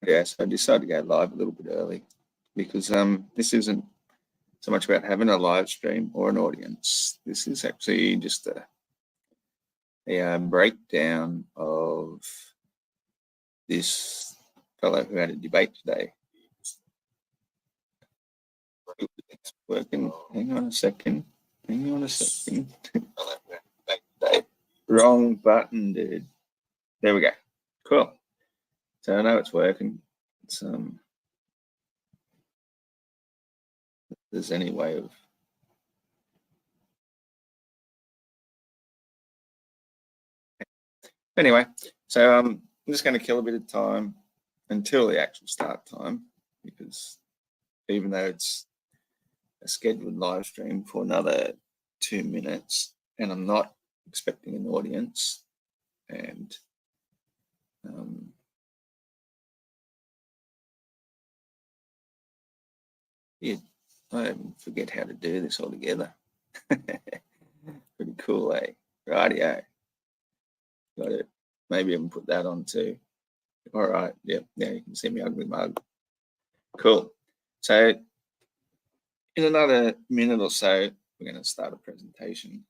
Yeah, so I decided to go live a little bit early because this isn't so much about having a live stream or an audience. This is actually just a breakdown of this fellow who had a debate today. It's working. Hang on a second. Wrong button, dude. There we go. Cool. So I know it's working. It's if there's any way of anyway, so I'm just going to kill a bit of time until the actual start time, because even though it's a scheduled live stream for another 2 minutes and I'm not expecting an audience, and I forget how to do this altogether. Pretty cool, eh? Rightio. Got it. Maybe I can put that on too. All right. Yep. Now you can see me ugly mug. Cool. So in another minute or so, we're going to start a presentation.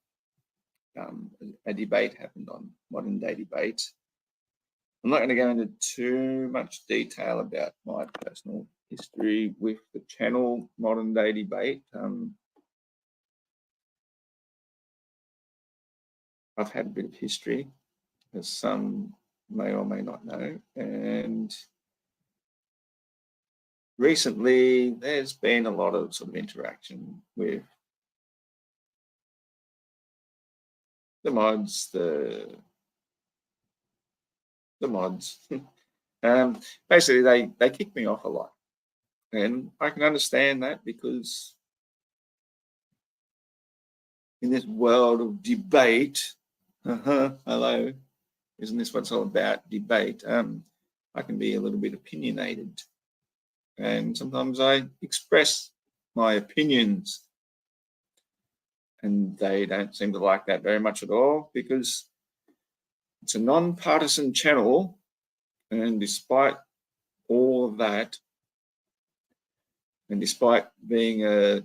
A debate happened on Modern Day Debate. I'm not going to go into too much detail about my personal history with the channel Modern Day Debate. I've had a bit of history, as some may or may not know, and recently there's been a lot of sort of interaction with the mods, the mods. Basically they kick me off a lot, and I can understand that, because in this world of debate, hello, isn't this what it's all about, debate? I can be a little bit opinionated, and sometimes I express my opinions, and they don't seem to like that very much at all, because it's a non-partisan channel, and despite all of that, and despite being a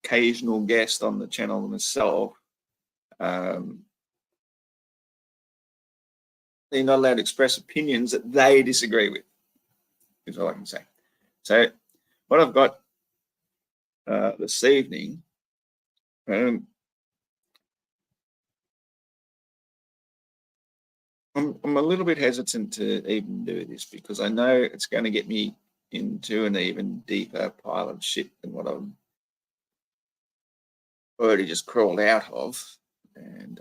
occasional guest on the channel myself, they're not allowed to express opinions that they disagree with, is all I can say. So what I've got this evening, I'm a little bit hesitant to even do this, because I know it's going to get me into an even deeper pile of shit than what I've already just crawled out of. And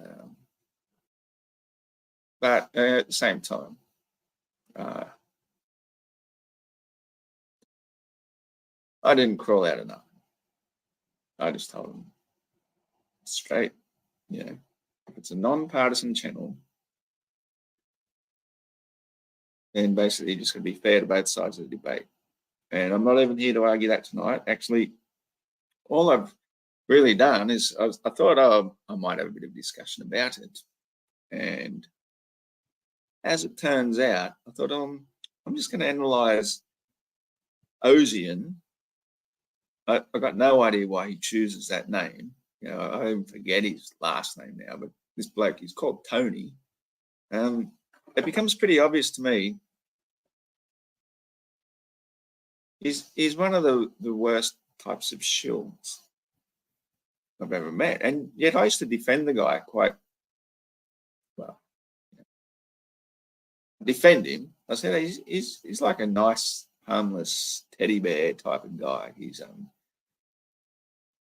but at the same time, I didn't crawl out of nothing. I just told them straight, if it's a non-partisan channel, then basically you're just going to be fair to both sides of the debate. And I'm not even here to argue that tonight. Actually, all I've really done is I thought I might have a bit of discussion about it. And as it turns out, I thought I'm just going to analyze Ozian. I got no idea why he chooses that name. I even forget his last name now, but this bloke, he's called Tony. It becomes pretty obvious to me he's one of the worst types of shills I've ever met. And yet I used to defend the guy quite well. Defend him. I said he's like a nice, harmless teddy bear type of guy. He's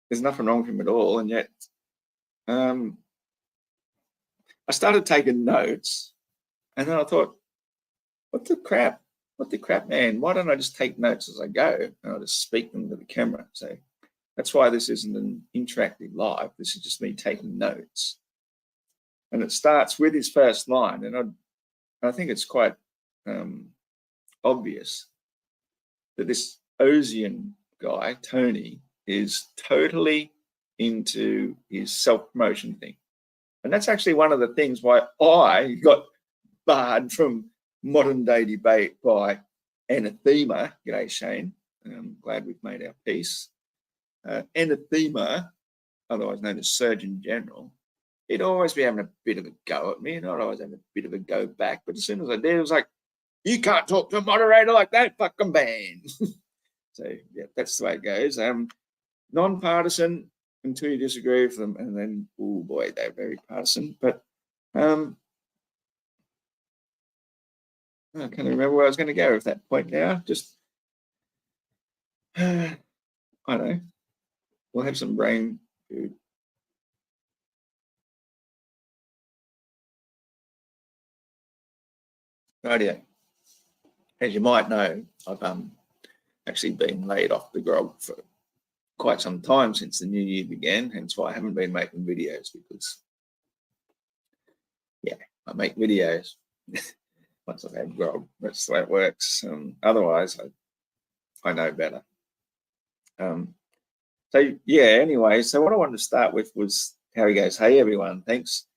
there's nothing wrong with him at all. And yet I started taking notes, and then I thought, what the crap, man? Why don't I just take notes as I go, and I'll just speak them to the camera? So that's why this isn't an interactive live. This is just me taking notes. And it starts with his first line, and I think it's quite obvious that this Ozian guy, Tony, is totally into his self-promotion thing. And that's actually one of the things why I got barred from Modern Day Debate by Anathema. G'day, Shane. I'm glad we've made our peace. Anathema, otherwise known as Surgeon General, he'd always be having a bit of a go at me, and I'd always have a bit of a go back. But as soon as I did, it was like, you can't talk to a moderator like that, fucking ban. So, yeah, that's the way it goes. Non-partisan until you disagree with them, and then, oh boy, they're very partisan. But I can't remember where I was going to go with that point now. Just, I don't know. We'll have some brain food. Rightio. As you might know, I've actually been laid off the grog for quite some time since the new year began, hence why I haven't been making videos, because, yeah, I make videos once I've had grog. That's the way it works. Otherwise, I know better. So, yeah, anyway, so what I wanted to start with was how he goes, hey, everyone, thanks.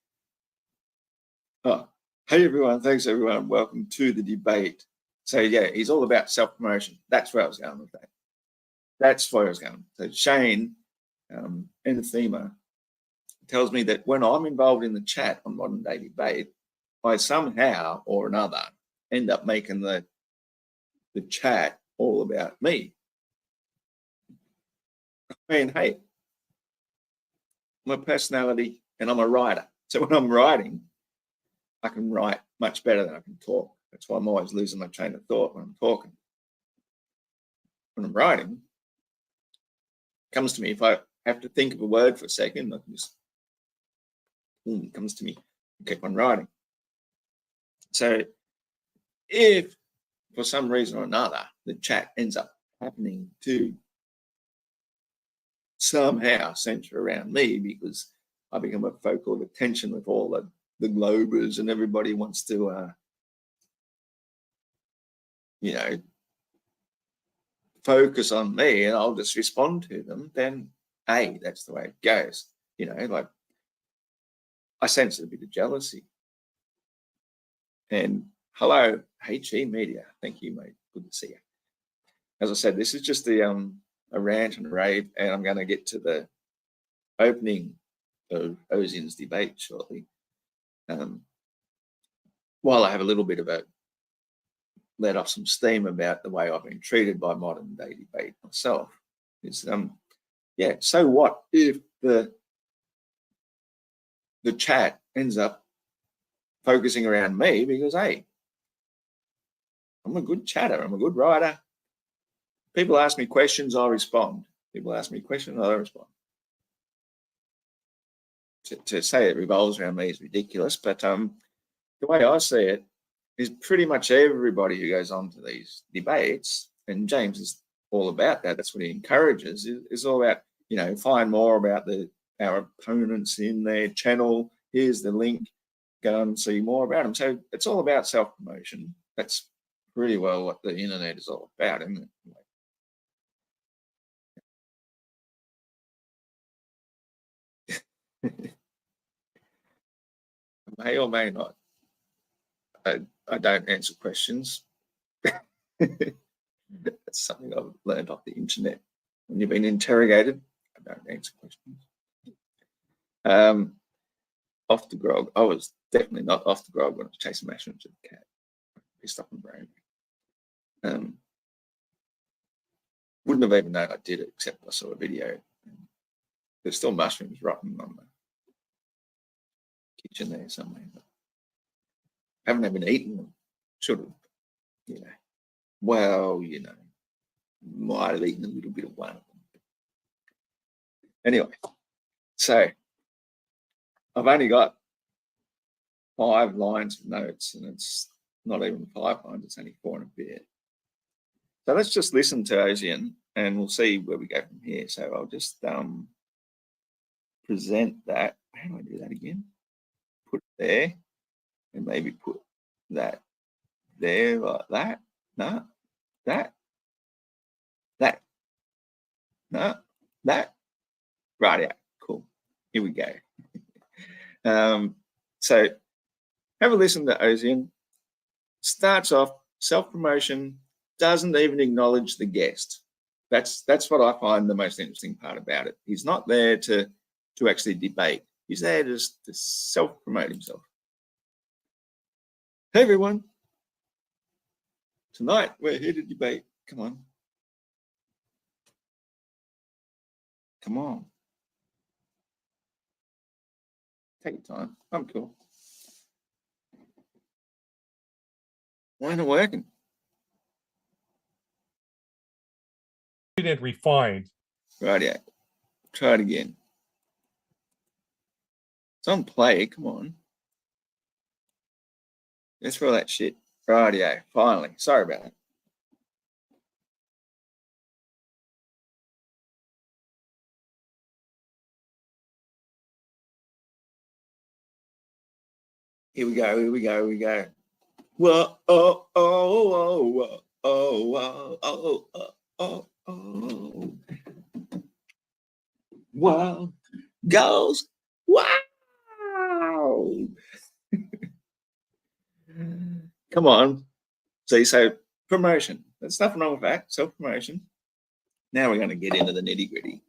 Oh, hey, everyone, thanks, everyone. Welcome to the debate. So, yeah, he's all about self-promotion. That's where I was going with that. That's where I was going. So Shane, Anathema, tells me that when I'm involved in the chat on Modern Day Debate, I somehow or another end up making the chat all about me. I mean, hey, I'm a personality and I'm a writer. So when I'm writing, I can write much better than I can talk. That's why I'm always losing my train of thought when I'm talking. When I'm writing, it comes to me, if I have to think of a word for a second, I can just, it comes to me, keep on writing. So if for some reason or another the chat ends up happening to somehow center around me, because I become a focal of attention with all the globers and everybody wants to, you know, focus on me and I'll just respond to them, then, hey, that's the way it goes. You know, like, I sense a bit of jealousy. And hello, HE Media. Thank you, mate. Good to see you. As I said, this is just a rant and a rave, and I'm going to get to the opening of Ozian's debate shortly. While I have a little bit of a let off some steam about the way I've been treated by Modern Day Debate myself, is yeah, so what if the chat ends up focusing around me, because, hey, I'm a good chatter, I'm a good writer. People ask me questions, I respond. People ask me questions, I respond. To say it revolves around me is ridiculous, but the way I see it is pretty much everybody who goes on to these debates, and James is all about that, that's what he encourages, is all about, you know, find more about our opponents in their channel, here's the link, go and see more about them. So it's all about self-promotion. That's pretty well what the internet is all about, isn't it? May or may not. I don't answer questions. That's something I've learned off the internet. When you've been interrogated, I don't answer questions. Off the grog. I was definitely not off the grog when I was chasing mushrooms with the cat. Pissed off my brain. Wouldn't have even known I did it, except I saw a video. There's still mushrooms rotting on the kitchen there somewhere. But I haven't even eaten them. Should have, you know. Well, you know, might have eaten a little bit of one of them. Anyway, so I've only got 5 lines of notes, and it's not even 5 lines, it's only 4 and a bit. So let's just listen to Ozian and we'll see where we go from here. So I'll just present that. How do I do that again? Put it there, and maybe put that there like that. No, that. No, that. Right, yeah, cool. Here we go. So have a listen to Ozian, starts off self-promotion, doesn't even acknowledge the guest. That's what I find the most interesting part about it. He's not there to actually debate. He's there just to self-promote himself. Hey everyone, tonight we're here to debate. Come on. Come on. Take your time. I'm cool. Why isn't it working? And refined. Rightio. Try it again. It's on play. Come on. Let's roll that shit. Rightio. Finally. Sorry about that. Here we go. Here we go. Here we go. Whoa, oh, oh, oh, oh, oh, oh, oh, oh, oh. Wow. Goes. Wow. Come on. So promotion. There's nothing wrong with that. Self-promotion. Now we're going to get into the nitty-gritty.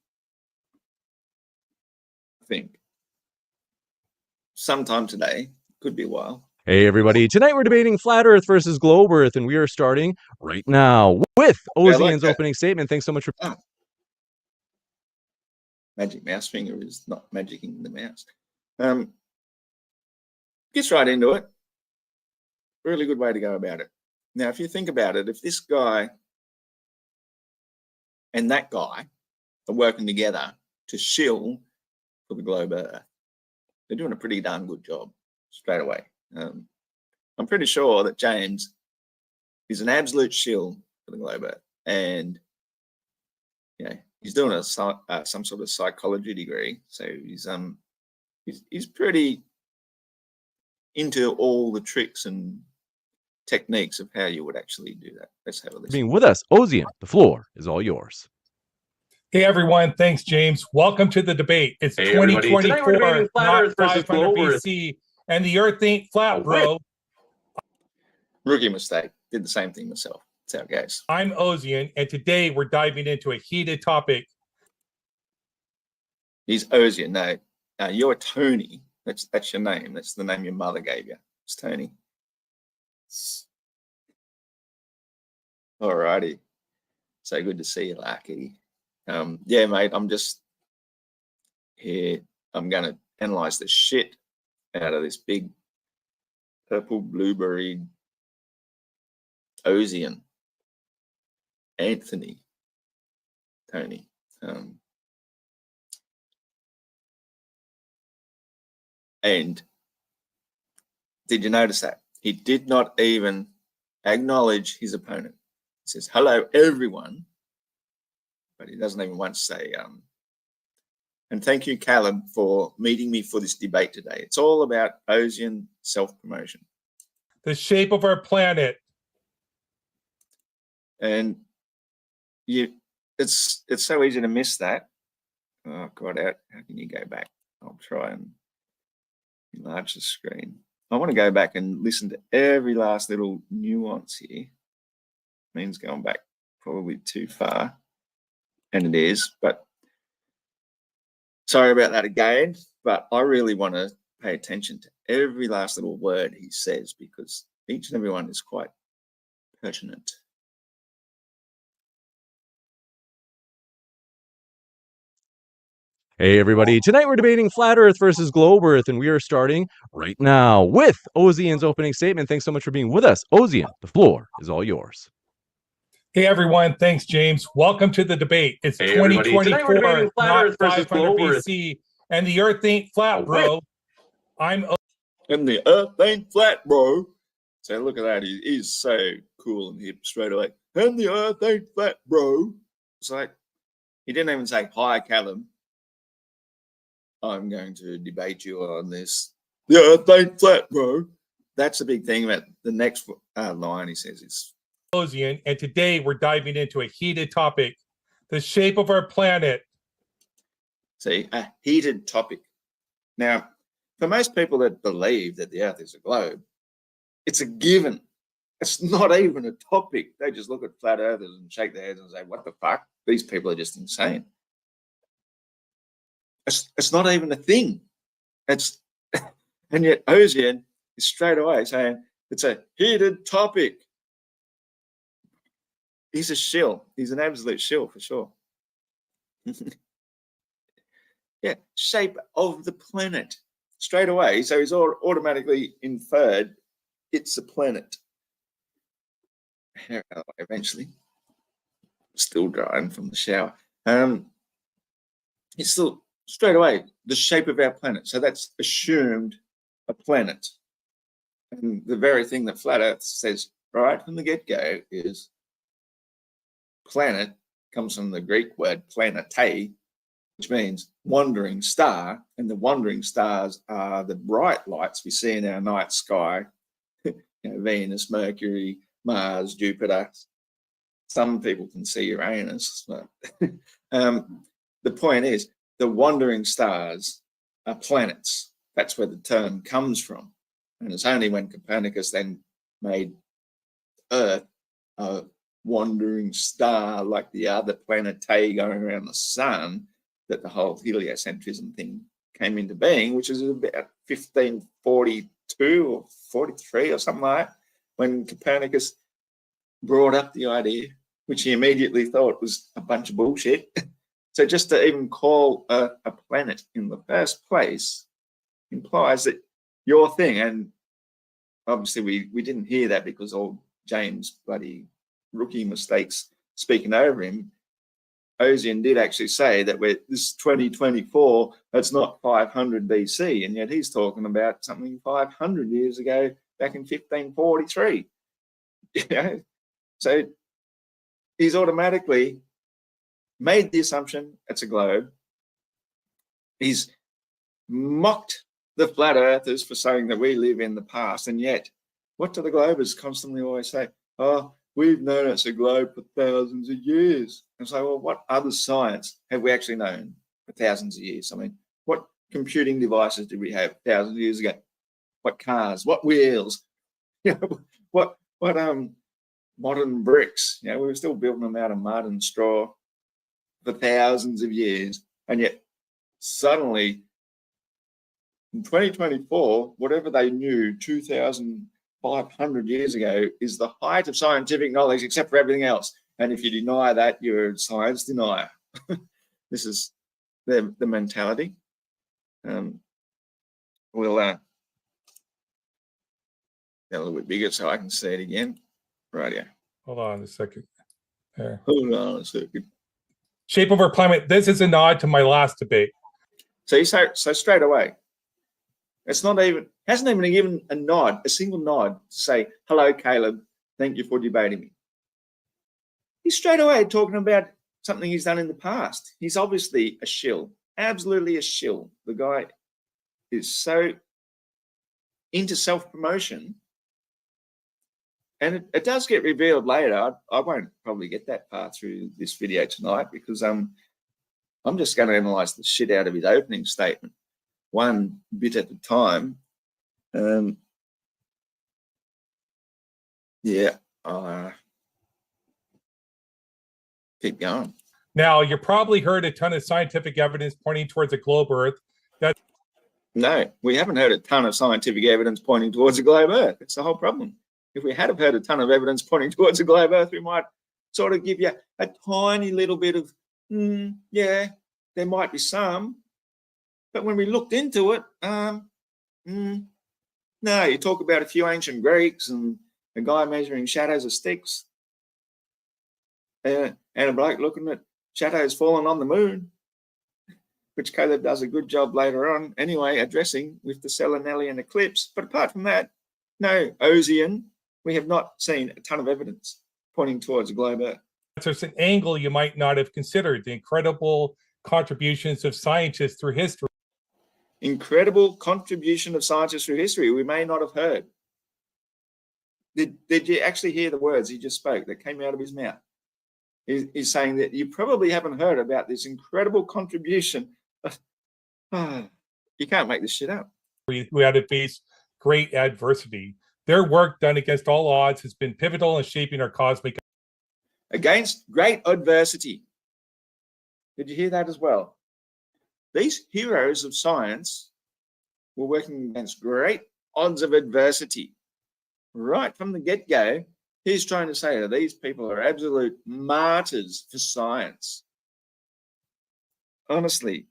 I think. Sometime today. Could be a while. Hey everybody, tonight we're debating Flat Earth versus Globe Earth, and we are starting right now with Ozian's opening statement. Thanks so much for... Magic mouse finger is not magicking the mouse. Gets right into it. Really good way to go about it. Now, if you think about it, if this guy and that guy are working together to shill for the globe Earth, they're doing a pretty darn good job straight away. I'm pretty sure that James is an absolute shill for the globe Earth, and he's doing some sort of psychology degree, so he's pretty into all the tricks and techniques of how you would actually do that. Let's have a listen. Being with us, Ozian, the floor is all yours. Hey everyone, thanks James. Welcome to the debate. It's 2024, not 500 BC, and the Earth ain't flat, bro. Rookie mistake. Did the same thing myself. That's how it goes. I'm Ozian, and today we're diving into a heated topic. He's Ozian. No, you're Tony. That's your name. That's the name your mother gave you. It's Tony. Alrighty. So good to see you, Lucky. Yeah, mate, I'm just here. I'm going to analyze the shit out of this big purple blueberry Ozian. Anthony. Tony. And did you notice that? He did not even acknowledge his opponent. He says, hello, everyone. But he doesn't even once say, and thank you, Caleb, for meeting me for this debate today. It's all about Ozian self-promotion. The shape of our planet. And it's so easy to miss that. Oh, God, how can you go back? I'll try and enlarge the screen. I want to go back and listen to every last little nuance here. Means going back probably too far. And it is, but sorry about that again. But I really want to pay attention to every last little word he says, because each and every one is quite pertinent. Hey everybody, tonight we're debating Flat Earth versus Globe Earth, and we are starting right now with Ozian's opening statement. Thanks so much for being with us. Ozian, the floor is all yours. Hey everyone, thanks James. Welcome to the debate. It's 2024, not 500 BC, and the Earth ain't flat, bro. And the Earth ain't flat, bro. So look at that. He's so cool and hip straight away. And the Earth ain't flat, bro. It's like he didn't even say, hi, Callum. I'm going to debate you on this. The Earth ain't flat, bro. That's the big thing about the next line he says is Ozian, and today we're diving into a heated topic, the shape of our planet. See, a heated topic. Now, for most people that believe that the Earth is a globe, it's a given It's not even a topic. They just look at flat earthers and shake their heads and say, what the fuck? These people are just insane. It's not even a thing. It's and yet Ozian is straight away saying it's a heated topic. He's a shill. He's an absolute shill for sure. Yeah, shape of the planet straight away. So he's automatically inferred it's a planet. Eventually, still drying from the shower. It's still straight away the shape of our planet. So that's assumed a planet. And the very thing that Flat Earth says right from the get-go is planet comes from the Greek word planete, which means wandering star. And the wandering stars are the bright lights we see in our night sky. Venus, Mercury, Mars, Jupiter. Some people can see Uranus, but the point is the wandering stars are planets. That's where the term comes from. And it's only when Copernicus then made Earth a wandering star like the other planetae going around the sun that the whole heliocentrism thing came into being, which is about 1542 or 43 or something like that, when Copernicus brought up the idea, which he immediately thought was a bunch of bullshit. So just to even call a planet in the first place implies that your thing, and obviously we didn't hear that because old James bloody rookie mistakes speaking over him. Ozian did actually say that this is 2024, that's not 500 BC, and yet he's talking about something 500 years ago, back in 1543. You know? So he's automatically made the assumption it's a globe. He's mocked the flat earthers for saying that we live in the past, and yet what do the globers constantly always say? Oh, we've known it's a globe for thousands of years. And so, well, what other science have we actually known for thousands of years? I mean, what computing devices did we have thousands of years ago? What cars? What wheels? You know, what modern bricks? You know, we were still building them out of mud and straw for thousands of years, and yet suddenly in 2024, whatever they knew 2,500 years ago is the height of scientific knowledge, except for everything else. And if you deny that, you're a science denier. This is the mentality. We'll get a little bit bigger so I can see it again. Right here. Hold on a second. There. Hold on a second. Shape of our planet. This is a nod to my last debate. So straight away, it's not even, hasn't even given a nod, a single nod to say, hello, Caleb, thank you for debating me. He's straight away talking about something he's done in the past. He's obviously a shill, absolutely a shill. The guy is so into self-promotion. And it does get revealed later. I won't probably get that far through this video tonight because I'm just going to analyze the shit out of his opening statement, one bit at a time. Keep going. Now, you probably heard a ton of scientific evidence pointing towards a globe Earth. No, we haven't heard a ton of scientific evidence pointing towards a globe Earth. It's the whole problem. If we had have heard a ton of evidence pointing towards a globe Earth, we might sort of give you a tiny little bit of, yeah, there might be some. But when we looked into it, no, you talk about a few ancient Greeks and a guy measuring shadows of sticks and a bloke looking at shadows falling on the moon, which Caleb does a good job later on anyway, addressing with the Selenelian eclipse. But apart from that, no, Ozian, we have not seen a ton of evidence pointing towards a globe Earth. There's an angle you might not have considered, the incredible contributions of scientists through history. Incredible contribution of scientists through history we may not have heard. Did you actually hear the words he just spoke that came out of his mouth? He's saying that you probably haven't heard about this incredible contribution. You can't make this shit up. We had to face great adversity. Their work done against all odds has been pivotal in shaping our cosmic. Against great adversity. Did you hear that as well? These heroes of science were working against great odds of adversity. Right from the get-go, he's trying to say that these people are absolute martyrs for science. Honestly,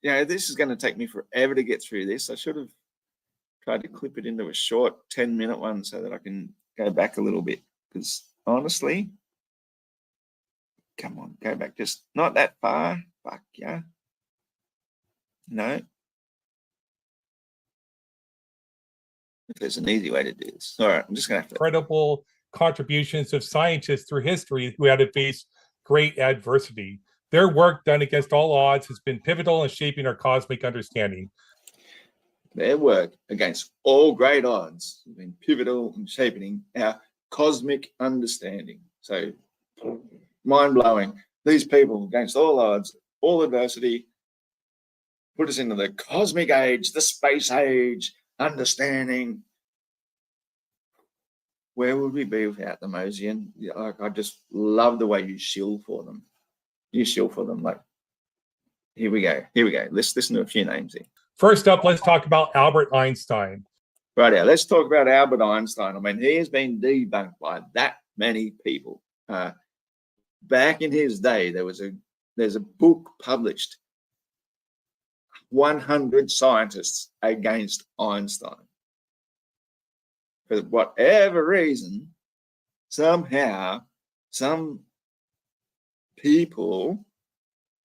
you know, this is going to take me forever to get through this. I should have tried to clip it into a short 10-minute one so that I can go back a little bit. Because honestly, come on, go back just not that far. Fuck yeah. No. There's an easy way to do this. All right, I'm just going to have to. Incredible contributions of scientists through history who had to face great adversity. Their work done against all odds has been pivotal in shaping our cosmic understanding. Their work against all great odds has been pivotal in shaping our cosmic understanding. So, mind-blowing. These people, against all odds, all adversity, put us into the cosmic age, the space age, understanding. Where would we be without them, Ozian? Like, I just love the way you shill for them. You shill for them. Like, here we go. Let's listen to a few names here. First up, let's talk about Albert Einstein. Right now, let's talk about Albert Einstein. I mean, he has been debunked by that many people. Back in his day, there's a book published, 100 scientists against Einstein. For whatever reason, somehow, some people,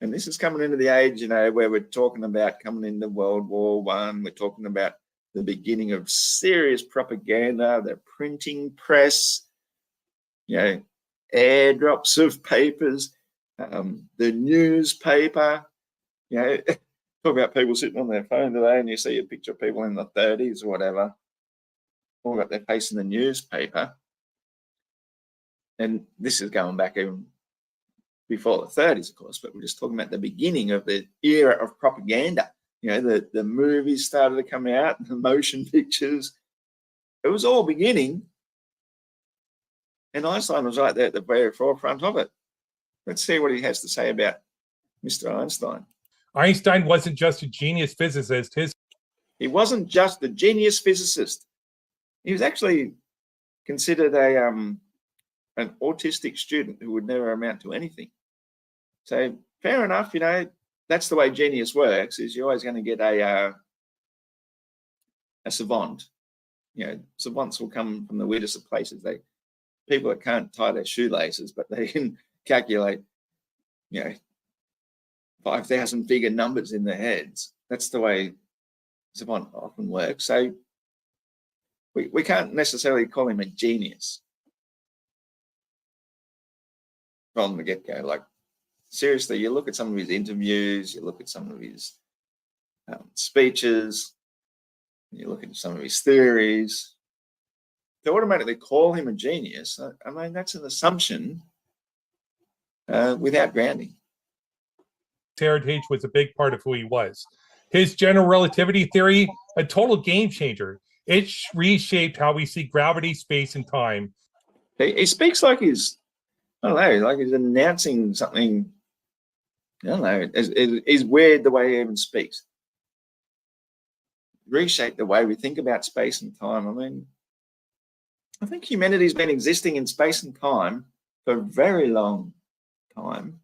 and this is coming into the age, you know, where we're talking about coming into World War I, we're talking about the beginning of serious propaganda, the printing press, you know, airdrops of papers, the newspaper, you know, talk about people sitting on their phone today and you see a picture of people in the 30s or whatever, all got their face in the newspaper. And this is going back even before the 30s, of course, but we're just talking about the beginning of the era of propaganda. You know, the movies started to come out, the motion pictures. It was all beginning. And Einstein was right there at the very forefront of it. Let's see what he has to say about Mr. Einstein. Einstein wasn't just a genius physicist. He wasn't just a genius physicist. He was actually considered an autistic student who would never amount to anything. So fair enough, you know, that's the way genius works, is you're always going to get a savant. You know, savants will come from the weirdest of places. People that can't tie their shoelaces, but they can calculate, you know, 5,000 figure numbers in their heads. That's the way savant often works. So we can't necessarily call him a genius from the get-go. Like, seriously, you look at some of his interviews, you look at some of his speeches, you look at some of his theories, to automatically call him a genius, I mean, that's an assumption without grounding. Heritage was a big part of who he was. His general relativity theory, a total game changer. It reshaped how we see gravity, space, and time. He speaks like he's, I don't know, like he's announcing something. I don't know. It's weird the way he even speaks. Reshape the way we think about space and time. I mean, I think humanity's been existing in space and time for a very long time.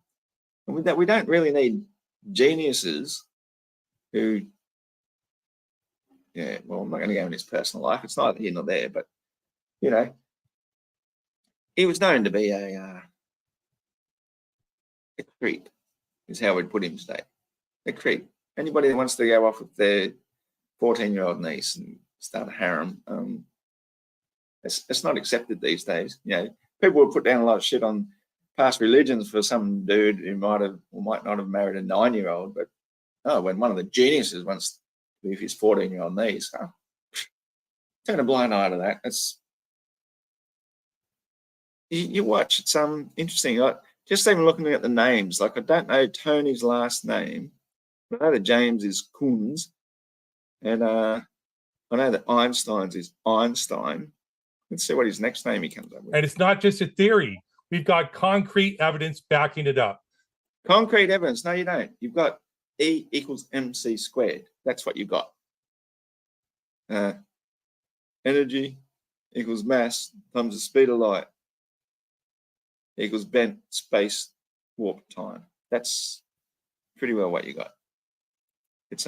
And with that, we don't really need geniuses who, yeah, well, I'm not going to go into his personal life. It's neither here nor there, but, you know, he was known to be a creep, is how we'd put him today. A creep. Anybody that wants to go off with their 14-year-old niece and start a harem, it's not accepted these days. You know, people will put down a lot of shit on past religions for some dude who might have or might not have married a 9-year-old, but when one of the geniuses wants to be with his 14-year-old niece, turn a blind eye to that. It's you watch. It's interesting. Like, just even looking at the names, like I don't know Tony's last name, but I know that James is Kunz, and I know that Einstein's is Einstein. Let's see what his next name he comes up with. And it's not just a theory. We've got concrete evidence backing it up. Concrete evidence. No, you don't. You've got E equals mc squared. That's what you got. Energy equals mass times the speed of light equals bent space warp time. That's pretty well what you got. It's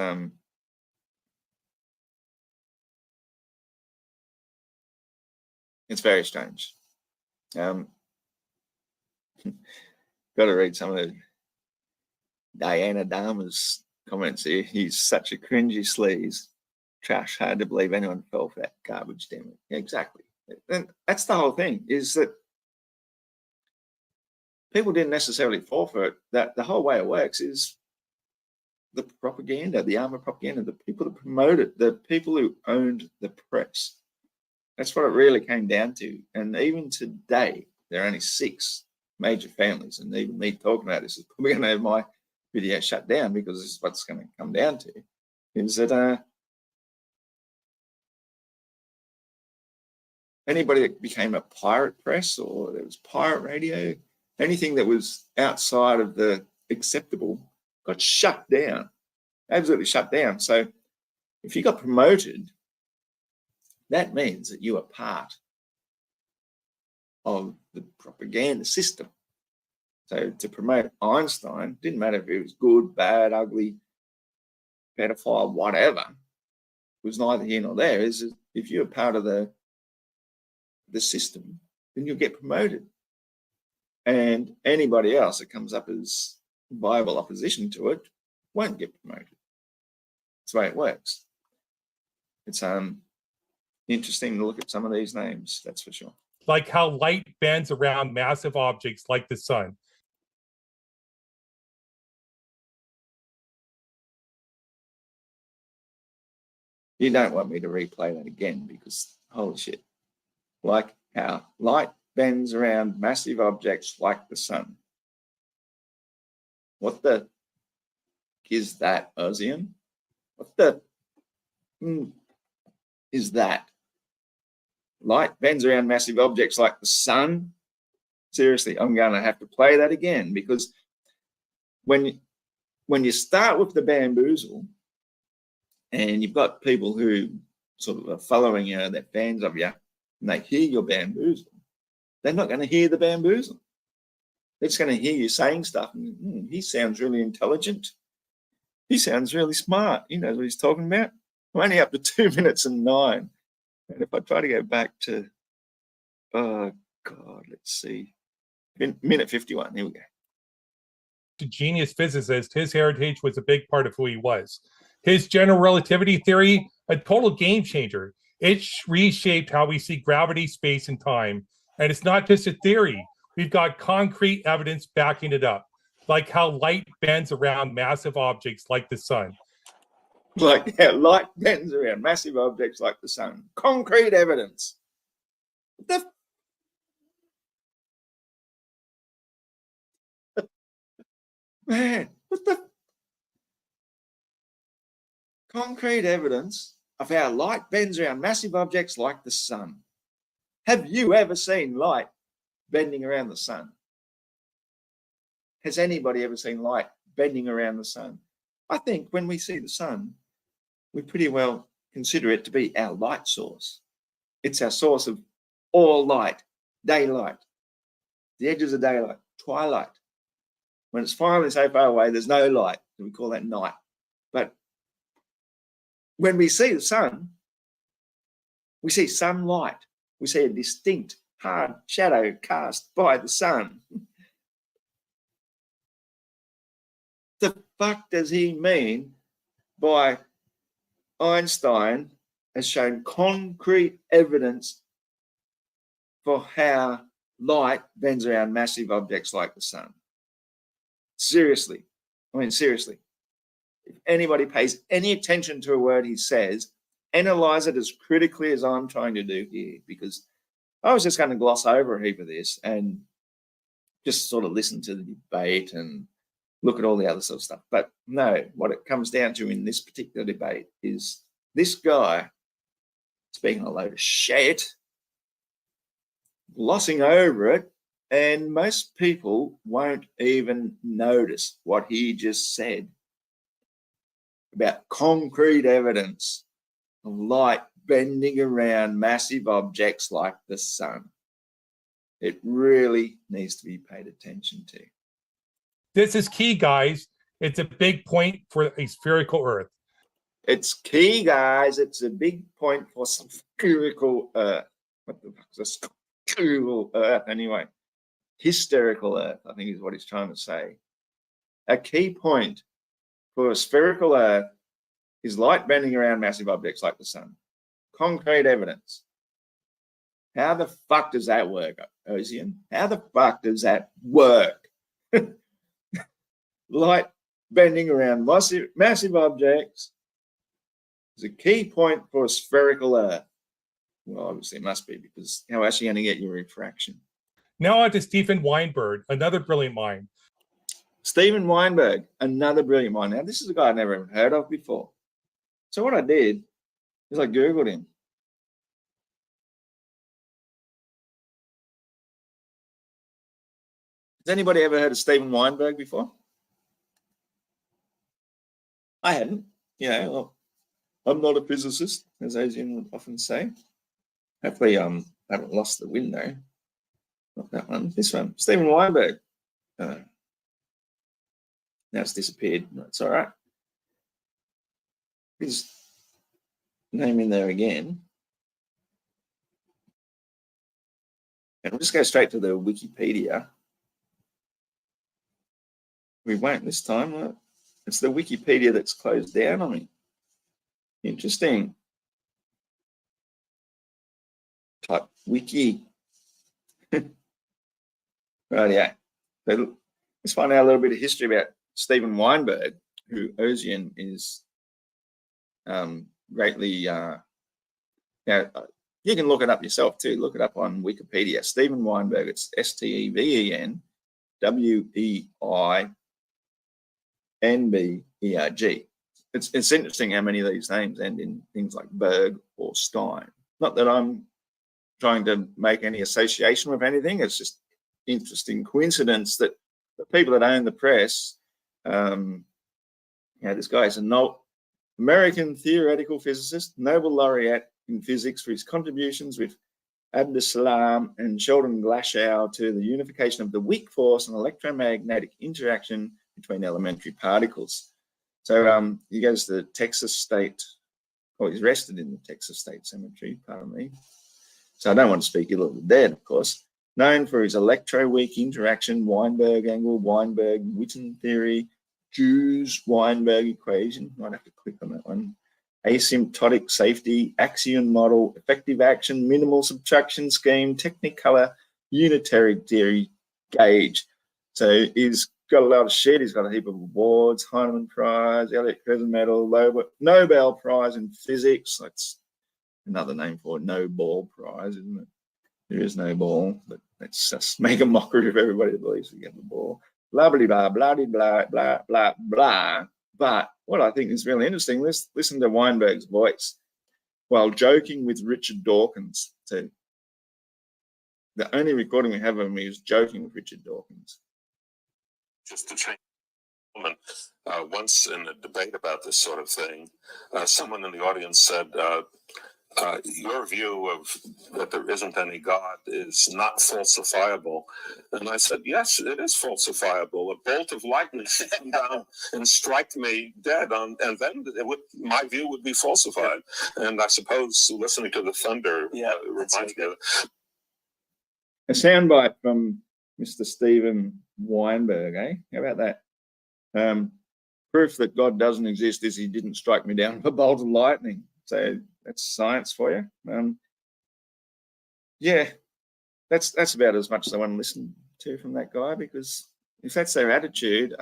very strange. Got to read some of the Diana Dharma's comments here. He's such a cringy sleaze. Trash, hard to believe anyone fell for that garbage, damn it. Yeah, exactly. And that's the whole thing, is that people didn't necessarily fall for it. That the whole way it works is the propaganda, the armor propaganda, the people that promote it, the people who owned the press. That's what it really came down to. And even today, there are only 6 major families. And even me talking about this is probably going to have my video shut down, because this is what's going to come down to, is that anybody that became a pirate press, or there was pirate radio, anything that was outside of the acceptable got shut down, absolutely shut down. So if you got promoted, that means that you are part of the propaganda system. So to promote Einstein, didn't matter if it was good, bad, ugly, pedophile, whatever, it was neither here nor there. Is if you're part of the system, then you'll get promoted. And anybody else that comes up as viable opposition to it won't get promoted. That's the way it works. It's interesting to look at some of these names, that's for sure. Like how light bends around massive objects like the sun. You don't want me to replay that again, because holy shit. Like how light bends around massive objects like the sun. What the is that, Ozian? What the is that? Light bends around massive objects like the sun? Seriously, I'm going to have to play that again, because when you start with the bamboozle, and you've got people who sort of are following you, they're fans of you, and they hear your bamboozle, they're not going to hear the bamboozle. They're just going to hear you saying stuff, and he sounds really intelligent. He sounds really smart. He knows what he's talking about. I'm only up to 2 minutes and 9. And if I try to go back to, oh God, let's see, minute 51, here we go. To genius physicist, his heritage was a big part of who he was. His general relativity theory, a total game changer. It reshaped how we see gravity, space, and time. And it's not just a theory. We've got concrete evidence backing it up. Like how light bends around massive objects like the sun. Like how light bends around massive objects like the sun. Concrete evidence. What the man, what the concrete evidence of how light bends around massive objects like the sun. Have you ever seen light bending around the sun? Has anybody ever seen light bending around the sun? I think when we see the sun, we pretty well consider it to be our light source. It's our source of all light, daylight, the edges of daylight, twilight. When it's finally so far away, there's no light. We call that night. But when we see the sun, we see sunlight. We see a distinct, hard shadow cast by the sun. The fuck does he mean by Einstein has shown concrete evidence for how light bends around massive objects like the sun? Seriously. I mean, seriously. If anybody pays any attention to a word he says, analyze it as critically as I'm trying to do here, because I was just going to gloss over a heap of this and just sort of listen to the debate and look at all the other sort of stuff. But no, what it comes down to in this particular debate is this guy speaking a load of shit, glossing over it, and most people won't even notice what he just said about concrete evidence of light bending around massive objects like the sun. It really needs to be paid attention to. This is key, guys. It's a big point for a spherical Earth. It's key, guys. It's a big point for spherical Earth. What the fuck is a spherical Earth anyway? Hysterical Earth, I think is what he's trying to say. A key point for a spherical Earth is light bending around massive objects like the sun. Concrete evidence. How the fuck does that work, Ocean? How the fuck does that work? Light bending around massive objects is a key point for a spherical Earth. Well, obviously it must be, because how else are you going to get your refraction? Now on to Stephen Weinberg, another brilliant mind. Stephen Weinberg, another brilliant mind. Now, this is a guy I've never even heard of before. So what I did is I Googled him. Has anybody ever heard of Stephen Weinberg before? I hadn't. You know, I'm not a physicist, as Asian would often say. Hopefully, I haven't lost the window. Not that one. This one. Stephen Weinberg. Now it's disappeared. That's all right. His name in there again. And we'll just go straight to the Wikipedia. We won't this time. It's the Wikipedia that's closed down on me. Interesting. Type wiki. Right, yeah. So let's find out a little bit of history about Stephen Weinberg, who Ozian is greatly. You can look it up yourself too. Look it up on Wikipedia. Stephen Weinberg. It's STEVEN WEINBERG. It's interesting how many of these names end in things like Berg or Stein. Not that I'm trying to make any association with anything. It's just interesting coincidence that the people that own the press, this guy is an American theoretical physicist, Nobel laureate in physics for his contributions with Abdus-Salam and Sheldon Glashow to the unification of the weak force and electromagnetic interaction between elementary particles. So he goes to Texas State, he's rested in the Texas State Cemetery, pardon me. So I don't want to speak ill of the dead, of course. Known for his electroweak interaction, Weinberg angle, Weinberg-Witten theory, Jews-Weinberg equation. Might have to click on that one. Asymptotic safety, axion model, effective action, minimal subtraction scheme, technicolor, unitary theory gauge. So he's got a lot of shit. He's got a heap of awards, Heinemann Prize, Elliott Crescent Medal, Nobel Prize in physics. That's another name for it, Nobel Prize, isn't it? There is no ball, but let's just make a mockery of everybody that believes we get the ball. Blah, blah, blah, blah, blah, blah, blah, blah. But what I think is really interesting, let's listen to Weinberg's voice while joking with Richard Dawkins. So the only recording we have of him is joking with Richard Dawkins. Just to change. Once in a debate about this sort of thing, someone in the audience said, your view of that there isn't any God is not falsifiable. And I said, yes, it is falsifiable. A bolt of lightning came down and struck me dead, and then my view would be falsified. And I suppose listening to the thunder reminds me of it. A soundbite from Mr. Stephen Weinberg, eh? How about that? Proof that God doesn't exist is he didn't strike me down with a bolt of lightning. So that's science for you. Yeah, that's about as much as I want to listen to from that guy, because if that's their attitude,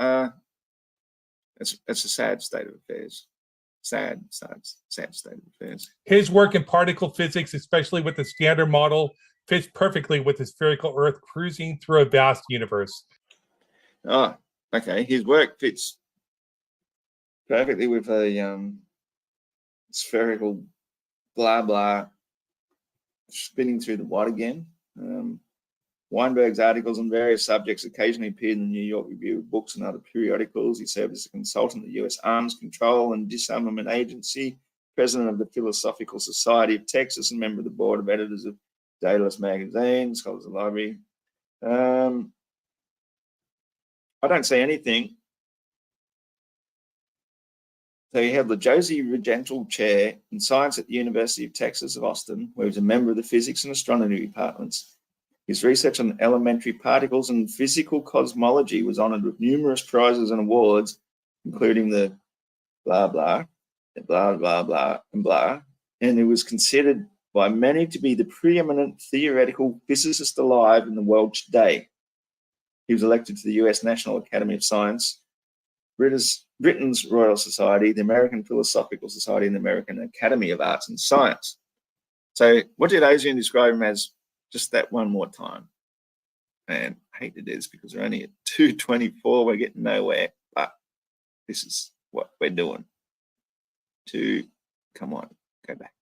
it's a sad state of affairs. Sad state of affairs. His work in particle physics, especially with the Standard Model, fits perfectly with the spherical Earth cruising through a vast universe. Oh, okay. His work fits perfectly with a spherical blah blah spinning through the what again. Weinberg's articles on various subjects occasionally appeared in the New York Review of Books and other periodicals. He served as a consultant at the U.S. Arms Control and Disarmament Agency, president of the Philosophical Society of Texas, and member of the board of editors of Daedalus Magazine, Scholars of the Library. I don't see anything. So he held the Josie Regental Chair in Science at the University of Texas of Austin, where he was a member of the Physics and Astronomy departments. His research on elementary particles and physical cosmology was honoured with numerous prizes and awards, including the blah, blah, blah, blah, blah, and blah. And it was considered by many to be the preeminent theoretical physicist alive in the world today. He was elected to the US National Academy of Science, Britain's Royal Society, the American Philosophical Society, and the American Academy of Arts and Science. So what did Ozian describe him as? Just that one more time. And I hate to do this because we're only at 2:24. We're getting nowhere, but this is what we're doing. Come on, go back.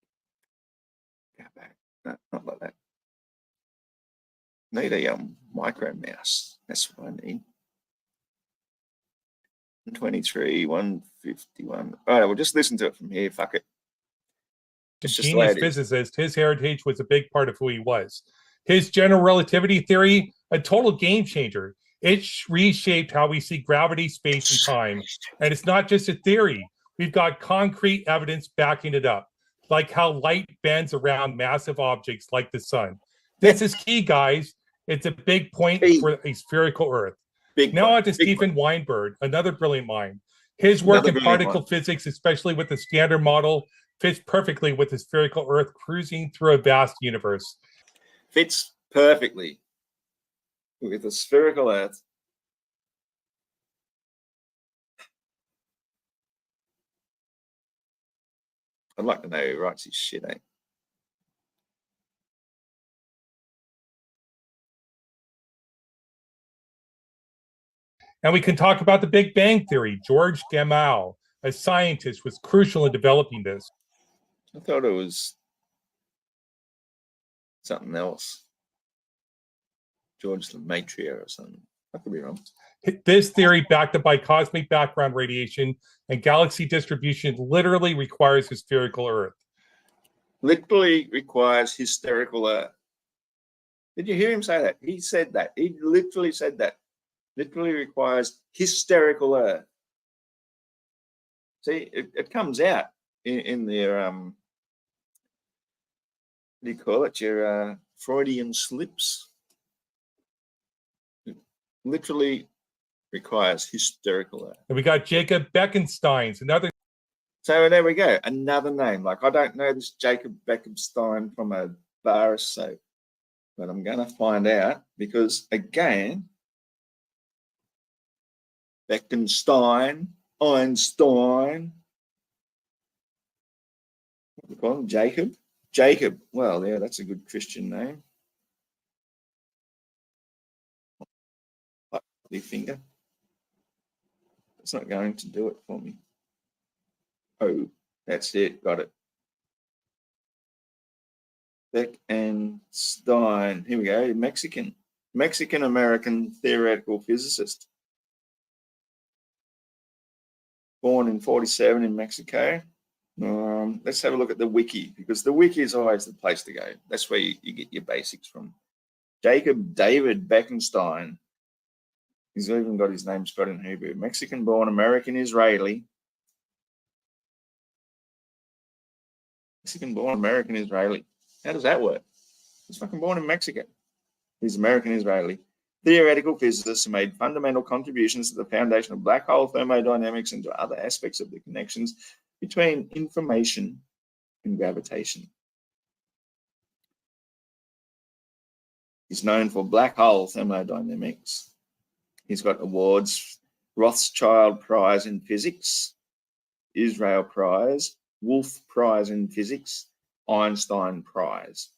Go back. No, not like that. Need a micro mouse. That's what I need. 123, 151. All right, we'll just listen to it from here. Fuck it. A genius physicist, his heritage was a big part of who he was. His general relativity theory, a total game changer. It reshaped how we see gravity, space, and time. And it's not just a theory. We've got concrete evidence backing it up, like how light bends around massive objects like the sun. This is key, guys. It's a big point for a spherical Earth. Now on to Stephen Weinberg, another brilliant mind. His work in particle physics, especially with the Standard Model, fits perfectly with the spherical Earth cruising through a vast universe. Fits perfectly with the spherical Earth. I'd like to know who writes his shit, eh? And we can talk about the Big Bang Theory. George Gamow, a scientist, was crucial in developing this. I thought it was something else. George Lemaitre or something. I could be wrong. This theory, backed up by cosmic background radiation and galaxy distribution, literally requires a spherical Earth. Literally requires hysterical Earth. Did you hear him say that? He said that. He literally said that. Literally requires hysterical Earth. See, it comes out in their, what do you call it? Your Freudian slips. It literally requires hysterical Earth. And we got Jacob Bekenstein's, another. So there we go. Another name. Like, I don't know this Jacob Bekenstein from a bar of soap, but I'm going to find out because, again, Bekenstein, Einstein. What do you call him? Jacob? Jacob. Well, yeah, that's a good Christian name. Your finger. It's not going to do it for me. Oh, that's it. Got it. Bekenstein. Here we go. Mexican-American theoretical physicist. Born in 47 in Mexico. Let's have a look at the wiki, because the wiki is always the place to go. That's where you get your basics from. Jacob David Bekenstein. He's even got his name spelled in Hebrew. Mexican-born, American-Israeli. Mexican-born, American-Israeli. How does that work? He's fucking born in Mexico. He's American-Israeli. Theoretical physicist who made fundamental contributions to the foundation of black hole thermodynamics and to other aspects of the connections between information and gravitation. He's known for black hole thermodynamics. He's got awards: Rothschild Prize in Physics, Israel Prize, Wolf Prize in Physics, Einstein Prize.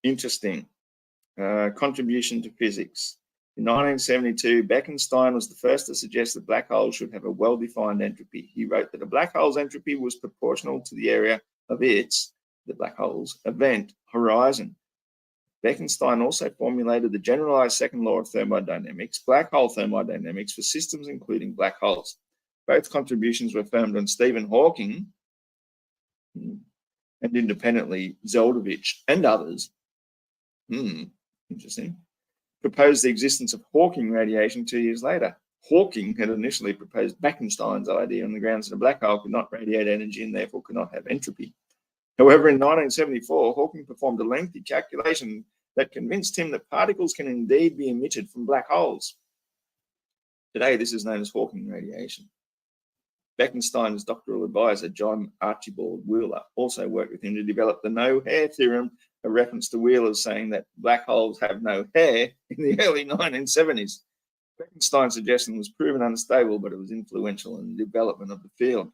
Interesting. Contribution to physics. In 1972, Bekenstein was the first to suggest that black holes should have a well-defined entropy. He wrote that a black hole's entropy was proportional to the area of its the black hole's event horizon. Bekenstein also formulated the generalized second law of thermodynamics, black hole thermodynamics, for systems including black holes. Both contributions were affirmed on Stephen Hawking and independently Zeldovich and others. Interesting. Proposed the existence of Hawking radiation 2 years later. Hawking had initially proposed Bekenstein's idea on the grounds that a black hole could not radiate energy and therefore could not have entropy. However, in 1974, Hawking performed a lengthy calculation that convinced him that particles can indeed be emitted from black holes. Today, this is known as Hawking radiation. Bekenstein's doctoral advisor, John Archibald Wheeler, also worked with him to develop the no-hair theorem, a reference to Wheeler's saying that black holes have no hair in the early 1970s. Bekenstein's suggestion was proven unstable, but it was influential in the development of the field.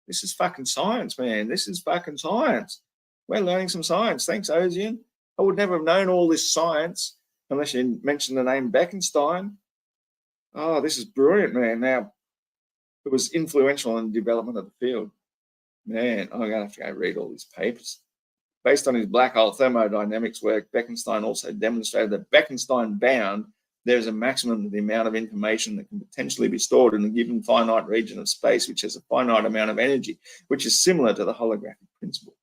This is fucking science, man. This is fucking science. We're learning some science. Thanks, Ozian. I would never have known all this science unless you mentioned the name Bekenstein. Oh, this is brilliant, man. Now, it was influential in the development of the field. Man, I'm going to have to go read all these papers. Based on his black hole thermodynamics work, Bekenstein also demonstrated that Bekenstein bound, there's a maximum of the amount of information that can potentially be stored in a given finite region of space, which has a finite amount of energy, which is similar to the holographic principle.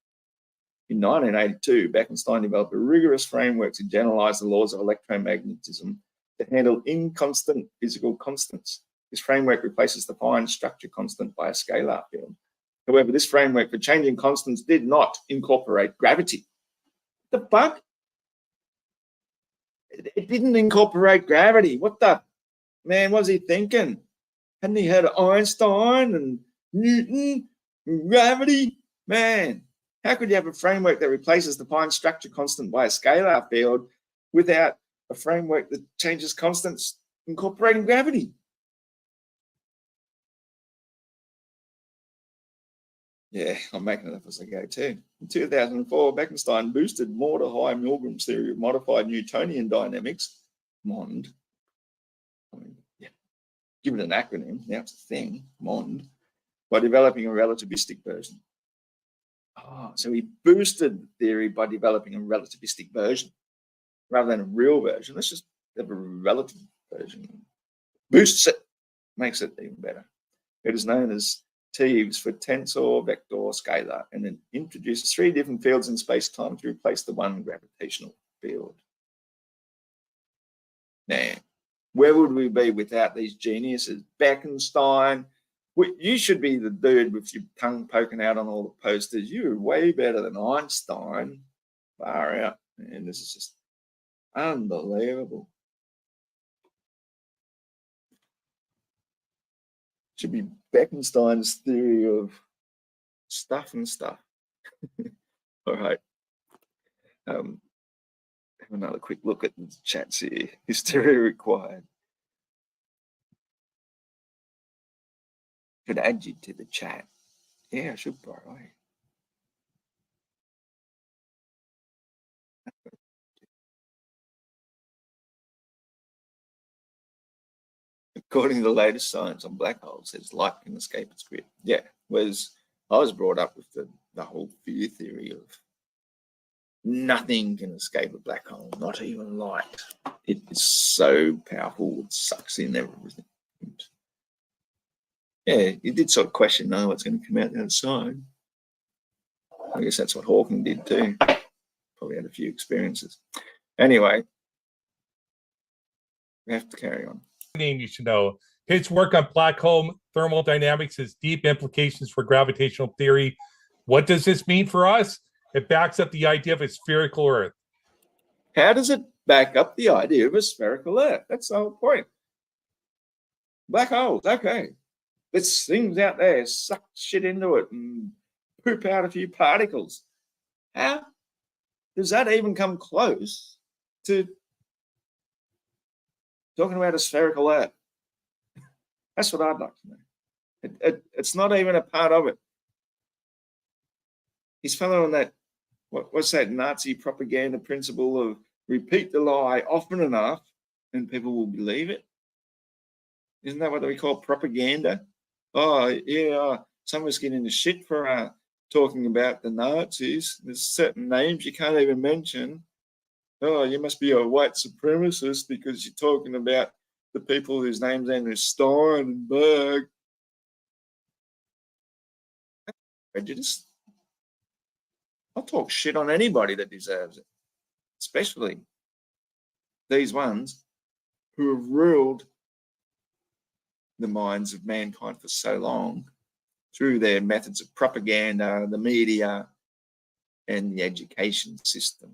In 1982, Bekenstein developed a rigorous framework to generalize the laws of electromagnetism to handle inconstant physical constants. This framework replaces the fine structure constant by a scalar field. However, this framework for changing constants did not incorporate gravity. The fuck? It didn't incorporate gravity. What the man was he thinking? Hadn't he heard of Einstein and Newton and gravity? Man, how could you have a framework that replaces the fine structure constant by a scalar field without a framework that changes constants incorporating gravity? Yeah, I'm making it up as I go too. In 2004, Bekenstein boosted Moore to high Milgram's theory of modified Newtonian dynamics, MOND. Give it an acronym, now it's a thing, MOND, by developing a relativistic version. Oh, so he boosted the theory by developing a relativistic version rather than a real version. Let's just have a relative version. Boosts it, makes it even better. It is known as Teves for tensor, vector, scalar, and then introduces 3 different fields in space-time to replace the one gravitational field. Now, where would we be without these geniuses? Bekenstein, you should be the dude with your tongue poking out on all the posters. You're way better than Einstein. Far out. Man, this is just unbelievable. Should be Bekenstein's theory of stuff and stuff. All right. Have another quick look at the chats here. Hysteria required. Could add you to the chat. Yeah, I should borrow it. According to the latest science on black holes, says light can escape its grid. Yeah, I was brought up with the whole fear theory of nothing can escape a black hole, not even light. It is so powerful, it sucks in everything. Yeah, you did sort of question, what's going to come out the other side. I guess that's what Hawking did too. Probably had a few experiences. Anyway, we have to carry on. Name you should know. His work on black hole thermodynamics has deep implications for gravitational theory. What does this mean for us? It backs up the idea of a spherical Earth. How does it back up the idea of a spherical Earth? That's the whole point. Black holes, okay. There's things out there, suck shit into it and poop out a few particles. How does that even come close to talking about a spherical Earth? That's what I'd like to know. It's not even a part of it. He's following that, what's that Nazi propaganda principle of repeat the lie often enough and people will believe it? Isn't that what we call propaganda? Oh, yeah, some of us get into shit for talking about the Nazis. There's certain names you can't even mention. Oh, you must be a white supremacist because you're talking about the people whose names end in Stein and Berg. Prejudice. I'll talk shit on anybody that deserves it, especially these ones who have ruled the minds of mankind for so long through their methods of propaganda, the media, and the education system.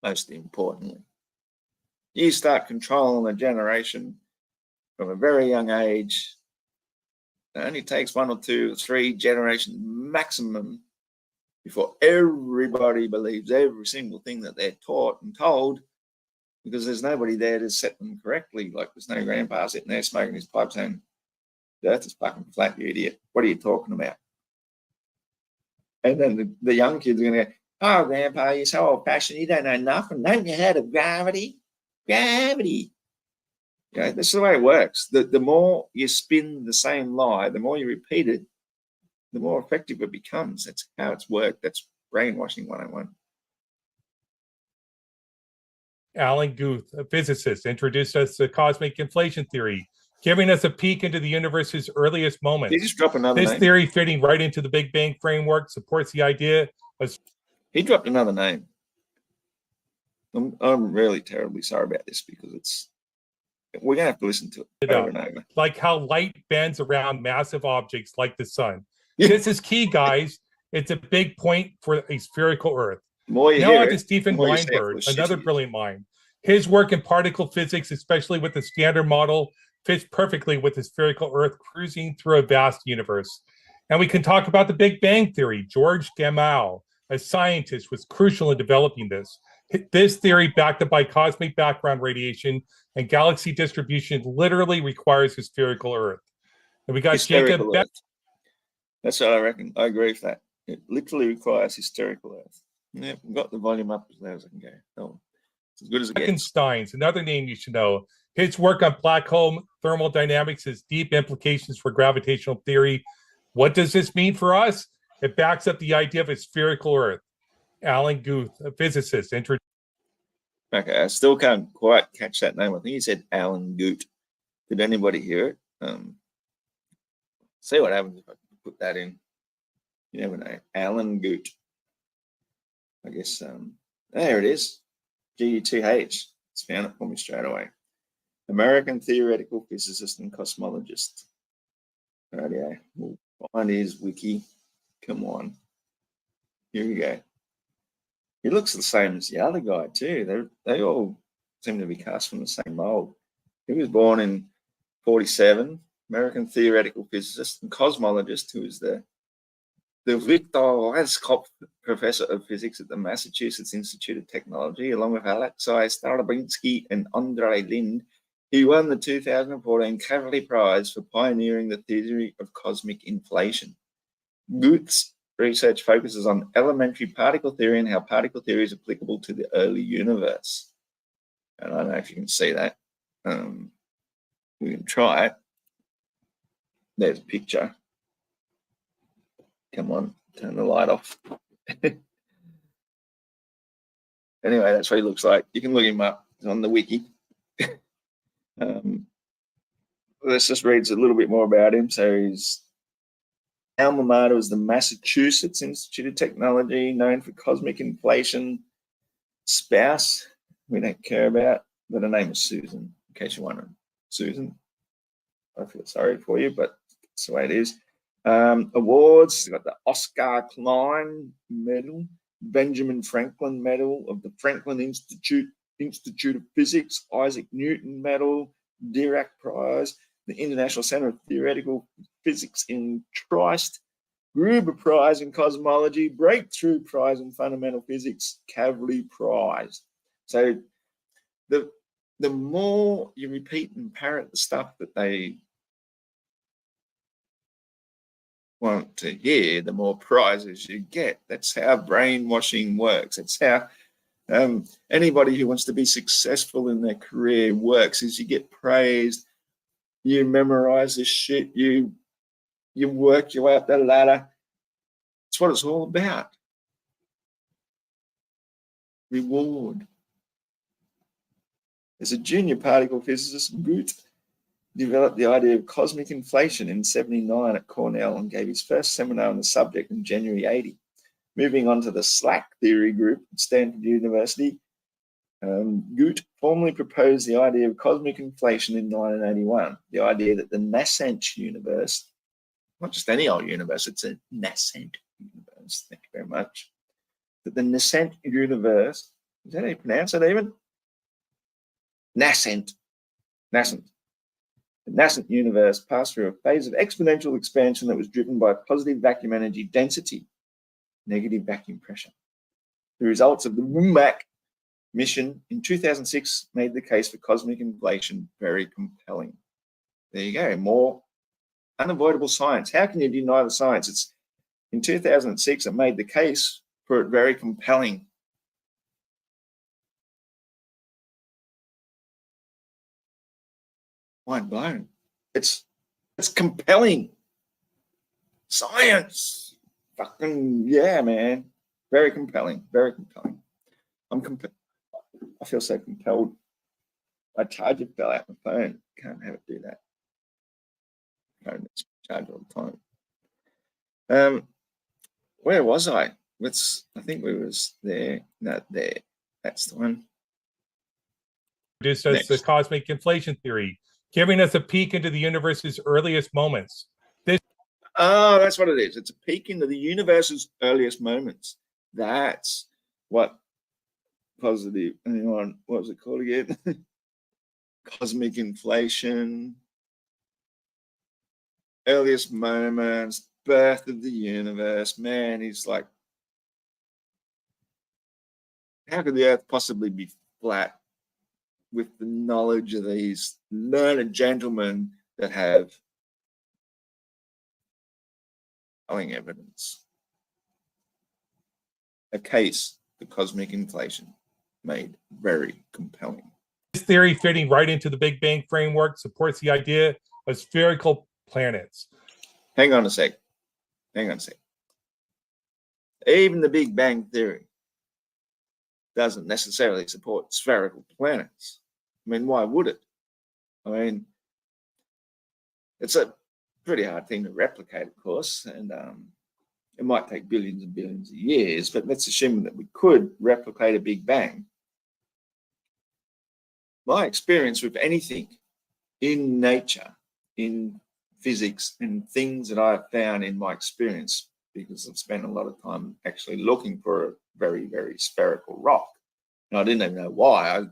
Most importantly, you start controlling a generation from a very young age. It only takes 1 or 2 or 3 generations maximum before everybody believes every single thing that they're taught and told, because there's nobody there to set them correctly. Like there's no grandpa sitting there smoking his pipe saying, the earth is fucking flat, you idiot. What are you talking about? And then the young kids are going to go, oh, grandpa, you're so old-fashioned, you don't know nothing. Don't you heard of gravity? Gravity. You know, that's the way it works. The more you spin the same lie, the more you repeat it, the more effective it becomes. That's how it's worked. That's brainwashing 101. Alan Guth, a physicist, introduced us to cosmic inflation theory, giving us a peek into the universe's earliest moments. Did he just drop another This name? theory, fitting right into the Big Bang framework, supports the idea of... He dropped another name. I'm really terribly sorry about this because we're going to have to listen to it over and over. Like how light bends around massive objects like the sun. Yeah. This is key, guys. It's a big point for a spherical Earth. More you Now hear on to it, Stephen the more you say it Weinberg, full of another shit. brilliant mind. His work in particle physics, especially with the Standard Model, fits perfectly with the spherical Earth cruising through a vast universe. And we can talk about the Big Bang Theory. George Gamow, a scientist, was crucial in developing this. This theory, backed up by cosmic background radiation and galaxy distribution, literally requires a spherical Earth. And we got Hysterical Jacob. Earth. That's what I reckon. I agree with that. It literally requires hysterical Earth. Yeah, I've got the volume up as loud as I can go. Oh, it's as good as it gets. Bekenstein's another name you should know. His work on black hole thermodynamics has deep implications for gravitational theory. What does this mean for us? It backs up the idea of a spherical Earth. Alan Guth, a physicist, Okay, I still can't quite catch that name. I think he said Alan Goot. Did anybody hear it? See what happens if I put that in. You never know. Alan Goot. I guess there it is. GU2H. It's found it for me straight away. American theoretical physicist and cosmologist. Rightio. We'll find his wiki. Come on. Here we go. He looks the same as the other guy too. They all seem to be cast from the same mold. He was born in 47. American theoretical physicist and cosmologist who is the Victor Laskop Professor of Physics at the Massachusetts Institute of Technology, along with Alexei Starobinsky and Andrei Lind. He won the 2014 Kavli Prize for pioneering the theory of cosmic inflation. Guth's research focuses on elementary particle theory and how particle theory is applicable to the early universe. And I don't know if you can see that. We can try it. There's a picture. Come on, turn the light off. Anyway, that's what he looks like. You can look him up. It's on the wiki. Let's just read a little bit more about him. So his alma mater is the Massachusetts Institute of Technology, known for cosmic inflation. Spouse, we don't care about, but her name is Susan, in case you're wondering. Susan, I feel sorry for you, but that's the way it is. Awards, you've got the Oscar Klein Medal, Benjamin Franklin Medal of the Franklin Institute of Physics, Isaac Newton Medal, Dirac Prize, the International Center of Theoretical Physics in Trieste, Gruber Prize in Cosmology, Breakthrough Prize in Fundamental Physics, Kavli Prize. So the more you repeat and parrot the stuff that they want to hear, the more prizes you get. That's how brainwashing works. That's how anybody who wants to be successful in their career works, is you get praised, you memorize this shit, you you work your way up that ladder. It's what it's all about. Reward. As a junior particle physicist, Groot developed the idea of cosmic inflation in 1979 at Cornell and gave his first seminar on the subject in January 1980. Moving on to the slack theory group at Stanford University, Groot formally proposed the idea of cosmic inflation in 1981, the idea that the nascent universe, not just any old universe, it's a nascent universe, thank you very much, that the nascent universe, is that how you pronounce it even? Nascent. The nascent universe passed through a phase of exponential expansion that was driven by positive vacuum energy density, negative vacuum pressure. The results of the WMAC mission in 2006 made the case for cosmic inflation very compelling. There you go, more unavoidable science. How can you deny the science? It's in 2006 it made the case for it very compelling. Mind blown. It's compelling. Science. Fucking yeah, man. Very compelling. Very compelling. I feel so compelled. My charger fell out my phone. Can't have it do that. Phone charge all the time. Where was I? I think we was there. No, there. That's the one. Just as the cosmic inflation theory, giving us a peek into the universe's earliest moments. Oh, that's what it is. It's a peek into the universe's earliest moments. That's what positive. Hang on, what was it called again? Cosmic inflation. Earliest moments, birth of the universe. Man, he's like, how could the Earth possibly be flat with the knowledge of these learned gentlemen that have compelling evidence? A case for cosmic inflation made very compelling. This theory, fitting right into the Big Bang framework, supports the idea of spherical planets. Hang on a sec. Even the Big Bang theory doesn't necessarily support spherical planets. I mean, why would it? I mean, it's a pretty hard thing to replicate, of course, and it might take billions and billions of years, but let's assume that we could replicate a Big Bang. My experience with anything in nature, in physics, and things that I've found in my experience, because I've spent a lot of time actually looking for a very, very spherical rock. And I didn't even know why.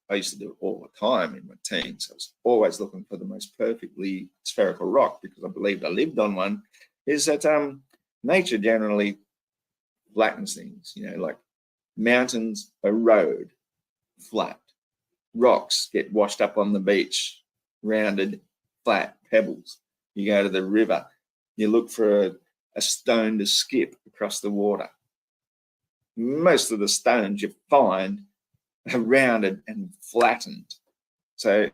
I used to do it all the time in my teens. I was always looking for the most perfectly spherical rock because I believed I lived on one. Is that nature generally flattens things, you know, like mountains erode flat. Rocks get washed up on the beach, rounded, flat pebbles. You go to the river, you look for a stone to skip across the water. Most of the stones you find are rounded and flattened. So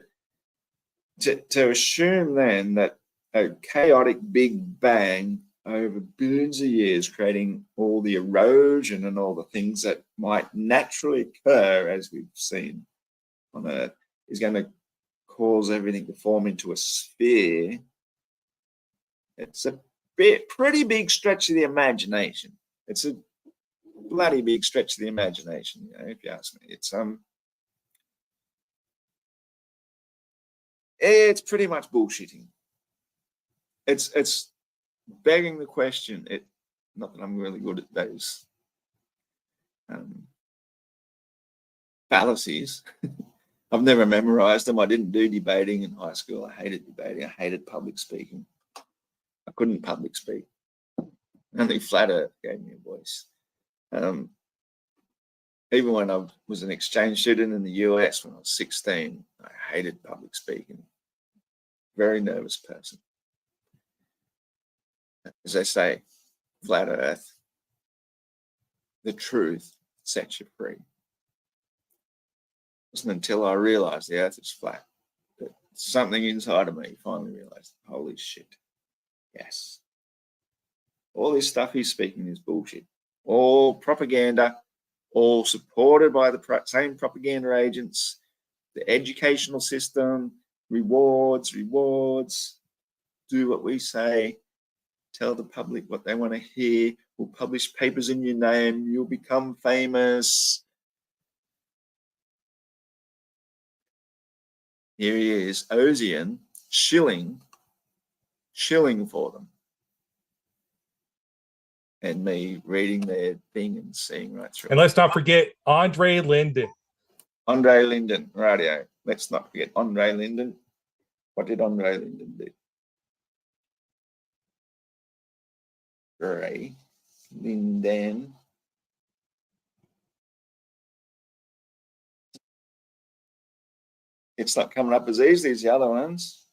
to assume then that a chaotic Big Bang over billions of years, creating all the erosion and all the things that might naturally occur, as we've seen on Earth, is going to cause everything to form into a sphere. It's a pretty big stretch of the imagination. It's a bloody big stretch of the imagination, you know, if you ask me. It's pretty much bullshitting. It's begging the question. Not that I'm really good at those fallacies. I've never memorized them. I didn't do debating in high school. I hated debating. I hated public speaking. I couldn't public speak. Only Flat Earth gave me a voice. Even when I was an exchange student in the US when I was 16, I hated public speaking. Very nervous person. As they say, Flat Earth, the truth sets you free. It wasn't until I realized the Earth is flat that something inside of me finally realized, holy shit, yes, All this stuff he's speaking is bullshit. All propaganda, all supported by the same propaganda agents, the educational system, rewards, do what we say, tell the public what they want to hear, we'll publish papers in your name, you'll become famous. Here he is, Ozian, shilling for them. And me reading their thing and seeing right through. And let's not forget Andre Linden. Andre Linden, radio. Let's not forget Andre Linden. What did Andre Linden do? Ray Linden. It's not coming up as easily as the other ones.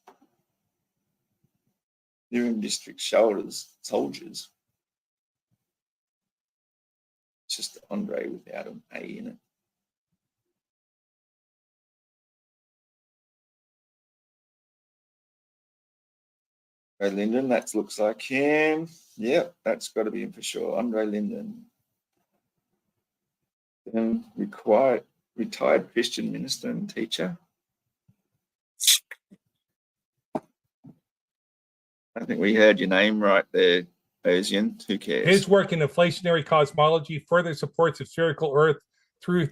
Newham District soldiers. It's just Andre without an A in it. Andre Linden, that looks like him. Yep, that's got to be him for sure. Andre Linden. Then retired Christian minister and teacher. I think we heard your name right there, Ozian. Who cares? His work in inflationary cosmology further supports the spherical Earth through.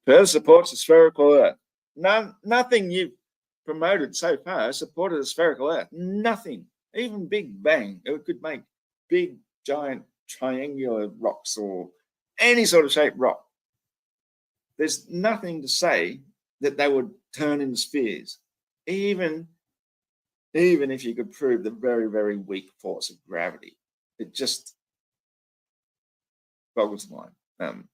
Further supports the spherical Earth. Nothing you've promoted so far supported the spherical Earth. Nothing. Even Big Bang. It could make big, giant, triangular rocks or any sort of shaped rock. There's nothing to say that they would turn into spheres. Even if you could prove the very, very weak force of gravity. It just boggles the mind.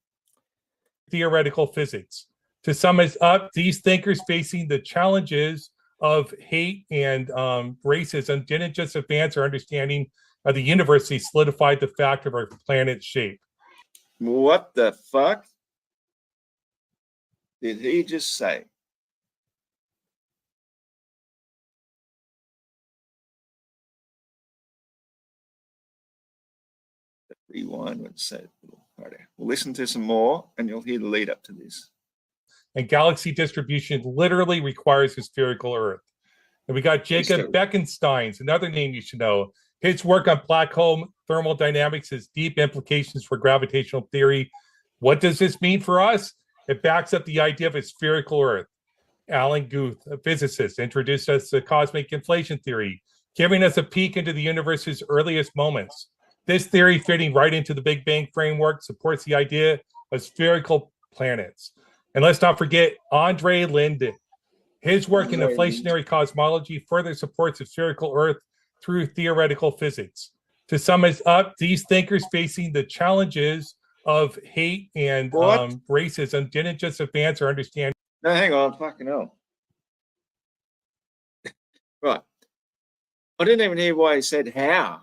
Theoretical physics. To sum it up, these thinkers facing the challenges of hate and racism didn't just advance our understanding of the universe, they solidified the fact of our planet's shape. What the fuck did he just say? Rewind and say, right, we'll listen to some more and you'll hear the lead up to this. And galaxy distribution literally requires a spherical Earth. And we got Jacob Bekenstein's, another name you should know. His work on black hole thermodynamics has deep implications for gravitational theory. What does this mean for us? It backs up the idea of a spherical Earth. Alan Guth, a physicist, introduced us to cosmic inflation theory, giving us a peek into the universe's earliest moments. This theory, fitting right into the Big Bang framework, supports the idea of spherical planets. And let's not forget Andre Linden. His work in inflationary cosmology further supports the spherical Earth through theoretical physics. To sum it up, these thinkers facing the challenges of hate and racism didn't just advance our understanding. No, hang on, fucking hell. Right. I didn't even hear why he said how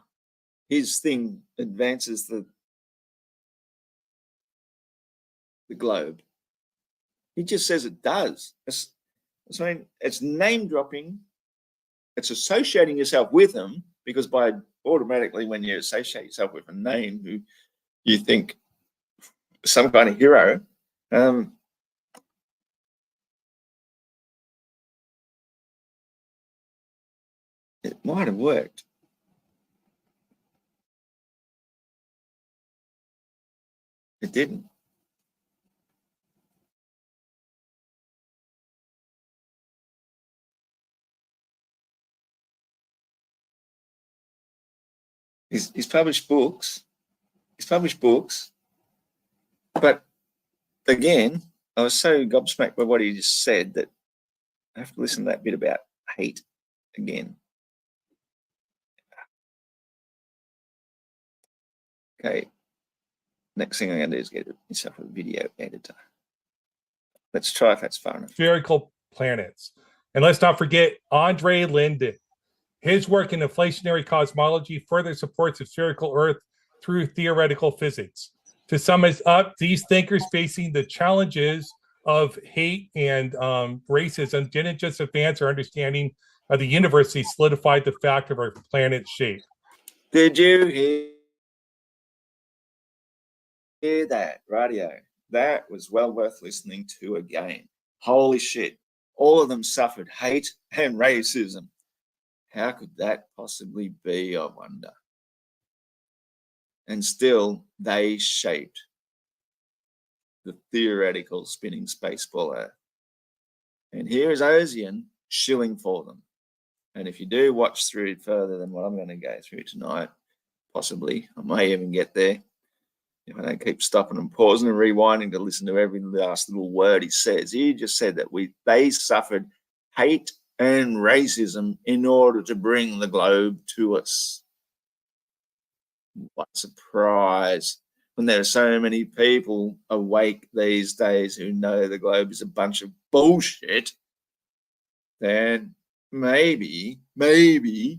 his thing advances the globe. He just says it does. It's name dropping. It's associating yourself with him because by automatically when you associate yourself with a name who you think some kind of hero, it might have worked. It didn't. He's published books. But again, I was so gobsmacked by what he just said that I have to listen to that bit about hate again. Okay. Next thing I'm going to do is get myself a video editor. Let's try if that's far enough. Spherical planets. And let's not forget Andre Linden. His work in inflationary cosmology further supports the spherical Earth through theoretical physics. To sum it up, these thinkers facing the challenges of hate and racism didn't just advance our understanding of the universe, they solidified the fact of our planet's shape. Did you hear that radio? That was well worth listening to again. Holy shit. All of them suffered hate and racism. How could that possibly be, I wonder? And still, they shaped the theoretical spinning spaceball Earth. And here is Ozian shilling for them. And if you do watch through further than what I'm going to go through tonight, possibly, I may even get there, if I don't keep stopping and pausing and rewinding to listen to every last little word he says. He just said that they suffered hate and racism in order to bring the globe to us. What a surprise. When there are so many people awake these days who know the globe is a bunch of bullshit, then maybe these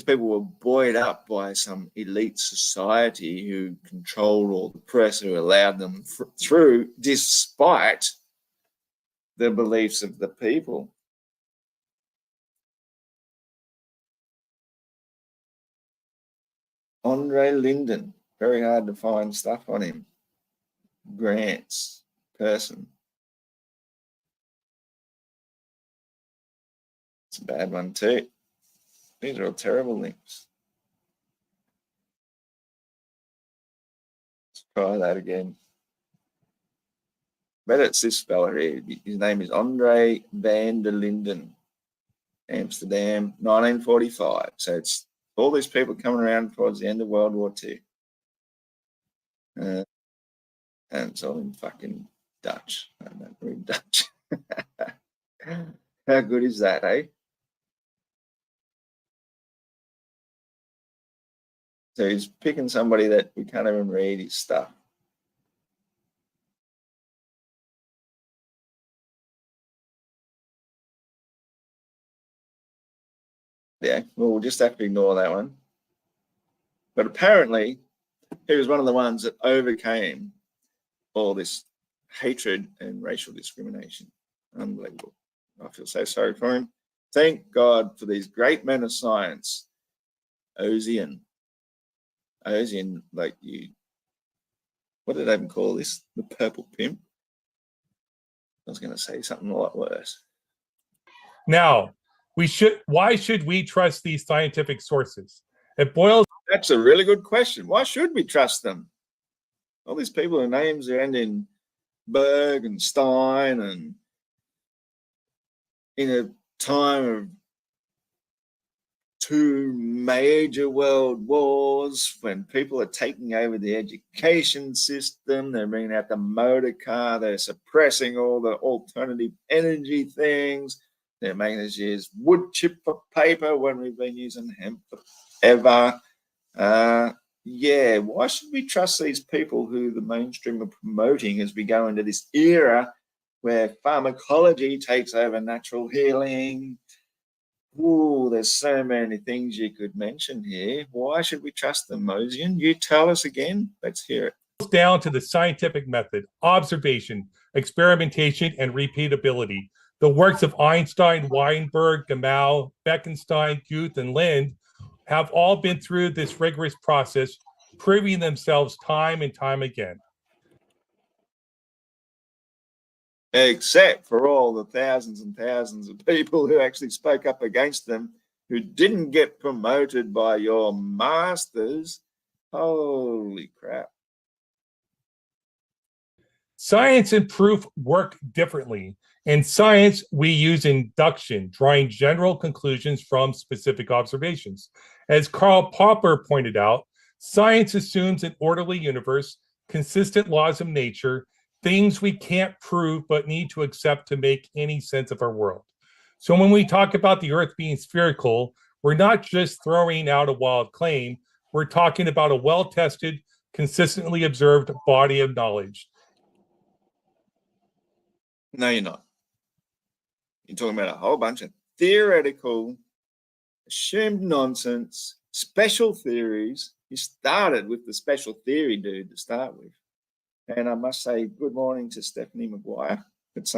people were buoyed up by some elite society who controlled all the press, who allowed them through despite the beliefs of the people. Andre Linden, very hard to find stuff on him. Grant's person. It's a bad one too. These are all terrible links. Let's try that again. Bet it's this fella here. His name is Andre van der Linden. Amsterdam, 1945. So it's all these people coming around towards the end of World War II. And it's all in fucking Dutch. I don't read Dutch. How good is that, eh? So he's picking somebody that we can't even read his stuff. Yeah, well, we'll just have to ignore that one. But apparently, he was one of the ones that overcame all this hatred and racial discrimination. Unbelievable. I feel so sorry for him. Thank God for these great men of science. Ozian, like you, what did I even call this? The purple pimp? I was going to say something a lot worse. Now, why should we trust these scientific sources? It boils. That's a really good question. Why should we trust them? All these people whose names end in Berg and Stein, and in a time of two major world wars, when people are taking over the education system, they're bringing out the motor car, they're suppressing all the alternative energy things, they're making us use wood chip for paper when we've been using hemp forever. Yeah, why should we trust these people who the mainstream are promoting as we go into this era where pharmacology takes over natural healing? Ooh, there's so many things you could mention here. Why should we trust them, Mosian? You tell us again. Let's hear it. Down to the scientific method, observation, experimentation, and repeatability. The works of Einstein, Weinberg, Gamow, Bekenstein, Guth, and Lind have all been through this rigorous process, proving themselves time and time again. Except for all the thousands and thousands of people who actually spoke up against them, who didn't get promoted by your masters. Holy crap. Science and proof work differently. In science, we use induction, drawing general conclusions from specific observations. As Karl Popper pointed out, science assumes an orderly universe, consistent laws of nature, things we can't prove but need to accept to make any sense of our world. So when we talk about the Earth being spherical, we're not just throwing out a wild claim, we're talking about a well-tested, consistently observed body of knowledge. No, you're not. You're talking about a whole bunch of theoretical, assumed nonsense, special theories. You started with the special theory dude to start with. And I must say good morning to Stephanie Maguire. It's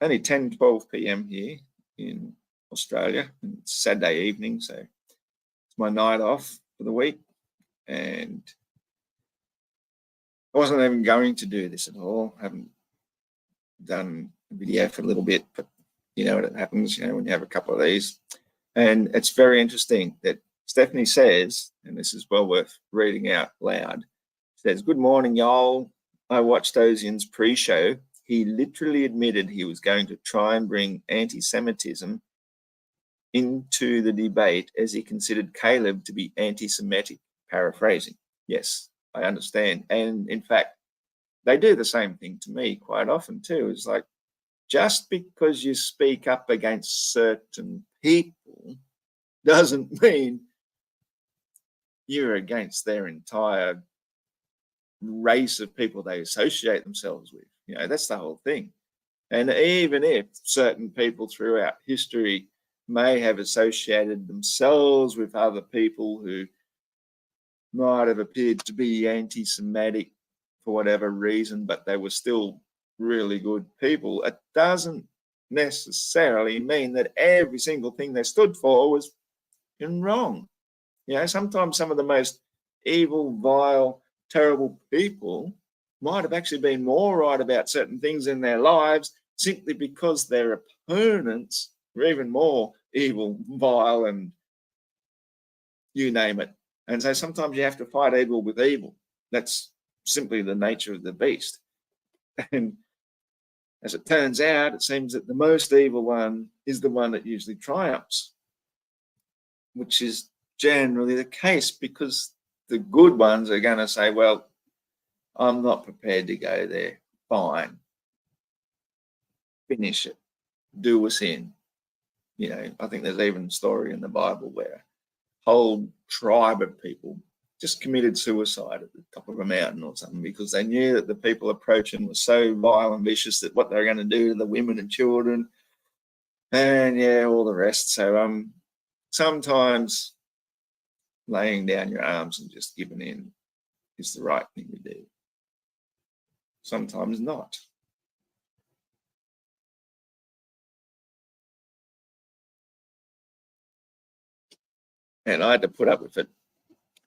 only 10, 12 p.m. here in Australia. And it's Saturday evening, so it's my night off for the week. And I wasn't even going to do this at all. I haven't done a video for a little bit, but you know what it happens, you know, when you have a couple of these. And it's very interesting that Stephanie says, and this is well worth reading out loud, says, "Good morning, y'all. I watched Ozian's pre-show. He literally admitted he was going to try and bring anti-Semitism into the debate as he considered Caleb to be anti-Semitic," paraphrasing. Yes, I understand. And in fact, they do the same thing to me quite often too. It's like, just because you speak up against certain people doesn't mean you're against their entire race of people they associate themselves with. You know, that's the whole thing. And even if certain people throughout history may have associated themselves with other people who might have appeared to be anti-Semitic for whatever reason, but they were still really good people, it doesn't necessarily mean that every single thing they stood for was wrong. You know, sometimes some of the most evil, vile, terrible people might have actually been more right about certain things in their lives simply because their opponents were even more evil, vile, and you name it. And so sometimes you have to fight evil with evil. That's simply the nature of the beast. And as it turns out, it seems that the most evil one is the one that usually triumphs, which is generally the case because the good ones are going to say, well, I'm not prepared to go there. Fine. Finish it. Do us in. You know, I think there's even a story in the Bible where a whole tribe of people just committed suicide at the top of a mountain or something because they knew that the people approaching were so vile and vicious that what they were going to do to the women and children and yeah, all the rest. So sometimes laying down your arms and just giving in is the right thing to do. Sometimes not. And I had to put up with it.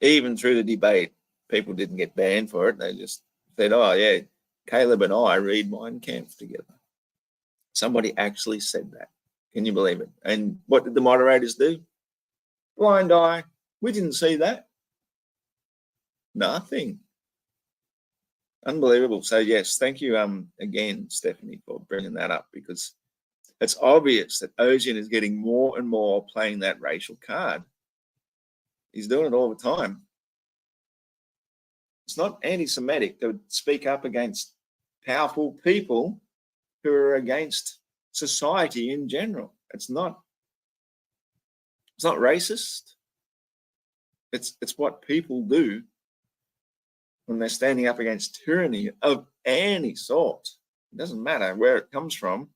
Even through the debate, people didn't get banned for it. They just said, oh, yeah, Caleb and I read Mein Kampf together. Somebody actually said that. Can you believe it? And what did the moderators do? Blind eye. We didn't see that. Nothing. Unbelievable. So, yes, thank you again, Stephanie, for bringing that up because it's obvious that Ozian is getting more and more playing that racial card. He's doing it all the time. It's not anti-Semitic to speak up against powerful people who are against society in general. It's not racist. It's what people do when they're standing up against tyranny of any sort. It doesn't matter where it comes from.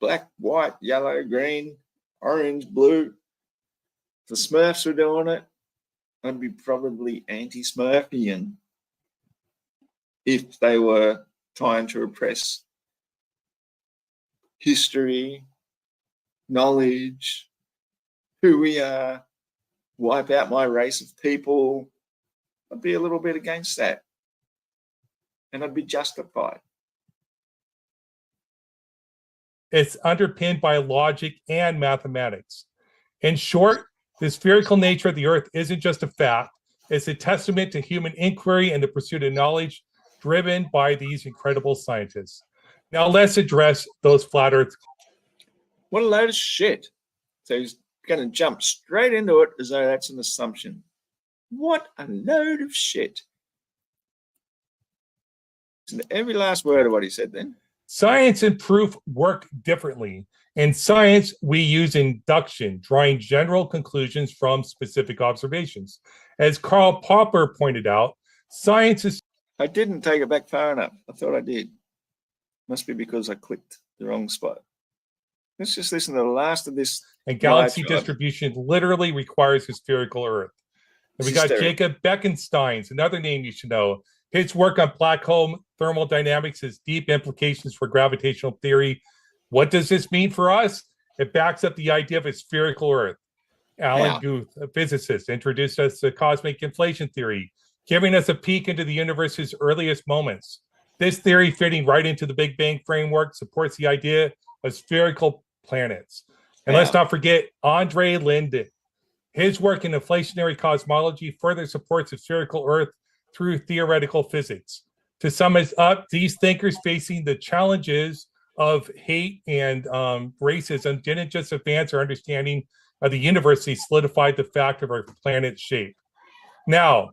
Black, white, yellow, green, orange, blue. The Smurfs were doing it. I'd be probably anti-Smurfian if they were trying to repress history, knowledge, who we are, wipe out my race of people. I'd be a little bit against that. And I'd be justified. It's underpinned by logic and mathematics. In short, the spherical nature of the Earth isn't just a fact, it's a testament to human inquiry and the pursuit of knowledge driven by these incredible scientists. Now let's address those flat Earth. What a load of shit. So he's going to jump straight into it as though that's an assumption. What a load of shit. Listen to every last word of what he said then. Science and proof work differently. In science, we use induction, drawing general conclusions from specific observations. As Karl Popper pointed out, science is... I didn't take it back far enough. I thought I did. Must be because I clicked the wrong spot. Let's just listen to the last of this. And galaxy distribution literally requires a spherical Earth. And we got Jacob Bekenstein's, another name you should know. His work on black hole thermodynamics has deep implications for gravitational theory. What does this mean for us? It backs up the idea of a spherical Earth. Alan How? Guth, a physicist, introduced us to cosmic inflation theory, giving us a peek into the universe's earliest moments. This theory, fitting right into the Big Bang framework, supports the idea of spherical planets. And let's How? not forget Andre Linde. His work in inflationary cosmology further supports a spherical Earth through theoretical physics. To sum it up, these thinkers facing the challenges of hate and racism didn't just advance our understanding of the universe, they solidified the fact of our planet's shape. Now,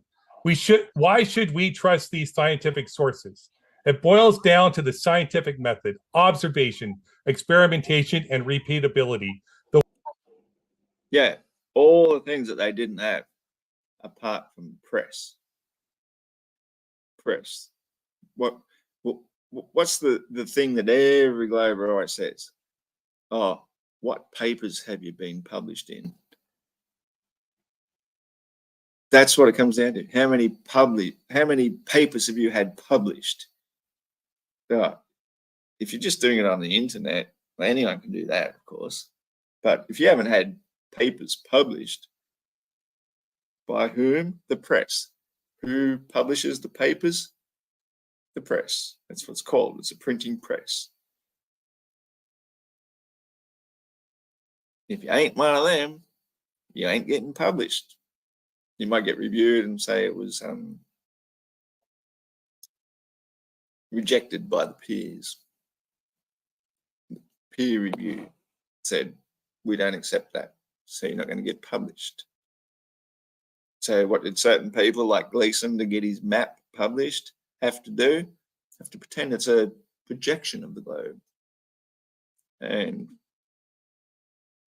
why should we trust these scientific sources? It boils down to the scientific method, observation, experimentation, and repeatability. Yeah, all the things that they didn't have, apart from press. Press. What's the thing that every Glober always says? Oh, what papers have you been published in? That's what it comes down to. How many papers have you had published? If you're just doing it on the internet, well, anyone can do that, of course. But if you haven't had papers published, by whom? The press. Who publishes the papers? The press. That's what it's called. It's a printing press. If you ain't one of them, you ain't getting published. You might get reviewed and say it was rejected by the peers. Peer review said, we don't accept that, so you're not going to get published. So what did certain people like Gleason, to get his map published, have to do? Have to pretend it's a projection of the globe, and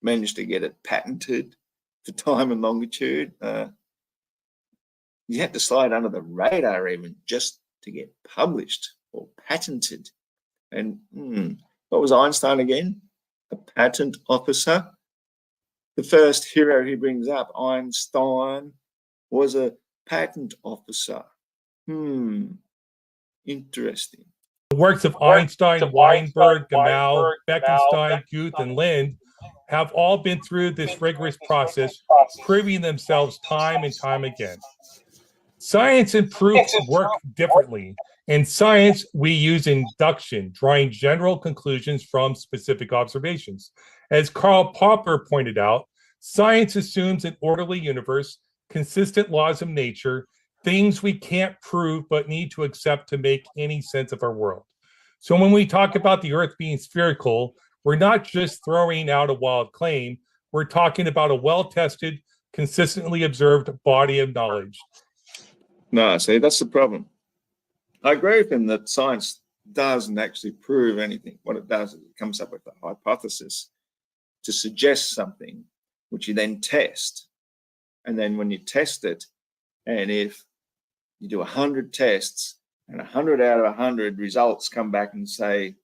managed to get it patented for time and longitude. You had to slide under the radar even just to get published or patented. And what was Einstein again? A patent officer. The first hero he brings up, Einstein, was a patent officer. Interesting. The works of Einstein, Weinberg, Gamow, Bekenstein, Guth, and Lind have all been through this rigorous process, proving themselves time and time again. Science and proof work differently. In science, we use induction, drawing general conclusions from specific observations. As Karl Popper pointed out, science assumes an orderly universe, consistent laws of nature, things we can't prove but need to accept to make any sense of our world. So when we talk about the Earth being spherical, we're not just throwing out a wild claim, we're talking about a well-tested, consistently observed body of knowledge. No, see, that's the problem. I agree with him that science doesn't actually prove anything. What it does is it comes up with a hypothesis to suggest something, which you then test. And then when you test it, and if you do 100 tests and 100 out of 100 results come back and say,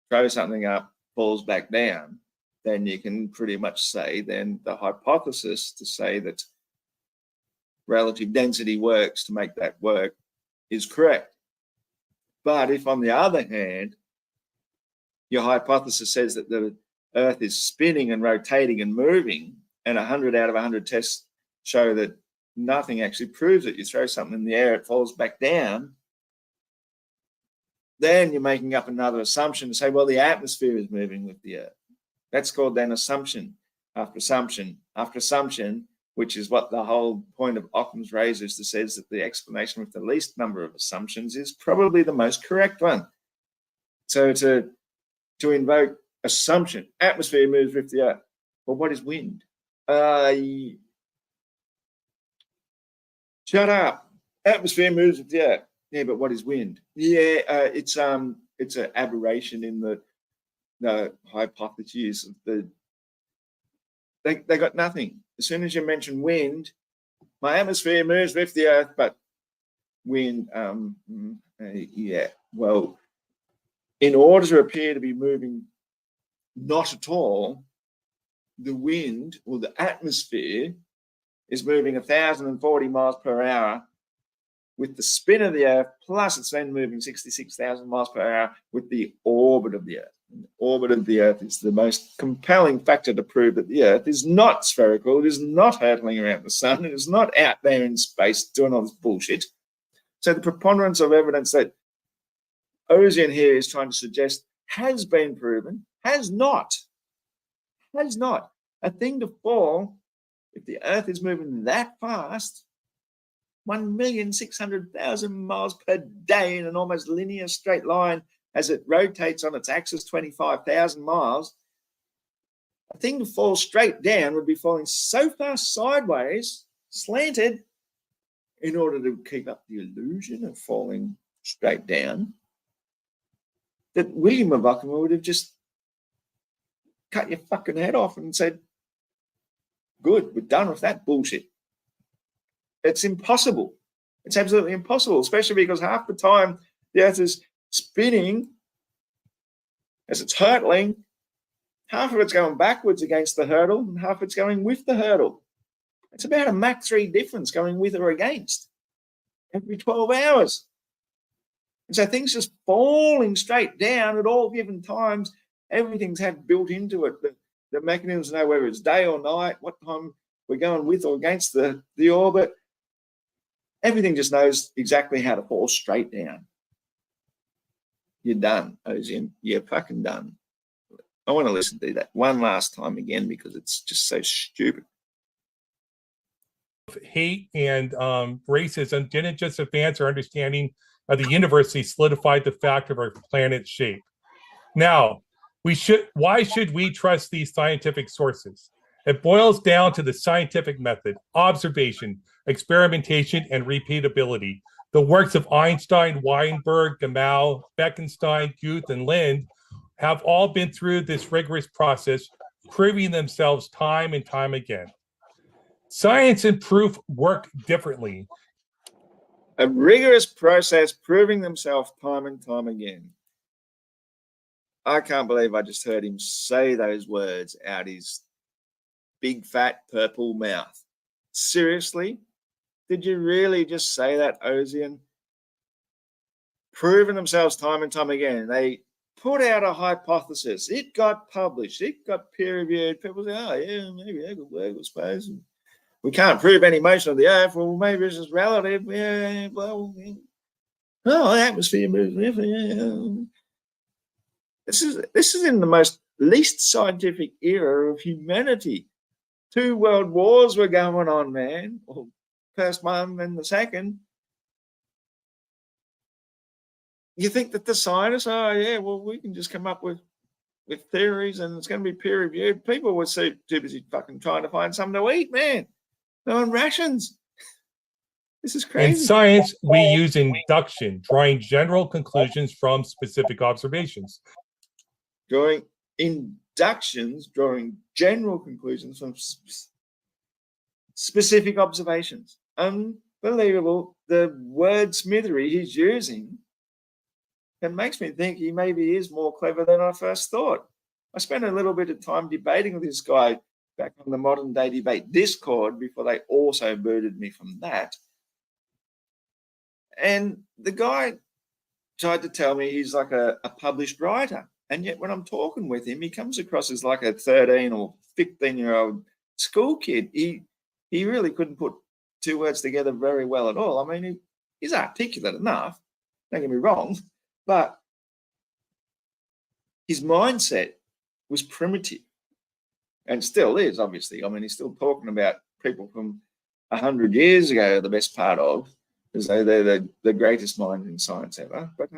throw something up, falls back down, then you can pretty much say then the hypothesis to say that relative density works to make that work is correct. But if on the other hand, your hypothesis says that the Earth is spinning and rotating and moving, and 100 out of 100 tests show that nothing actually proves it, you throw something in the air, it falls back down, then you're making up another assumption to say, well, the atmosphere is moving with the Earth. That's called then assumption after assumption after assumption, which is what the whole point of Occam's razor is, that says that the explanation with the least number of assumptions is probably the most correct one. So to invoke assumption, atmosphere moves with the Earth. Well, what is wind? Shut up. Atmosphere moves with the Earth. Yeah, but what is wind? Yeah, it's an aberration in the hypotheses of the. They got nothing. As soon as you mention wind, my atmosphere moves with the Earth, but wind, yeah. Well, in order to appear to be moving not at all, the wind or the atmosphere is moving 1,040 miles per hour with the spin of the Earth, plus it's then moving 66,000 miles per hour with the orbit of the Earth. The orbit of the Earth is the most compelling factor to prove that the Earth is not spherical, it is not hurtling around the sun, it is not out there in space doing all this bullshit. So the preponderance of evidence that Ozian here is trying to suggest has been proven, has not. A thing to fall, if the Earth is moving that fast, 1,600,000 miles per day in an almost linear straight line as it rotates on its axis 25,000 miles, a thing to fall straight down would be falling so fast sideways, slanted, in order to keep up the illusion of falling straight down, that William of Ockham would have just cut your fucking head off and said, good, we're done with that bullshit. It's impossible. It's absolutely impossible, especially because half the time the Earth is spinning as it's hurtling. Half of it's going backwards against the hurdle and half of it's going with the hurdle. It's about a Mach 3 difference going with or against every 12 hours. And so things just falling straight down at all given times. Everything's had built into it. The mechanisms know whether it's day or night, what time we're going with or against the orbit. Everything just knows exactly how to fall straight down. You're done, Ozian. You're fucking done. I want to listen to that one last time again because it's just so stupid. Hate and racism didn't just advance our understanding of the universe, they solidified the fact of our planet's shape. Now, why should we trust these scientific sources? It boils down to the scientific method, observation, experimentation, and repeatability. The works of Einstein, Weinberg, Gamow, Bekenstein, Guth, and Lind have all been through this rigorous process, proving themselves time and time again. Science and proof work differently. A rigorous process proving themselves time and time again. I can't believe I just heard him say those words out his big fat purple mouth. Seriously? Did you really just say that, Ozian? Proving themselves time and time again. They put out a hypothesis. It got published. It got peer-reviewed. People say, oh, yeah, maybe that could work, I suppose. We can't prove any motion of the Earth. Well, maybe it's just relative. Yeah, well, oh, the atmosphere moves. This is in the most least scientific era of humanity. 2 world wars were going on, man. Well, first one and the second. You think that the scientists, oh yeah, well, we can just come up with theories and it's going to be peer reviewed. People were so too busy fucking trying to find something to eat, man. They're on rations. This is crazy. In science, we use induction, drawing general conclusions from specific observations. Drawing inductions, drawing general conclusions from specific observations. Unbelievable. The wordsmithery he's using, it makes me think he maybe is more clever than I first thought. I spent a little bit of time debating with this guy back on the Modern Day Debate Discord before they also booted me from that. And the guy tried to tell me he's like a published writer. And yet when I'm talking with him, he comes across as like a 13 or 15-year-old school kid. He really couldn't put 2 words together very well at all. I mean, he's articulate enough, don't get me wrong, but his mindset was primitive and still is, obviously. I mean, he's still talking about people from 100 years ago, the best part of, as though they're the greatest minds in science ever. But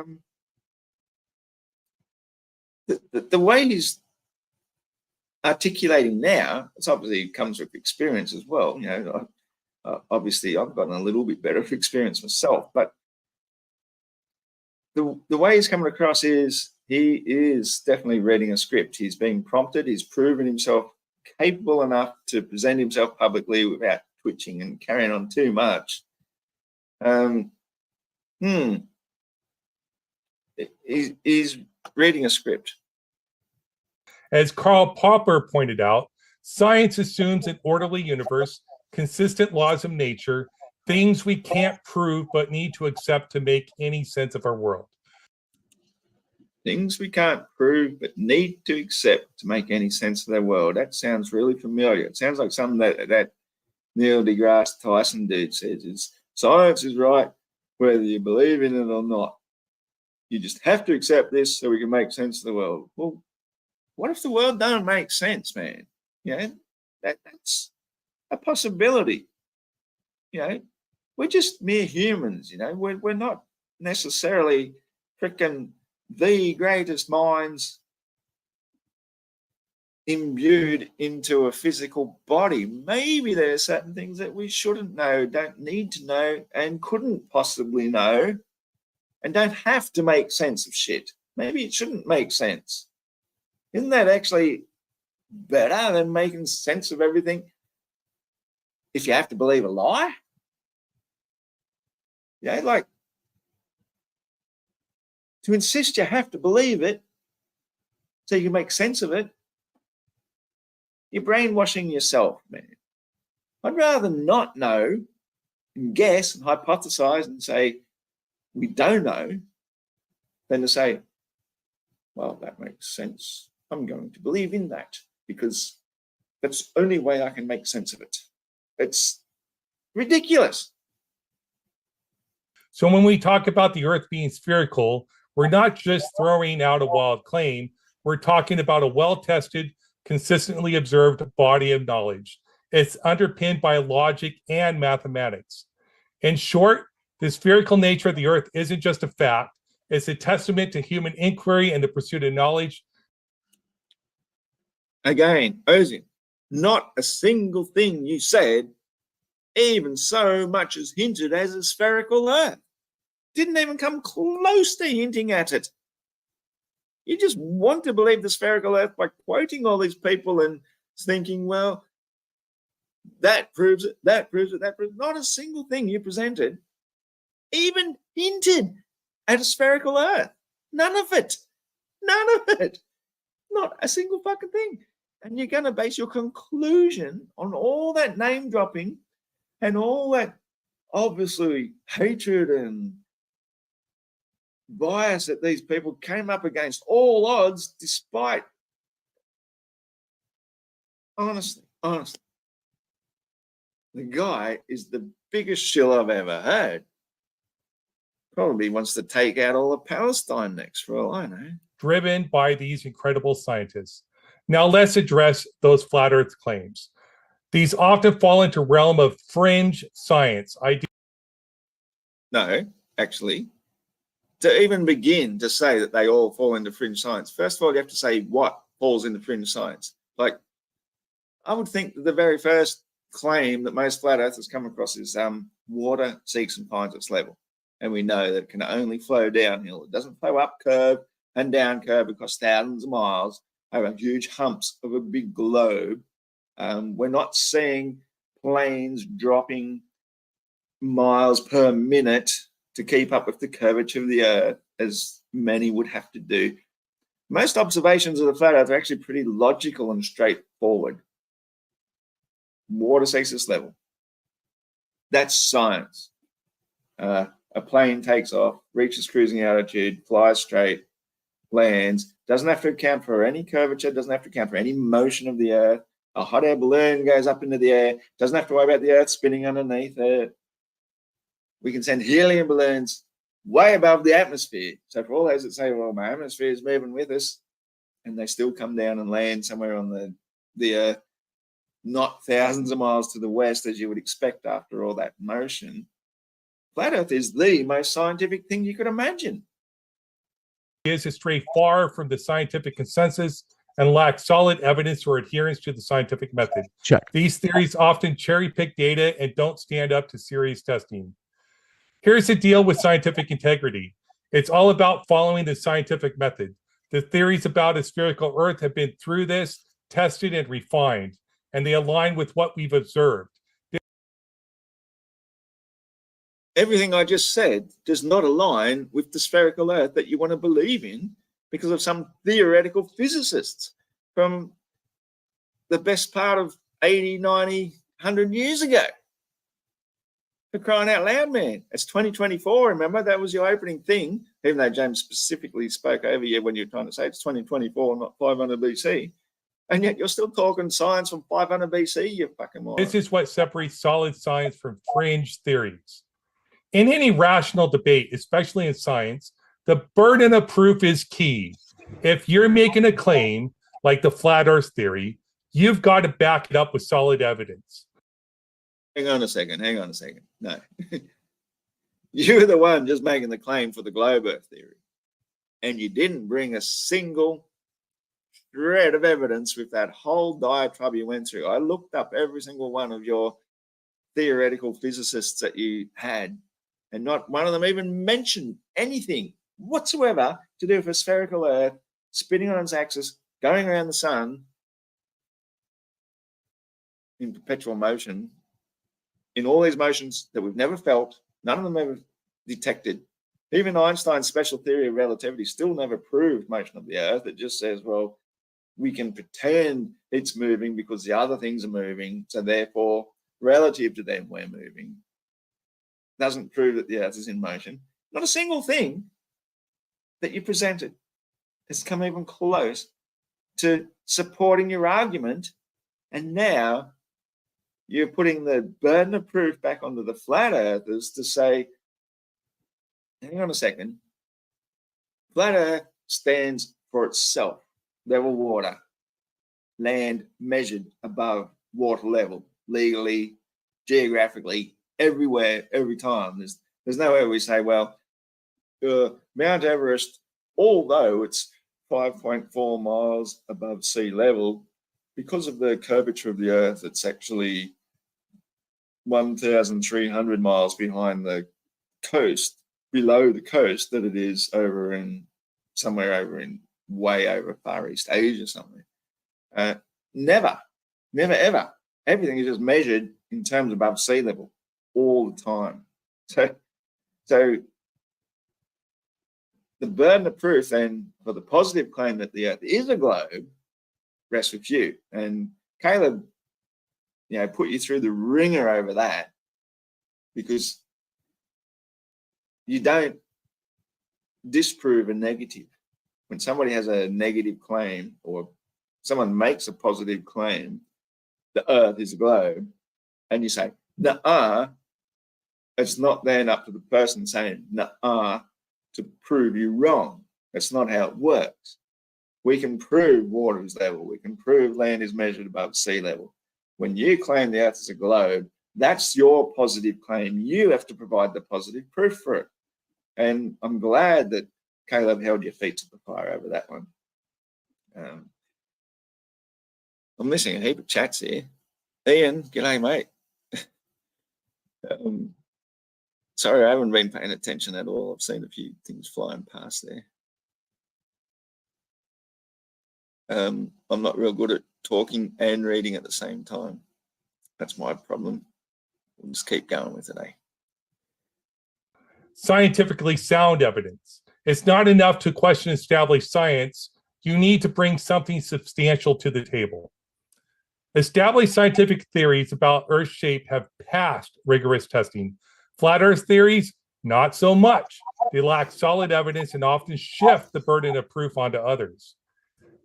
the way he's articulating now, it's obviously comes with experience as well. You know, obviously I've gotten a little bit better of experience myself, but the way he's coming across is he is definitely reading a script. He's being prompted. He's proven himself capable enough to present himself publicly without twitching and carrying on too much. He's reading a script. As Karl Popper pointed out, science assumes an orderly universe, consistent laws of nature, things we can't prove but need to accept to make any sense of our world. things we can't prove but need to accept to make any sense of the world. That sounds really familiar. It sounds like something that Neil deGrasse Tyson dude says is science is right whether you believe in it or not. You just have to accept this so we can make sense of the world. Well, what if the world don't make sense, man? That's a possibility. We're just mere humans, we're not necessarily freaking the greatest minds imbued into a physical body. Maybe there are certain things that we shouldn't know, don't need to know, and couldn't possibly know, and don't have to make sense of shit. Maybe it shouldn't make sense. Isn't that actually better than making sense of everything if you have to believe a lie? Like, to insist you have to believe it so you can make sense of it, you're brainwashing yourself, man. I'd rather not know and guess and hypothesize and say, we don't know, than to say, well, that makes sense. I'm going to believe in that because that's the only way I can make sense of it. It's ridiculous. So when we talk about the Earth being spherical, we're not just throwing out a wild claim. We're talking about a well-tested, consistently observed body of knowledge. It's underpinned by logic and mathematics. In short, the spherical nature of the Earth isn't just a fact. It's a testament to human inquiry and the pursuit of knowledge. Again, Ozian, not a single thing you said, even so much as hinted as a spherical Earth. Didn't even come close to hinting at it. You just want to believe the spherical Earth by quoting all these people and thinking, well, that proves it, that proves it, that proves it. Not a single thing you presented even hinted at a spherical Earth. None of it. None of it. Not a single fucking thing. And you're going to base your conclusion on all that name dropping and all that obviously hatred and bias that these people came up against all odds, despite, honestly, the guy is the biggest shill I've ever heard. Probably wants to take out all of Palestine next, for all I know. Driven by these incredible scientists. Now let's address those flat Earth claims. These often fall into realm of fringe science. No, actually, to even begin to say that they all fall into fringe science, first of all, you have to say what falls into fringe science. Like, I would think that the very first claim that most flat earthers come across is water seeks and finds its level. And we know that it can only flow downhill. It doesn't flow up curve and down curve across thousands of miles over huge humps of a big globe. We're not seeing planes dropping miles per minute to keep up with the curvature of the Earth, as many would have to do. Most observations of the flat Earth are actually pretty logical and straightforward. Water seeks its level. That's science. A plane takes off, reaches cruising altitude, flies straight, lands, doesn't have to account for any curvature, doesn't have to account for any motion of the Earth. A hot air balloon goes up into the air, doesn't have to worry about the Earth spinning underneath it. We can send helium balloons way above the atmosphere. So for all those that say, well, my atmosphere is moving with us, and they still come down and land somewhere on the Earth, not thousands of miles to the west, as you would expect after all that motion. Flat Earth is the most scientific thing you could imagine. Is to stray far from the scientific consensus and lack solid evidence or adherence to the scientific method. Check. These theories often cherry-pick data and don't stand up to serious testing. Here's the deal with scientific integrity. It's all about following the scientific method. The theories about a spherical Earth have been through this, tested and refined, and they align with what we've observed. Everything I just said does not align with the spherical Earth that you want to believe in because of some theoretical physicists from the best part of 80, 90, 100 years ago. For crying out loud, man. It's 2024, remember? That was your opening thing. even though James specifically spoke over you when you're trying to say it's 2024, not 500 BC. And yet you're still talking science from 500 BC, you fucking moron. This is what separates solid science from fringe theories. In any rational debate, especially in science, the burden of proof is key. If you're making a claim like the flat earth theory, you've got to back it up with solid evidence. Hang on a second. No. You're the one just making the claim for the globe earth theory. And you didn't bring a single shred of evidence with that whole diatribe you went through. I looked up every single one of your theoretical physicists that you had, and not one of them even mentioned anything whatsoever to do with a spherical earth spinning on its axis, going around the sun in perpetual motion, in all these motions that we've never felt, none of them ever detected. Even Einstein's special theory of relativity still never proved motion of the earth. It just says, well, we can pretend it's moving because the other things are moving, so therefore, relative to them, we're moving. Doesn't prove that the earth is in motion. Not a single thing that you presented has come even close to supporting your argument. And now you're putting the burden of proof back onto the flat earthers to say, hang on a second, flat earth stands for itself. Level water, land measured above water level, legally, geographically, everywhere, every time. There's nowhere we say, well, Mount Everest, although it's 5.4 miles above sea level, because of the curvature of the earth, it's actually 1,300 miles behind the coast, below the coast, that it is over in somewhere over in way over Far East Asia something. Never, ever. Everything is just measured in terms above sea level all the time. So the burden of proof then for the positive claim that the earth is a globe rests with you. And Caleb, put you through the ringer over that, because you don't disprove a negative. When somebody has a negative claim or someone makes a positive claim, the earth is a globe, and you say, nuh-uh, it's not then up to the person saying, nuh-uh, to prove you wrong. That's not how it works. We can prove water is level. We can prove land is measured above sea level. When you claim the earth is a globe, that's your positive claim. You have to provide the positive proof for it. And I'm glad that Caleb held your feet to the fire over that one. I'm missing a heap of chats here. Ian, g'day, mate. Sorry, I haven't been paying attention at all. I've seen a few things flying past there. I'm not real good at talking and reading at the same time. That's my problem. We'll just keep going with it, eh? Scientifically sound evidence. It's not enough to question established science. You need to bring something substantial to the table. Established scientific theories about Earth's shape have passed rigorous testing. Flat Earth theories, not so much. They lack solid evidence and often shift the burden of proof onto others.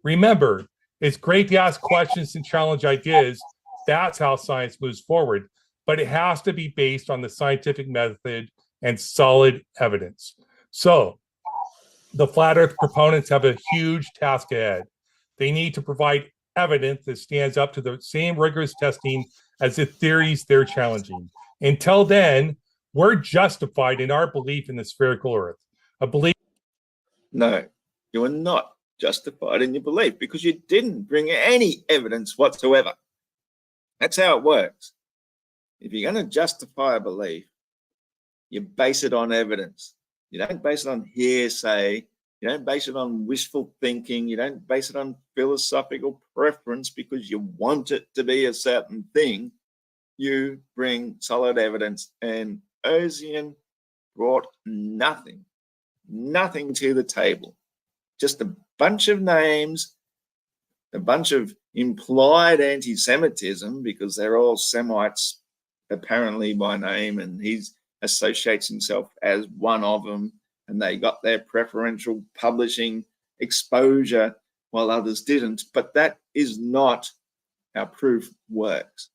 Remember, it's great to ask questions and challenge ideas. That's how science moves forward, but it has to be based on the scientific method and solid evidence. So, the flat Earth proponents have a huge task ahead. They need to provide evidence that stands up to the same rigorous testing as the theories they're challenging. Until then, we're justified in our belief in the spherical Earth. A belief. No, you are not justified in your belief because you didn't bring any evidence whatsoever. That's how it works. If you're going to justify a belief, you base it on evidence. You don't base it on hearsay. You don't base it on wishful thinking. You don't base it on philosophical preference because you want it to be a certain thing. You bring solid evidence, and Ozian brought nothing to the table. Just a bunch of names, a bunch of implied anti-Semitism because they're all Semites apparently by name, and he associates himself as one of them. and they got their preferential publishing exposure while others didn't. But that is not how proof works.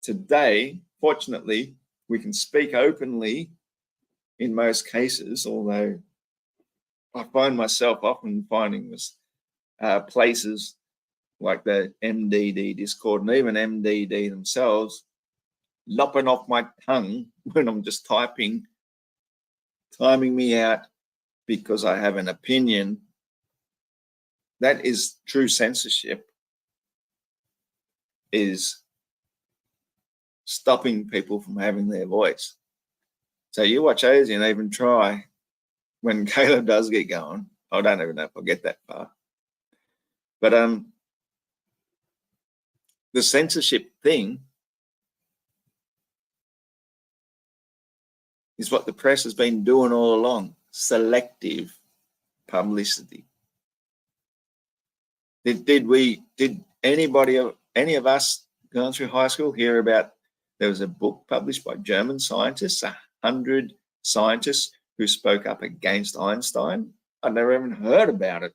Today, fortunately, we can speak openly in most cases, although I find myself often finding this places like the MDD Discord and even MDD themselves lopping off my tongue when I'm just typing, timing me out because I have an opinion. That is true censorship, is stopping people from having their voice. So you watch Ozzy and even try when Caleb does get going. I don't even know if I'll get that far. But the censorship thing is what the press has been doing all along, selective publicity. Did anybody, any of us going through high school hear about, there was a book published by German scientists, 100 scientists who spoke up against Einstein? I'd never even heard about it.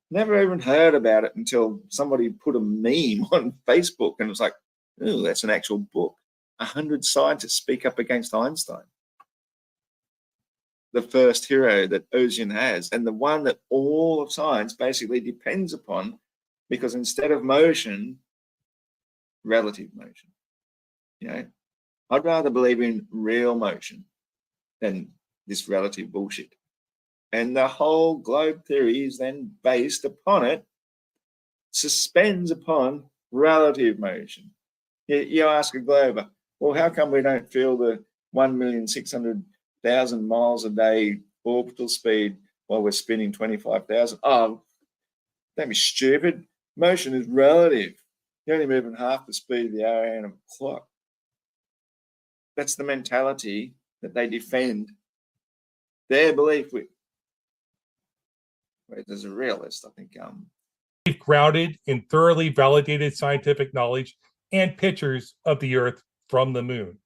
Never even heard about it until somebody put a meme on Facebook and it was like, oh, that's an actual book. 100 scientists speak up against Einstein. The first hero that Ozian has, and the one that all of science basically depends upon, because instead of motion, relative motion. You know, I'd rather believe in real motion than this relative bullshit. And the whole globe theory is then based upon it, suspends upon relative motion. You ask a glober, well, how come we don't feel the 1,600,000 miles a day orbital speed while we're spinning 25,000? Oh, don't be stupid. Motion is relative. You're only moving half the speed of the RAN of a clock. That's the mentality that they defend their belief with. There's a realist, I think. Grounded in thoroughly validated scientific knowledge and pictures of the Earth from the moon.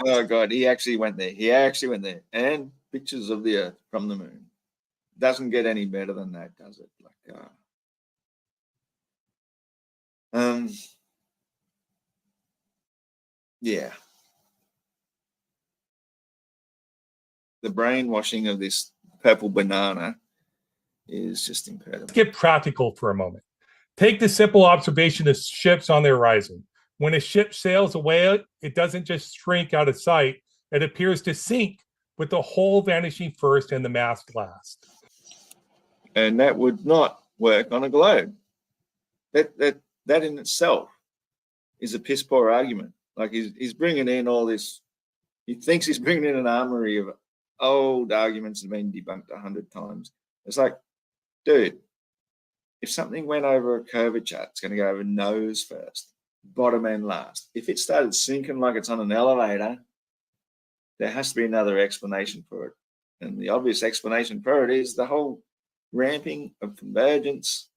Oh God, he actually went there. He actually went there, and pictures of the Earth from the moon. Doesn't get any better than that, does it? Yeah. The brainwashing of this purple banana is just incredible. Let's get practical for a moment. Take the simple observation of ships on the horizon. When a ship sails away, it doesn't just shrink out of sight. It appears to sink, with the hull vanishing first and the mast last. And that would not work on a globe. That in itself is a piss poor argument. Like he's bringing in all this. He thinks he's bringing in an armory of old arguments that have been debunked 100 times. It's like, dude, if something went over a curvature, it's going to go over nose first, bottom end last. If it started sinking like it's on an elevator, there has to be another explanation for it. And the obvious explanation for it is the whole ramping of convergence,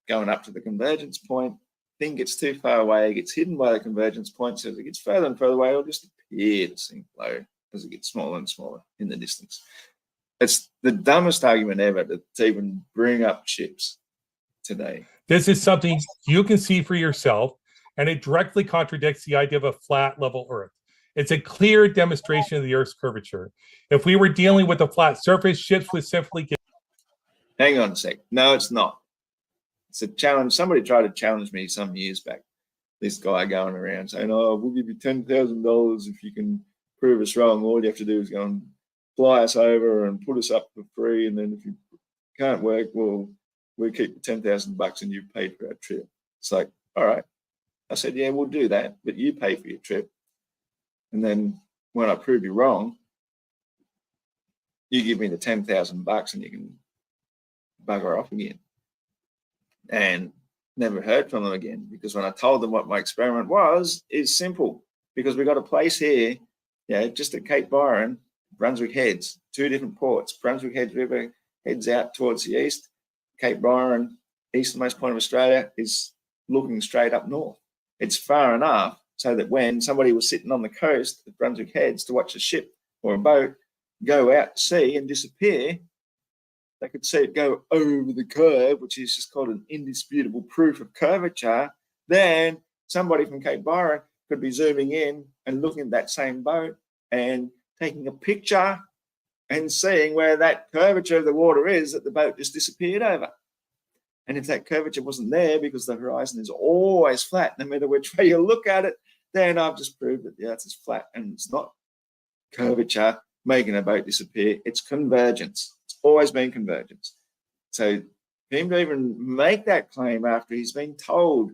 going up to the convergence point. Thing gets too far away, gets hidden by the convergence point, so as it gets further and further away, it'll just appear to sink low as it gets smaller and smaller in the distance. It's the dumbest argument ever to even bring up ships today. This is something you can see for yourself, and it directly contradicts the idea of a flat, level Earth. It's a clear demonstration of the Earth's curvature. If we were dealing with a flat surface, ships would simply get... Hang on a sec. No, it's not. It's a challenge. Somebody tried to challenge me some years back. This guy going around saying, oh, we'll give you $10,000 if you can prove us wrong. All you have to do is go and fly us over and put us up for free. And then if you can't work, well, we keep the $10,000 and you paid for our trip. It's like, all right. I said, yeah, we'll do that, but you pay for your trip. And then when I prove you wrong, you give me the $10,000 and you can bugger off again. And never heard from them again, because when I told them what my experiment was, is simple. Because we got a place here, just at Cape Byron, Brunswick Heads, 2 different ports. Brunswick Heads River heads out towards the east. Cape Byron, easternmost point of Australia, is looking straight up north. It's far enough so that when somebody was sitting on the coast at Brunswick Heads to watch a ship or a boat, go out to sea and disappear, they could see it go over the curve, which is just called an indisputable proof of curvature, then somebody from Cape Byron could be zooming in and looking at that same boat and taking a picture and seeing where that curvature of the water is that the boat just disappeared over. And if that curvature wasn't there, because the horizon is always flat, no matter which way you look at it, then I've just proved that the Earth is flat, and it's not curvature making a boat disappear. It's convergence. It's always been convergence. So for him to even make that claim after he's been told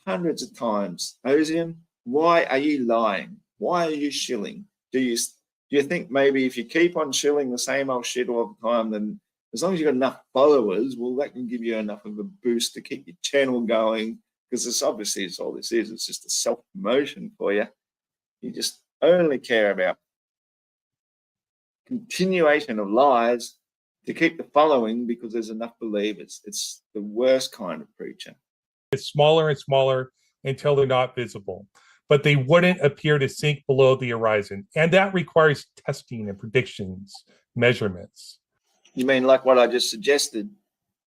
hundreds of times, Ozian, why are you lying? Why are you shilling? Do you think maybe if you keep on shilling the same old shit all the time, then as long as you've got enough followers, well, that can give you enough of a boost to keep your channel going? Because it's obviously it's all this is. It's just a self-promotion for you. You just only care about continuation of lies to keep the following because there's enough believers. It's the worst kind of preacher. It's smaller and smaller until they're not visible, but they wouldn't appear to sink below the horizon. And that requires testing and predictions, measurements. You mean like what I just suggested,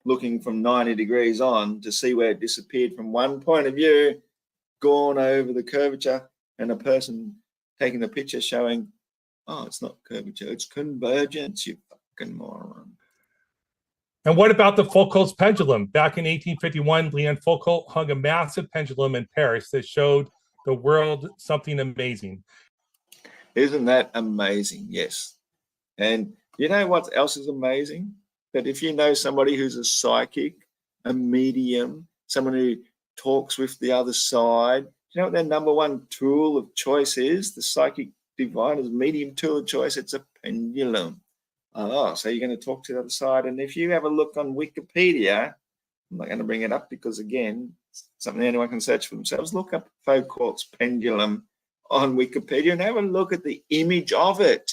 looking from 90 degrees on to see where it disappeared from one point of view, gone over the curvature, and a person taking the picture showing, oh, it's not curvature, it's convergence, you fucking moron. And what about the Foucault's pendulum? Back in 1851, Leon Foucault hung a massive pendulum in Paris that showed the world something amazing. Isn't that amazing? Yes. And you know what else is amazing? That if you know somebody who's a psychic, a medium, someone who talks with the other side, you know what their number one tool of choice is? The psychic diviner's medium tool of choice, it's a pendulum. Oh, so you're going to talk to the other side. And if you have a look on Wikipedia, I'm not going to bring it up because, again, it's something anyone can search for themselves. Look up Foucault's pendulum on Wikipedia and have a look at the image of it.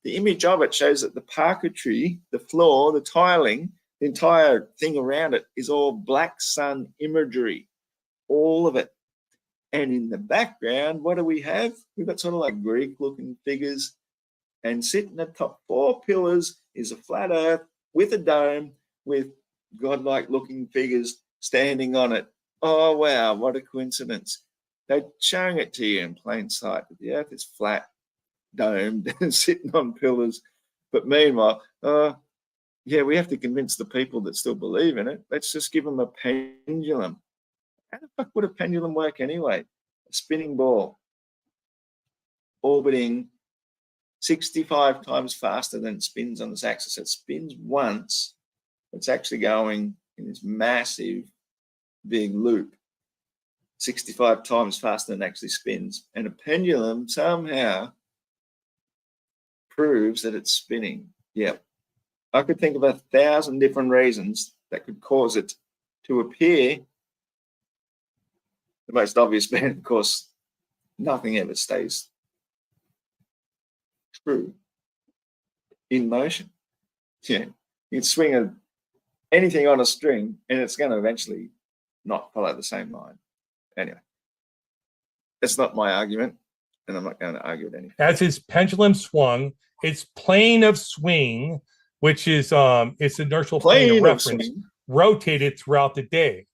The image of it shows that the parquetry, the floor, the tiling, the entire thing around it is all black sun imagery, all of it. And in the background, what do we have? We've got sort of like Greek-looking figures. And sitting at the top 4 pillars is a flat earth with a dome with godlike looking figures standing on it. Oh, wow, what a coincidence. They're showing it to you in plain sight. The earth is flat, domed, and sitting on pillars. But meanwhile, yeah, we have to convince the people that still believe in it. Let's just give them a pendulum. How the fuck would a pendulum work anyway? A spinning ball orbiting 65 times faster than it spins on this axis. It spins once. It's actually going in this massive, big loop, 65 times faster than it actually spins. And a pendulum somehow proves that it's spinning. Yeah. I could think of 1,000 different reasons that could cause it to appear. The most obvious being, of course, nothing ever stays true in motion. Yeah, you can swing anything on a string and it's going to eventually not follow the same line. Anyway, that's not my argument, and I'm not going to argue it anymore. As his pendulum swung, its plane of swing, which is its inertial plane of reference, rotated throughout the day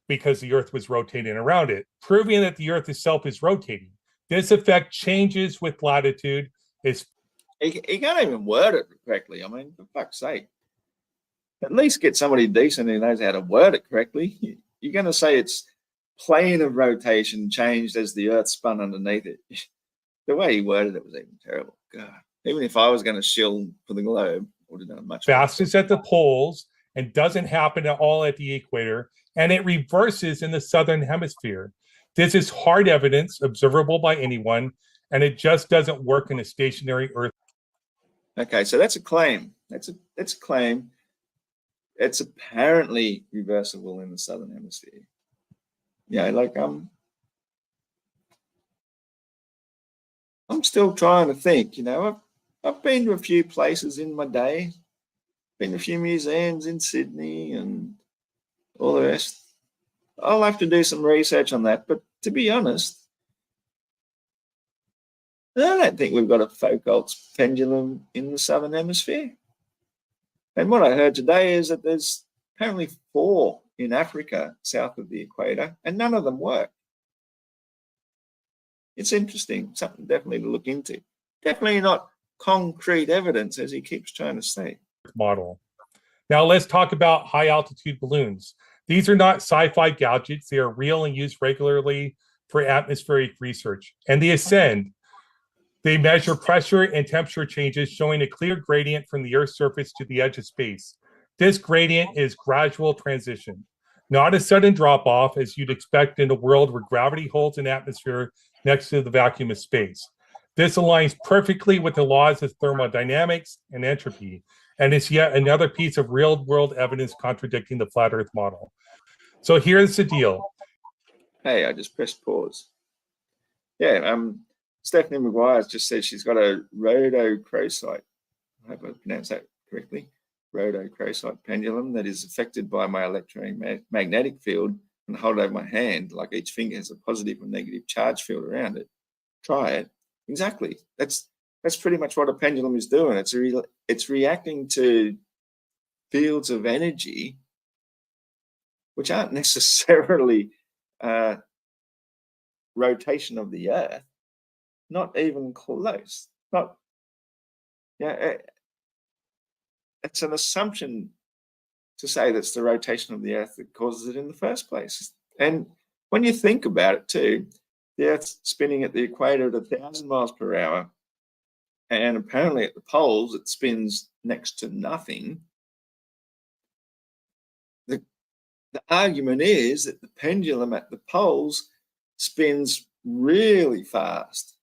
because the Earth was rotating around it, proving that the Earth itself is rotating. This effect changes with latitude. He can't even word it correctly. I mean, for fuck's sake. At least get somebody decent who knows how to word it correctly. You're going to say its plane of rotation changed as the Earth spun underneath it. The way he worded it was even terrible. God. Even if I was going to shill for the globe, I would have done much fastest at the poles and doesn't happen at all at the equator, and it reverses in the southern hemisphere. This is hard evidence, observable by anyone, and it just doesn't work in a stationary Earth. Okay, so that's a claim. That's a claim. It's apparently reversible in the southern hemisphere. Yeah, like I'm still trying to think. You know, I've been to a few places in my day. Been to a few museums in Sydney and all the rest. I'll have to do some research on that. But to be honest, I don't think we've got a Foucault's pendulum in the southern hemisphere. And what I heard today is that there's apparently 4 in Africa south of the equator, and none of them work. It's interesting, something definitely to look into. Definitely not concrete evidence, as he keeps trying to say. Model. Now let's talk about high altitude balloons. These are not sci-fi gadgets. They are real and used regularly for atmospheric research. And they ascend. They measure pressure and temperature changes, showing a clear gradient from the Earth's surface to the edge of space. This gradient is gradual transition, not a sudden drop off as you'd expect in a world where gravity holds an atmosphere next to the vacuum of space. This aligns perfectly with the laws of thermodynamics and entropy, and is yet another piece of real-world evidence contradicting the flat Earth model. So here's the deal. Hey, I just pressed pause. Yeah, Stephanie McGuire's just said she's got a rhodochrosite. I hope I pronounced that correctly. Rhodochrosite pendulum that is affected by my electromagnetic field and hold it over my hand, like each finger has a positive or negative charge field around it. Try it. Exactly. That's pretty much what a pendulum is doing. It's reacting to fields of energy which aren't necessarily rotation of the Earth. Not even close. Not, yeah. It's an assumption to say that's the rotation of the Earth that causes it in the first place. And when you think about it too, the Earth's spinning at the equator at 1,000 miles per hour, and apparently at the poles it spins next to nothing. The argument is that the pendulum at the poles spins really fast,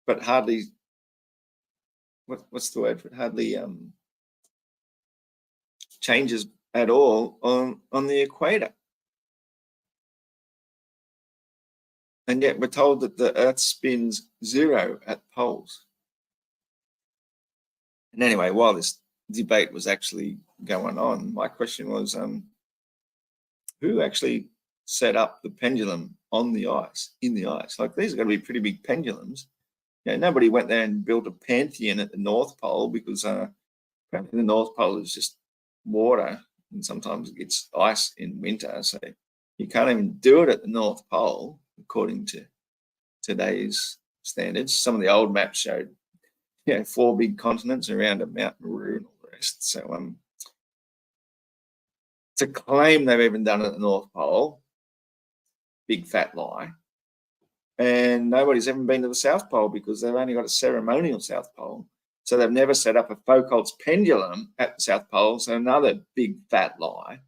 but hardly, what's the word for it? Hardly changes at all on the equator. And yet we're told that the Earth spins 0 at the poles. And anyway, while this debate was actually going on, my question was, who actually set up the pendulum on the ice, in the ice? Like, these are going to be pretty big pendulums. You know, nobody went there and built a pantheon at the North Pole, because apparently the North Pole is just water, and sometimes it gets ice in winter. So you can't even do it at the North Pole, according to today's standards. Some of the old maps showed, 4 big continents around a mountain Nauru and all the rest. So to claim they've even done it at the North Pole, big fat lie. And nobody's ever been to the South Pole, because they've only got a ceremonial South Pole. So they've never set up a Foucault's pendulum at the South Pole. So another big fat lie.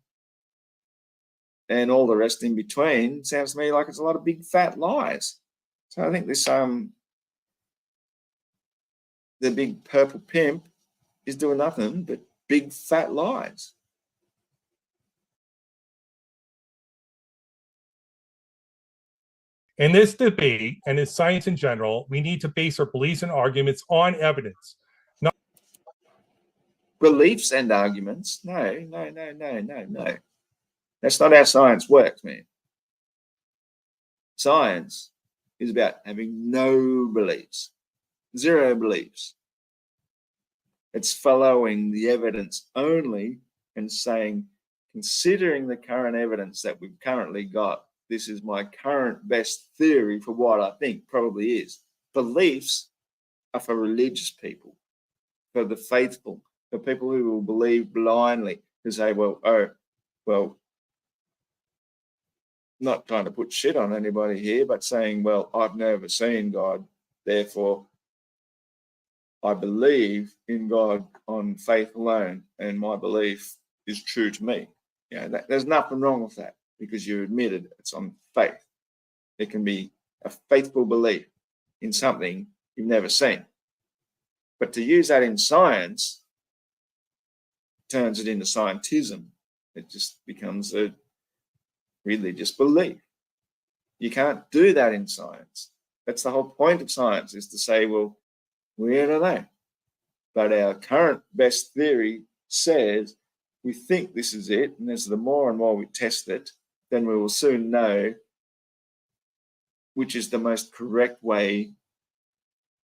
And all the rest in between sounds to me like it's a lot of big fat lies. So I think this the big purple pimp is doing nothing but big fat lies. In this debate, and in science in general, we need to base our beliefs and arguments on evidence. Not beliefs and arguments. No. That's not how science works, man. Science is about having no beliefs, 0 beliefs. It's following the evidence only and saying, considering the current evidence that we've currently got, this is my current best theory for what I think probably is. Beliefs are for religious people, for the faithful, for people who will believe blindly, who say, well, not trying to put shit on anybody here, but saying, well, I've never seen God, therefore I believe in God on faith alone, and my belief is true to me. There's nothing wrong with that, because you admitted it's on faith. It can be a faithful belief in something you've never seen. But to use that in science turns it into scientism. It just becomes a religious belief. You can't do that in science. That's the whole point of science, is to say, well, we don't know. But our current best theory says we think this is it, and as the more and more we test it, then we will soon know which is the most correct way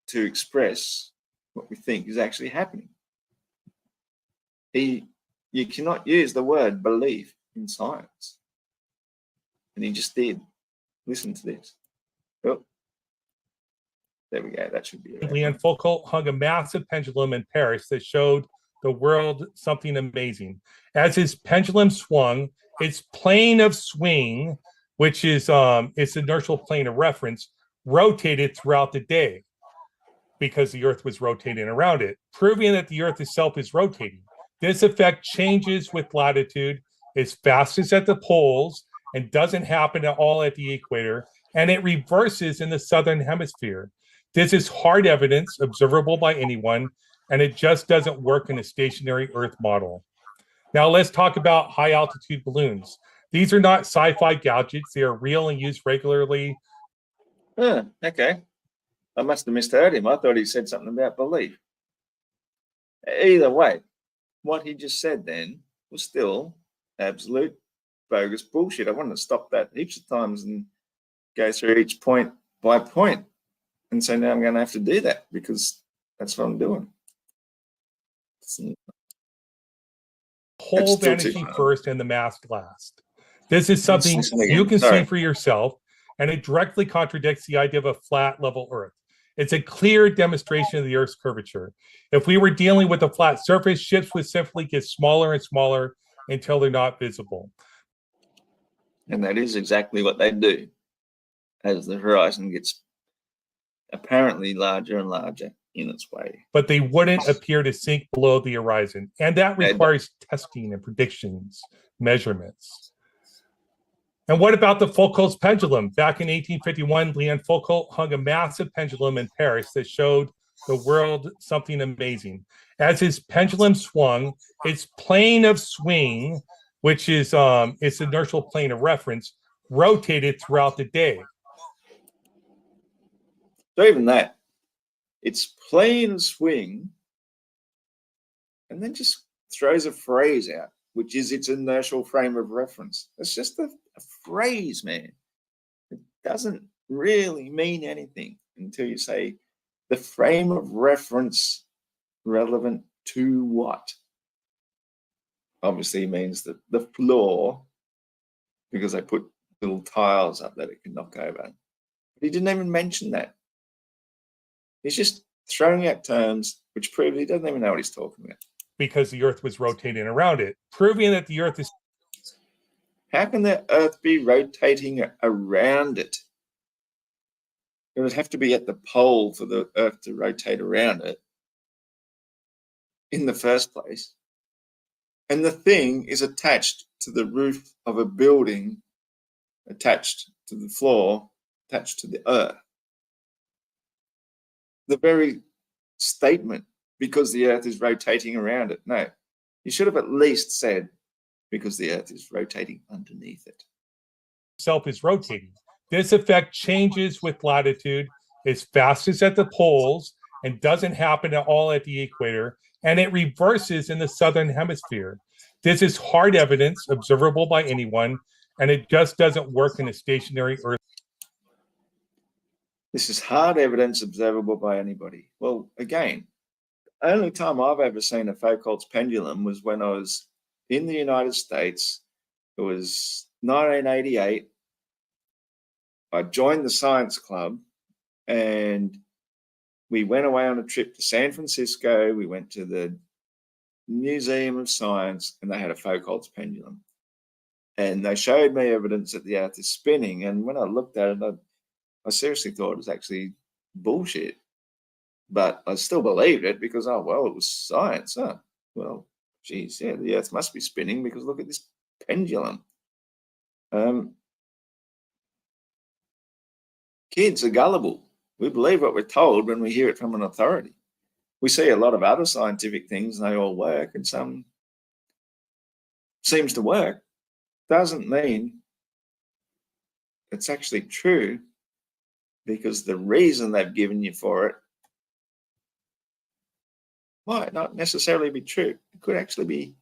to express what we think is actually happening. You cannot use the word belief in science. And he just did. Listen to this. Oh, there we go. That should be it. Leon Foucault hung a massive pendulum in Paris that showed the world something amazing. As his pendulum swung, its plane of swing, which is its inertial plane of reference, rotated throughout the day because the Earth was rotating around it, proving that the Earth itself is rotating. This effect changes with latitude, is fastest at the poles, and doesn't happen at all at the equator, and it reverses in the southern hemisphere. This is hard evidence, observable by anyone, and it just doesn't work in a stationary Earth model. Now let's talk about high altitude balloons. These are not sci-fi gadgets. They are real and used regularly. Okay. I must have misheard him. I thought he said something about belief. Either way, what he just said then was still absolute bogus bullshit. I wanted to stop that heaps of times and go through each point by point. And so now I'm going to have to do that because that's what I'm doing. Whole vanishing first and the mask last. This is something you can see for yourself, and it directly contradicts the idea of a flat level Earth. It's a clear demonstration of the Earth's curvature. If we were dealing with a flat surface, ships would simply get smaller and smaller until they're not visible. And that is exactly what they do as the horizon gets apparently larger and larger in its way. But they wouldn't appear to sink below the horizon. And that requires testing and predictions, measurements. And what about the Foucault's pendulum? Back in 1851, Leon Foucault hung a massive pendulum in Paris that showed the world something amazing. As his pendulum swung, its plane of swing, which is its inertial plane of reference, rotated throughout the day. So even that, it's plane of swing, and then just throws a phrase out, which is its inertial frame of reference. It's just a phrase, man. It doesn't really mean anything until you say the frame of reference relevant to what? Obviously, it means that the floor, because they put little tiles up that it can knock over. But he didn't even mention that. He's just throwing out terms which prove he doesn't even know what he's talking about. Because the Earth was rotating around it, proving that the Earth is... How can the Earth be rotating around it? It would have to be at the pole for the Earth to rotate around it in the first place. And the thing is attached to the roof of a building, attached to the floor, attached to the Earth. The very statement, because the Earth is rotating around it. No, you should have at least said, because the Earth is rotating underneath it. Itself is rotating. This effect changes with latitude, is fastest at the poles, and doesn't happen at all at the equator, and it reverses in the southern hemisphere. This is hard evidence, observable by anyone, and it just doesn't work in a stationary Earth. This is hard evidence observable by anybody. Well, again, the only time I've ever seen a Foucault's pendulum was when I was in the United States. It was 1988. I joined the science club and we went away on a trip to San Francisco. We went to the Museum of Science and they had a Foucault's pendulum. And they showed me evidence that the Earth is spinning. And when I looked at it, I seriously thought it was actually bullshit. But I still believed it because, oh, well, it was science. Huh? Well, geez, yeah, the Earth must be spinning because look at this pendulum. Kids are gullible. We believe what we're told when we hear it from an authority. We see a lot of other scientific things and they all work, and some seems to work. Doesn't mean it's actually true, because the reason they've given you for it might not necessarily be true. It could actually be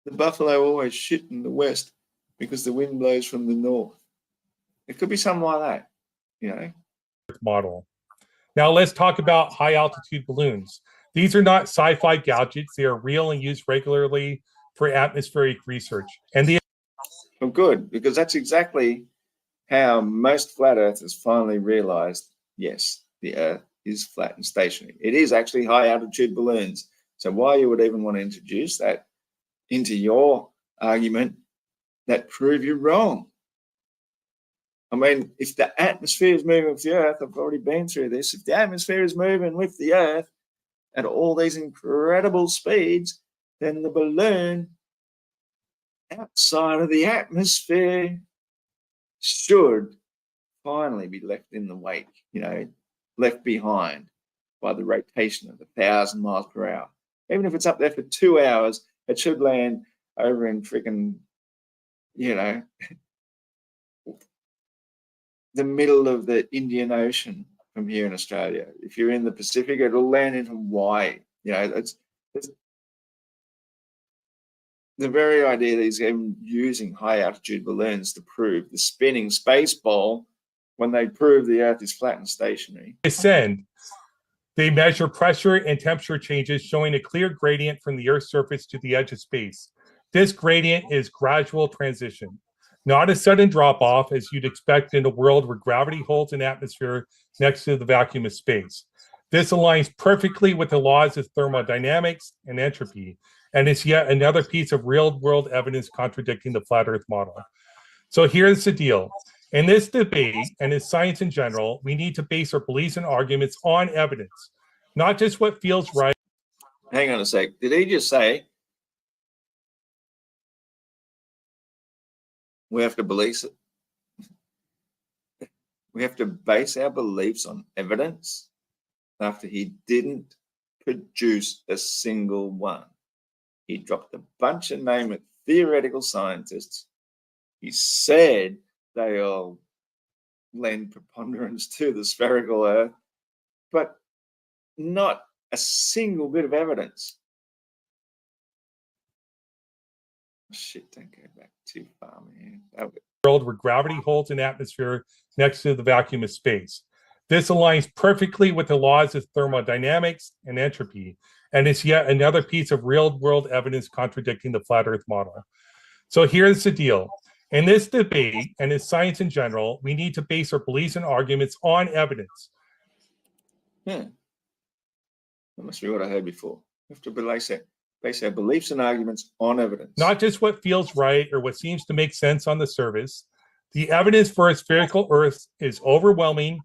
the buffalo always shit in the west because the wind blows from the north. It could be something like that, you know. Model. Now let's talk about high altitude balloons. These are not sci-fi gadgets. They are real and used regularly for atmospheric research. And the Well, good, because that's exactly how most flat earthers finally realized, yes, the earth is flat and stationary. It is actually high altitude balloons. So why you would even want to introduce that into your argument, that prove you wrong. I mean, if the atmosphere is moving with the earth, I've already been through this, if the atmosphere is moving with the earth at all these incredible speeds, then the balloon outside of the atmosphere should finally be left in the wake, you know, left behind by the rotation of 1,000 miles per hour. Even if it's up there for 2 hours, it should land over in freaking, you know, the middle of the Indian Ocean from here in Australia. If you're in the Pacific, it'll land in Hawaii. You know, it's the very idea that he's even using high altitude balloons to prove the spinning space ball when they prove the Earth is flat and stationary. ascend, they measure pressure and temperature changes, showing a clear gradient from the Earth's surface to the edge of space. This gradient is gradual transition, not a sudden drop off as you'd expect in a world where gravity holds an atmosphere next to the vacuum of space. This aligns perfectly with the laws of thermodynamics and entropy, and is yet another piece of real-world evidence contradicting the flat Earth model. So here's the deal. In this debate, and in science in general, we need to base our beliefs and arguments on evidence, not just what feels right. Hang on a sec. Did he just say we have to believe it? We have to base our beliefs on evidence after he didn't produce a single one. He dropped a bunch of names of theoretical scientists. He said they all lend preponderance to the spherical Earth, but not a single bit of evidence. Shit, don't go back too far, man. World where gravity holds an atmosphere next to the vacuum of space. This aligns perfectly with the laws of thermodynamics and entropy, and is yet another piece of real-world evidence contradicting the flat Earth model. So here's the deal. In this debate, and in science in general, we need to base our beliefs and arguments on evidence. That must be what I heard before. We have to base our beliefs and arguments on evidence. Not just what feels right or what seems to make sense on the surface. The evidence for a spherical Earth is overwhelming.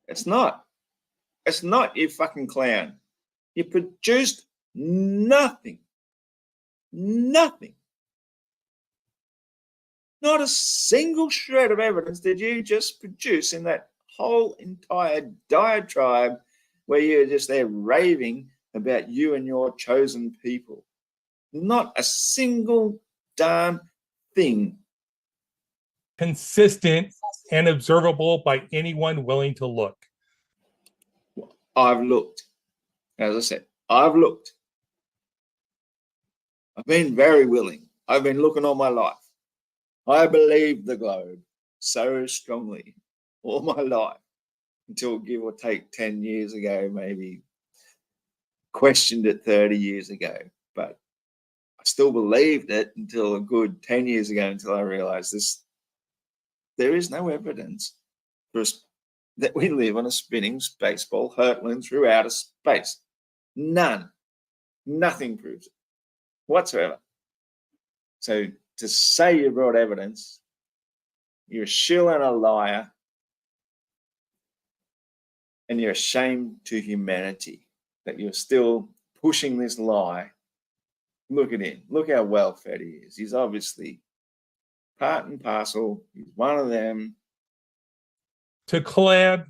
It's not. It's not, you fucking clown. You produced nothing. Nothing. Not a single shred of evidence did you just produce in that whole entire diatribe where you're just there raving about you and your chosen people. Not a single damn thing. Consistent and observable by anyone willing to look. I've looked. As I said, I've looked. I've been very willing. I've been looking all my life. I believed the globe so strongly all my life until, give or take, 10 years ago, maybe questioned it 30 years ago. But I still believed it until a good 10 years ago, until I realized there is no evidence for us that we live on a spinning space ball hurtling through outer space. None. Nothing proves it whatsoever. So to say you brought evidence, you're a shill and a liar, and you're a shame to humanity that you're still pushing this lie. Look at him. Look how well fed he is. He's obviously part and parcel. He's one of them. To Caleb,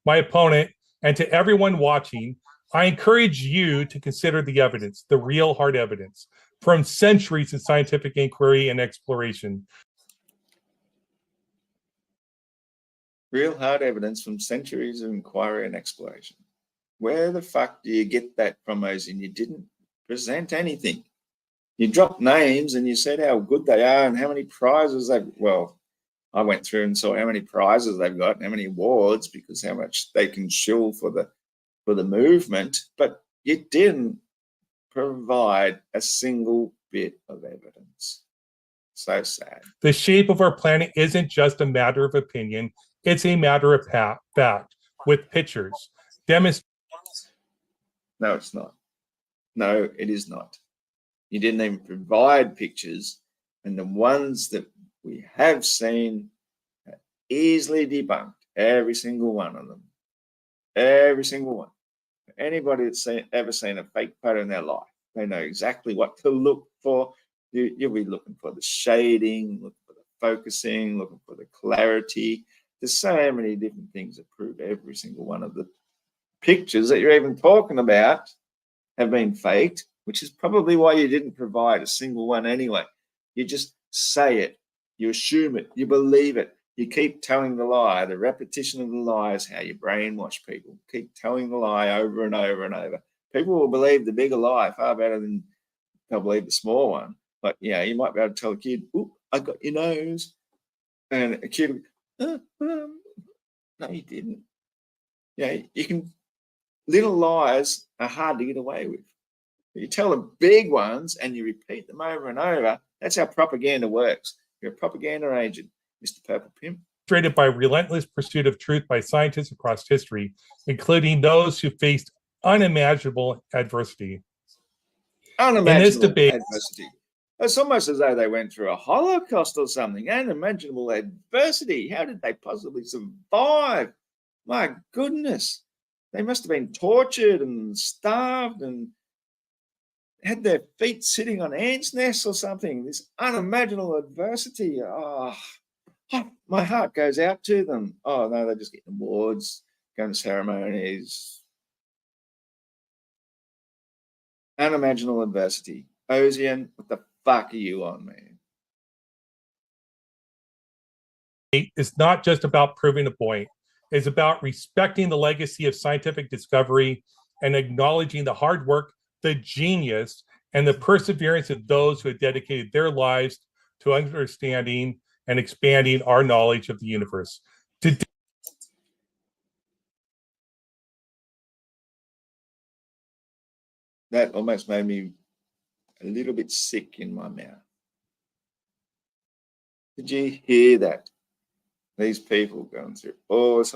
my opponent, and to everyone watching, I encourage you to consider the evidence, the real hard evidence, from centuries of scientific inquiry and exploration. Real hard evidence from centuries of inquiry and exploration. Where the fuck do you get that from, Ozian? You didn't present anything. You drop names and you said how good they are and how many prizes they've, well, I went through and saw how many prizes they've got and how many awards, because how much they can shill for the movement, but you didn't provide a single bit of evidence. So sad. The shape of our planet isn't just a matter of opinion, it's a matter of fact, with pictures. No, it's not. No, it is not. You didn't even provide pictures, and the ones that we have seen are easily debunked. Every single one of them. Every single one. Anybody that's ever seen a fake photo in their life, they know exactly what to look for. You'll be looking for the shading, looking for the focusing, looking for the clarity. There's so many different things that prove every single one of the pictures that you're even talking about have been faked, which is probably why you didn't provide a single one anyway. You just say it, you assume it, you believe it, you keep telling the lie. The repetition of the lie is how you brainwash people. Keep telling the lie over and over and over. People will believe the bigger lie far better than they'll believe the small one. Like, yeah, you might be able to tell a kid, "Ooh, I got your nose," and a kid, no, you didn't. Yeah, you can. Little lies are hard to get away with. You tell the big ones and you repeat them over and over. That's how propaganda works. You're a propaganda agent, Mr. Purple Pimp. Demonstrated by relentless pursuit of truth by scientists across history, including those who faced unimaginable adversity. Unimaginable in this debate, adversity. It's almost as though they went through a Holocaust or something. Unimaginable adversity. How did they possibly survive? My goodness. They must have been tortured and starved and had their feet sitting on ants' nests or something. This unimaginable adversity. Oh, my heart goes out to them. Oh, no, they're just getting awards, going to ceremonies. Unimaginable adversity. Ozian, what the fuck are you on, man? It's not just about proving a point. It's about respecting the legacy of scientific discovery and acknowledging the hard work, the genius, and the perseverance of those who have dedicated their lives to understanding and expanding our knowledge of the universe. That almost made me a little bit sick in my mouth. Did you hear that? These people going through all this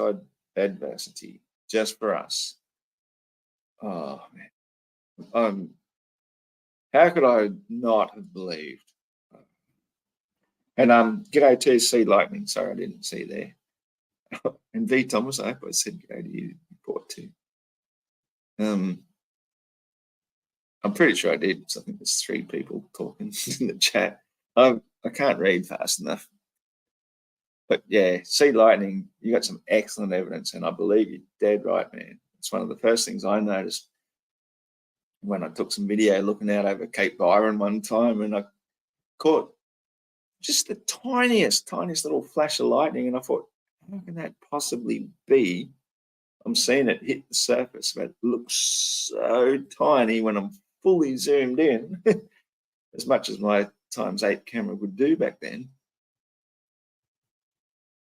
adversity just for us. Oh, man. How could I not have believed? And g'day to C Lightning. Sorry, I didn't see there. And V Thomas, I hope I said g'day to you before too. I'm pretty sure I did. So I think there's 3 people talking in the chat. I can't read fast enough. But yeah, C Lightning, you got some excellent evidence, and I believe you're dead right, man. It's one of the first things I noticed when I took some video looking out over Cape Byron one time, and I caught just the tiniest little flash of lightning, and I thought, how can that possibly be? I'm seeing it hit the surface, but it looks so tiny when I'm fully zoomed in, as much as my ×8 camera would do back then.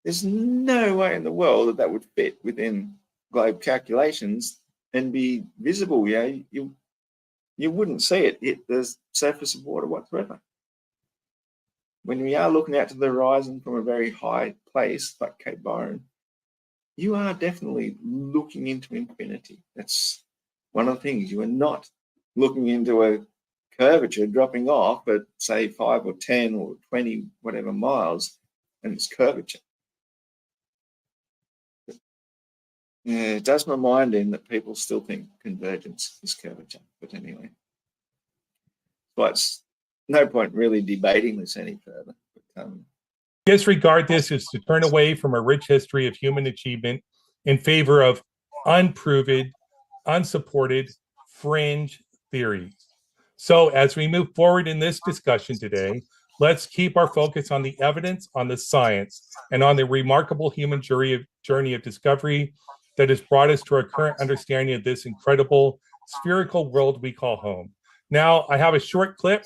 There's no way in the world that would fit within globe calculations and be visible. Yeah, you wouldn't see it hit the surface of water whatsoever. When we are looking out to the horizon from a very high place like Cape Byron, you are definitely looking into infinity. That's one of the things. You are not looking into a curvature dropping off at, say, 5 or 10 or 20, whatever miles, and it's curvature. Yeah, it does my mind in that people still think convergence is curvature. But anyway, but it's no point really debating this any further. But, disregard this is to turn away from a rich history of human achievement in favor of unproven, unsupported, fringe theories. So as we move forward in this discussion today, let's keep our focus on the evidence, on the science, and on the remarkable human journey of discovery that has brought us to our current understanding of this incredible spherical world we call home. Now, I have a short clip.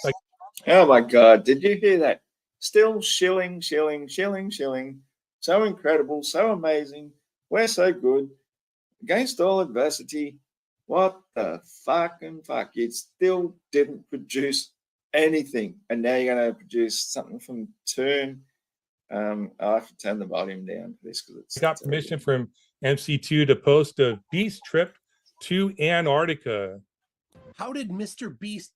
Oh my God, did you hear that? Still shilling, shilling, shilling, shilling. So incredible, so amazing. We're so good. Against all adversity. What the fucking fuck? It still didn't produce anything. And now you're going to produce something from Turn. I'll have to turn the volume down for this because it's. I got permission from MC2 to post a Beast trip to Antarctica. How did Mr. Beast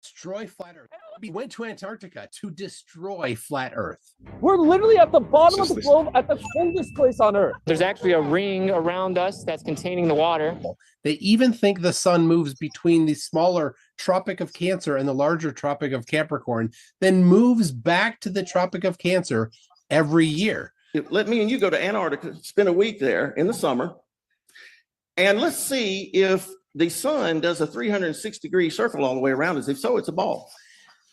destroy flat Earth? He went to Antarctica to destroy flat Earth. We're literally at the bottom of the globe at the coldest place on Earth. There's actually a ring around us that's containing the water. They even think the sun moves between the smaller Tropic of Cancer and the larger Tropic of Capricorn, then moves back to the Tropic of Cancer every year. Let me and you go to Antarctica, spend a week there in the summer, and let's see if the sun does a 360-degree circle all the way around us. If so, it's a ball.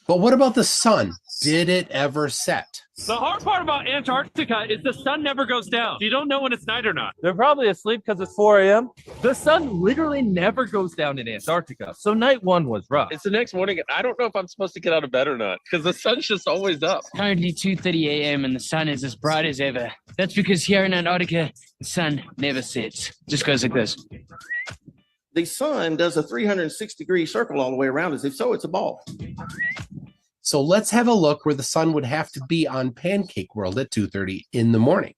But what about the sun? Did it ever set? The hard part about Antarctica is the sun never goes down. You don't know when it's night or not. They're probably asleep because it's 4 a.m. The sun literally never goes down in Antarctica. So night one was rough. It's the next morning. I don't know if I'm supposed to get out of bed or not because the sun's just always up. Currently 2:30 a.m. and the sun is as bright as ever. That's because here in Antarctica, the sun never sets. Just goes like this. The sun does a 360-degree circle all the way around us. If so, it's a ball. So let's have a look where the sun would have to be on Pancake World at 2:30 in the morning.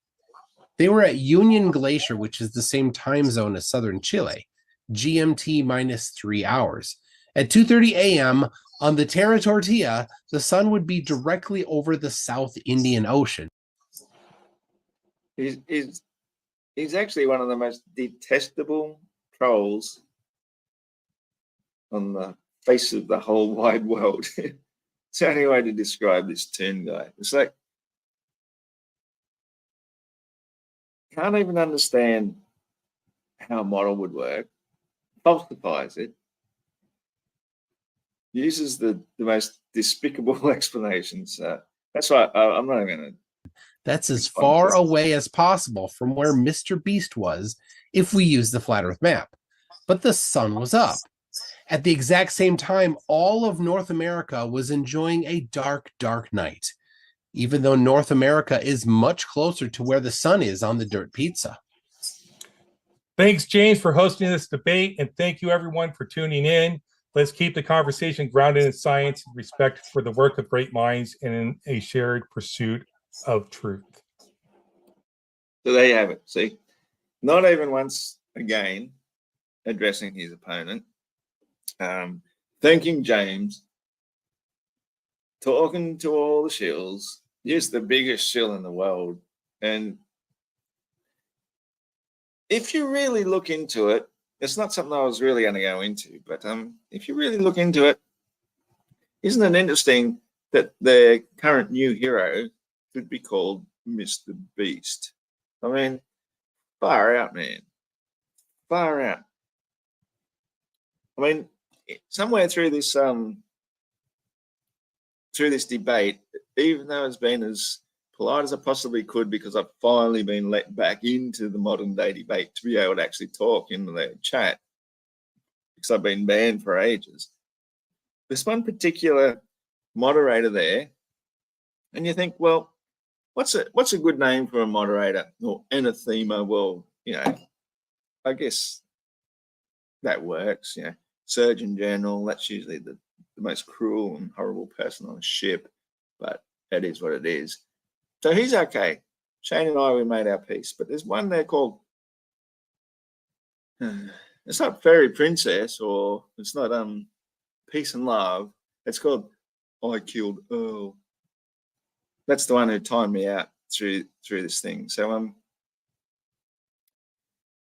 They were at Union Glacier, which is the same time zone as southern Chile, GMT minus 3 hours. At 2:30 a.m. on the Terra Tortilla, the sun would be directly over the South Indian Ocean. He's actually one of the most detestable trolls on the face of the whole wide world. It's the only way to describe this Turn guy. It's like, can't even understand how a model would work, falsifies it, uses the most despicable explanations. That's why I'm not even going to. That's as far away as possible from where Mr. Beast was if we use the flat Earth map. But the sun was up. At the exact same time, all of North America was enjoying a dark, dark night, even though North America is much closer to where the sun is on the dirt pizza. Thanks, James, for hosting this debate, and thank you, everyone, for tuning in. Let's keep the conversation grounded in science and respect for the work of great minds and in a shared pursuit of truth. So there you have it. See, not even once again addressing his opponent, thanking James, talking to all the shills, just the biggest shill in the world. And if you really look into it, it's not something I was really going to go into, but if you really look into it, isn't it interesting that their current new hero could be called Mr. Beast? I mean, far out, man. Far out. I mean, somewhere through this debate, even though it's been as polite as I possibly could, because I've finally been let back into the modern day debate to be able to actually talk in the chat, because I've been banned for ages. There's one particular moderator there, and you think, well, what's a good name for a moderator or anathema? Well, you know, I guess that works. You know, Surgeon General, that's usually the most cruel and horrible person on a ship, but that is what it is. So he's okay. Shane and I, we made our peace. But there's one there called, it's not Fairy Princess, or it's not Peace and Love. It's called I Killed Earl. That's the one who timed me out through this thing. So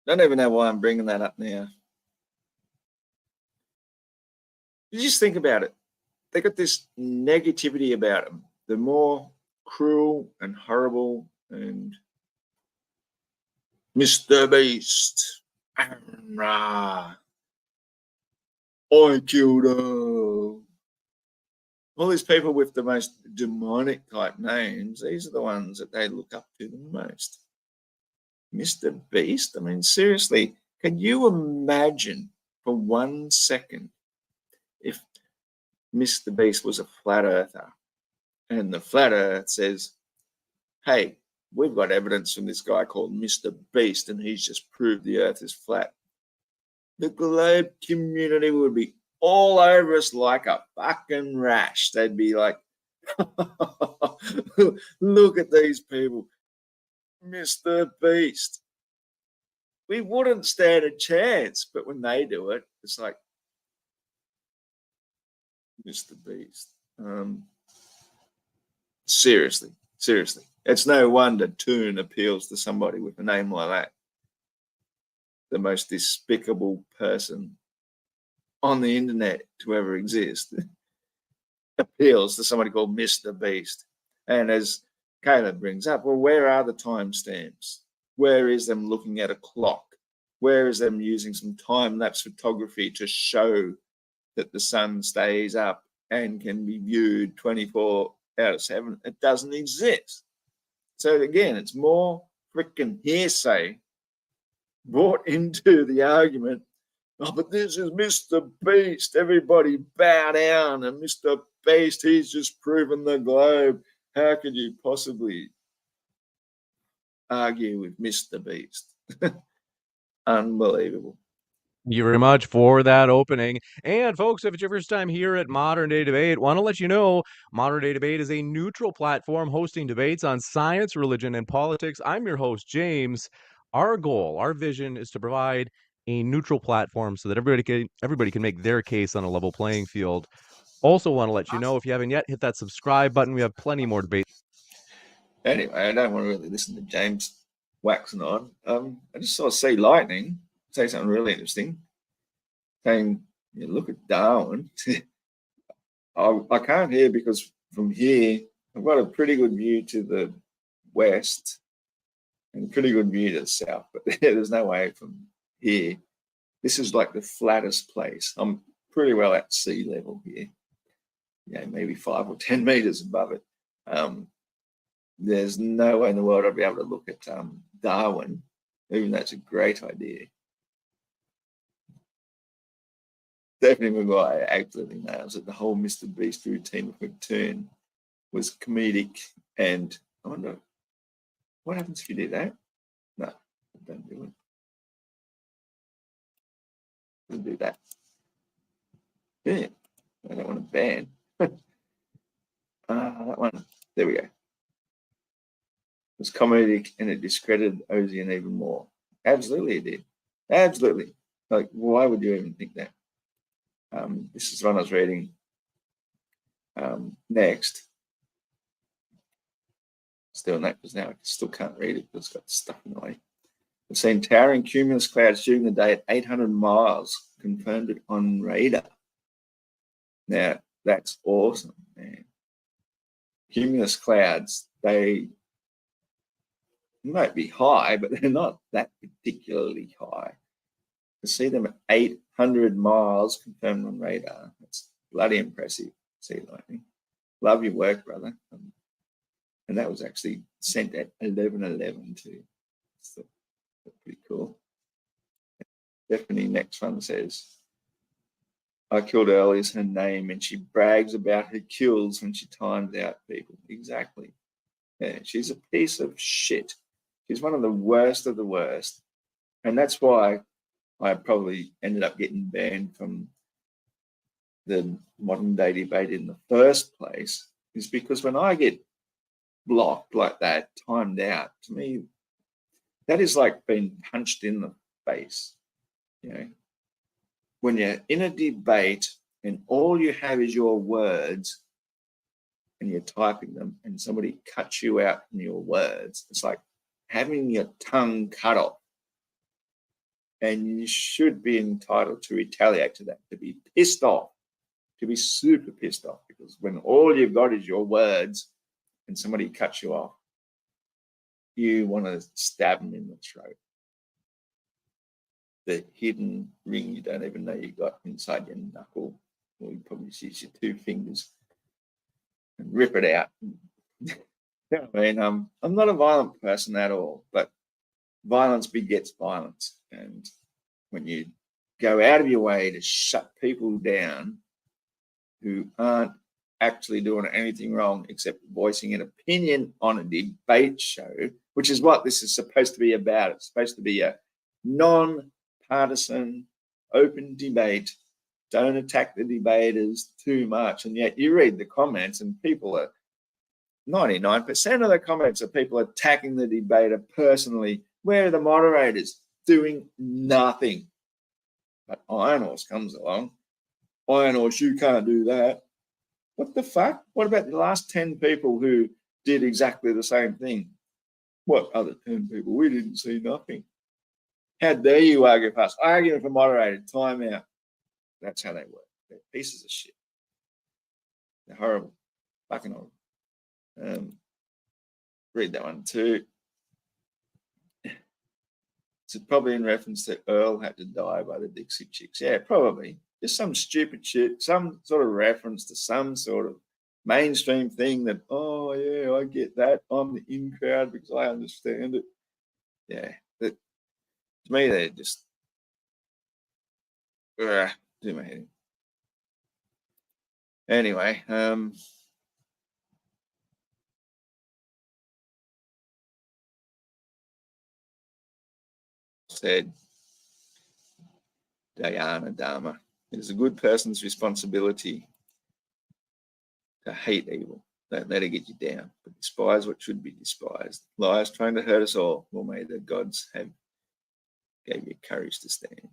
don't even know why I'm bringing that up now. You just think about it. They got this negativity about them. They're more cruel and horrible and Mr. Beast. Rah. I killed her. All these people with the most demonic type names, these are the ones that they look up to the most. Mr. Beast? I mean, seriously, can you imagine for 1 second if Mr. Beast was a flat earther and the flat earth says, hey, we've got evidence from this guy called Mr. Beast and he's just proved the earth is flat, the globe community would be all over us like a fucking rash. They'd be like, look at these people, Mr. Beast. We wouldn't stand a chance, but when they do it, it's like, Mr. Beast. Seriously. It's no wonder Toon appeals to somebody with a name like that. The most despicable person on the internet to ever exist appeals to somebody called Mr. Beast. And as Caleb brings up, well, where are the timestamps? Where is them looking at a clock? Where is them using some time-lapse photography to show that the sun stays up and can be viewed 24 out of 7? It doesn't exist. So again, it's more freaking hearsay brought into the argument. Oh, but this is Mr. Beast. Everybody bow down. And Mr. Beast, he's just proven the globe. How could you possibly argue with Mr. Beast? Unbelievable. Thank you very much for that opening. And folks, if it's your first time here at Modern Day Debate, want to let you know Modern Day Debate is a neutral platform hosting debates on science, religion, and politics. I'm your host, James. Our goal, our vision is to provide a neutral platform so that everybody can make their case on a level playing field. Also want to let you know, if you haven't yet, hit that subscribe button. We have plenty more debates. Anyway, I don't want to really listen to James waxing on. I just saw Sea Lightning say something really interesting, saying, you look at Darwin. I can't hear because from here, I've got a pretty good view to the west and a pretty good view to the south, but there's no way from here. This is like the flattest place. I'm pretty well at sea level here. Yeah, maybe 5 or 10 meters above it. There's no way in the world I'd be able to look at Darwin, even though it's a great idea. Stephanie Maguire absolutely nails it. The whole Mr. Beast routine with McToon was comedic, and I wonder what happens if you do that. No, don't do it. Don't do that. Yeah, I don't want to ban. That one. There we go. It was comedic and it discredited Ozian even more. Absolutely, it did. Absolutely. Like, why would you even think that? This is one I was reading next. Still in that because now I still can't read it because it's got stuff in the way. We've seen towering cumulus clouds during the day at 800 miles, confirmed it on radar. Now, that's awesome, man. Cumulus clouds, they might be high, but they're not that particularly high. To see them at 800 miles confirmed on radar, that's bloody impressive. Sea Lightning. Love your work, brother. And that was actually sent at 11:11 too. So that's pretty cool. Definitely next one says, I killed early is her name, and she brags about her kills when she times out people. Exactly. Yeah, she's a piece of shit. She's one of the worst of the worst. And that's why I probably ended up getting banned from the Modern Day Debate in the first place, is because when I get blocked like that, timed out, to me, that is like being punched in the face. You know, when you're in a debate and all you have is your words and you're typing them and somebody cuts you out in your words, it's like having your tongue cut off. And you should be entitled to retaliate to that, to be pissed off, to be super pissed off, because when all you've got is your words and somebody cuts you off, you want to stab them in the throat. The hidden ring you don't even know you got inside your knuckle, or you probably use your 2 fingers and rip it out. You know what I mean? I'm not a violent person at all, but violence begets violence. And when you go out of your way to shut people down who aren't actually doing anything wrong except voicing an opinion on a debate show, which is what this is supposed to be about. It's supposed to be a non-partisan, open debate. Don't attack the debaters too much. And yet you read the comments and people are 99% of the comments are people attacking the debater personally. Where are the moderators? Doing nothing. But Iron Horse comes along. Iron Horse, you can't do that. What the fuck? What about the last 10 people who did exactly the same thing? What other 10 people? We didn't see nothing. How dare you argue past? Arguing for moderated, time out. That's how they work. They're pieces of shit. They're horrible. Fucking horrible. Read that one too. It's probably in reference to Earl had to die by the Dixie Chicks. Yeah, probably. Just some stupid shit, some sort of reference to some sort of mainstream thing that, oh, yeah, I get that. I'm the in crowd because I understand it. Yeah. To me, they're just do my head in. Anyway, said Diana Dharma, it is a good person's responsibility to hate evil. Don't let it get you down, but despise what should be despised. Lies trying to hurt us all. Well, may the gods have gave you courage to stand.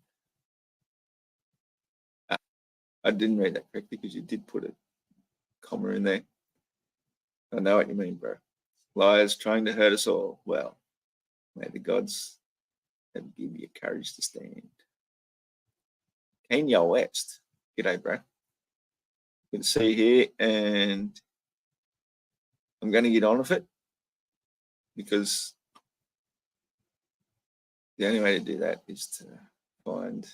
I didn't read that correctly because you did put a comma in there. I know what you mean, bro. Lies trying to hurt us all. Well, may the gods have give you courage to stand. Kenya West. G'day, bro. Good to see you here, and I'm going to get on with it because the only way to do that is to find.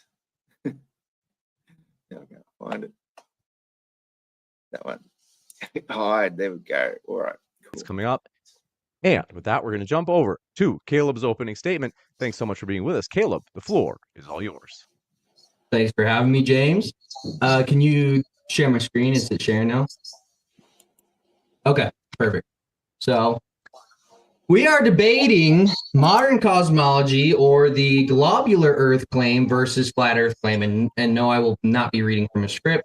Now I'm going to find it. That one. Hide. There we go. All right. Cool. It's coming up. And with that, we're going to jump over to Caleb's opening statement. Thanks so much for being with us. Caleb, the floor is all yours. Thanks for having me, James. Can you share my screen? Is it sharing now? Okay, perfect. So we are debating modern cosmology or the globular Earth claim versus flat Earth claim. And no, I will not be reading from a script.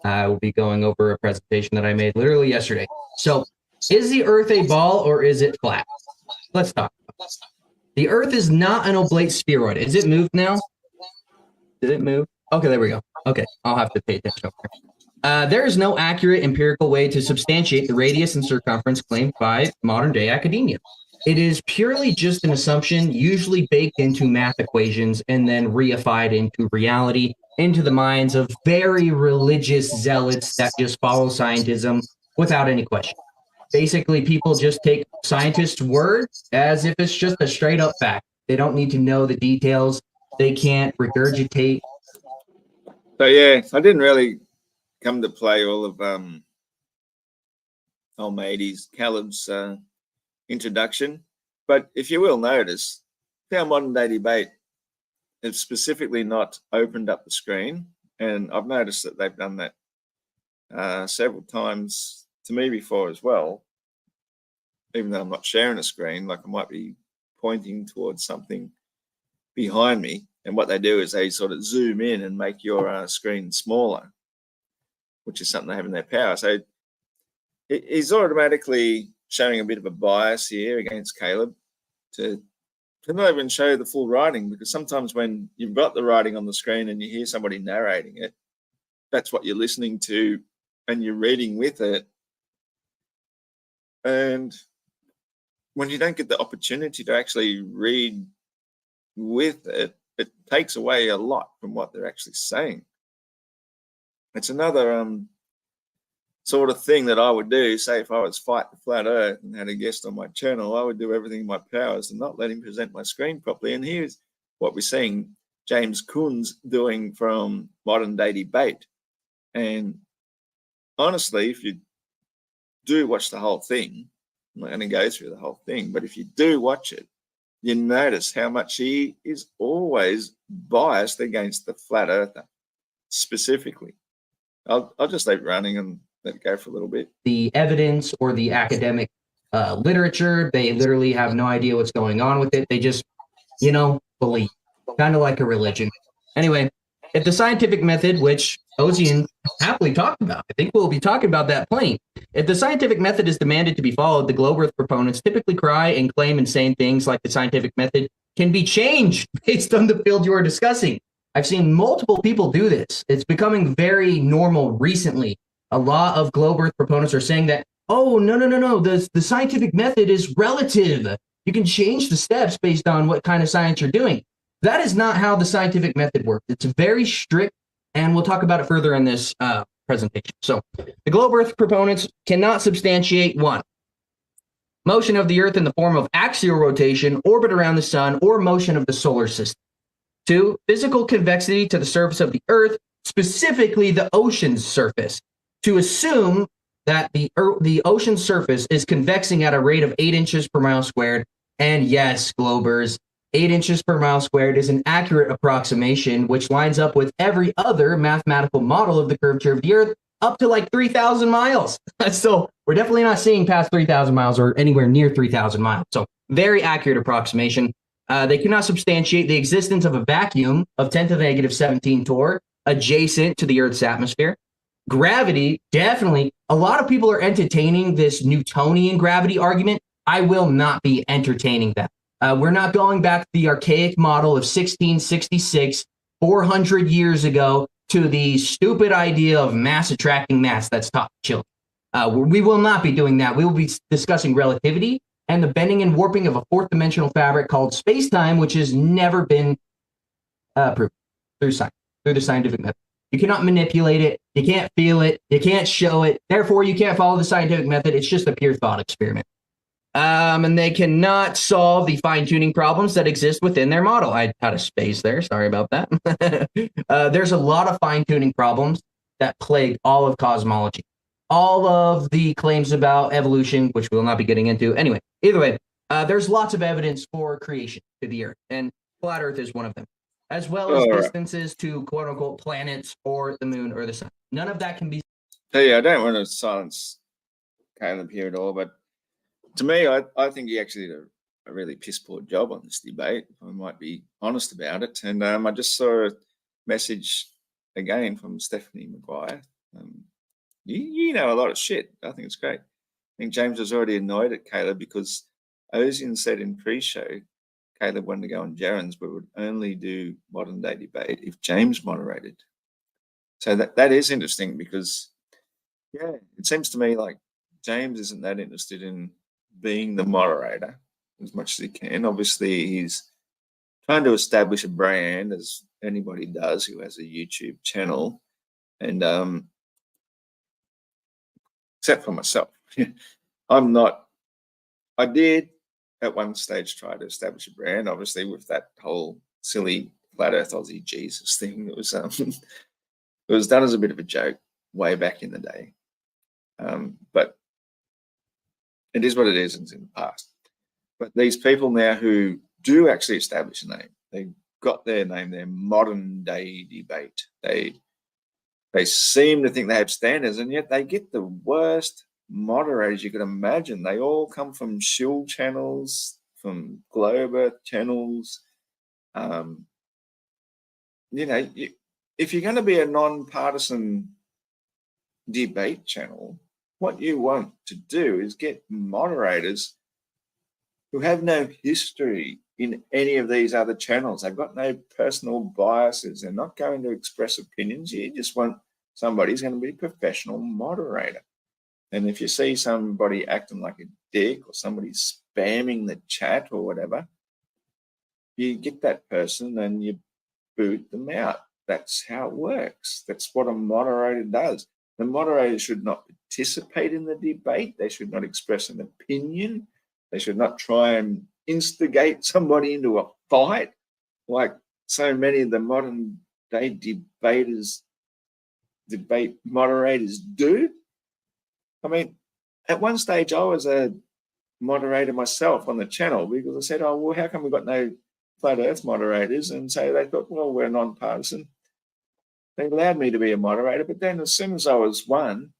I will be going over a presentation that I made literally yesterday. So is the Earth a ball or is it flat? Let's talk. The Earth is not an oblate spheroid. Is it moved now? Did it move? Okay, there we go. Okay, I'll have to pay attention. There is no accurate empirical way to substantiate the radius and circumference claimed by modern day academia. It is purely just an assumption, usually baked into math equations and then reified into reality, into the minds of very religious zealots that just follow scientism without any question. Basically, people just take scientists' word as if it's just a straight up fact. They don't need to know the details. They can't regurgitate. So yeah, I didn't really come to play all of old matey's Caleb's introduction, but if you will notice, our modern day debate has specifically not opened up the screen, and I've noticed that they've done that several times to me before as well, even though I'm not sharing a screen. Like I might be pointing towards something behind me, and what they do is they sort of zoom in and make your screen smaller, which is something they have in their power. So he's automatically showing a bit of a bias here against Caleb to not even show the full writing, because sometimes when you've got the writing on the screen and you hear somebody narrating it, that's what you're listening to and you're reading with it. And when you don't get the opportunity to actually read with it, it takes away a lot from what they're actually saying. It's another sort of thing that I would do. Say if I was fighting the flat earth and had a guest on my channel, I would do everything in my powers to not let him present my screen properly. And here's what we're seeing James Coons doing from modern day debate. And honestly, if you do watch the whole thing, I'm not going to go through the whole thing, but if you do watch it, you notice how much he is always biased against the flat earther, specifically. I'll just leave it running and let it go for a little bit. The evidence or the academic literature. They literally have no idea what's going on with it. They just, believe, kind of like a religion. Anyway, if the scientific method, which Ozian happily talked about, I think we'll be talking about that plenty. If the scientific method is demanded to be followed, the globe Earth proponents typically cry and claim insane things like the scientific method can be changed based on the field you are discussing. I've seen multiple people do this. It's becoming very normal recently. A lot of globe Earth proponents are saying that, oh, no. The scientific method is relative. You can change the steps based on what kind of science you're doing. That is not how the scientific method works. It's very strict, and we'll talk about it further in this presentation. So the globe Earth proponents cannot substantiate one, motion of the Earth in the form of axial rotation, orbit around the sun, or motion of the solar system. 2, physical convexity to the surface of the Earth, specifically the ocean's surface. To assume that the ocean's surface is convexing at a rate of 8 inches per mile squared. And yes, globers, 8 inches per mile squared is an accurate approximation, which lines up with every other mathematical model of the curvature of the Earth up to like 3,000 miles. So we're definitely not seeing past 3,000 miles or anywhere near 3,000 miles. So very accurate approximation. They cannot substantiate the existence of a vacuum of 10 to the negative 17 torr adjacent to the Earth's atmosphere. Gravity, definitely. A lot of people are entertaining this Newtonian gravity argument. I will not be entertaining that. We're not going back to the archaic model of 1666, 400 years ago, to the stupid idea of mass attracting mass that's taught to children. We will not be doing that. We will be discussing relativity and the bending and warping of a fourth dimensional fabric called space-time, which has never been proved through science, through the scientific method. You cannot manipulate it. You can't feel it. You can't show it. Therefore, you can't follow the scientific method. It's just a pure thought experiment. And they cannot solve the fine-tuning problems that exist within their model. I had a space there. Sorry about that. There's a lot of fine-tuning problems that plague all of cosmology. All of the claims about evolution, which we'll not be getting into. Anyway, either way, there's lots of evidence for creation to the Earth, and flat Earth is one of them, as well as distances to quote-unquote planets or the moon or the sun. None of that can be... Hey, I don't want to silence Caleb here at all, but to me, I think he actually did a really piss-poor job on this debate. I might be honest about it. And I just saw a message again from Stephanie Maguire. You know a lot of shit. I think it's great. I think James was already annoyed at Caleb because Ozian said in pre-show Caleb wanted to go on Jaren's, but would only do modern day debate if James moderated. So that is interesting because, yeah, it seems to me like James isn't that interested in being the moderator as much as he can. Obviously, he's trying to establish a brand, as anybody does who has a YouTube channel, and except for myself, I'm not. I did at one stage try to establish a brand, obviously with that whole silly flat Earth Aussie Jesus thing. It was it was done as a bit of a joke way back in the day, but it is what it is, and it's in the past. But these people now who do actually establish a name, they got their name, their modern day debate. They seem to think they have standards, and yet they get the worst moderators you could imagine. They all come from shill channels, from globe Earth channels. You know, if you're going to be a non-partisan debate channel, what you want to do is get moderators who have no history in any of these other channels. They've got no personal biases. They're not going to express opinions. You just want somebody who's going to be a professional moderator. And if you see somebody acting like a dick or somebody spamming the chat or whatever, you get that person and you boot them out. That's how it works. That's what a moderator does. The moderator should not participate in the debate. They should not express an opinion. They should not try and instigate somebody into a fight like so many of the modern day debate moderators do. I mean, at one stage I was a moderator myself on the channel because I said, oh, well, how come we've got no flat Earth moderators? And so they thought, well, we're non-partisan. they allowed me to be a moderator, but then as soon as I was one,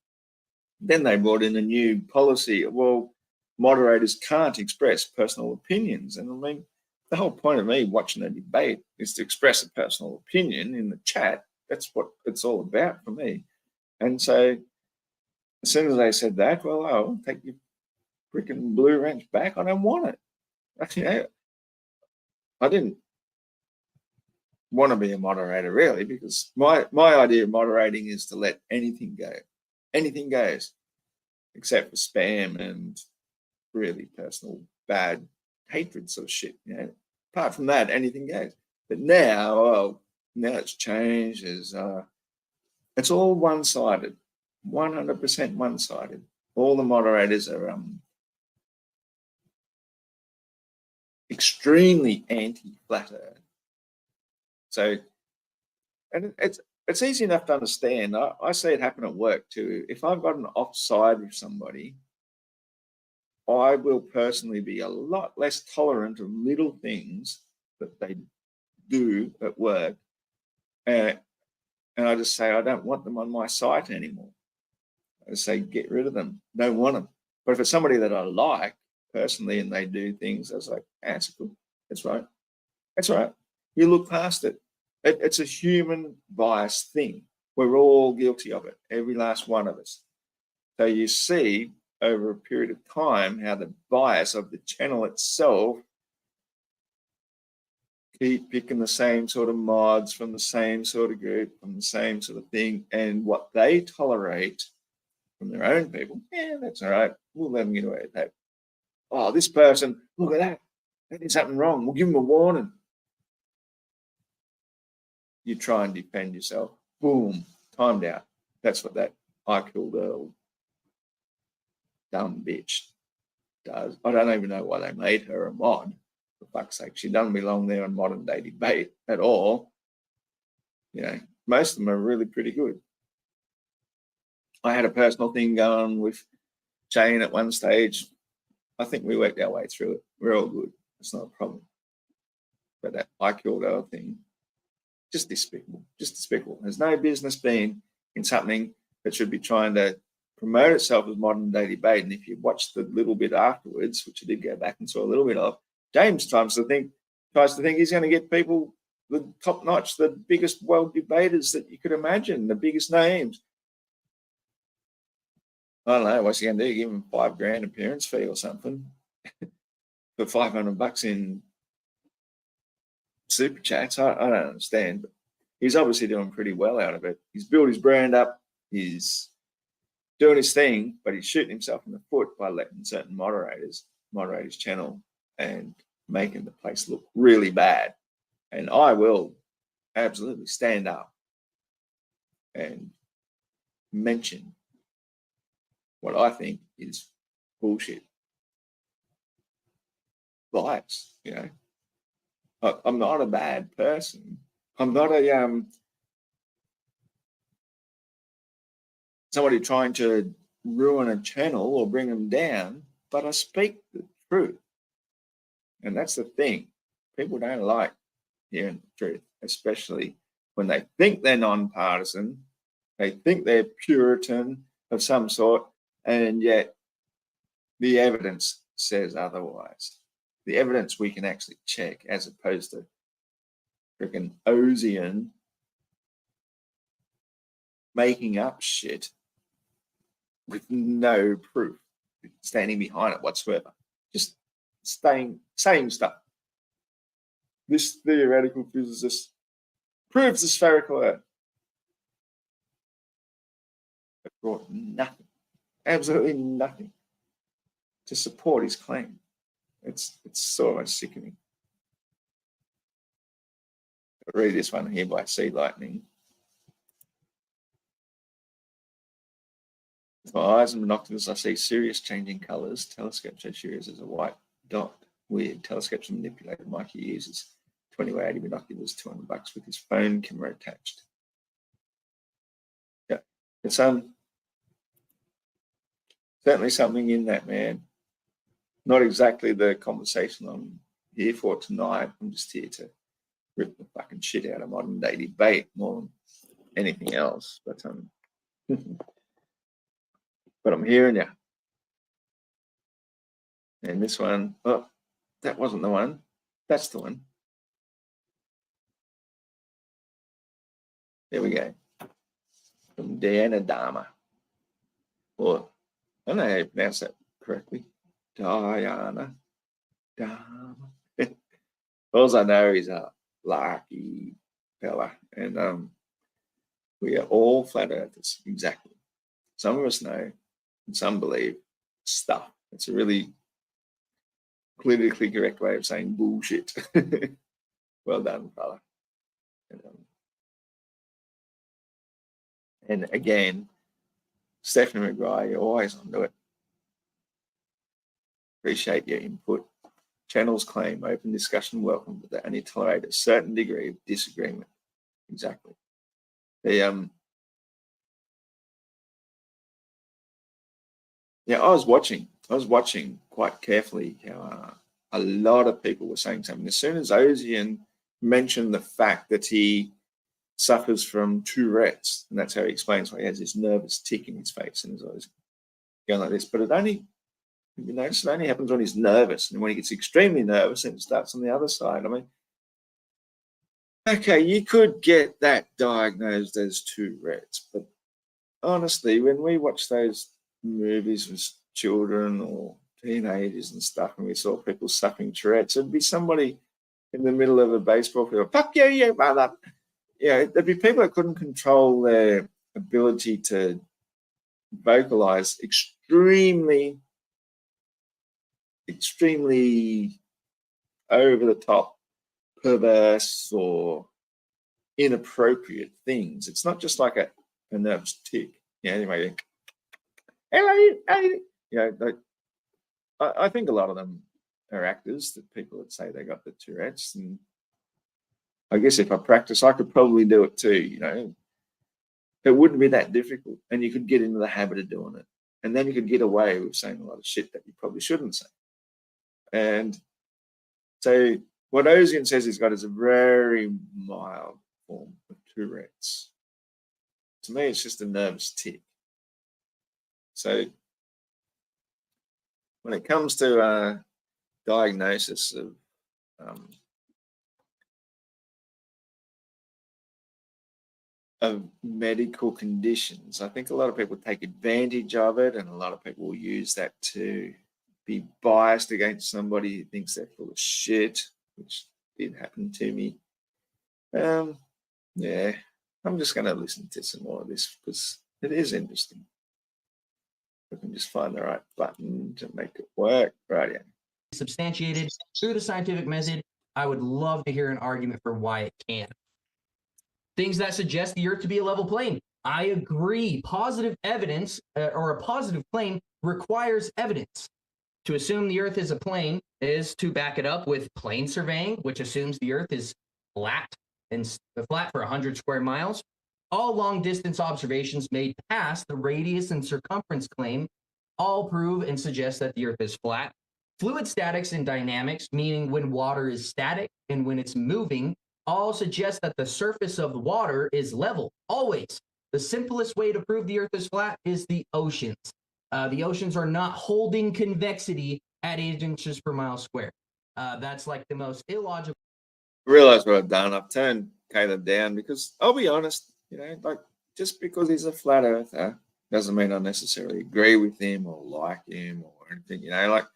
then they brought in a new policy. Well, moderators can't express personal opinions. And I mean, the whole point of me watching a debate is to express a personal opinion in the chat. That's what it's all about for me. And so as soon as they said that, well, I'll take your freaking blue wrench back. I don't want it. Actually, I didn't want to be a moderator really, because my idea of moderating is to let anything go. Anything goes, except for spam and really personal bad hatred sort of shit. You know, apart from that, anything goes. But now it's changed. It's all one-sided, 100% one-sided. All the moderators are extremely anti-flat earth. So, and it's easy enough to understand. I see it happen at work too. If I've got an offside with somebody, I will personally be a lot less tolerant of little things that they do at work. And I just say, I don't want them on my site anymore. I just say, get rid of them. Don't want them. But if it's somebody that I like personally and they do things, I was like, that's good. That's right. That's right. You look past it. It's a human bias thing. We're all guilty of it, every last one of us. So you see over a period of time how the bias of the channel itself keep picking the same sort of mods from the same sort of group, from the same sort of thing, and what they tolerate from their own people, yeah, that's all right. We'll let them get away with that. Oh, this person, look at that. They did something wrong. We'll give them a warning. You try and defend yourself. Boom, timed out. That's what that I killed Earl dumb bitch does. I don't even know why they made her a mod. For fuck's sake, she doesn't belong there on modern day debate at all. You know, most of them are really pretty good. I had a personal thing going with Shane at one stage. I think we worked our way through it. We're all good. It's not a problem. But that I killed Earl thing, just despicable. Just despicable. There's no business being in something that should be trying to promote itself as modern day debate. And if you watch the little bit afterwards, which I did go back and saw a little bit of, James tries to think he's going to get people the top notch, the biggest world debaters that you could imagine, the biggest names. I don't know, what's he going to do? Give him $5,000 appearance fee or something for $500 in super chats? I don't understand, but he's obviously doing pretty well out of it. He's built his brand up. He's doing his thing, but he's shooting himself in the foot by letting certain moderators moderate his channel and making the place look really bad. And I will absolutely stand up and mention what I think is bullshit. Bias, you know. I'm not a bad person. I'm not a somebody trying to ruin a channel or bring them down, but I speak the truth. And that's the thing. People don't like hearing the truth, especially when they think they're nonpartisan, they think they're Puritan of some sort, and yet the evidence says otherwise. The evidence we can actually check, as opposed to freaking Ozian making up shit with no proof, standing behind it whatsoever. Just saying stuff. This theoretical physicist proves the spherical Earth. It brought nothing, absolutely nothing, to support his claim. It's so much sickening. I'll read this one here by Sea Lightning. With my eyes and binoculars, I see Sirius changing colours. Telescope shows Sirius as a white dot. Weird. Telescopes are manipulated. Mikey uses 20-80 binoculars, $200 with his phone camera attached. Yeah, it's certainly something in that, man. Not exactly the conversation I'm here for tonight. I'm just here to rip the fucking shit out of modern day debate more than anything else, but but I'm hearing you. And this one, oh, that wasn't the one. That's the one. There we go. From Diana Dharma. Or, I don't know how you pronounce that correctly. Diana Dharma. All I know is a larky fella. And we are all flat earthers, exactly. Some of us know, and some believe stuff. It's a really politically correct way of saying bullshit. Well done, fella. And again, Stephanie McGrath, you're always onto it. Appreciate your input. Channels claim open discussion welcome, but they only tolerate a certain degree of disagreement. Exactly. I was watching quite carefully how a lot of people were saying something. As soon as Ozian mentioned the fact that he suffers from Tourette's, and that's how he explains why he has this nervous tick in his face and is always going like this. But it only, you notice, it only happens when he's nervous, and when he gets extremely nervous, and it starts on the other side. I mean, okay, you could get that diagnosed as Tourette's, but honestly, when we watch those movies with children or teenagers and stuff, and we saw people suffering Tourette's, it'd be somebody in the middle of a baseball field, fuck you, you mother. Yeah, there'd be people that couldn't control their ability to vocalize extremely over the top, perverse or inappropriate things. It's not just like a nervous tick. Yeah, anyway, hello. I think a lot of them are actors, that people that say they got the Tourette's, and I guess if I practice, I could probably do it too, you know. It wouldn't be that difficult, and you could get into the habit of doing it. And then you could get away with saying a lot of shit that you probably shouldn't say. And so what Ozian says he's got is a very mild form of Tourette's. To me, it's just a nervous tick. So when it comes to diagnosis of medical conditions, I think a lot of people take advantage of it, and a lot of people will use that to be biased against somebody who thinks they're full of shit, which did happen to me. Yeah, I'm just going to listen to some more of this because it is interesting. I can just find the right button to make it work. Right, yeah. Substantiated through the scientific method. I would love to hear an argument for why it can't. Things that suggest the Earth to be a level plane. I agree. Positive evidence or a positive claim requires evidence. To assume the Earth is a plane is to back it up with plane surveying, which assumes the Earth is flat for 100 square miles. All long-distance observations made past the radius and circumference claim all prove and suggest that the Earth is flat. Fluid statics and dynamics, meaning when water is static and when it's moving, all suggest that the surface of the water is level, always. The simplest way to prove the Earth is flat is the oceans. The oceans are not holding convexity at 8 inches per mile square. That's like the most illogical. Realize what I've done. I've turned Caleb down because I'll be honest, you know, like just because he's a flat earther doesn't mean I necessarily agree with him or like him or anything, you know, like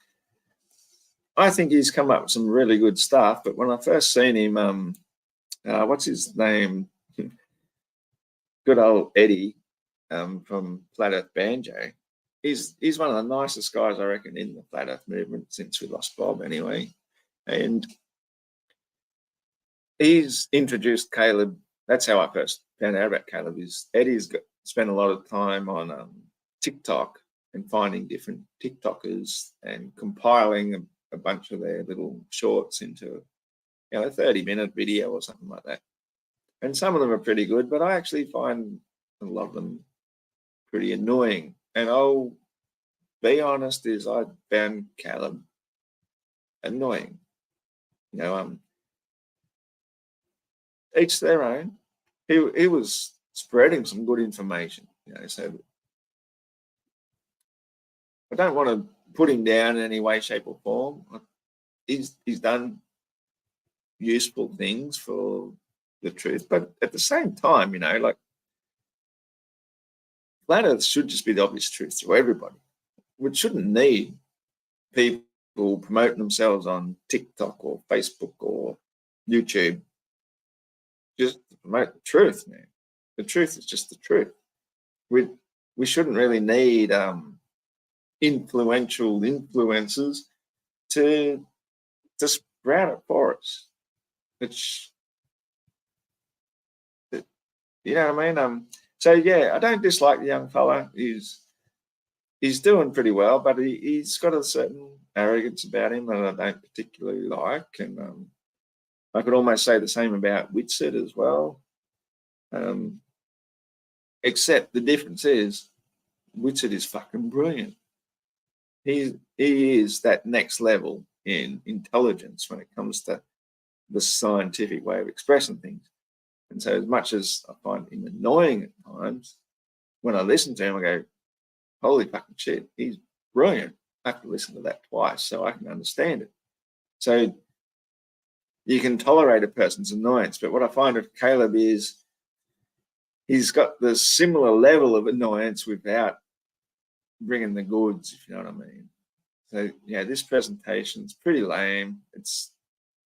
I think he's come up with some really good stuff. But when I first seen him, what's his name? Good old Eddie from Flat Earth Banjo. He's one of the nicest guys, I reckon, in the Flat Earth movement since we lost Bob anyway. And he's introduced Caleb. That's how I first found out about Caleb. Is Eddie's spent a lot of time on TikTok and finding different TikTokers and compiling a bunch of their little shorts into a 30-minute video or something like that. And some of them are pretty good, but I actually find a lot of them pretty annoying. And I'll be honest, is I found Caleb annoying. You know, each their own. He was spreading some good information. So I don't want to put him down in any way, shape, or form. He's done useful things for the truth, but at the same time, like flat Earth should just be the obvious truth to everybody. We shouldn't need people promoting themselves on TikTok or Facebook or YouTube just to promote the truth, man. The truth is just the truth. We shouldn't really need influential influencers to sprout it for us. Which, you know what I mean? So yeah, I don't dislike the young fella. He's doing pretty well, but he's got a certain arrogance about him that I don't particularly like. And I could almost say the same about Whitsitt as well. Except the difference is Whitsitt is fucking brilliant. He is that next level in intelligence when it comes to the scientific way of expressing things. And so as much as I find him annoying at times, when I listen to him, I go, holy fucking shit, he's brilliant. I have to listen to that twice so I can understand it. So you can tolerate a person's annoyance, but what I find with Caleb is he's got the similar level of annoyance without bringing the goods, if you know what I mean. So yeah, this presentation's pretty lame.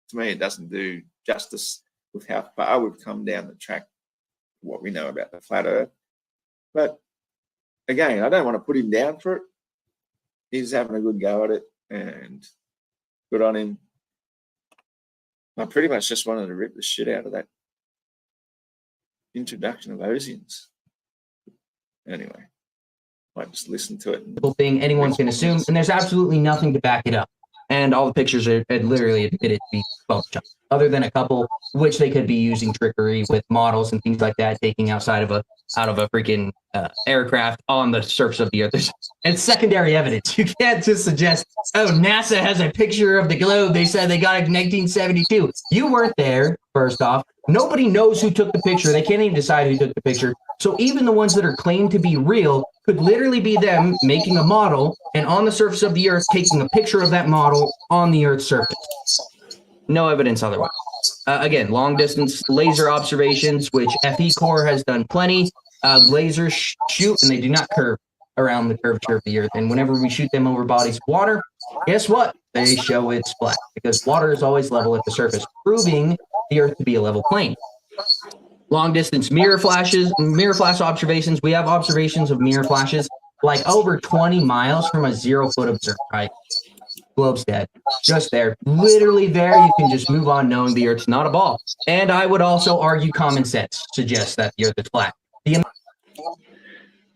To me, it doesn't do justice with how far we've come down the track, what we know about the flat Earth. But again, I don't want to put him down for it. He's having a good go at it, and good on him. I pretty much just wanted to rip the shit out of that introduction of Ozians. Anyway, might just listen to it. Thing anyone can assume, and there's absolutely nothing to back it up. And all the pictures are literally admitted to be Photoshop, other than a couple which they could be using trickery with models and things like that, taking out of a freaking aircraft on the surface of the Earth. It's secondary evidence. You can't just suggest, oh, NASA has a picture of the globe. They said they got it in 1972. You weren't there, first off. Nobody knows who took the picture. They can't even decide who took the picture. So even the ones that are claimed to be real could literally be them making a model and on the surface of the Earth taking a picture of that model on the Earth's surface. No evidence otherwise. Again, long distance laser observations, which FE Corps has done plenty. Lasers shoot and they do not curve around the curvature of the Earth. And whenever we shoot them over bodies of water, guess what? They show it's flat because water is always level at the surface, proving the Earth to be a level plane. Long distance mirror flash observations. We have observations of mirror flashes like over 20 miles from a 0-foot observer, right? Globe's dead. Just there. Literally there, you can just move on knowing the Earth's not a ball. And I would also argue common sense suggests that the Earth is flat.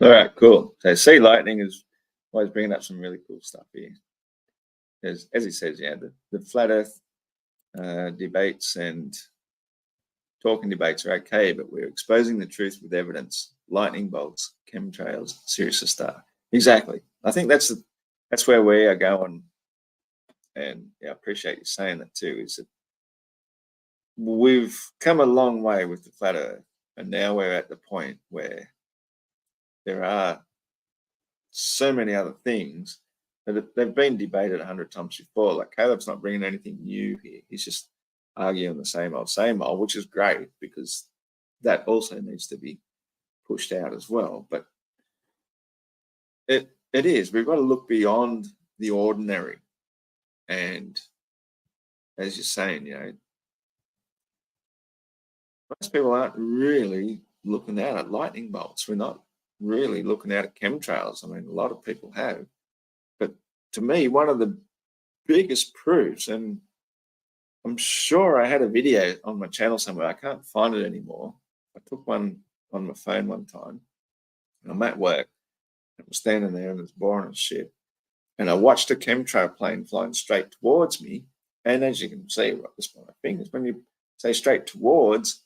All right, cool. So Sea Lightning is always bringing up some really cool stuff here. As he says, yeah, the flat Earth debates and talking debates are okay, but we're exposing the truth with evidence. Lightning bolts, chemtrails, Sirius Star. Exactly. I think that's where we are going. And yeah, I appreciate you saying that too, is that we've come a long way with the flat Earth, and now we're at the point where there are so many other things that they've been debated 100 times before. Like Caleb's not bringing anything new here. He's just arguing the same old, which is great because that also needs to be pushed out as well. But it is. We've got to look beyond the ordinary. And as you're saying, most people aren't really looking out at lightning bolts. We're not really looking out at chemtrails. I mean, a lot of people have. But to me, one of the biggest proofs, and I'm sure I had a video on my channel somewhere. I can't find it anymore. I took one on my phone one time. And I'm at work. I was standing there and it's boring as shit. And I watched a chemtrail plane flying straight towards me. And as you can see, right, this one of my fingers, when you say straight towards,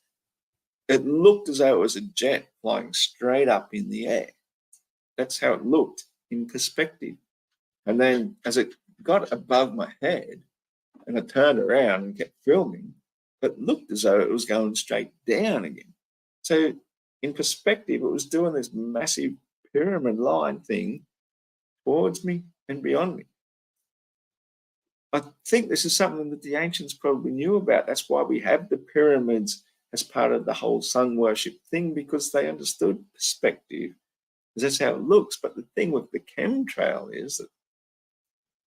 it looked as though it was a jet flying straight up in the air. That's how it looked in perspective. And then as it got above my head and I turned around and kept filming, it looked as though it was going straight down again. So in perspective, it was doing this massive pyramid line thing towards me and beyond me. I think this is something that the ancients probably knew about. That's why we have the pyramids as part of the whole sun worship thing, because they understood perspective. That's how it looks. But the thing with the chemtrail is that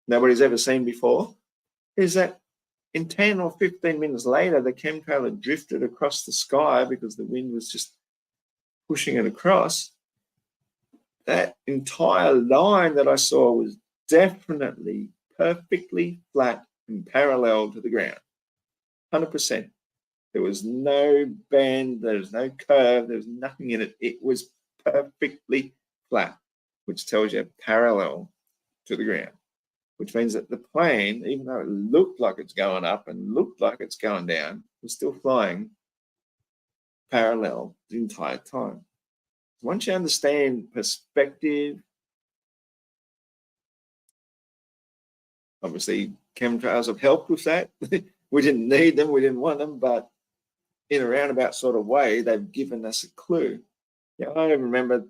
nobody's ever seen before is that in 10 or 15 minutes later, the chemtrail had drifted across the sky because the wind was just pushing it across. That entire line that I saw was definitely perfectly flat and parallel to the ground. 100%. There was no bend, there was no curve, there was nothing in it. It was perfectly flat, which tells you parallel to the ground, which means that the plane, even though it looked like it's going up and looked like it's going down, was still flying parallel the entire time. Once you understand perspective, obviously chemtrails have helped with that. We didn't need them, we didn't want them, but in a roundabout sort of way, they've given us a clue. Yeah, I remember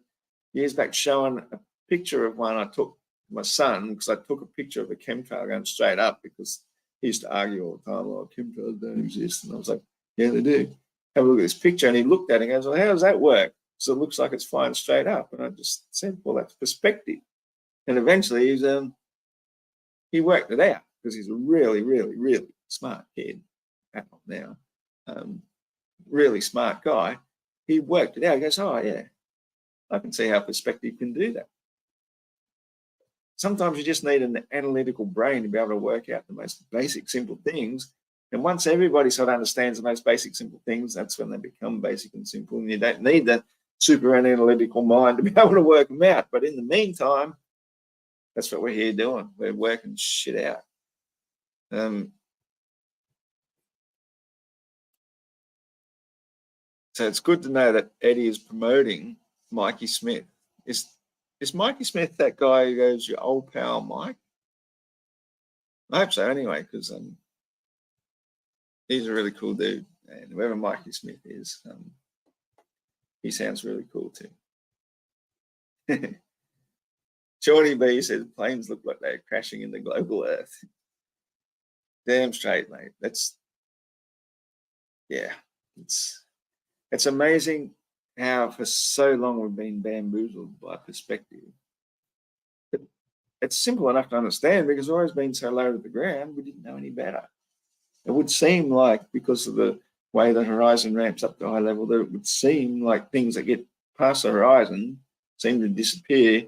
years back showing a picture of one I took my son, because I took a picture of a chemtrail going straight up, because he used to argue all the time, well, chemtrails don't exist. And I was like, yeah, they do. Have a look at this picture. And he looked at it and goes, well, how does that work? So it looks like it's flying straight up. And I just said, well, that's perspective. And eventually he worked it out, because he's a really, really, really smart kid now. Really smart guy. He worked it out. He goes, oh, yeah, I can see how perspective can do that. Sometimes you just need an analytical brain to be able to work out the most basic, simple things. And once everybody sort of understands the most basic, simple things, that's when they become basic and simple. And you don't need that super analytical mind to be able to work them out. But in the meantime, that's what we're here doing. We're working shit out. So it's good to know that Eddie is promoting Mikey Smith. Is Mikey Smith that guy who goes, your old pal Mike? I hope so anyway, because he's a really cool dude. And whoever Mikey Smith is, he sounds really cool too. Shorty B says planes look like they're crashing into global Earth. Damn straight, mate. It's amazing how for so long we've been bamboozled by perspective. But it's simple enough to understand, because we've always been so low to the ground, we didn't know any better. It would seem like, because of the way the horizon ramps up to high level, that it would seem like things that get past the horizon seem to disappear,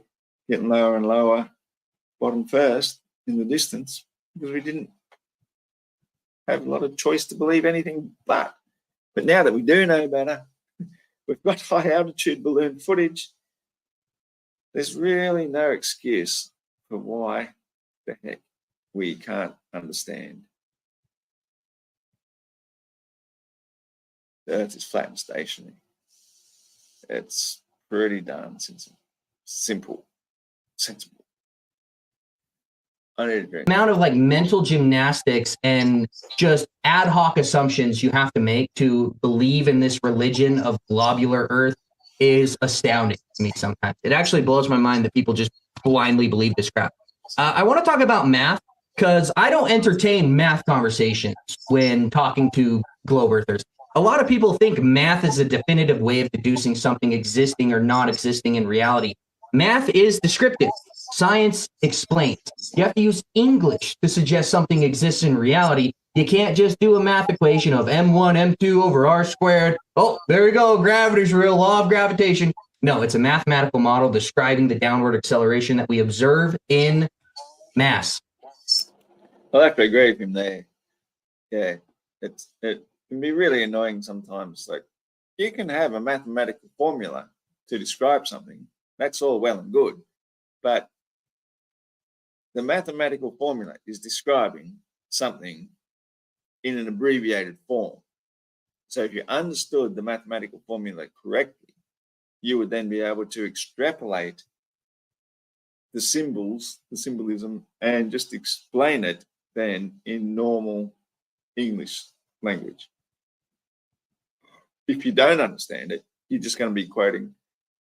getting lower and lower, bottom first in the distance, because we didn't have a lot of choice to believe anything but. But now that we do know better, we've got high altitude balloon footage, there's really no excuse for why the heck we can't understand. The Earth is flat and stationary. It's pretty darn simple, sensible. I need a drink. Amount of like mental gymnastics and just ad hoc assumptions you have to make to believe in this religion of globular Earth is astounding to me sometimes. It actually blows my mind that people just blindly believe this crap. I want to talk about math, because I don't entertain math conversations when talking to globe earthers. A lot of people think math is a definitive way of deducing something existing or not existing in reality. Math is descriptive. Science explains. You have to use English to suggest something exists in reality. You can't just do a math equation of m1, m2 over r squared. Oh, there we go. Gravity's real, law of gravitation. No, it's a mathematical model describing the downward acceleration that we observe in mass. Well, I have to agree with him there. Yeah, it can be really annoying sometimes. Like, you can have a mathematical formula to describe something. That's all well and good. But the mathematical formula is describing something in an abbreviated form. So if you understood the mathematical formula correctly, you would then be able to extrapolate the symbols, the symbolism, and just explain it then in normal English language. If you don't understand it, you're just going to be quoting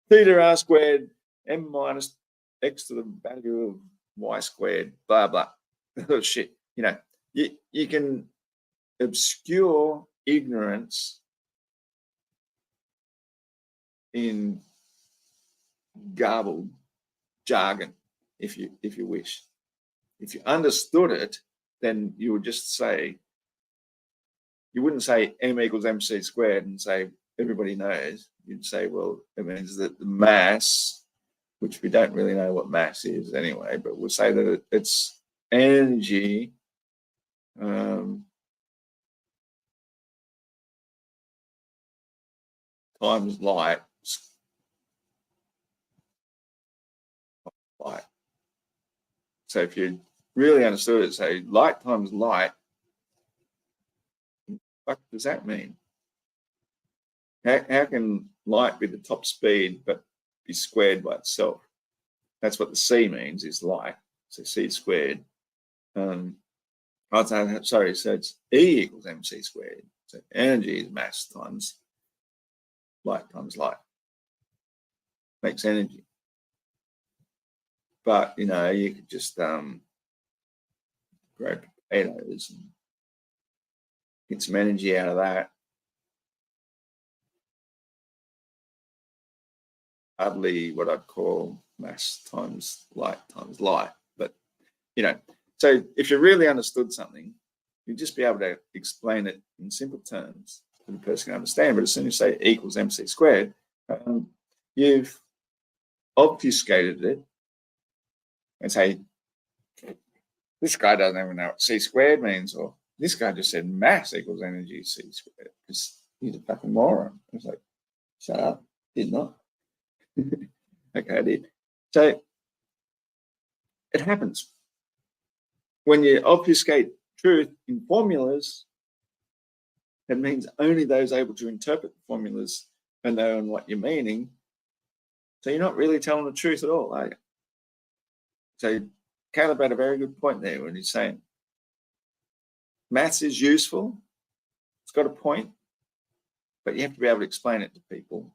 theta r squared m minus x to the value of y squared, blah, blah. Shit. You know, you can obscure ignorance in garbled jargon, if you wish. If you understood it, then you would just say, you wouldn't say m equals mc squared and say everybody knows. You'd say, well, it means that the mass, which we don't really know what mass is anyway, but we'll say that it's energy times light. So if you really understood it, say light times light, what does that mean? How can light be the top speed but be squared by itself? That's what the C means, is light. So C squared. Sorry, so it's E equals mc squared. So energy is mass times light. Makes energy. But, you know, you could just grow potatoes and get some energy out of that. Hardly what I'd call mass times light. But, you know, so if you really understood something, you'd just be able to explain it in simple terms that the person can understand. But as soon as you say equals mc squared, you've obfuscated it and say, this guy doesn't even know what c squared means, or this guy just said mass equals energy c squared, because he's a fucking moron. It's like, shut up, did not. Okay, I did. So it happens. When you obfuscate truth in formulas, it means only those able to interpret the formulas and know what you're meaning. So you're not really telling the truth at all, are you? So Caleb had a very good point there when he's saying maths is useful. It's got a point, but you have to be able to explain it to people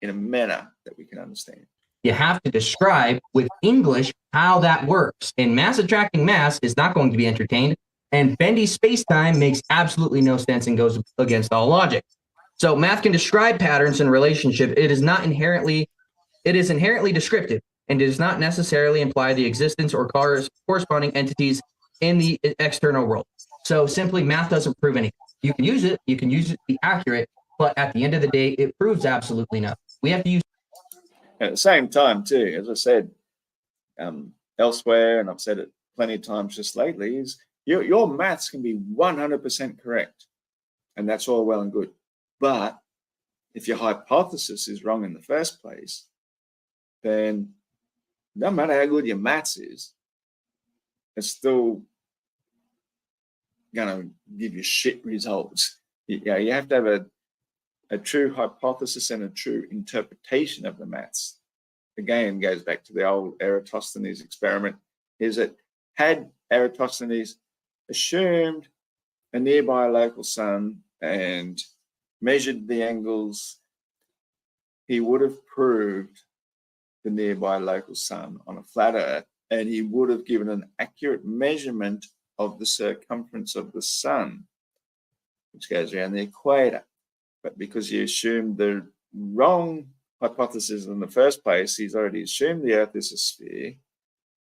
in a manner that we can understand. You have to describe with English how that works. And mass attracting mass is not going to be entertained. And bendy space-time makes absolutely no sense and goes against all logic. So math can describe patterns in relationship. It is inherently descriptive and does not necessarily imply the existence or corresponding entities in the external world. So simply math doesn't prove anything. You can use it to be accurate, but at the end of the day, it proves absolutely nothing. We have to use. At the same time, too, as I said elsewhere, and I've said it plenty of times just lately, is your maths can be 100% correct, and that's all well and good. But if your hypothesis is wrong in the first place, then no matter how good your maths is, it's still going to give you shit results. You have to have a true hypothesis and a true interpretation of the maths. Again, goes back to the old Eratosthenes experiment, is that had Eratosthenes assumed a nearby local sun and measured the angles, he would have proved the nearby local sun on a flat Earth, and he would have given an accurate measurement of the circumference of the sun, which goes around the equator. But because he assumed the wrong hypothesis in the first place, he's already assumed the Earth is a sphere.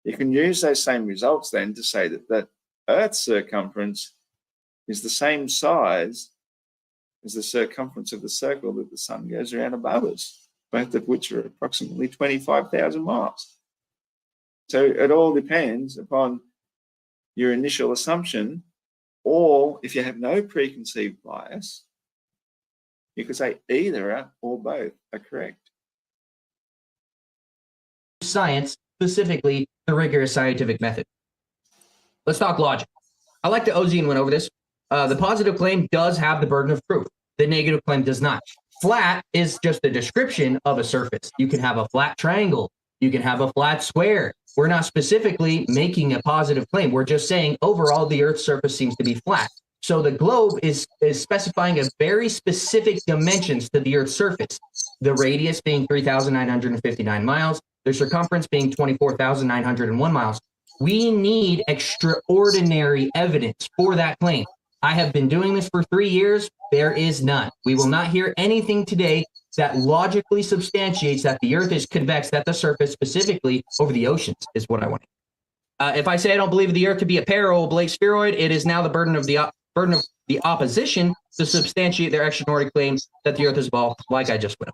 You can use those same results then to say that the Earth's circumference is the same size as the circumference of the circle that the sun goes around above us, both of which are approximately 25,000 miles. So it all depends upon your initial assumption, or if you have no preconceived bias, you could say either or both are correct. Science, specifically the rigorous scientific method. Let's talk logic. I like that Ozine went over this. The positive claim does have the burden of proof. The negative claim does not. Flat is just a description of a surface. You can have a flat triangle. You can have a flat square. We're not specifically making a positive claim. We're just saying overall the Earth's surface seems to be flat. So the globe is specifying a very specific dimensions to the Earth's surface. The radius being 3,959 miles, the circumference being 24,901 miles. We need extraordinary evidence for that claim. I have been doing this for 3 years. There is none. We will not hear anything today that logically substantiates that the Earth is convex, that the surface specifically over the oceans is what I want. If I say I don't believe the Earth to be a parabolic spheroid, it is now the burden of the opposition to substantiate their extraordinary claim that the Earth is a ball, like I just went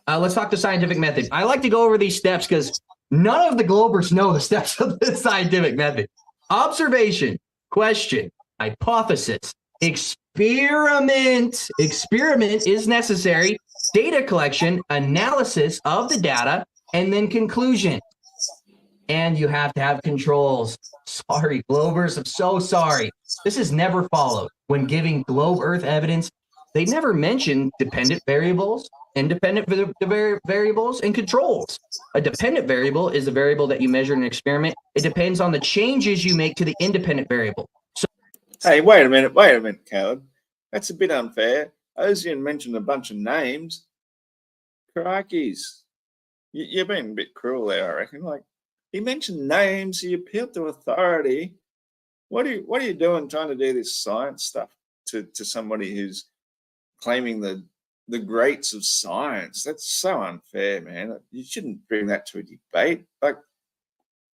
over. Let's talk the scientific method. I like to go over these steps because none of the Globers know the steps of the scientific method. Observation, question, hypothesis, experiment. Experiment is necessary. Data collection, analysis of the data, and then conclusion. And you have to have controls. Sorry, Globers, I'm so sorry. This is never followed. When giving globe Earth evidence, they never mention dependent variables, independent variables, and controls. A dependent variable is a variable that you measure in an experiment. It depends on the changes you make to the independent variable. So, hey, wait a minute, Caleb. That's a bit unfair. Ozian mentioned a bunch of names. Crikeys. You're being a bit cruel there, I reckon. Like, he mentioned names, he appealed to authority. What are you doing trying to do this science stuff to somebody who's claiming the greats of science? That's so unfair, man. You shouldn't bring that to a debate. Like,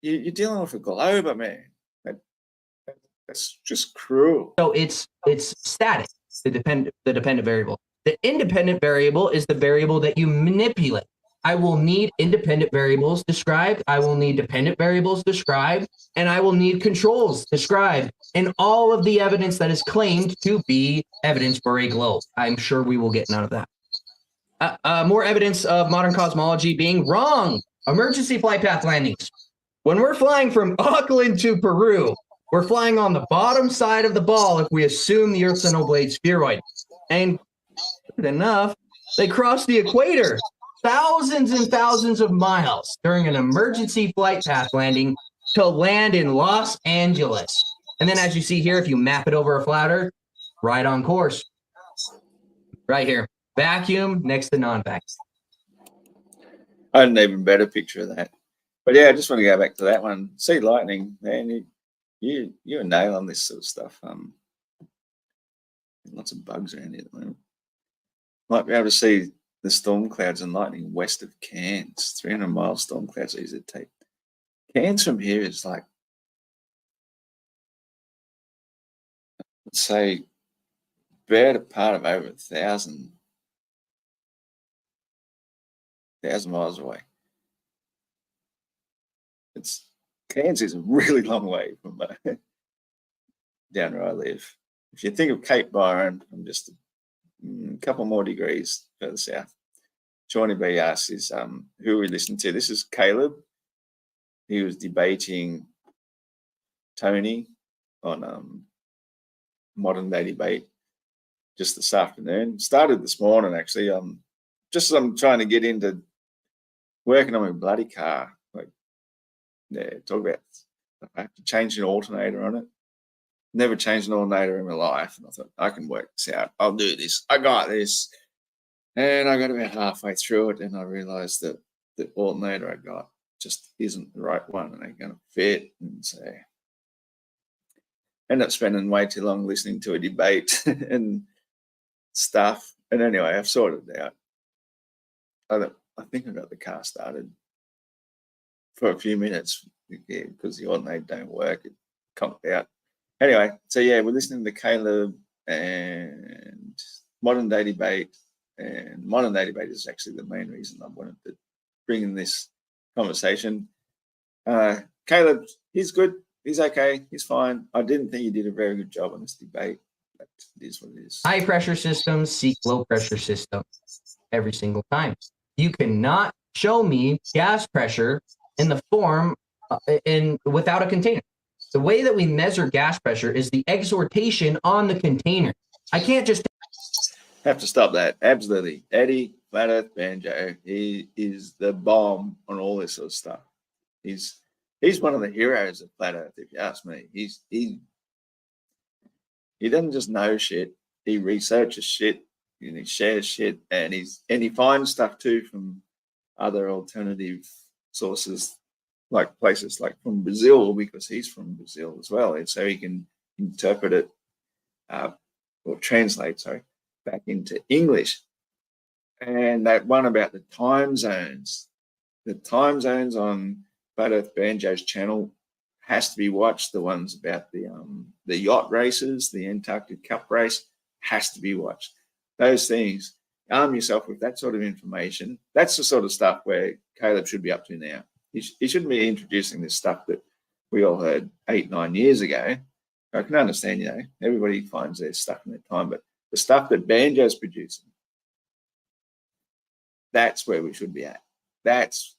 you're dealing with a globe, man. That's just cruel. So it's static, the dependent variable. The independent variable is the variable that you manipulate. I will need independent variables described. I will need dependent variables described, and I will need controls described, and all of the evidence that is claimed to be evidence for a globe. I'm sure we will get none of that. More evidence of modern cosmology being wrong. Emergency flight path landings. When we're flying from Auckland to Peru, we're flying on the bottom side of the ball if we assume the Earth's an oblate spheroid. And good enough, they cross the equator thousands and thousands of miles during an emergency flight path landing to land in Los Angeles. And then as you see here, if you map it over a flat Earth, right on course. Right here. Vacuum next to non-vacuum. I had an even better picture of that. But yeah, I just want to go back to that one. See lightning, man. You're a nail on this sort of stuff. Lots of bugs around here at the moment. Might be able to see the storm clouds and lightning west of Cairns. 300-mile storm clouds easy to take. Cairns from here is like, let's say, better part of over 1,000 miles away. Cairns is a really long way from down where I live. If you think of Cape Byron, I'm just a couple more degrees further south. Shawnee B asks is who we listen to. This is Caleb. He was debating Tony on Modern Day Debate just this afternoon. Started this morning, actually. Just as I'm trying to get into working on my bloody car. Like, yeah, talk about I have to change an alternator on it. Never changed an alternator in my life. And I thought, I can work this out. I'll do this. I got this. And I got about halfway through it and I realized that the alternator I got just isn't the right one and ain't going to fit. And so I ended up spending way too long listening to a debate and stuff. And anyway, I've sorted it out. I think I got the car started for a few minutes because the alternator don't work. It conked out. Anyway, so yeah, we're listening to Caleb and Modern Day Debate. And Modern Day Debate is actually the main reason I wanted to bring in this conversation. Caleb, he's good. He's okay. He's fine. I didn't think he did a very good job on this debate. But it is what it is. High pressure systems seek low pressure systems every single time. You cannot show me gas pressure in the form without a container. The way that we measure gas pressure is the exhortation on the container. I can't just have to stop that. Absolutely. Eddie Flat Earth Banjo, he is the bomb on all this sort of stuff. He's one of the heroes of Flat Earth, if you ask me. he doesn't just know shit. He researches shit and he shares shit, and he finds stuff too from other alternative sources, like places like from Brazil, because he's from Brazil as well, and so he can interpret it or translate, sorry, back into English. And that one about the time zones on Flat Earth Banjo's channel has to be watched. The ones about the yacht races, the Antarctic Cup race, has to be watched. Those things, arm yourself with that sort of information. That's the sort of stuff where Caleb should be up to now. He shouldn't be introducing this stuff that we all heard 8-9 years ago. I can understand, everybody finds their stuff in their time, but the stuff that Banjo's producing, that's where we should be at. That's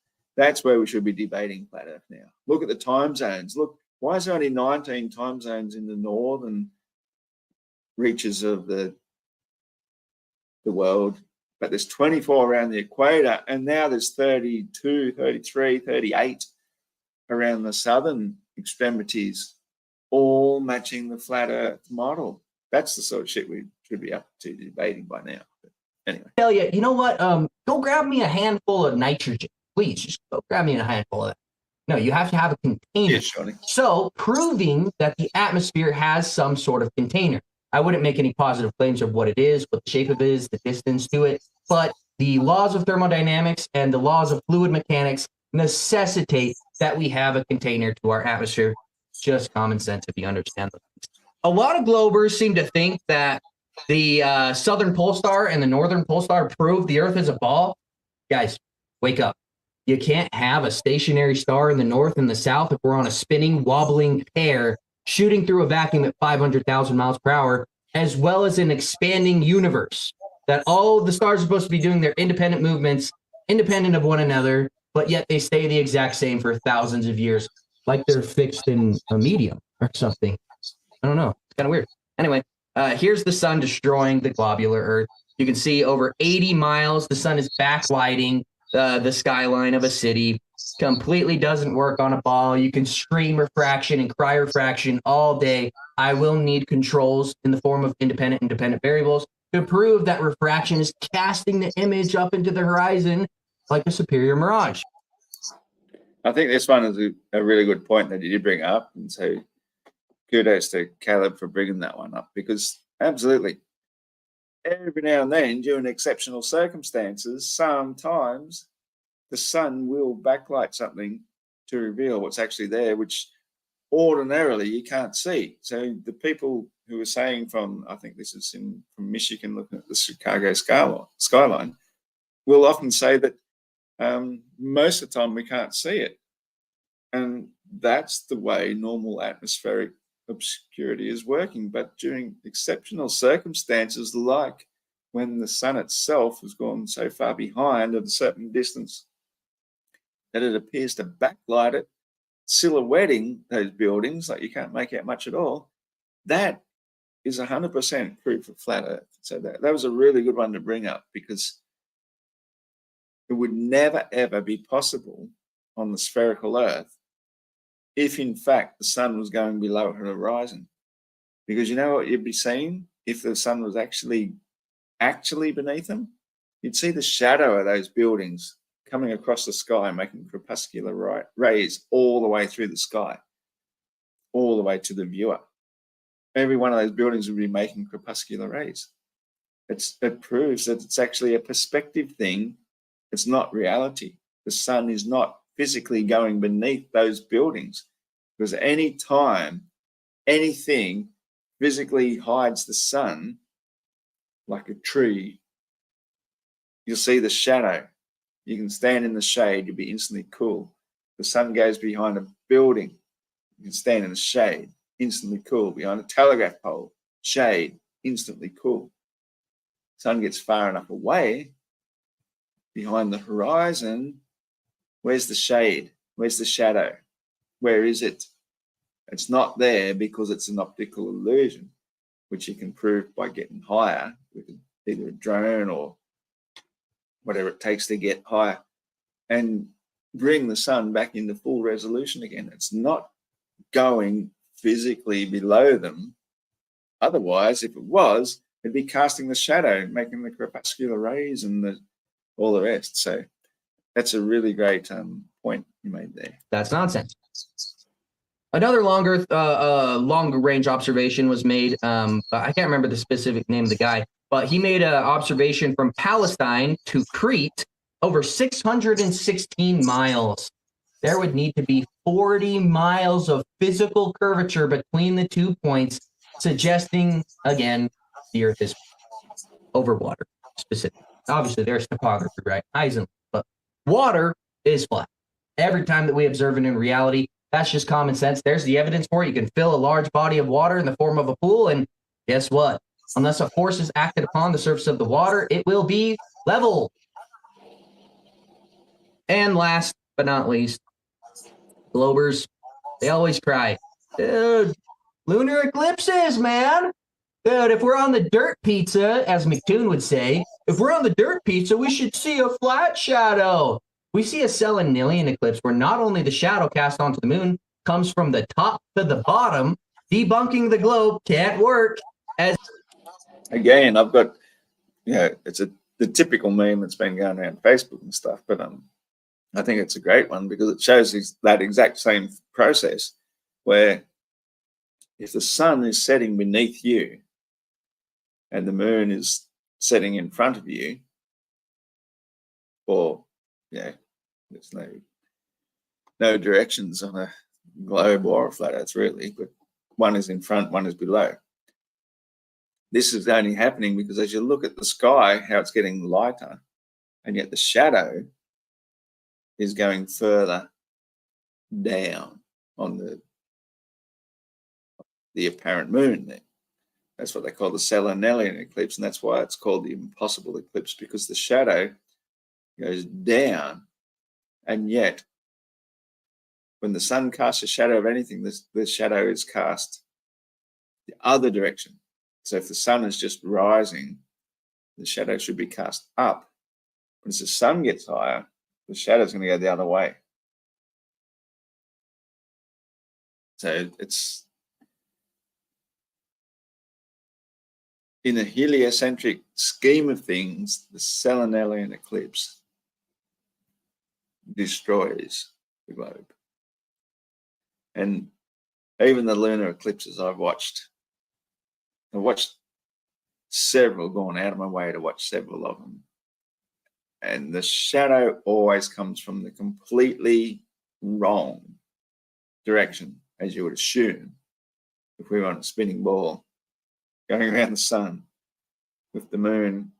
where we should be debating Flat Earth now. Look at the time zones. Look, why is there only 19 time zones in the northern reaches of the world, but there's 24 around the equator, and now there's 32, 33, 38 around the southern extremities, all matching the Flat Earth model. That's the sort of shit we should be up to debating by now. But anyway. Tell you, you know what? Go grab me a handful of nitrogen. Please, just go grab me a handful of that. No, you have to have a container. Yeah, Shawnee. So proving that the atmosphere has some sort of container. I wouldn't make any positive claims of what it is, what the shape of it is, the distance to it, but the laws of thermodynamics and the laws of fluid mechanics necessitate that we have a container to our atmosphere. Just common sense if you understand them. A lot of globers seem to think that the southern pole star and the northern pole star prove the Earth is a ball. Guys, wake up. You can't have a stationary star in the north and the south if we're on a spinning, wobbling pair shooting through a vacuum at 500,000 miles per hour, as well as an expanding universe that all the stars are supposed to be doing their independent movements, independent of one another, but yet they stay the exact same for thousands of years, like they're fixed in a medium or something. I don't know. It's kind of weird. Anyway, here's the sun destroying the globular Earth. You can see over 80 miles. The sun is backlighting the skyline of a city. Completely doesn't work on a ball. You can scream refraction and cry refraction all day. I will need controls in the form of independent and dependent variables to prove that refraction is casting the image up into the horizon like a superior mirage. I think this one is a really good point that you did bring up, and so kudos to Caleb for bringing that one up, because absolutely, every now and then, during exceptional circumstances, sometimes the sun will backlight something to reveal what's actually there, which ordinarily you can't see. So the people who are saying from, I think this is from Michigan, looking at the Chicago skyline, will often say that most of the time we can't see it. And that's the way normal atmospheric obscurity is working. But during exceptional circumstances, like when the sun itself has gone so far behind at a certain distance that it appears to backlight it, silhouetting those buildings, like you can't make out much at all, that is 100% proof of flat Earth. So that was a really good one to bring up, because it would never, ever be possible on the spherical Earth if, in fact, the sun was going below the horizon. Because you know what you'd be seeing if the sun was actually beneath them? You'd see the shadow of those buildings coming across the sky, making crepuscular rays all the way through the sky, all the way to the viewer. Every one of those buildings would be making crepuscular rays. It proves that it's actually a perspective thing. It's not reality. The sun is not physically going beneath those buildings, because any time anything physically hides the sun, like a tree, you'll see the shadow. You can stand in the shade, you'll be instantly cool. The sun goes behind a building, you can stand in the shade, instantly cool. Behind a telegraph pole, shade, instantly cool. Sun gets far enough away, behind the horizon, where's the shade? Where's the shadow? Where is it? It's not there because it's an optical illusion, which you can prove by getting higher with either a drone or whatever it takes to get higher and bring the sun back into full resolution again. It's not going physically below them otherwise, if it was, it'd be casting the shadow, making the crepuscular rays and all the rest. So that's a really great point you made there. That's nonsense. Another long range observation was made. I can't remember the specific name of the guy, but he made an observation from Palestine to Crete, over 616 miles. There would need to be 40 miles of physical curvature between the 2 points, suggesting, again, the Earth is over water, specifically. Obviously, there's topography, right? Heisenberg, but water is flat. Every time that we observe it in reality, that's just common sense. There's the evidence for it. You can fill a large body of water in the form of a pool, and guess what? Unless a force is acted upon the surface of the water, it will be level. And last but not least, Globers, they always cry, dude, lunar eclipses, man. Dude, if we're on the dirt pizza, as McToon would say, if we're on the dirt pizza, we should see a flat shadow. We see a selenilian eclipse where not only the shadow cast onto the moon comes from the top to the bottom, debunking the globe can't work. As again, I've got, it's the typical meme that's been going around Facebook and stuff, but I think it's a great one because it shows that exact same process where if the sun is setting beneath you and the moon is setting in front of you, or there's no directions on a globe or a flat earth really, but one is in front, one is below. This is only happening because as you look at the sky, how it's getting lighter, and yet the shadow is going further down on the apparent moon there. That's what they call the selenilian eclipse, and that's why it's called the impossible eclipse, because the shadow goes down, and yet when the sun casts a shadow of anything, the shadow is cast the other direction. So if the sun is just rising, the shadow should be cast up. But as the sun gets higher, the shadow is going to go the other way. So it's in a heliocentric scheme of things, the selenilian eclipse destroys the globe. And even the lunar eclipses I've watched several, gone out of my way to watch several of them. And the shadow always comes from the completely wrong direction, as you would assume, if we were on a spinning ball going around the sun with the moon.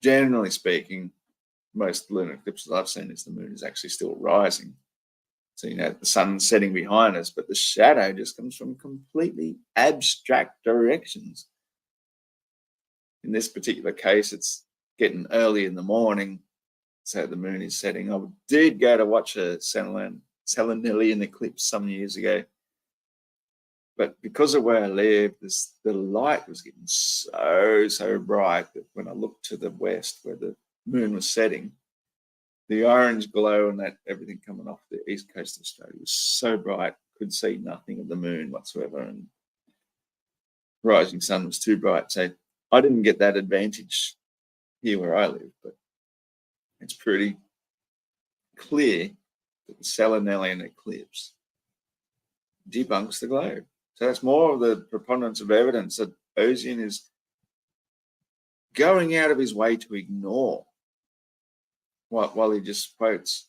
Generally speaking, most lunar eclipses I've seen is the moon is actually still rising. So, the sun's setting behind us, but the shadow just comes from completely abstract directions. In this particular case, it's getting early in the morning, so the moon is setting. I did go to watch a selenilian eclipse some years ago, but because of where I live, the light was getting so bright that when I looked to the west where the moon was setting, the orange glow and that everything coming off the east coast of Australia was so bright, could see nothing of the moon whatsoever, and rising sun was too bright. So I didn't get that advantage here where I live, but it's pretty clear that the selenilian eclipse debunks the globe. So that's more of the preponderance of evidence that Ozian is going out of his way to ignore, while he just quotes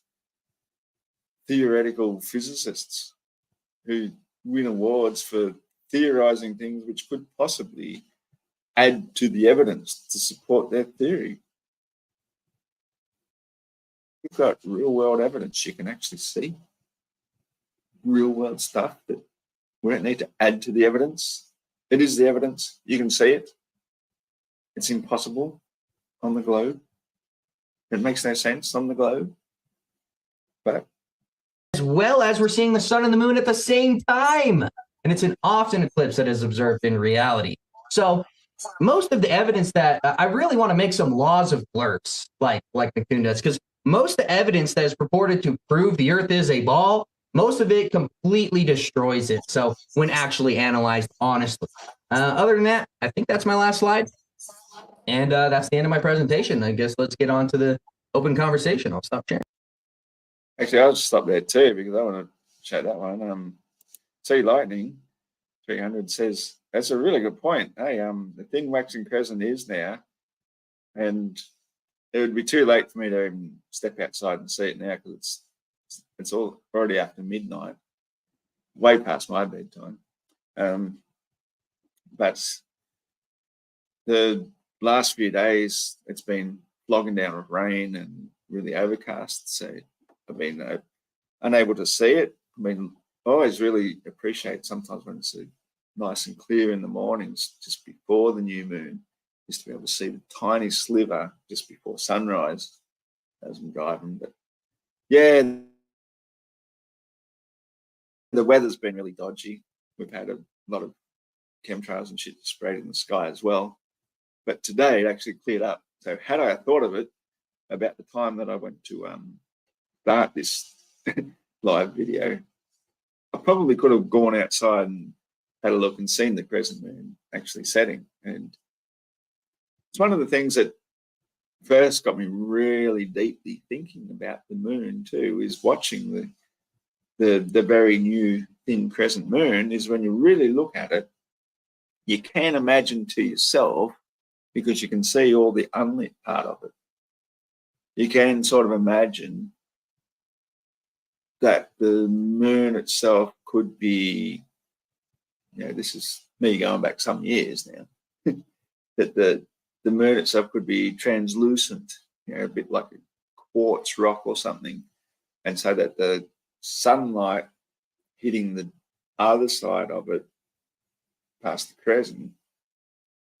theoretical physicists who win awards for theorizing things which could possibly add to the evidence to support their theory. You've got real world evidence you can actually see, real world stuff that we don't need to add to the evidence. It is the evidence. You can see it. It's impossible on the globe. It makes no sense on the globe. But as well as we're seeing the sun and the moon at the same time. And it's an often eclipse that is observed in reality. So most of the evidence that I really want to make some laws of blurps like McCune does, because most of the evidence that is purported to prove the Earth is a ball, most of it completely destroys it. So when actually analyzed honestly. Other than that, I think that's my last slide. And that's the end of my presentation. I guess let's get on to the open conversation. I'll stop sharing. Actually, I'll just stop there too because I want to chat that one. Sea Lightning 300 says that's a really good point. Hey, the thin waxing crescent is now, and it would be too late for me to even step outside and see it now because it's all already after midnight, way past my bedtime. But the last few days it's been flogging down with rain and really overcast, so I've been unable to see it. I mean, I always really appreciate sometimes when it's nice and clear in the mornings just before the new moon, just to be able to see the tiny sliver just before sunrise as I'm driving. But yeah, the weather's been really dodgy. We've had a lot of chemtrails and shit sprayed in the sky as well. But today it actually cleared up. So had I thought of it about the time that I went to start this live video, I probably could have gone outside and had a look and seen the crescent moon actually setting. And it's one of the things that first got me really deeply thinking about the moon too, is watching the very new thin crescent moon. Is when you really look at it, you can imagine to yourself, because you can see all the unlit part of it, you can sort of imagine that the moon itself could be, this is me going back some years now, that the moon itself could be translucent, a bit like a quartz rock or something. And so that the sunlight hitting the other side of it past the crescent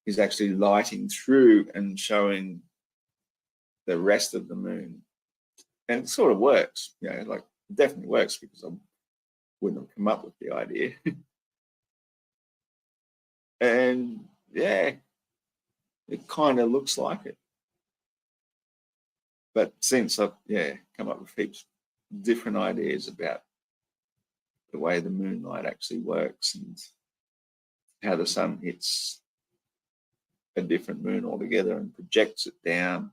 is actually lighting through and showing the rest of the moon. And it sort of works, like it definitely works, because I wouldn't have come up with the idea. And yeah, it kind of looks like it. But since I've come up with heaps of different ideas about the way the moonlight actually works and how the sun hits a different moon altogether and projects it down,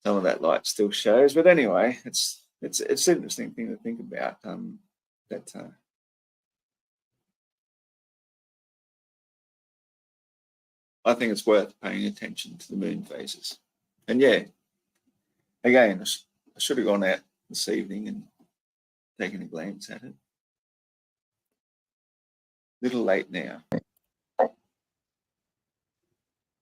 some of that light still shows. But anyway, it's an interesting thing to think about. I think it's worth paying attention to the moon phases. And yeah, again, I should have gone out this evening and taken a glance at it. Little late now.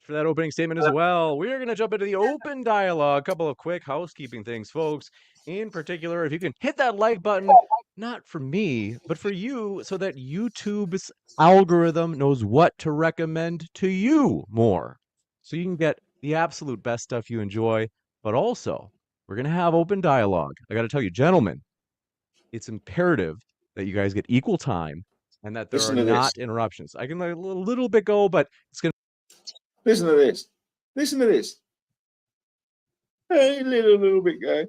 For that opening statement as well, we're going to jump into the open dialogue. A couple of quick housekeeping things, folks. In particular, if you can hit that like button, not for me, but for you, so that YouTube's algorithm knows what to recommend to you more. So you can get the absolute best stuff you enjoy, but also we're going to have open dialogue. I got to tell you, gentlemen, it's imperative that you guys get equal time and that there are not interruptions. I can let a little bit go, but it's going to Listen to this. Listen to this. Hey, little bit go.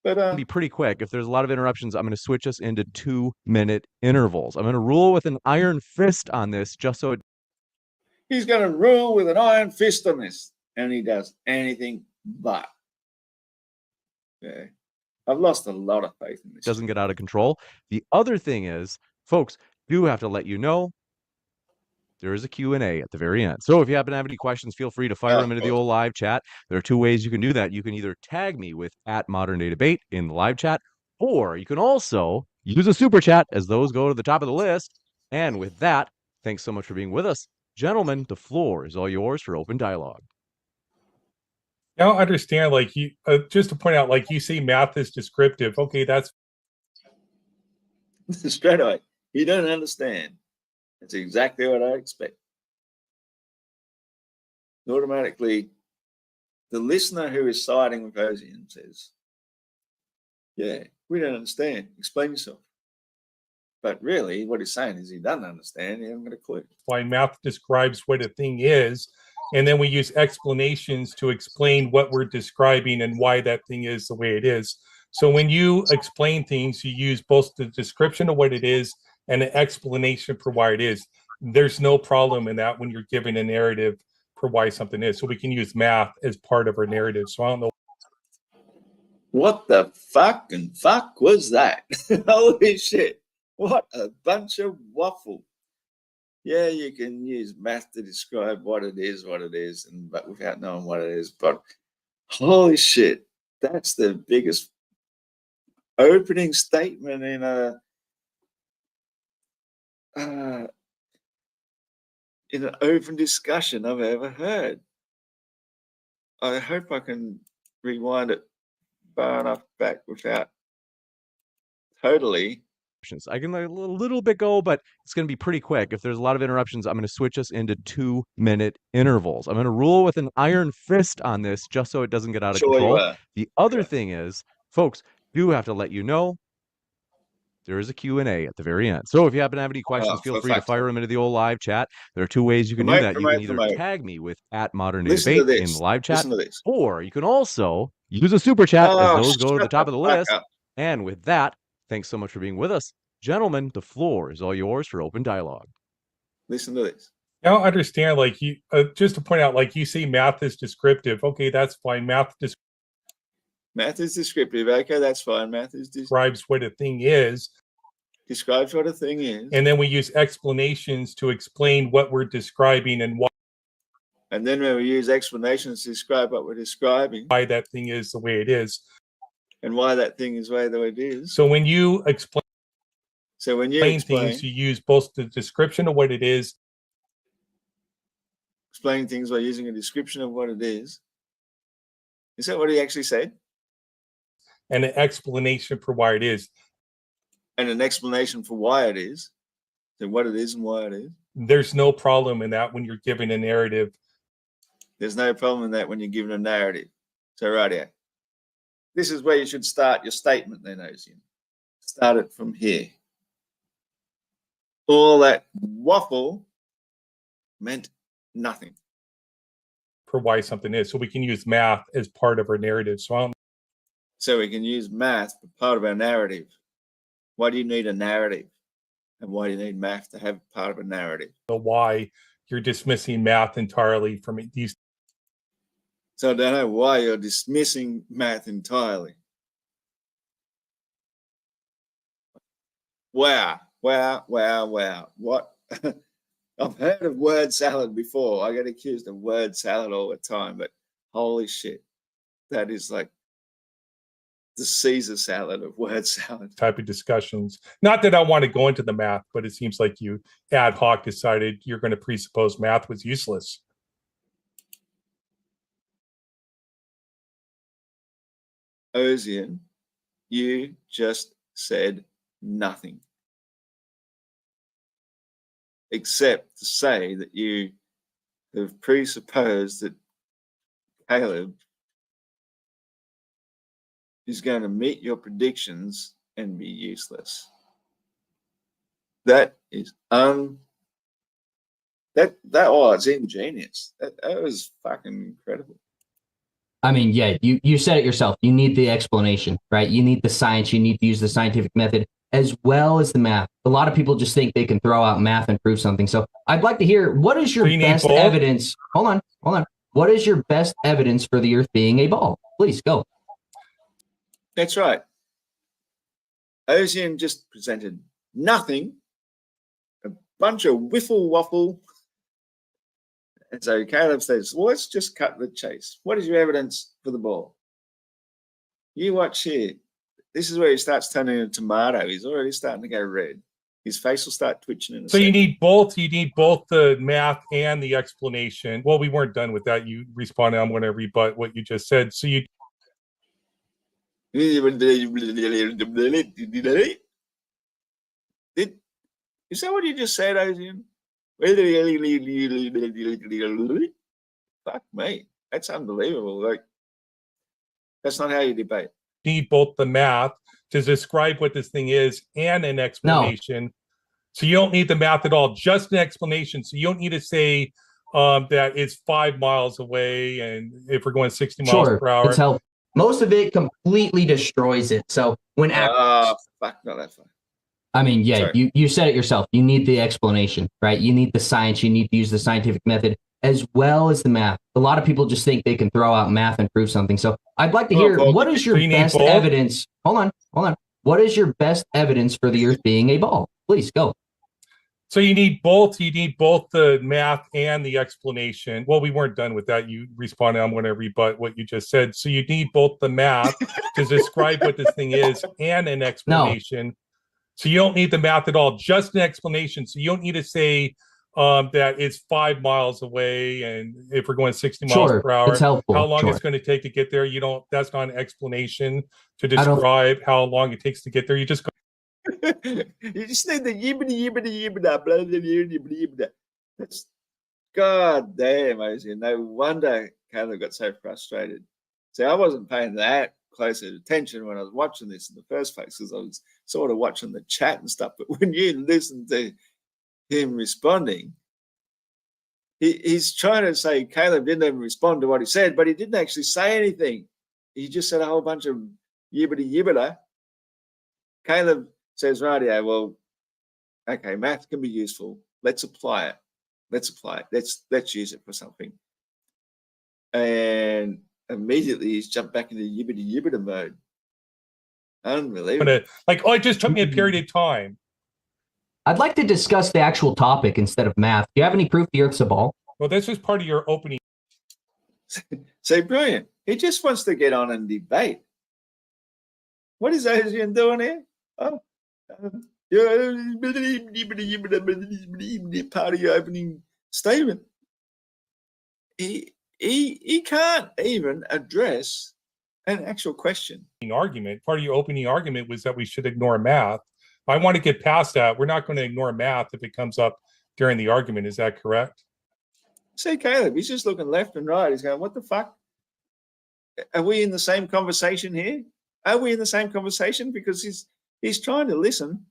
But be pretty quick. If there's a lot of interruptions, I'm going to switch us into 2-minute intervals. I'm going to rule with an iron fist on this, just so he's going to rule with an iron fist on this, and he does anything but. Yeah, I've lost a lot of faith in this. Doesn't get out of control. The other thing is, folks, do have to let you know there is a Q&A at the very end. So if you happen to have any questions, feel free to fire them into the old live chat. There are two ways you can do that. You can either tag me with @ModernDayDebate in the live chat, or you can also use a super chat, as those go to the top of the list. And with that, thanks so much for being with us. Gentlemen, the floor is all yours for open dialogue. I don't understand, like, you just to point out, like, you say math is descriptive. Okay, that's straight away. You don't understand. That's exactly what I expect. Automatically, the listener who is siding with Ozian says, yeah, we don't understand. Explain yourself. But really, what he's saying is he doesn't understand. He hasn't got a clue. why math describes what a thing is. And then we use explanations to explain what we're describing and why that thing is the way it is. So when you explain things, you use both the description of what it is and an explanation for why it is. There's no problem in that when you're giving a narrative for why something is. So we can use math as part of our narrative. So I don't know. What the fucking fuck was that? Holy shit. What a bunch of waffle. Yeah, you can use math to describe what it is, and but without knowing what it is. But holy shit, that's the biggest opening statement in an open discussion I've ever heard. I hope I can rewind it far enough back without totally. I can let a little bit go, but it's going to be pretty quick. If there's a lot of interruptions, I'm going to switch us into 2-minute intervals. I'm going to rule with an iron fist on this just so it doesn't get out of Sure you control. are. The other thing is, folks, do have to let you know there is a Q&A at the very end. So if you happen to have any questions, feel free to fire them into the old live chat. There are 2 ways you can do that. You can either tag me with @ModernDayDebate in the live chat, or you can also use a super chat as those go to the top of the list. And with that, thanks so much for being with us. Gentlemen, the floor is all yours for open dialogue. Listen to this. I don't understand, like, you just to point out, like, you say math is descriptive. Okay, that's fine. Math is descriptive. Okay, that's fine. Math is describes what a thing is. Describes what a thing is. And then we use explanations to explain what we're describing and why. And then when we use explanations to describe what we're describing. Why that thing is the way it is. And why that thing is the way that it is. So when you explain, explain things, you use both the description of what it is. Explain things by using a description of what it is. Is that what he actually said? And an explanation for why it is. And an explanation for why it is. So what it is and why it is. There's no problem in that when you're giving a narrative. There's no problem in that when you're given a narrative. So right here. This is where you should start your statement then, Ozian. Start it from here. All that waffle meant nothing. For why something is. So we can use math as part of our narrative. So we can use math as part of our narrative. Why do you need a narrative? And why do you need math to have part of a narrative? So why you're dismissing math entirely from these. So I don't know why you're dismissing math entirely. Wow. What? I've heard of word salad before. I get accused of word salad all the time, but holy shit. That is like the Caesar salad of word salad. Type of discussions. Not that I want to go into the math, but it seems like you ad hoc decided you're going to presuppose math was useless. Ozian, you just said nothing. Except to say that you have presupposed that Caleb is going to meet your predictions and be useless. That is it's ingenious. That was fucking incredible. I mean, yeah, you said it yourself. You need the explanation, right? You need the science. You need to use the scientific method as well as the math. A lot of people just think they can throw out math and prove something. So I'd like to hear, what is your best evidence? Hold on. What is your best evidence for the Earth being a ball? Please go. That's right. Ozian just presented nothing, a bunch of wiffle waffle. And so Caleb says, well, let's just cut the chase. What is your evidence for the ball? You watch here. This is where he starts turning into a tomato. He's already starting to go red. His face will start twitching. In a second. You need both. You need both the math and the explanation. Well, we weren't done with that. You responded. I'm going to rebut what you just said. So you. Is that what you just said, Ozian? Fuck me. That's unbelievable. Like, that's not how you debate. Need both the math to describe what this thing is and an explanation. No. So you don't need the math at all, just an explanation. So you don't need to say that it's 5 miles away and if we're going 60 miles per hour. It's help. most of it completely destroys it. So when Oh, fuck, not that far. I mean, yeah, Sorry. you said it yourself. You need the explanation, right? You need the science. You need to use the scientific method as well as the math. A lot of people just think they can throw out math and prove something. So I'd like to hear, what is your best evidence? Hold on. What is your best evidence for the Earth being a ball? Please go. So you need both. You need both the math and the explanation. Well, we weren't done with that. You responded. I'm going to rebut what you just said. So you need both the math to describe what this thing is and an explanation. No. So you don't need the math at all, just an explanation. So you don't need to say that it's 5 miles away, and if we're going 60 miles per hour, it's helpful. How long it's going to take to get there. You don't. That's not an explanation to describe how long it takes to get there. You just go. You just need the yibbity. That's God damn, Ozzy. No wonder Caleb got so frustrated. See, I wasn't paying that close attention when I was watching this in the first place, because I was sort of watching the chat and stuff. But when you listen to him responding, he's trying to say Caleb didn't even respond to what he said, but he didn't actually say anything. He just said a whole bunch of yibbity. Caleb says, rightio, well, okay, math can be useful. Let's apply it. Let's use it for something. And immediately he's jumped back into yibbity mode. Unbelievable. It just took me a period of time. I'd like to discuss the actual topic instead of math. Do you have any proof the Earth's a ball? Well, this was part of your opening. So brilliant. He just wants to get on and debate. What is Adrian doing here? Oh, part of your opening statement. He can't even address an actual question. Part of your opening argument was that we should ignore math. I want to get past that. We're not going to ignore math if it comes up during the argument. Is that correct? See, Caleb, he's just looking left and right. He's going, what the fuck? Are we in the same conversation here? Are we in the same conversation? Because he's trying to listen.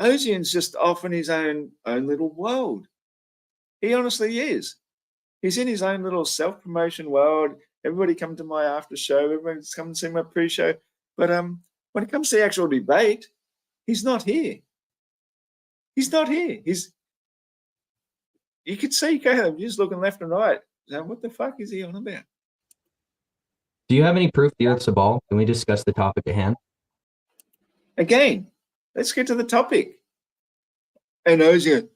Ozian's just off in his own little world. He honestly is. He's in his own little self-promotion world. Everybody come to my after show. Everybody's come to see my pre-show. But when it comes to the actual debate, he's not here. He's not here. You could see Caleb just looking left and right. So what the fuck is he on about? Do you have any proof the Earth's a ball? Can we discuss the topic at hand? Again, let's get to the topic. And Ozian,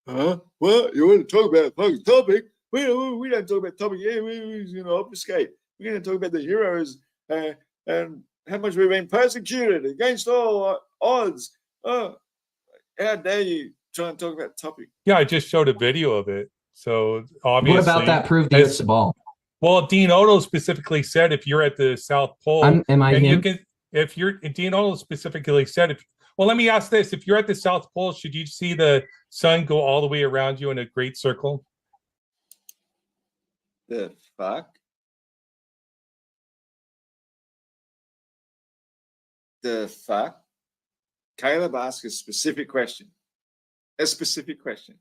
well, you want to talk about a fucking topic? We don't talk about topic. Yeah, we're going to obfuscate. We're going to talk about the heroes and how much we've been persecuted against all odds. Oh, how dare you try and talk about the topic? Yeah, I just showed a video of it. So obviously, what about that proof the Earth's a ball? Well, Dean Otto specifically said if you're at the South Pole, am I him? Dean Otto specifically said well, let me ask this: if you're at the South Pole, should you see the sun go all the way around you in a great circle? The fuck? The fuck? Caleb asked a specific question. A specific question.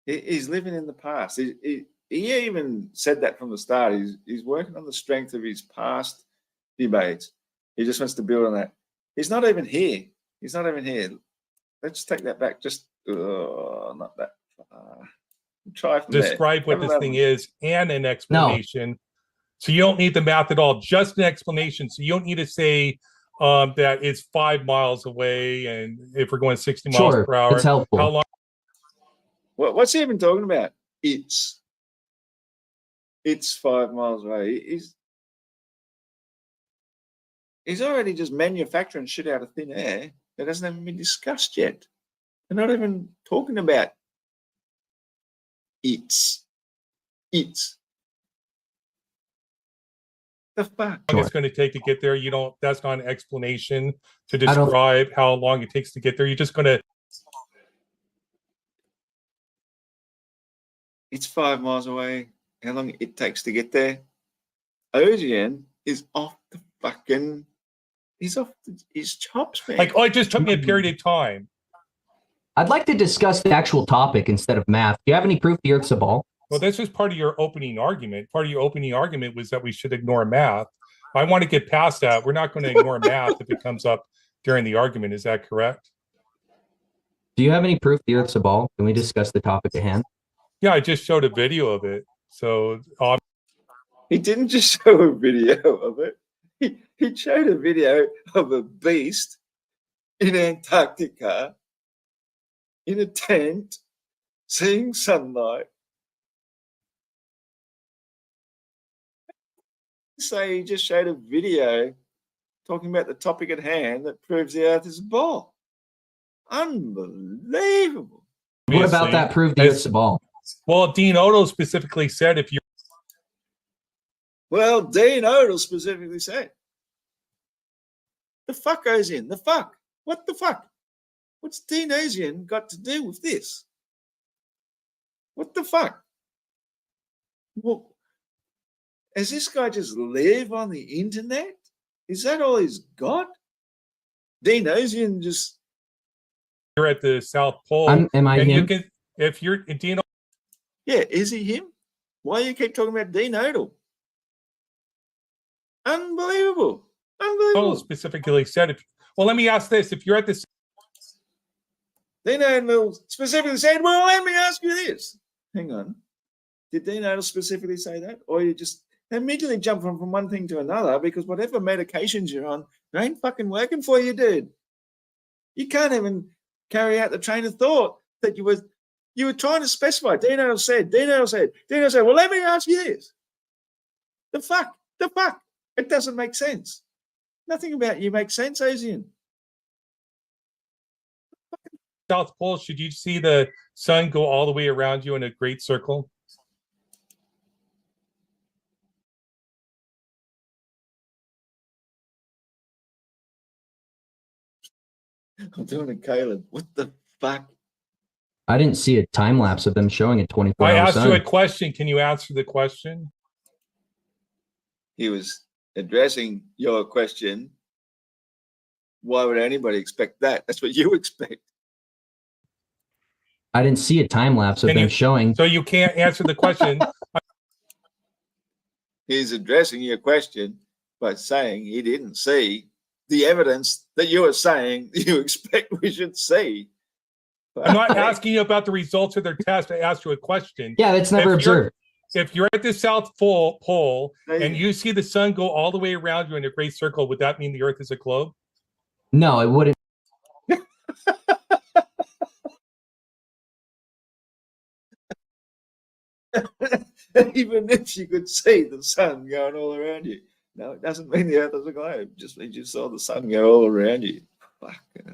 He's living in the past. He even said that from the start. He's working on the strength of his past debates. He just wants to build on that. He's not even here. He's not even here. Let's take that back. Just not that far. Try from describe there. What this thing is and an explanation. No. So you don't need the math at all, just an explanation. So you don't need to say that it's 5 miles away, and if we're going 60 miles per hour, it's helpful. How long? What's he even talking about? It's 5 miles away. He's already just manufacturing shit out of thin air that hasn't even been discussed yet. They're not even talking about it's. The fuck? How long it's going to take to get there? That's not an explanation to describe how long it takes to get there. You're just going to. It's 5 miles away. How long it takes to get there? Ozian is off the fucking. He's off his chops, man. It just took me a period of time. I'd like to discuss the actual topic instead of math. Do you have any proof the Earth's a ball? Well, this was part of your opening argument. Part of your opening argument was that we should ignore math. I want to get past that. We're not going to ignore math if it comes up during the argument. Is that correct? Do you have any proof the Earth's a ball? Can we discuss the topic at hand? Yeah, I just showed a video of it. So He didn't just show a video of it. He showed a video of a beast in Antarctica in a tent seeing sunlight. Say he just showed a video talking about the topic at hand that proves the Earth is a ball. Unbelievable. What about that proof the Earth's a ball? Well, Dean Odo specifically said if you. Well, Dean Odo specifically said. The fuck goes in? The fuck? What the fuck? What's Dean Ozian got to do with this? What the fuck? Well, does this guy just live on the internet? Is that all he's got? Dean Ozian just. You're at the South Pole. Am I him? You can, if you're Dean. Yeah, is he him? Why do you keep talking about Dean Odell? Unbelievable. Unbelievable. Specifically said if. Well, let me ask this: if you're at the. Dean Odell specifically said, "Well, let me ask you this." Hang on. Did Dean Odell specifically say that, or you just immediately jump from one thing to another because whatever medications you're on, they ain't fucking working for you, dude. You can't even carry out the train of thought that you were trying to specify. Dean Odell said, well, let me ask you this. The fuck? It doesn't make sense. Nothing about you makes sense, Asian. South Pole, should you see the sun go all the way around you in a great circle? I'm doing it, Caleb. What the fuck? I didn't see a time lapse of them showing a 24 hour I asked sun. you a question. Can you answer the question? He was addressing your question. Why would anybody expect that? That's what you expect. I didn't see a time lapse of them showing. So you can't answer the question. He's addressing your question by saying he didn't see the evidence that you are saying you expect we should see. I'm not asking you about the results of their test. I asked you a question. Yeah, that's never observed. If you're at the South Pole and you see the sun go all the way around you in a great circle, would that mean the Earth is a globe? No, it wouldn't. Even if you could see the sun going all around you. No, it doesn't mean the Earth is a globe. It just means you saw the sun go all around you.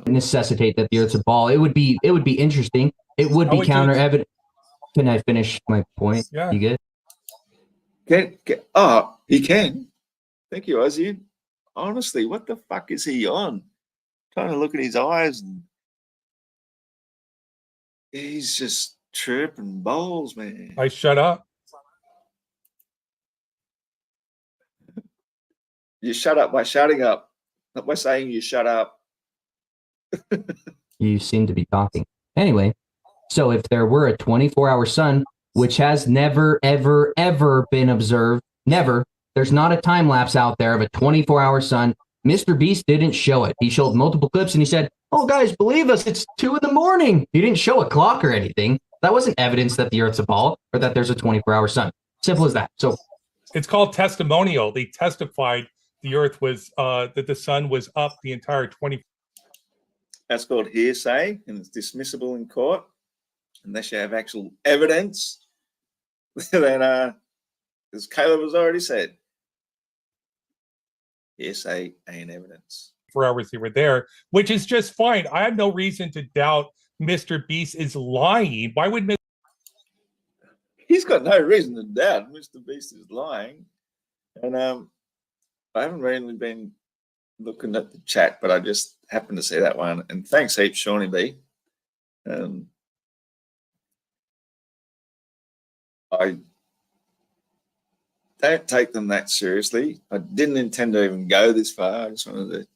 Necessitate that the Earth's a ball. It would be interesting. It would be counter evidence. Can I finish my point? Yeah. You good? Oh, he can. Thank you, Ozzy. Honestly, what the fuck is he on? Trying to look at his eyes and he's just tripping balls, man. I shut up. You shut up by shutting up, not by saying you shut up. You seem to be talking. Anyway, so if there were a 24-hour sun, which has never, ever, ever been observed, never, there's not a time lapse out there of a 24-hour sun. Mr. Beast didn't show it. He showed multiple clips and he said, "Oh, guys, believe us, it's 2 a.m. He didn't show a clock or anything. That wasn't evidence that the Earth's a ball or that there's a 24-hour sun. Simple as that. So it's called testimonial. They testified the Earth was that the sun was up the entire 20. That's called hearsay, and it's dismissible in court unless you have actual evidence. Then, as Caleb has already said, hearsay ain't evidence. 4 hours they were there, which is just fine. I have no reason to doubt Mr. Beast is lying. Why would He's got no reason to doubt Mr. Beast is lying. And I haven't really been looking at the chat, but I just happened to see that one. And thanks heaps, Shawnee B. I don't take them that seriously. I didn't intend to even go this far. I just wanted to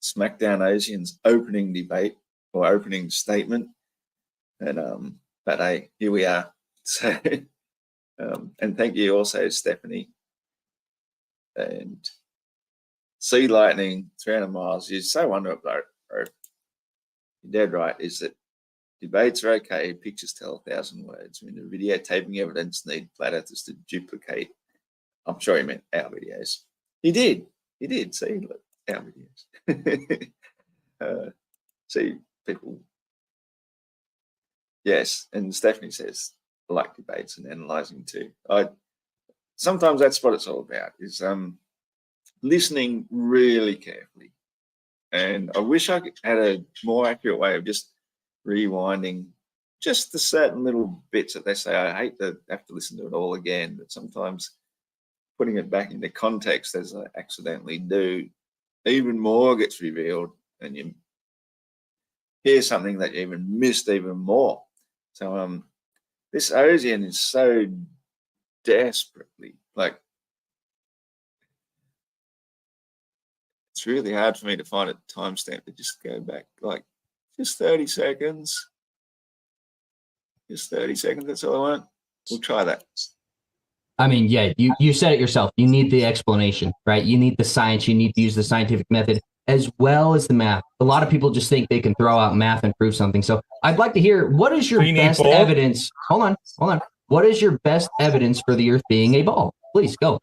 smack down Asian's opening debate or opening statement. And but hey, here we are. So And thank you also, Stephanie. And sea lightning, 300 miles. You're so wonderful, bro. You're dead right. Is that debates are okay, pictures tell 1,000 words. When the videotaping evidence need flat earthers to duplicate. I'm sure he meant our videos. He did. See, look, our videos. See, people. Yes, and Stephanie says, I like debates and analysing too. Sometimes that's what it's all about, is listening really carefully. And I wish I had a more accurate way of just rewinding just the certain little bits that they say. I hate to have to listen to it all again, but sometimes putting it back into context, as I accidentally do, even more gets revealed, and you hear something that you even missed even more. So this Ozian is so desperately, like, it's really hard for me to find a timestamp to just go back, like, just 30 seconds. Just 30 seconds, that's all I want. We'll try that. I mean, yeah, you said it yourself. You need the explanation, right? You need the science. You need to use the scientific method as well as the math. A lot of people just think they can throw out math and prove something. So I'd like to hear, what is your best evidence? Hold on. What is your best evidence for the Earth being a ball? Please go.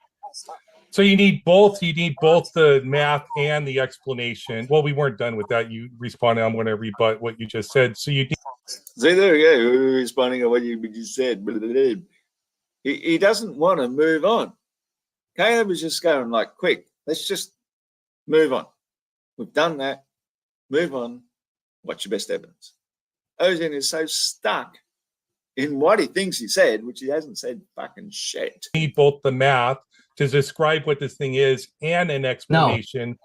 So you need both. You need both the math and the explanation. Well, we weren't done with that. You responded. I'm going to rebut what you just said. So you need. See, there we go. We're responding on what you just said. He doesn't want to move on. Caleb is just going like, quick, let's just move on. We've done that. Move on. What's your best evidence? Ozian is so stuck in what he thinks he said, which he hasn't said fucking shit. You need both the math to describe what this thing is and an explanation. No.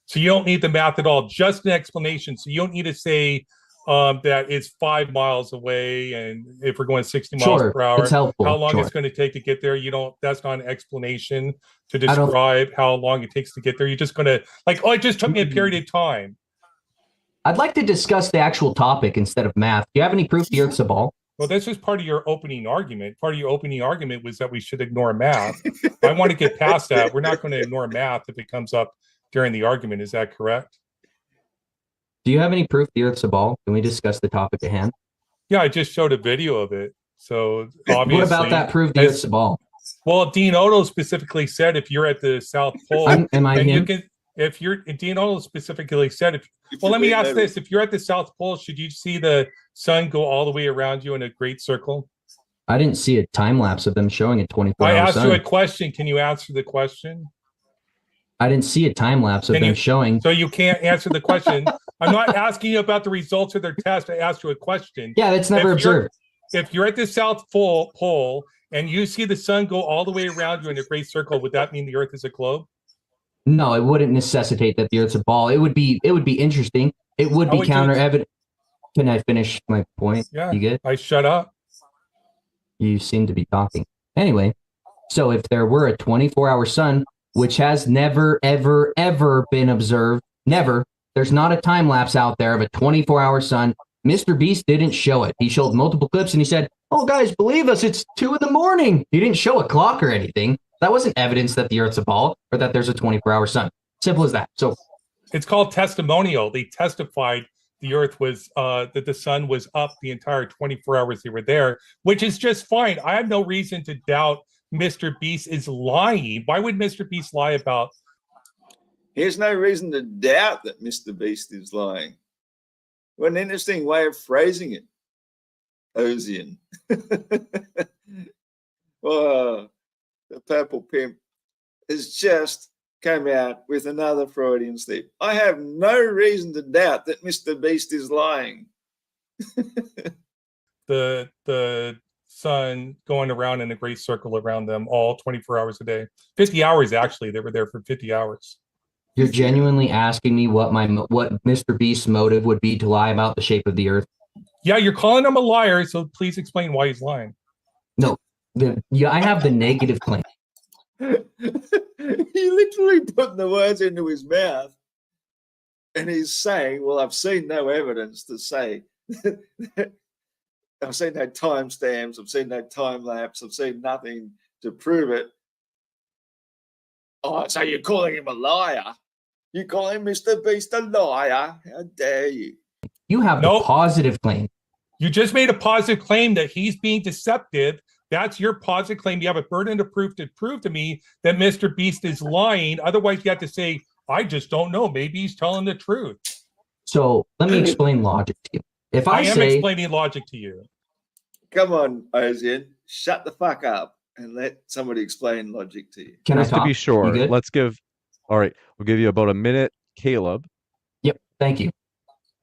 So you don't need the math at all, just an explanation. So you don't need to say that it's 5 miles away, and if we're going 60 miles per hour, how long it's going to take to get there. You don't, that's not an explanation to describe how long it takes to get there. You're just going to, like, oh, it just took me a period of time. I'd like to discuss the actual topic instead of math. Do you have any proof the Earth's a ball? Well, that's just part of your opening argument. Part of your opening argument was that we should ignore math. I want to get past that. We're not going to ignore math if it comes up during the argument. Is that correct? Do you have any proof the Earth's a ball? Can we discuss the topic at hand? Yeah, I just showed a video of it. So obviously, what about that proof the Earth's a ball? Well, Dean Otto specifically said if you're at the South Pole, am I him? You can, if you're Dean Otto specifically said, well, let me ask this: if you're at the South Pole, should you see the sun go all the way around you in a great circle? I didn't see a time lapse of them showing a 24-hour sun. I asked you a question. Can you answer the question? I didn't see a time lapse of them showing. So you can't answer the question. I'm not asking you about the results of their test. I asked you a question. Yeah, that's never observed. If you're at the South Pole and you see the sun go all the way around you in a great circle, would that mean the Earth is a globe? No, it wouldn't necessitate that the Earth's a ball. It would be interesting. It would be counter evidence. Can I finish my point? Yeah. You get? I shut up. You seem to be talking. Anyway, so if there were a 24-hour sun, which has never, ever, ever been observed, never, there's not a time lapse out there of a 24-hour sun. Mr. Beast didn't show it. He showed multiple clips and he said, oh, guys, believe us, it's 2 a.m. He didn't show a clock or anything. That wasn't evidence that the Earth's a ball or that there's a 24-hour sun. Simple as that. So it's called testimonial. They testified the Earth was, that the sun was up the entire 24 hours they were there, which is just fine. I have no reason to doubt Mr. Beast is lying. Why would Mr. Beast lie about? There's no reason to doubt that Mr. Beast is lying. What an interesting way of phrasing it. Ozian. Oh, the purple pimp has just come out with another Freudian slip. I have no reason to doubt that Mr. Beast is lying. The sun going around in a great circle around them all 24 hours a day. 50 hours, actually. They were there for 50 hours. You're genuinely asking me what Mr. Beast's motive would be to lie about the shape of the Earth? Yeah, you're calling him a liar, so please explain why he's lying. No, I have the negative claim. He literally put the words into his mouth and he's saying, well, I've seen no evidence to say I've seen no timestamps. I've seen no time lapse. I've seen nothing to prove it. Oh, so you're calling him a liar? You calling Mr. Beast a liar? How dare you? You have Nope. the positive claim. You just made a positive claim that he's being deceptive. That's your positive claim. You have a burden of proof to prove to me that Mr. Beast is lying. Otherwise, you have to say, I just don't know. Maybe he's telling the truth. So let me explain logic to you. If I am say, explaining logic to you. Come on, Ozian, shut the fuck up and let somebody explain logic to you. can I Just to talk? be You sure, good? let's give. All right, we'll give you about a minute, Caleb. Yep. Thank you.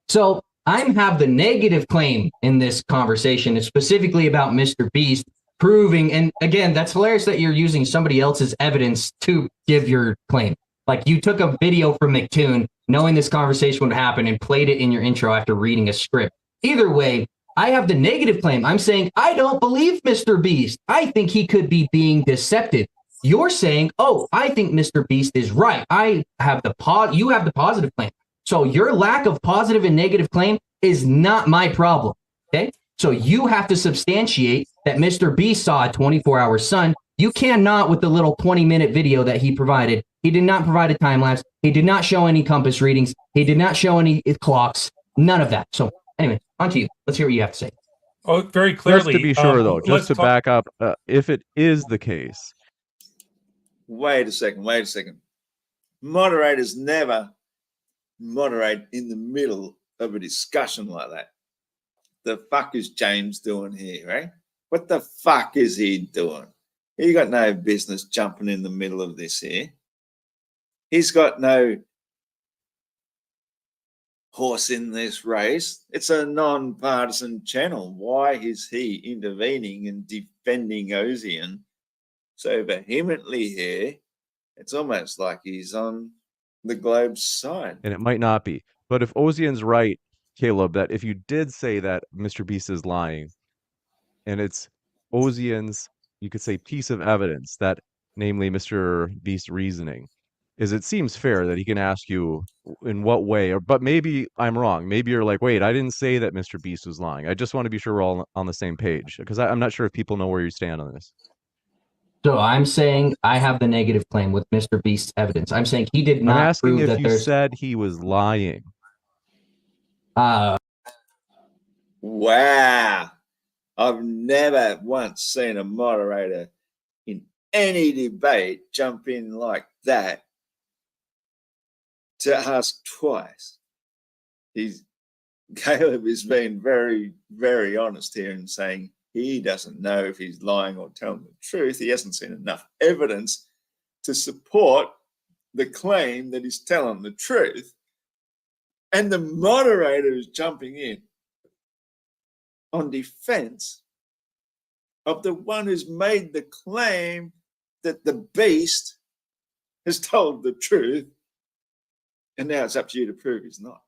So I have the negative claim in this conversation. It's specifically about Mr. Beast proving, and again, that's hilarious that you're using somebody else's evidence to give your claim. Like you took a video from McToon, knowing this conversation would happen, and played it in your intro after reading a script. Either way, I have the negative claim. I'm saying I don't believe Mr. Beast. I think he could be being deceptive. You're saying, oh, I think Mr. Beast is right. I have the you have the positive claim. So your lack of positive and negative claim is not my problem. Okay. So you have to substantiate that Mr. Beast saw a 24-hour sun. You cannot with the little 20-minute video that he provided. He did not provide a time lapse. He did not show any compass readings. He did not show any clocks. None of that. So anyway, on to you. Let's hear what you have to say. Oh, very clearly. Just to be sure, though, just to back up, if it is the case. Wait a second. Moderators never moderate in the middle of a discussion like that. The fuck is James doing here, right? What the fuck is he doing? He got no business jumping in the middle of this here. He's got no horse in this race. It's a non-partisan channel. Why is he intervening and defending Ozian so vehemently here? It's almost like he's on the Globe's side. And it might not be. But if Ozian's right, Caleb, that if you did say that Mr. Beast is lying, and it's Ozian's, you could say, piece of evidence, that namely Mr. Beast's reasoning, is it seems fair that he can ask you in what way, but maybe I'm wrong. Maybe you're like, wait, I didn't say that Mr. Beast was lying. I just want to be sure we're all on the same page, because I'm not sure if people know where you stand on this. So I'm saying I have the negative claim with Mr. Beast's evidence. I'm saying he did not I'm asking prove if that you there's... said he was lying. Wow. I've never once seen a moderator in any debate jump in like that to ask twice. Caleb is being very, very honest here and saying he doesn't know if he's lying or telling the truth. He hasn't seen enough evidence to support the claim that he's telling the truth. And the moderator is jumping in on defense of the one who's made the claim that the beast has told the truth. And now it's up to you to prove he's not.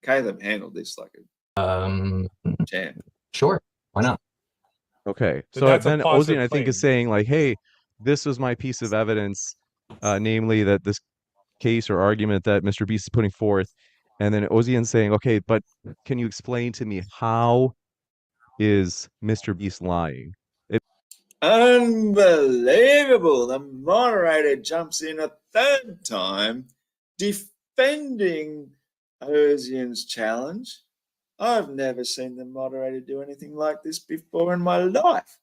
Caleb handled this like a champ. Sure. Why not? Okay. So So that's a then positive Ozian, I think, is claim. saying like, hey, this was my piece of evidence, namely that this case or argument that Mr. Beast is putting forth. And then Ozian saying, okay, but can you explain to me how is Mr. Beast lying? Unbelievable. The moderator jumps in a third time defending Ozian's challenge. I've never seen the moderator do anything like this before in my life.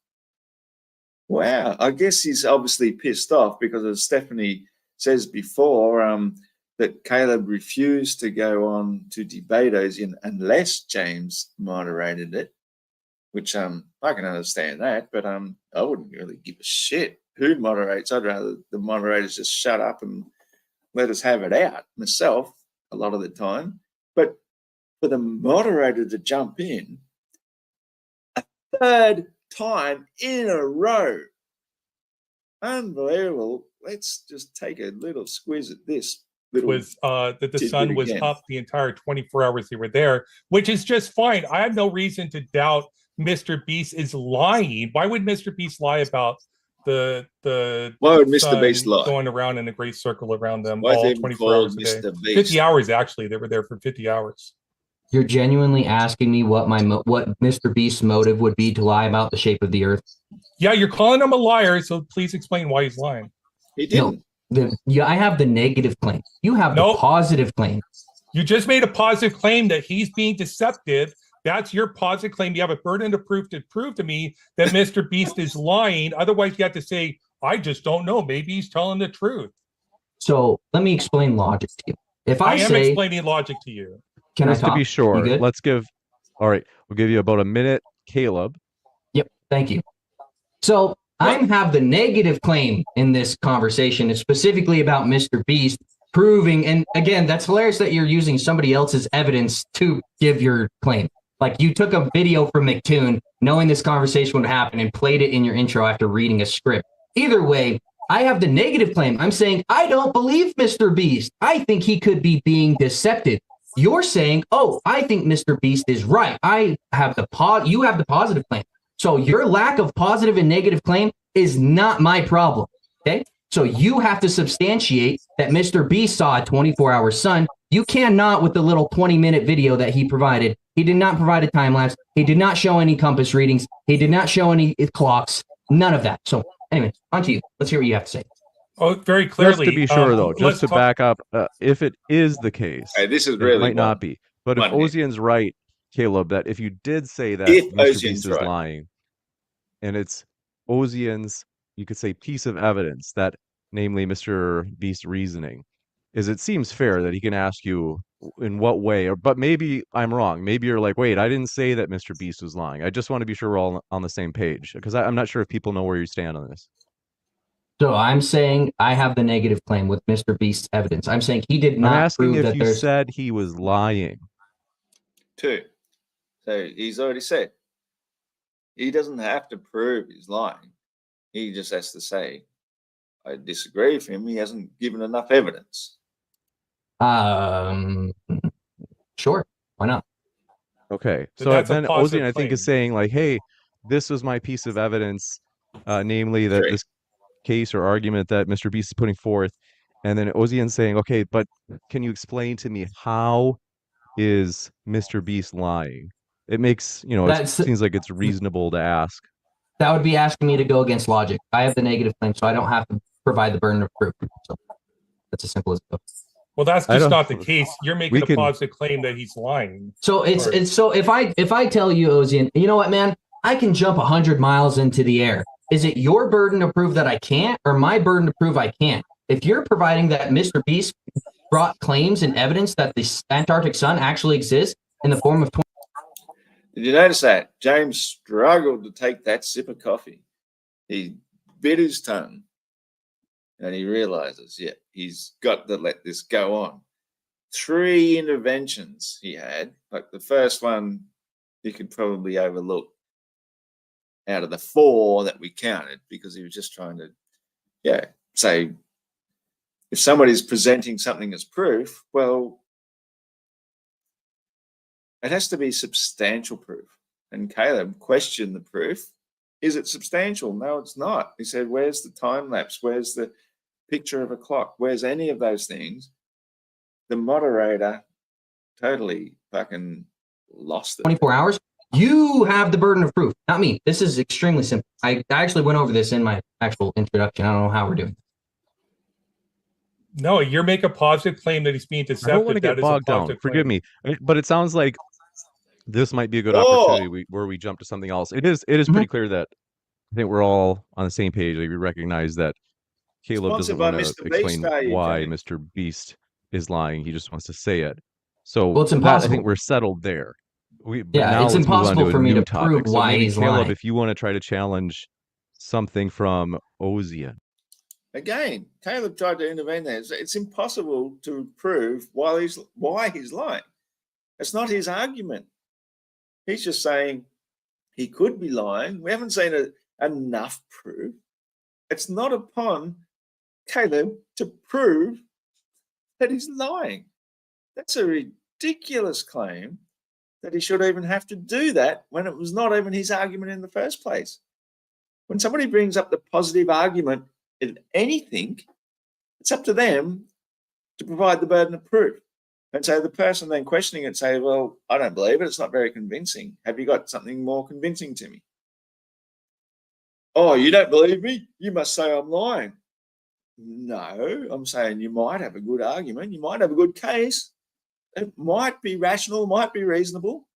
Wow. I guess he's obviously pissed off because, as Stephanie says before, that Caleb refused to go on to debate Ozian unless James moderated it, which I can understand that, but I wouldn't really give a shit who moderates. I'd rather the moderators just shut up and let us have it out myself a lot of the time. But for the moderator to jump in a third time in a row, unbelievable. Let's just take a little squeeze at this. Was that the sun was up the entire 24 hours they were there, which is just fine. I have no reason to doubt Mr. Beast is lying. Why would Mr. Beast lie about the why would Mr. Beast lie? Going around in a great circle around them Why all is he 24 hours a day? Mr. Beast? 50 hours actually. They were there for 50 hours. You're genuinely asking me what what Mr. Beast's motive would be to lie about the shape of the Earth? Yeah, you're calling him a liar, so please explain why he's lying. He didn't. No, I have the negative claim. You have the positive claim. You just made a positive claim that he's being deceptive. That's your positive claim. You have a burden of proof to prove to me that Mr. Beast is lying. Otherwise, you have to say, I just don't know. Maybe he's telling the truth. So let me explain logic to you. If I am say, explaining logic to you. Can Just I talk? to be sure, You good? let's give. All right, we'll give you about a minute, Caleb. Yep. Thank you. So I have the negative claim in this conversation, specifically about Mr. Beast proving, and again, that's hilarious that you're using somebody else's evidence to give your claim. Like you took a video from McToon, knowing this conversation would happen, and played it in your intro after reading a script. Either way, I have the negative claim. I'm saying I don't believe Mr. Beast. I think he could be being deceptive. You're saying, oh, I think Mr. Beast is right. I have the you have the positive claim. So your lack of positive and negative claim is not my problem. Okay. So you have to substantiate that Mr. Beast saw a 24-hour sun. You cannot with the little 20-minute video that he provided. He did not provide a time lapse. He did not show any compass readings. He did not show any clocks. None of that. So anyway, on to you. Let's hear what you have to say. Oh, very clearly. Just to be sure, though, just to back up, if it is the case, this is really it might not be. But if Ozian's right, Caleb, that if you did say that Mr. Beast is lying, and it's Ozian's, you could say, piece of evidence that, namely Mr. Beast's reasoning, is it seems fair that he can ask you in what way, but maybe I'm wrong. Maybe you're like, wait, I didn't say that Mr. Beast was lying. I just want to be sure we're all on the same page, because I'm not sure if people know where you stand on this. So I'm saying I have the negative claim with Mr. Beast's evidence. I'm saying he did not I'm asking prove if that you said he was lying. Two. So he's already said he doesn't have to prove he's lying. He just has to say, I disagree with him. He hasn't given enough evidence. Sure. Why not? Okay. So then Ozian, I think, is saying like, hey, this was my piece of evidence, namely that this case or argument that Mr. Beast is putting forth. And then Ozian's saying, okay, but can you explain to me how is Mr. Beast lying? It makes, it seems like it's reasonable to ask. That would be asking me to go against logic. I have the negative claim, so I don't have to provide the burden of proof. So that's as simple as it goes. Well, that's just not the case. You're making a positive claim that he's lying. So it's so if I tell you, Ozian, you know what, man, I can jump 100 miles into the air. Is it your burden to prove that I can't, or my burden to prove I can't? If you're providing that Mr. Beast brought claims and evidence that the Antarctic sun actually exists in the form of Did you notice that? James struggled to take that sip of coffee. He bit his tongue and he realizes, yeah, he's got to let this go on. 3 interventions he had. Like the first one, you could probably overlook out of the 4 that we counted, because he was just trying to, say, if somebody's presenting something as proof, well, it has to be substantial proof. And Caleb questioned the proof. Is it substantial? No, it's not. He said, where's the time lapse? Where's the picture of a clock? Where's any of those things? The moderator totally fucking lost it. 24 hours. You have the burden of proof, not me. This is extremely simple. I actually went over this in my actual introduction. I don't know how we're doing. No, you're making a positive claim that he's being deceptive. I don't want to get bogged down. Forgive me, but it sounds like this might be a good opportunity where we jump to something else. It is pretty clear that I think we're all on the same page. Like, we recognize that Caleb doesn't want to explain why Mr. Beast is lying. He just wants to say it. So it's impossible. I think we're settled there. It's impossible for me to prove why he's Caleb, lying. if you want to try to challenge something from Ozian. Again, Caleb tried to intervene there. It's impossible to prove why he's lying. It's not his argument. He's just saying he could be lying. We haven't seen enough proof. It's not upon Caleb to prove that he's lying. That's a ridiculous claim that he should even have to do that when it was not even his argument in the first place. When somebody brings up the positive argument in anything, it's up to them to provide the burden of proof. And so the person then questioning it say, well, I don't believe it. It's not very convincing. Have you got something more convincing to me? Oh, you don't believe me? You must say I'm lying. No, I'm saying you might have a good argument. You might have a good case. It might be rational, might be reasonable.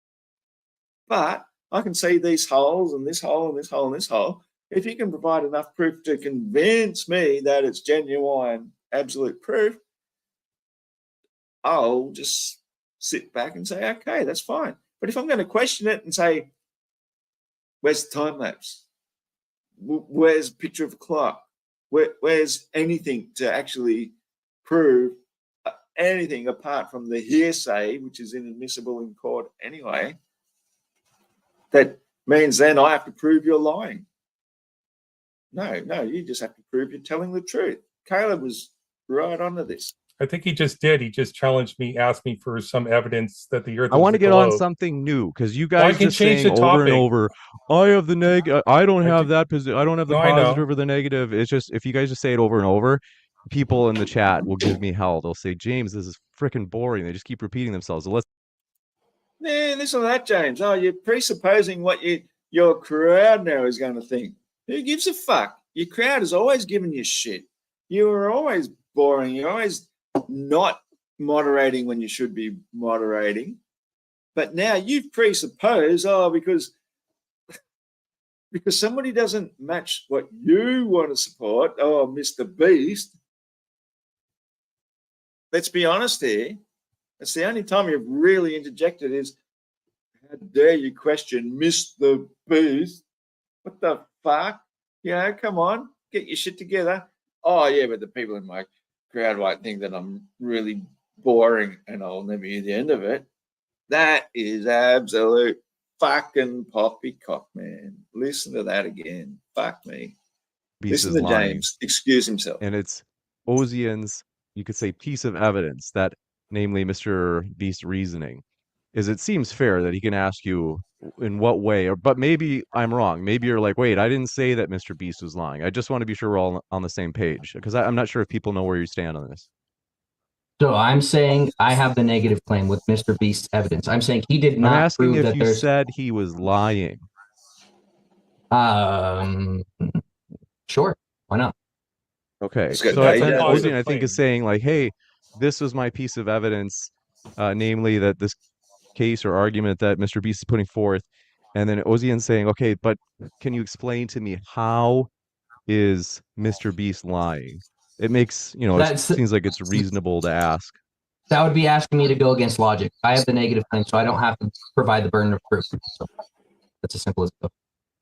But I can see these holes and this hole and this hole and this hole. If you can provide enough proof to convince me that it's genuine, absolute proof, I'll just sit back and say, okay, that's fine. But if I'm going to question it and say, where's the time lapse? Where's a picture of a clock? Where's anything to actually prove anything apart from the hearsay, which is inadmissible in court anyway? That means then I have to prove you're lying. No, you just have to prove you're telling the truth. Caleb was right onto this. I think he just did. He just challenged me, asked me for some evidence that the earth. I want to get on something new because you guys can just change saying the over and topic. over, I have the negative. I don't have that position. I don't have the No, I know. positive or the negative. It's just if you guys just say it over and over, people in the chat will give me hell. They'll say, James, this is freaking boring. They just keep repeating themselves. So let's. Yeah, listen to that, James. Oh, you're presupposing what your crowd now is going to think. Who gives a fuck? Your crowd is always giving you shit. You are always boring. You're always not moderating when you should be moderating. But now you've presupposed, because somebody doesn't match what you want to support, Mr. Beast. Let's be honest here. That's the only time you've really interjected is, how dare you question Mr. Beast? What the fuck? Come on, get your shit together. Oh, yeah, but the people in my crowd might think that I'm really boring and I'll never hear the end of it. That is absolute fucking poppycock, man. Listen to that again. Fuck me. Beast Listen to lying. James excuse himself. And it's Ozian's, you could say, piece of evidence that, namely, Mr. Beast's reasoning, is it seems fair that he can ask you in what way, but maybe I'm wrong. Maybe you're like, wait, I didn't say that Mr. Beast was lying. I just want to be sure we're all on the same page because I'm not sure if people know where you stand on this. So I'm saying I have the negative claim with Mr. Beast's evidence. I'm saying he did not I'm asking prove if that you there's. said he was lying. Sure, why not? Okay, It's got so no then doubt. Ozian, I think, is saying like, hey, this was my piece of evidence, namely that this case or argument that Mr. Beast is putting forth, and then Ozian's saying, okay, but can you explain to me how is Mr. Beast lying? It makes, it seems like it's reasonable to ask. That would be asking me to go against logic. I have the negative claim, so I don't have to provide the burden of proof. So that's as simple as it goes.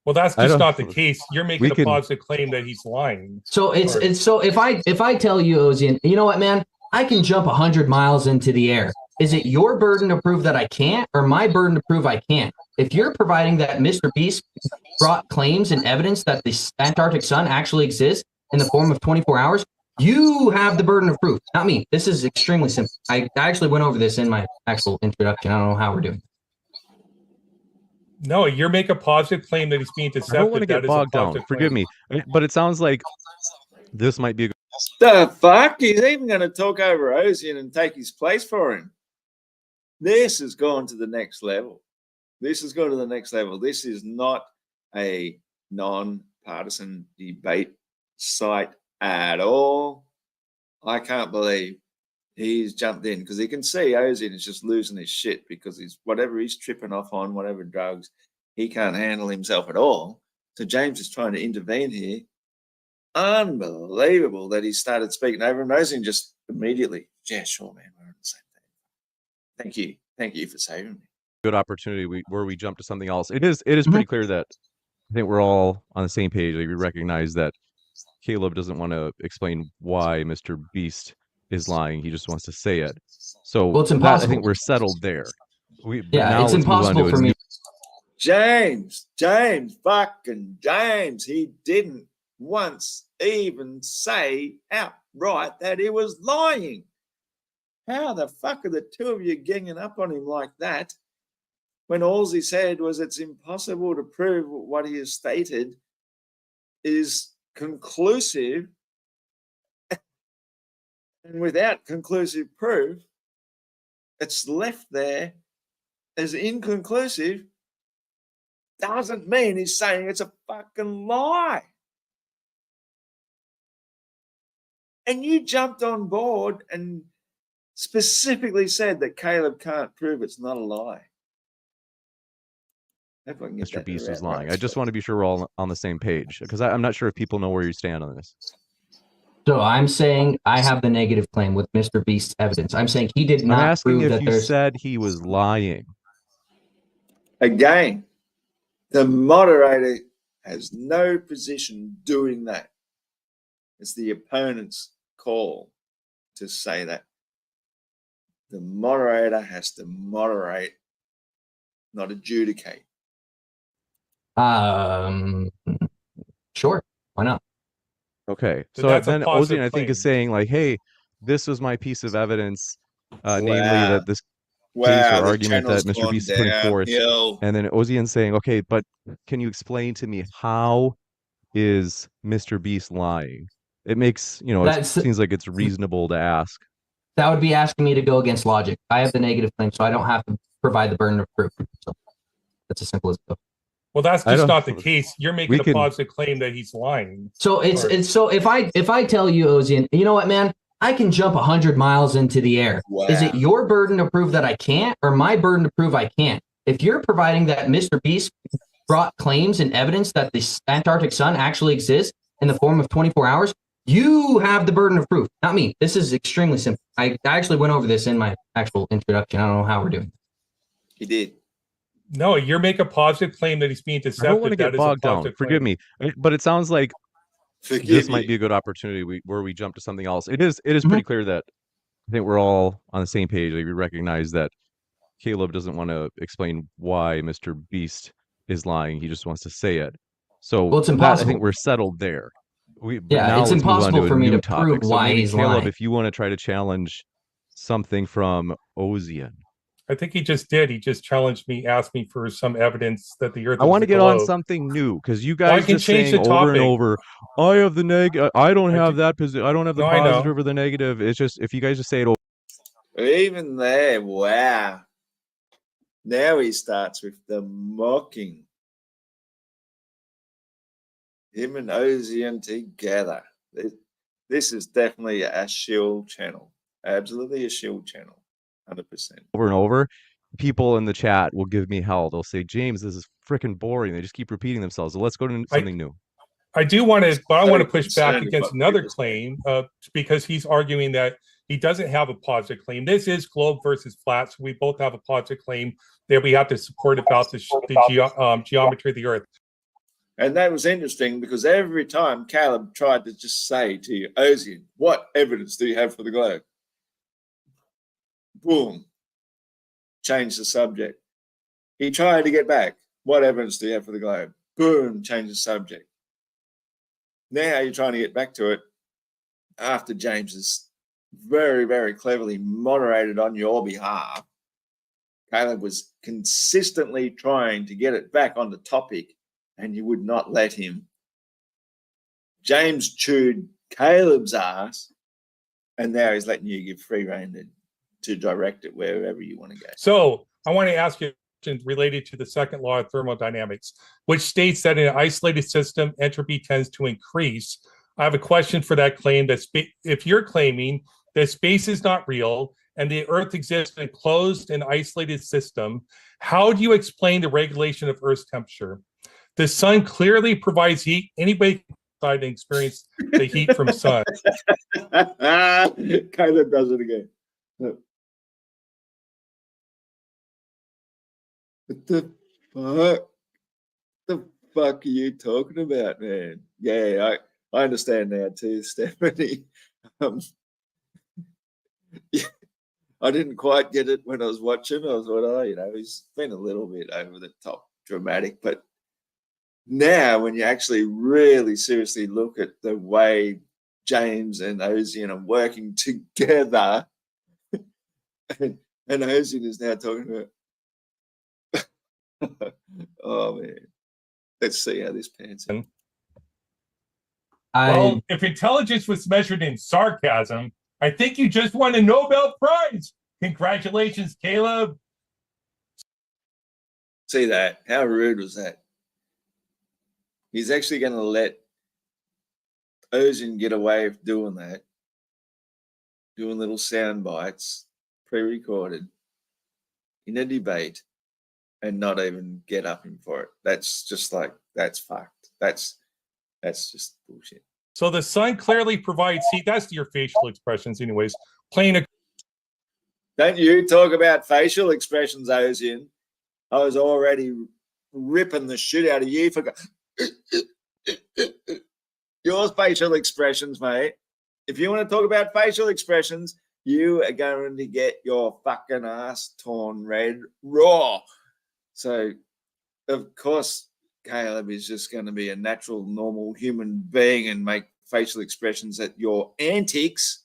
Well, that's just not the case. You're making a positive claim that he's lying. So it's so if I tell you, Ozian, you know what, man, I can jump 100 miles into the air. Is it your burden to prove that I can't, or my burden to prove I can't? If you're providing that Mr. Beast brought claims and evidence that the Antarctic sun actually exists in the form of 24 hours, you have the burden of proof, not me. This is extremely simple. I actually went over this in my actual introduction. I don't know how we're doing. No, you're making a positive claim that he's being deceptive. I don't want to get bogged down. Forgive me, but it sounds like this might be a The fuck? He's even going to talk over Ozian and take his place for him. This has gone to the next level. This has gone to the next level. This is not a non-partisan debate site at all. I can't believe he's jumped in because he can see Ozian is just losing his shit because whatever he's tripping off on, whatever drugs, he can't handle himself at all. So James is trying to intervene here. Unbelievable that he started speaking over him. Ozian just immediately, yeah, sure, man, we're on the same thing. Thank you for saving me. good opportunity where we jump to something else. It is pretty clear that I think we're all on the same page. Like, we recognize that Caleb doesn't want to explain why Mr. Beast is lying. He just wants to say it. So it's impossible. I think we're settled there. It's impossible for me. James, fucking James. He didn't once even say outright that he was lying. How the fuck are the two of you ganging up on him like that when all he said was it's impossible to prove what he has stated is conclusive, and without conclusive proof, it's left there as inconclusive doesn't mean he's saying it's a fucking lie. And you jumped on board and specifically said that Caleb can't prove it's not a lie. Mr. Beast was lying. I just want to be sure we're all on the same page, because I'm not sure if people know where you stand on this. So I'm saying I have the negative claim with Mr. Beast's evidence. I'm saying he did not I'm asking prove if that you there's... said he was lying. Again, the moderator has no position doing that. It's the opponent's call to say that. The moderator has to moderate, not adjudicate. Sure, why not? Okay, So so that's a then positive Ozian, I think, is claim. saying like, "Hey, this was my piece of evidence, namely that this case Wow, or the argument that channel's Mr. gone Beast is putting forth." downhill. And then Ozian saying, "Okay, but can you explain to me how is Mr. Beast lying?" It makes, it seems like it's reasonable to ask. That would be asking me to go against logic. I have the negative claim, so I don't have to provide the burden of proof. So that's as simple as it goes. Well, that's just not the case. You're making a positive claim that he's lying. So it's so if I tell you, Ozian, you know what, man, I can jump 100 miles into the air. Wow. Is it your burden to prove that I can't, or my burden to prove I can't? If you're providing that Mr. Beast brought claims and evidence that the Antarctic sun actually exists in the form of 24 hours, you have the burden of proof, not me. This is extremely simple. I actually went over this in my actual introduction. I don't know how we're doing. He did. No, you're making a positive claim that he's being deceptive. I don't want to get bogged down. Forgive me, but it sounds like this might be a good opportunity where we jump to something else. It is pretty clear that I think we're all on the same page. Like, we recognize that Caleb doesn't want to explain why Mr. Beast is lying. He just wants to say it. So it's impossible. I think we're settled there. Now it's impossible for me to prove why he's Caleb, lying. if you want to try to challenge something from Ozian. I think he just did. He just challenged me, asked me for some evidence that the Earth. I want to get on something new, because you guys just saying over and over, I have the negative. I don't have that position. I don't have the positive or the negative. It's just, if you guys just say it over. Even there, wow. Now he starts with the mocking. Him and Ozian together. This is definitely a shill channel. Absolutely a shill channel. 100%. Over and over, people in the chat will give me hell. They'll say, James, this is freaking boring. They just keep repeating themselves. So let's go to something new. I do want to, but I want to push back against another claim, because he's arguing that he doesn't have a positive claim. This is globe versus flat, so we both have a positive claim that we have to support about the geometry of the Earth. And that was interesting, because every time Caleb tried to just say to you, Ozian, what evidence do you have for the globe? Boom. Change the subject. He tried to get back. What evidence do you have for the globe? Boom. Change the subject. Now you're trying to get back to it after James has very, very cleverly moderated on your behalf. Caleb was consistently trying to get it back on the topic, and you would not let him. James chewed Caleb's ass, and now he's letting you give free rein to direct it wherever you want to go. So I want to ask you related to the second law of thermodynamics, which states that in an isolated system, entropy tends to increase. I have a question for that claim. That if you're claiming that space is not real and the Earth exists in a closed and isolated system, how do you explain the regulation of Earth's temperature? The sun clearly provides heat. Anybody can experience the heat from sun. Caleb does it again. Look. What the fuck? The fuck are you talking about, man? Yeah, I understand now too, Stephanie. Yeah, I didn't quite get it when I was watching. I was like, he's been a little bit over the top dramatic, but now when you actually really seriously look at the way James and Ozian are working together, and Ozian is now talking about oh man, let's see how this pans out. Well, if intelligence was measured in sarcasm, I think you just won a Nobel Prize. Congratulations, Caleb. See that? How rude was that? He's actually going to let Ozin get away with doing that, doing little sound bites, pre-recorded, in a debate, and not even get up him for it. That's just like, that's fucked. That's just bullshit. So the sun clearly provides heat. That's your facial expressions, anyways. Playing a Don't you talk about facial expressions, Ozin. I was already ripping the shit out of you for your facial expressions, mate. If you want to talk about facial expressions, you are going to get your fucking ass torn red raw. So, of course, Caleb is just going to be a natural, normal human being and make facial expressions at your antics.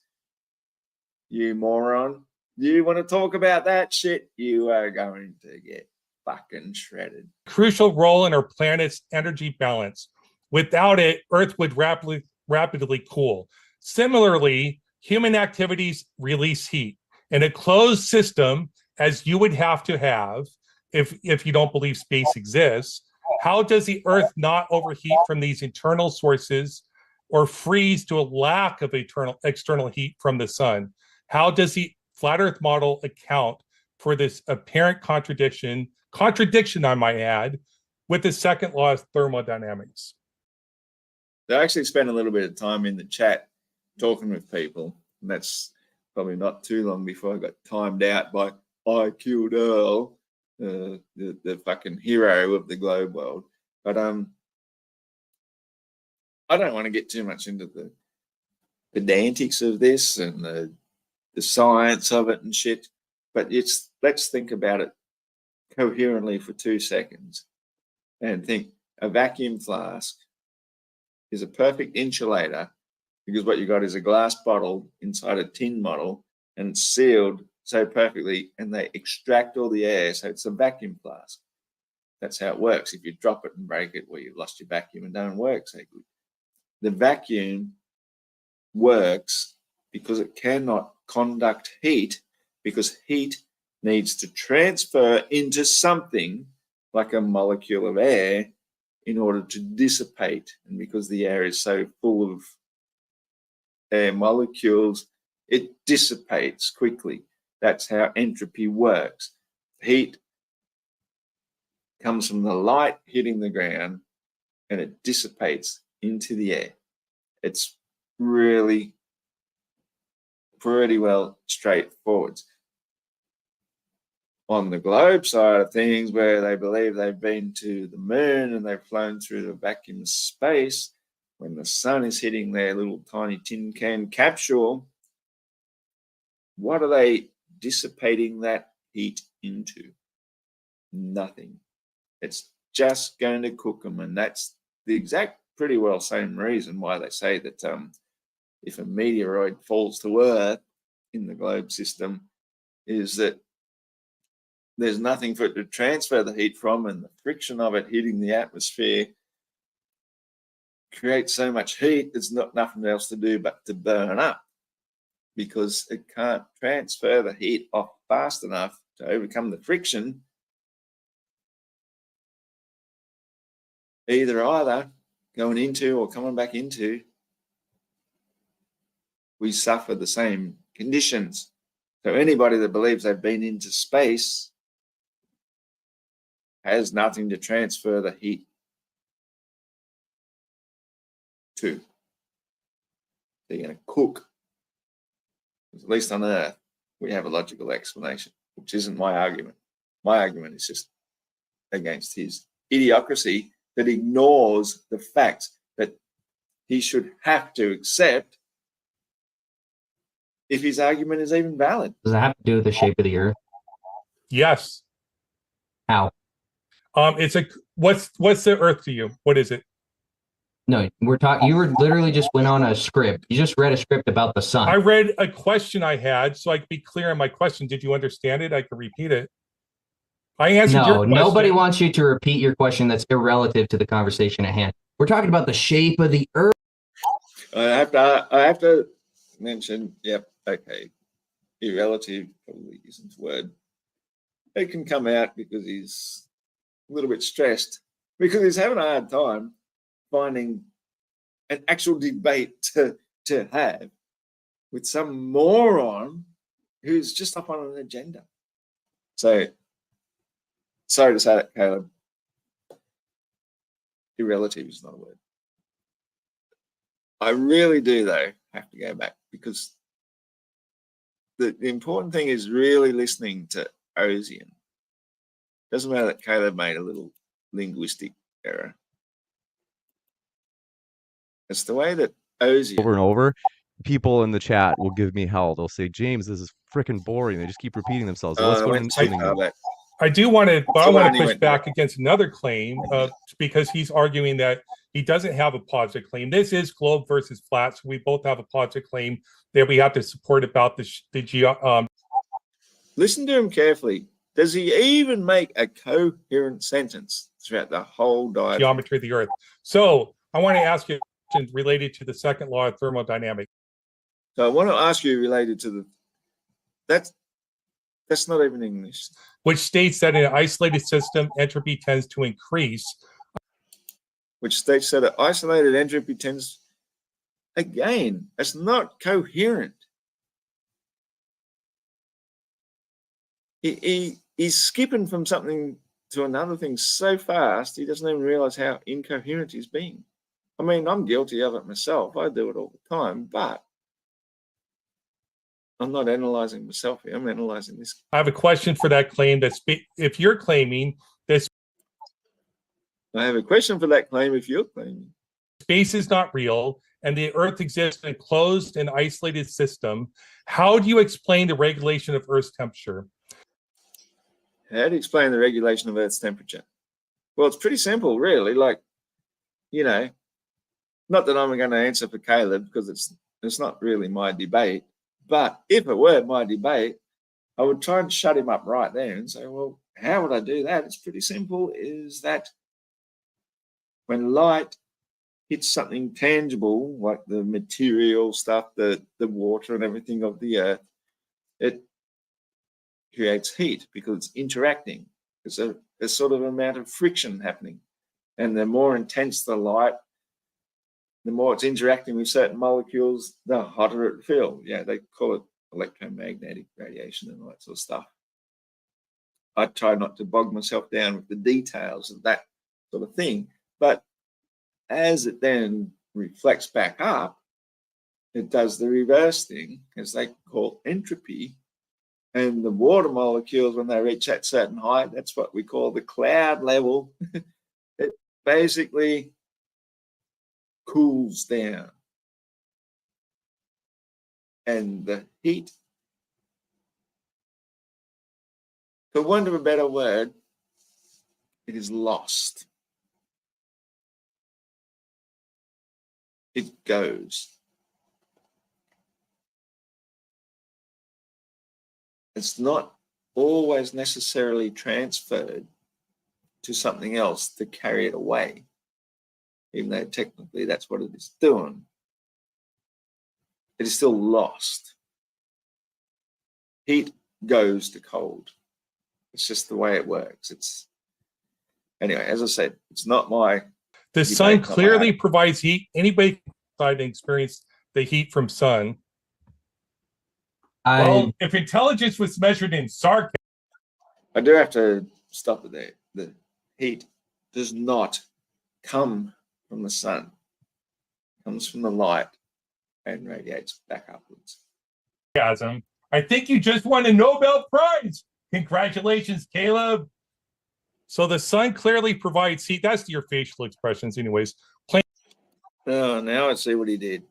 You moron. You want to talk about that shit? You are going to get fucking shredded. crucial role in our planet's energy balance. Without it, Earth would rapidly cool. Similarly, human activities release heat. In a closed system, as you would have to have if you don't believe space exists, how does the Earth not overheat from these internal sources or freeze to a lack of external heat from the sun? How does the flat Earth model account for this apparent contradiction, I might add, with the second law of thermodynamics? I actually spent a little bit of time in the chat talking with people, and that's probably not too long before I got timed out by I Killed Earl, the fucking hero of the globe world. But I don't want to get too much into the pedantics of this and the science of it and shit. But let's think about it coherently for 2 seconds and think a vacuum flask is a perfect insulator because what you got is a glass bottle inside a tin bottle and it's sealed so perfectly and they extract all the air, so it's a vacuum flask. That's how it works. If you drop it and break it, well, you've lost your vacuum and don't work so good. The vacuum works because it cannot conduct heat, because heat needs to transfer into something like a molecule of air in order to dissipate. And because the air is so full of air molecules, it dissipates quickly. That's how entropy works. Heat comes from the light hitting the ground and it dissipates into the air. It's really pretty well straightforward. On the globe side of things, where they believe they've been to the moon and they've flown through the vacuum of space, when the sun is hitting their little tiny tin can capsule, what are they dissipating that heat into? Nothing. It's just going to cook them. And that's the exact pretty well same reason why they say that if a meteoroid falls to Earth in the globe system, is that there's nothing for it to transfer the heat from, and the friction of it hitting the atmosphere creates so much heat there's not nothing else to do but to burn up, because it can't transfer the heat off fast enough to overcome the friction. Either going into or coming back into, we suffer the same conditions. So anybody that believes they've been into space has nothing to transfer the heat to. They're going to cook. At least on Earth, we have a logical explanation, which isn't my argument. My argument is just against his idiocracy that ignores the facts that he should have to accept if his argument is even valid. Does that have to do with the shape of the Earth? Yes. How? It's a what's the Earth to you? What is it? No, we're talking. You were literally just went on a script. You just read a script about the sun. I read a question I had, so I could be clear on my question. Did you understand it? I could repeat it. I answered your question. Nobody wants you to repeat your question. That's irrelative to the conversation at hand. We're talking about the shape of the Earth. I have to mention. Yep. Okay. irrelative probably isn't the word. It can come out because he's a little bit stressed, because he's having a hard time finding an actual debate to have with some moron who's just up on an agenda. So, sorry to say that, Caleb. Irrelative is not a word. I really do, though, have to go back, because the important thing is really listening to Ozian. Doesn't matter that Caleb made a little linguistic error. It's the way that Ozian... Over and over, people in the chat will give me hell. They'll say, James, this is freaking boring. They just keep repeating themselves. So let's go into something new. I do want to, but I want to push back against another claim because he's arguing that he doesn't have a positive claim. This is globe versus flat, so we both have a positive claim that we have to support about the Listen to him carefully. Does he even make a coherent sentence throughout the whole diagram? Geometry of the Earth. So I want to ask you a question related to the second law of thermodynamics. So I want to ask you related to that's not even English. Which states that in an isolated system, entropy tends to increase. Which states that an isolated entropy tends, again, it's not coherent. He's skipping from something to another thing so fast, he doesn't even realize how incoherent he's being. I mean, I'm guilty of it myself. I do it all the time, but I'm not analyzing myself here. I'm analyzing this. I have a question for that claim. If you're claiming this, I have a question for that claim. If you're claiming space is not real and the Earth exists in a closed and isolated system, how do you explain the regulation of Earth's temperature? How do you explain the regulation of Earth's temperature? Well, it's pretty simple, really. Like, you know, not that I'm going to answer for Caleb, because it's not really my debate. But if it were my debate, I would try and shut him up right there and say, well, how would I do that? It's pretty simple, is that when light hits something tangible, like the material stuff, the water and everything of the Earth, it creates heat because it's interacting. There's a sort of amount of friction happening. And the more intense the light, the more it's interacting with certain molecules, the hotter it feels. Yeah, they call it electromagnetic radiation and all that sort of stuff. I try not to bog myself down with the details of that sort of thing. But as it then reflects back up, it does the reverse thing, as they call entropy. And the water molecules, when they reach that certain height, that's what we call the cloud level. It basically cools down. And the heat, for want of a better word, it is lost. It goes. It's not always necessarily transferred to something else to carry it away, even though technically that's what it is doing. It is still lost. Heat goes to cold. It's just the way it works. Anyway, as I said, it's not my... The sun clearly provides heat. Anybody can experience the heat from sun. Well, if intelligence was measured in sarcasm... I do have to stop it there. The heat does not come from the sun. It comes from the light and radiates back upwards. I think you just won a Nobel Prize. Congratulations, Caleb. So the sun clearly provides heat. That's your facial expressions anyways. Oh, now I see what he did.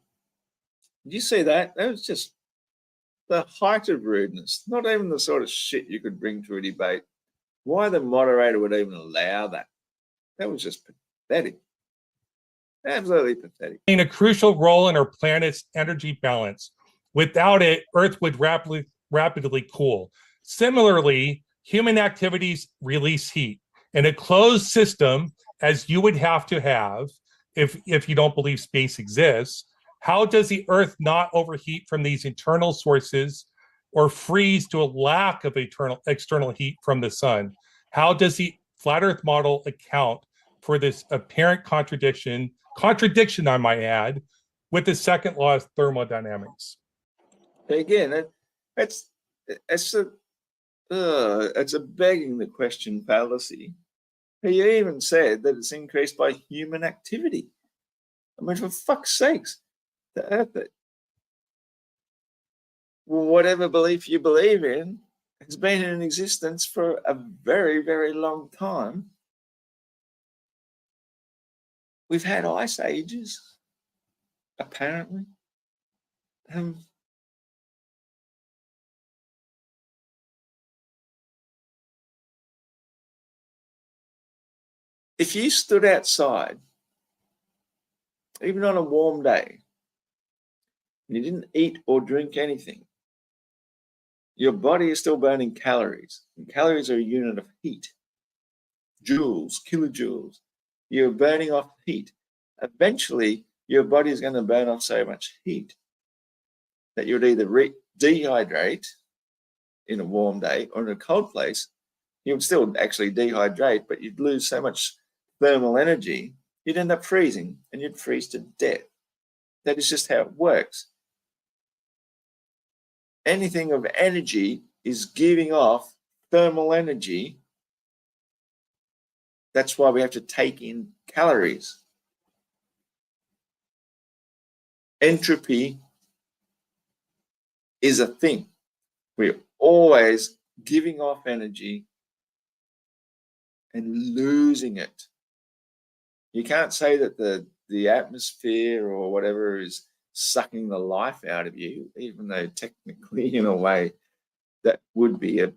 Did you see that? That was just the height of rudeness. Not even the sort of shit you could bring to a debate. Why the moderator would even allow that? That was just pathetic. Absolutely pathetic. Playing a crucial role in our planet's energy balance. Without it, Earth would rapidly cool. Similarly, human activities release heat. In a closed system, as you would have to have if you don't believe space exists, how does the Earth not overheat from these internal sources or freeze to a lack of external heat from the sun? How does the flat Earth model account for this apparent contradiction, I might add, with the second law of thermodynamics? Again, it's a begging the question fallacy. He even said that it's increased by human activity. I mean, for fuck's sakes, the Earth, whatever belief you believe in, has been in existence for a very, very long time. We've had ice ages, apparently. If you stood outside, even on a warm day, and you didn't eat or drink anything, your body is still burning calories. And calories are a unit of heat. Joules, kilojoules. You're burning off heat. Eventually, your body is going to burn off so much heat that you'd either dehydrate in a warm day, or in a cold place, you would still actually dehydrate, but you'd lose so much thermal energy, you'd end up freezing, and you'd freeze to death. That is just how it works. Anything of energy is giving off thermal energy. That's why we have to take in calories. Entropy is a thing. We're always giving off energy and losing it. You can't say that the atmosphere or whatever is sucking the life out of you, even though technically, in a way, that would be a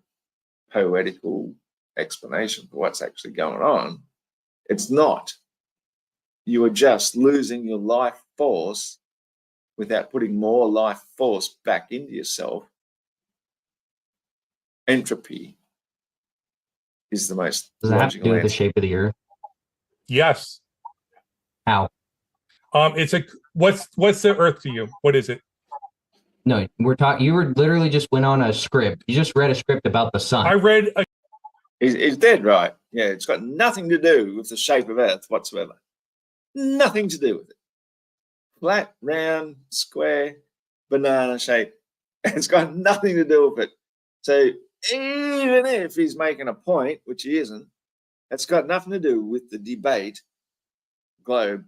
poetical explanation for what's actually going on. It's not. You are just losing your life force without putting more life force back into yourself. Entropy is the most Does that have to do logical with the answer. shape of the Earth? Yes. How? It's a what's the Earth to you? What is it? No, we're talking. You were literally just went on a script. You just read a script about the sun. I read. He's dead right. Yeah, it's got nothing to do with the shape of Earth whatsoever. Nothing to do with it. Flat, round, square, banana shape. It's got nothing to do with it. So even if he's making a point, which he isn't, it's got nothing to do with the debate, globe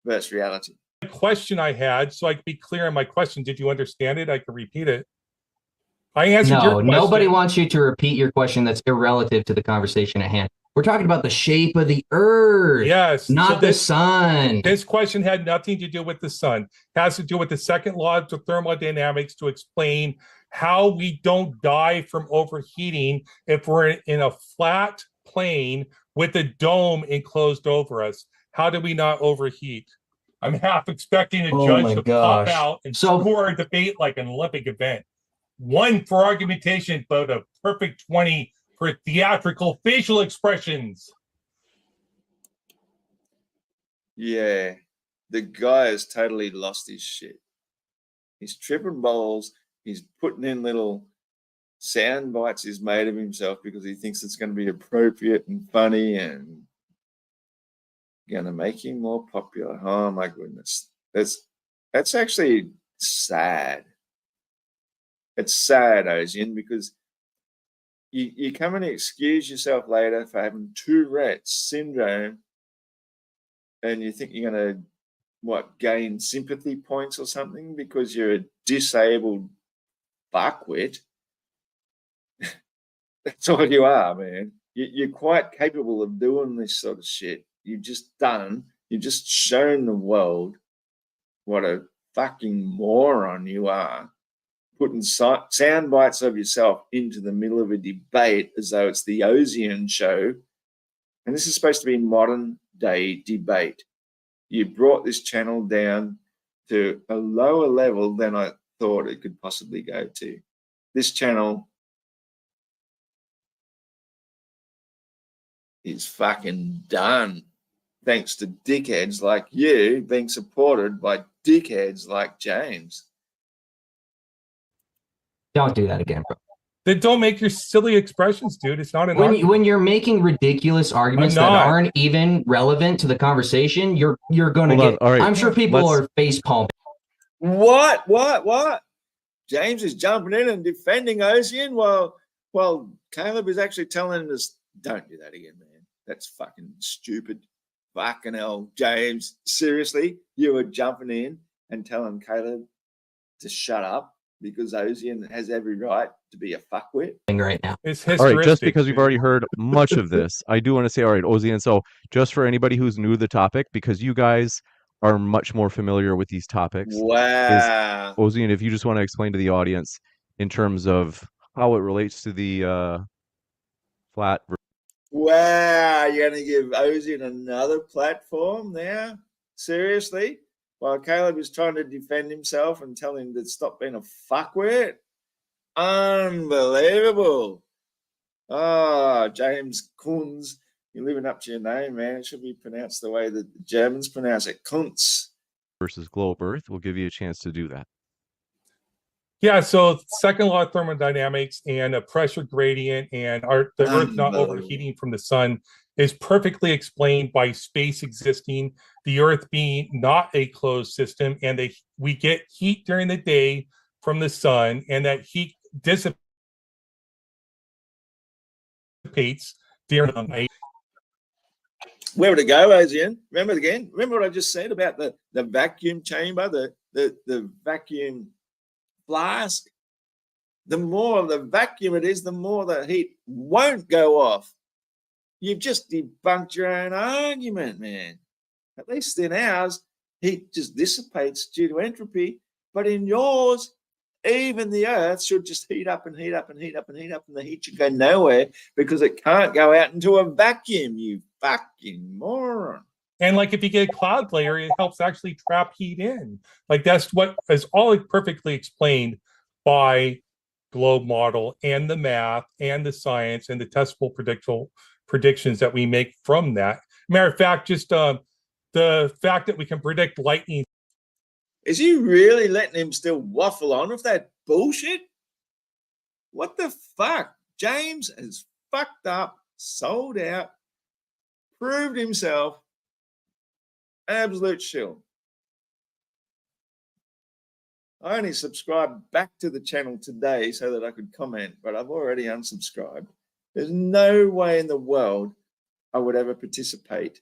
versus reality. The question I had, so I could be clear on my question. Did you understand it? I can repeat it. I answered your question. Nobody wants you to repeat your question. That's irrelative to the conversation at hand. We're talking about the shape of the Earth. Yes. Not the sun. This question had nothing to do with the sun. It has to do with the second law of thermodynamics to explain how we don't die from overheating if we're in a flat plane with a dome enclosed over us. How do we not overheat? I'm half expecting a judge to pop out and score a debate like an Olympic event. One for argumentation, but a perfect 20 for theatrical facial expressions. Yeah, the guy has totally lost his shit. He's tripping balls. He's putting in little sound bites he's made of himself because he thinks it's going to be appropriate and funny and going to make him more popular. Oh my goodness. That's actually sad. It's sad, Ozian, because you come and excuse yourself later for having Tourette's syndrome and you think you're going to, gain sympathy points or something because you're a disabled fuckwit. That's all you are, man. You're quite capable of doing this sort of shit. You've just shown the world what a fucking moron you are, putting sound bites of yourself into the middle of a debate as though it's the Ozian show. And this is supposed to be modern day debate. You brought this channel down to a lower level than I thought it could possibly go to. This channel is fucking done, thanks to dickheads like you being supported by dickheads like James. Don't do that again, bro. Then don't make your silly expressions, dude. It's not an argument. When you're making ridiculous arguments that aren't even relevant to the conversation, you're gonna Hold on. get. All right. I'm sure people are face palming. What? James is jumping in and defending Ocean while Caleb is actually telling him to don't do that again, man. That's fucking stupid. Fucking hell, James. Seriously, you were jumping in and telling Caleb to shut up because Ocean has every right to be a fuckwit right now. It's all right, just because we've already heard much of this, I do want to say, all right, Ozian, so just for anybody who's new to the topic, because you guys are much more familiar with these topics. Wow. Ozian, if you just want to explain to the audience in terms of how it relates to the flat. Wow, you're going to give Ozian another platform now? Seriously? While Caleb is trying to defend himself and tell him to stop being a fuckwit? Unbelievable. Oh, James Kunz, you're living up to your name, man. It should be pronounced the way that the Germans pronounce it, Kunz. Versus globe Earth, we'll give you a chance to do that. Yeah, so second law of thermodynamics and a pressure gradient and the Earth not overheating from the sun is perfectly explained by space existing, the Earth being not a closed system, and we get heat during the day from the sun, and that heat dissipates during the night. Where would it go, Ozian? Remember again? Remember what I just said about the vacuum chamber, the vacuum flask? The more of the vacuum it is, the more the heat won't go off. You've just debunked your own argument, man. At least in ours, heat just dissipates due to entropy. But in yours, even the Earth should just heat up and heat up and heat up and heat up, and the heat should go nowhere because it can't go out into a vacuum, you fucking moron. And like if you get a cloud layer, it helps actually trap heat in. Like that's what is all perfectly explained by globe model and the math and the science and the testable predictions that we make from that. Matter of fact, just the fact that we can predict lightning. Is he really letting him still waffle on with that bullshit? What the fuck? James has fucked up, sold out, proved himself. Absolute shill. I only subscribed back to the channel today so that I could comment, but I've already unsubscribed. There's no way in the world I would ever participate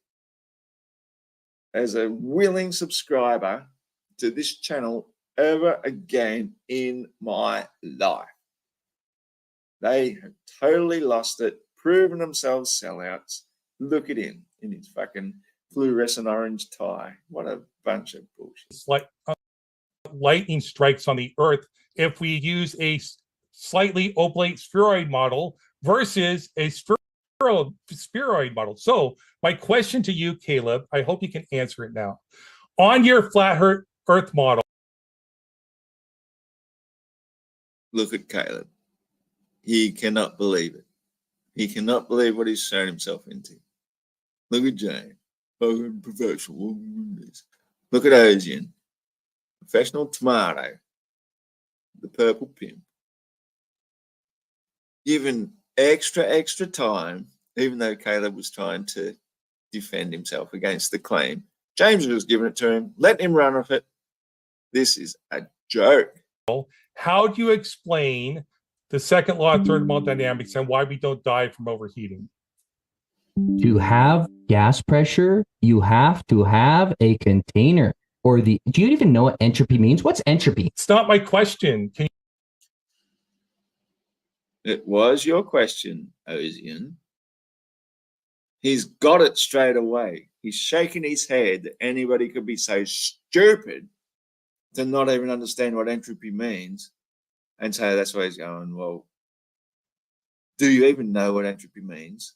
as a willing subscriber to this channel ever again in my life. They have totally lost it, proven themselves sellouts. Look at him in his fucking fluorescent orange tie. What a bunch of bullshit. It's like lightning strikes on the Earth if we use a slightly oblate spheroid model versus a spheroid model. So my question to you, Caleb, I hope you can answer it now. On your flat Earth model. Look at Caleb. He cannot believe it. He cannot believe what he's shown himself into. Look at Jane. Professional. Look at Ozian. Professional tomato. The purple pimp. Given extra time, even though Caleb was trying to defend himself against the claim. James was giving it to him, letting him run with it. This is a joke. How do you explain the second law of thermodynamics and why we don't die from overheating? To have gas pressure, you have to have a container. Do you even know what entropy means? What's entropy? It's not my question. It was your question, Ozian. He's got it straight away. He's shaking his head that anybody could be so stupid to not even understand what entropy means. And so that's why he's going, well, do you even know what entropy means?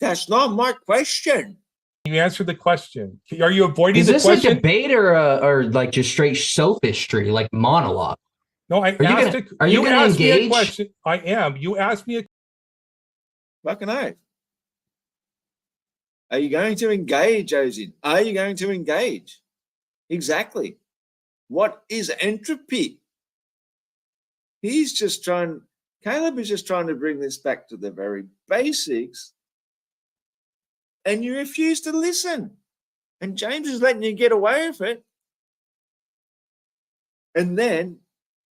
That's not my question. You answered the question. Are you avoiding the question? Is this a debate or like just straight sophistry, like monologue? No, are you going to engage? A question. I am. You asked me a fucking oath. Are you going to engage, Ozian? Are you going to engage? Exactly. What is entropy? Caleb is just trying to bring this back to the very basics, and you refuse to listen. And James is letting you get away with it. And then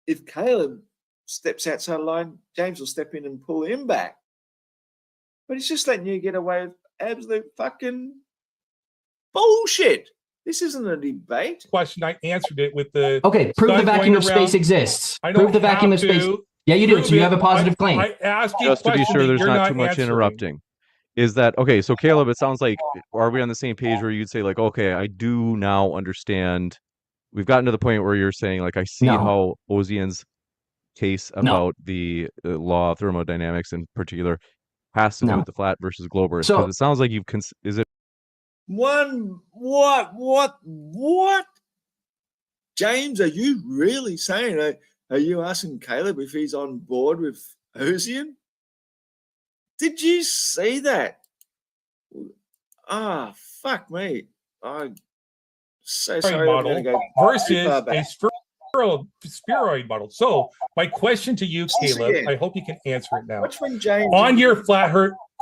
if Caleb steps outside the line, James will step in and pull him back. But he's just letting you get away with absolute fucking bullshit. This isn't a debate. Question, I answered it with the Okay, prove the sun vacuum going of around. space exists. I don't Prove the vacuum of have space. to Yeah, you do. prove So you it. have a positive claim. I asked you a Just to be question sure that there's you're not too much answering. interrupting. Is that okay? So Caleb, it sounds like, are we on the same page where you'd say like, okay, I do now understand. We've gotten to the point where you're saying like, I see No. how Ozian's case No. about the law of thermodynamics in particular has to do No. with the flat versus Globerist. So- Because it sounds like is it What? James, are you really saying, are you asking Caleb if he's on board with Ozian? Did you see that? Ah, fuck me. I'm so sorry. I'm model going to go versus too far a back. spheroid model. So my question to you, Once Caleb, again, I hope you can answer it now. Watch when James On your flat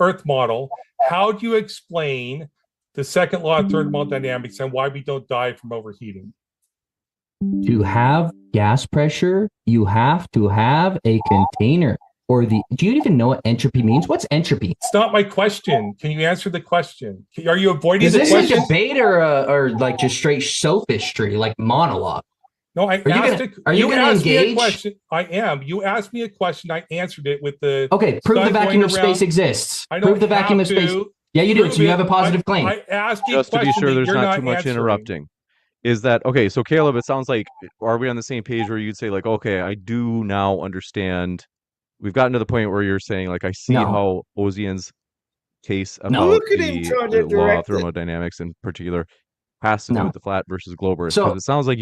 Earth model, how do you explain the second law of thermodynamics and why we don't die from overheating? To have gas pressure, you have to have a container. Do you even know what entropy means? What's entropy? It's not my question. Can you answer the question? Are you avoiding Is the this question? a debate or like just straight sophistry, like monologue? No, I asked Are you going to asked me a engage? question. I am. You asked me a question. I answered it with the Okay, prove the sun vacuum going of around. space exists. I don't Prove the vacuum of have space. to Yeah, you do. prove So you it. have a positive claim. I asked you just a to be question sure that there's you're not too much answering. interrupting? Is that okay? So Caleb, it sounds like, are we on the same page where you'd say like, okay, I do now understand. We've gotten to the point where you're saying like, I see No. how Ozian's case No. about Look at him trying to the law of direct it. thermodynamics in particular has to do No. with the flat versus Globerist. So- Because it sounds like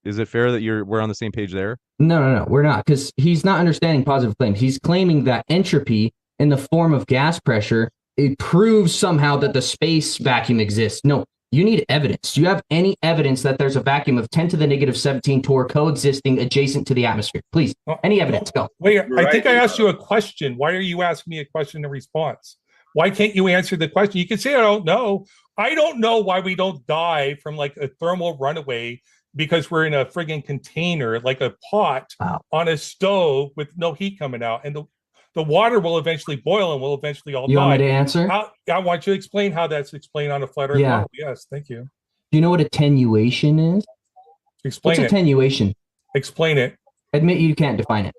is it fair that we're on the same page there? No, we're not, because he's not understanding positive claims. He's claiming that entropy in the form of gas pressure, it proves somehow that the space vacuum exists. No, you need evidence. Do you have any evidence that there's a vacuum of 10 to the negative 17 torr coexisting adjacent to the atmosphere? Please, any evidence, go. Wait, I think I Right. asked you a question. Why are you asking me a question in response? Why can't you answer the question? You can say, I don't know. I don't know why we don't die from like a thermal runaway because we're in a friggin' container, like a pot Wow. on a stove with no heat coming out. And the water will eventually boil and we'll eventually all You die. want me to answer? I want you to explain how that's explained on a flat Earth Yeah. model. Yes, thank you. Do you know what attenuation is? Explain What's it. attenuation? Explain it. Admit you can't define it.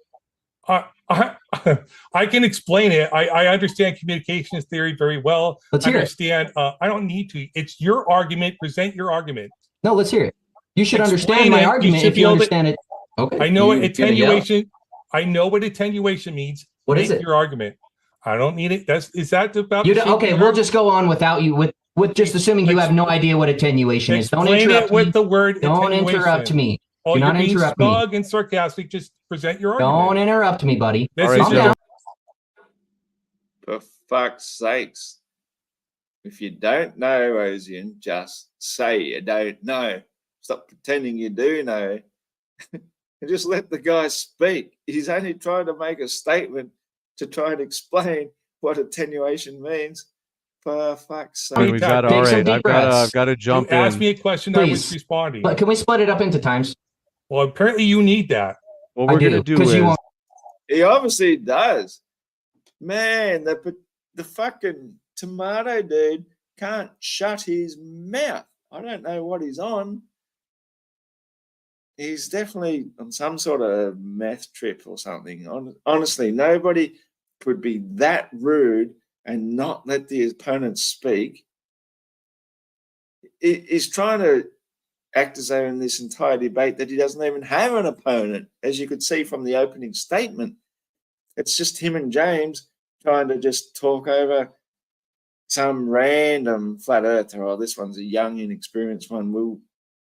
I can explain it. I understand communications theory very well. Let's hear it. understand. I don't need to. It's your argument. Present your argument. No, let's hear it. You should Explain understand my it. You argument should if be you able to- understand it. Okay. I know what You're gonna yell? attenuation. I know what attenuation means. What Make is it? your argument. I don't need it. Is that about You the don't, same okay, thing? we'll just go on without you with just assuming you have no idea what attenuation is. Don't Explain interrupt it with me. the word Don't attenuation. interrupt me. Oh, Do you're not being interrupt me. smug and sarcastic. Just present your argument. Don't interrupt me, buddy. This All right, is Calm just down. For fuck's sakes. If you don't know, Ozian, just say you don't know. Stop pretending you do know. And just let the guy speak. He's only trying to make a statement to try and explain what attenuation means. For fuck's sake. I mean, we've got Take all some right. deep I've breaths. got to You jump asked in. me a question. I was Please. responding. But can we split it up into times? Well, apparently you need that. What I we're do, gonna do 'cause you is won't- He obviously does. Man, the fucking tomato dude can't shut his mouth. I don't know what he's on. He's definitely on some sort of meth trip or something. Honestly, nobody could be that rude and not let the opponent speak. He's trying to act as though in this entire debate that he doesn't even have an opponent, as you could see from the opening statement. It's just him and James trying to just talk over some random flat earther. Oh, this one's a young, inexperienced one.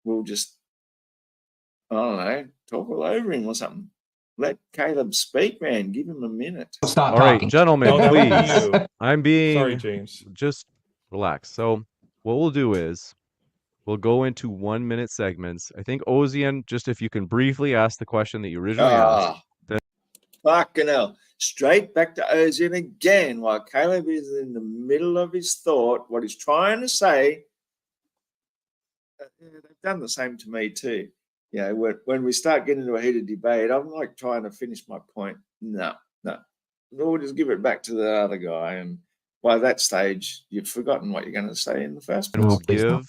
We'll just, I don't know, talk all over him or something. Let Caleb speak, man. Give him a minute. Stop all right, talking. gentlemen, No, that would be please. you. I'm being Sorry, James. just relax. So what we'll do is we'll go into 1 minute segments. I think Ozian, just if you can briefly ask the question that you originally asked. Ah, Fucking hell. Straight back to Ozian again while Caleb is in the middle of his thought, what he's trying to say. They've done the same to me too. You know, when we start getting into a heated debate, I'm like trying to finish my point. No. We'll just give it back to the other guy. And by that stage, you've forgotten what you're going to say in the first place. And we'll give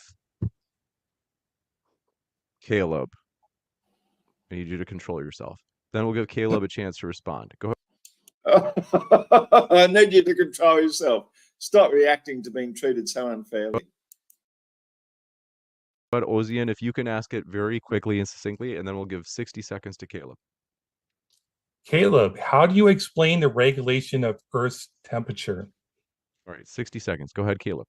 Caleb. I need you to control yourself. Then we'll give Caleb a chance to respond. Go ahead. I need you to control yourself. Stop reacting to being treated so unfairly. But Ozian, if you can ask it very quickly and succinctly, and then we'll give 60 seconds to Caleb. Caleb, how do you explain the regulation of Earth's temperature? All right, 60 seconds. Go ahead, Caleb.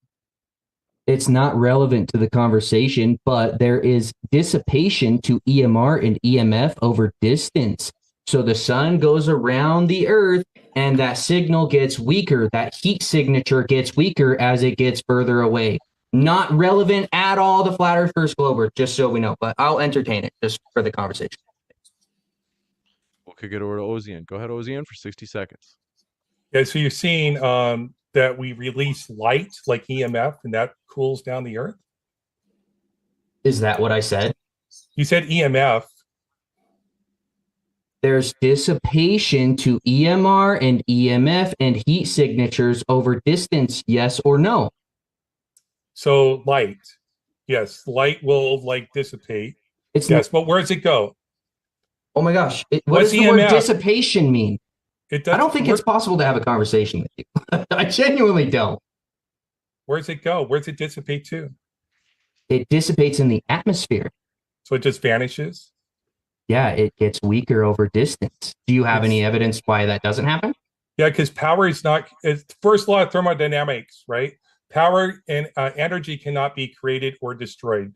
It's not relevant to the conversation, but there is dissipation to EMR and EMF over distance. So the sun goes around the Earth and that signal gets weaker. That heat signature gets weaker as it gets further away. Not relevant at all to Flat Earth versus Globe Earth, just so we know, but I'll entertain it just for the conversation. We'll kick it over to Ozian. Go ahead, Ozian, for 60 seconds. Yeah, so you're seeing that we release light like EMF and that cools down the Earth? Is that what I said? You said EMF. There's dissipation to EMR and EMF and heat signatures over distance, yes or no? So light. Yes, light will like dissipate. Yes, but where does it go? Oh my gosh. What What's does the word EMF? dissipation mean? I don't think it's possible to have a conversation with you. I genuinely don't. Where does it go? Where does it dissipate to? It dissipates in the atmosphere. So it just vanishes? Yeah, it gets weaker over distance. Do you have any evidence why that doesn't happen? Yeah, because power is not, it's first law of thermodynamics, right? Power and energy cannot be created or destroyed.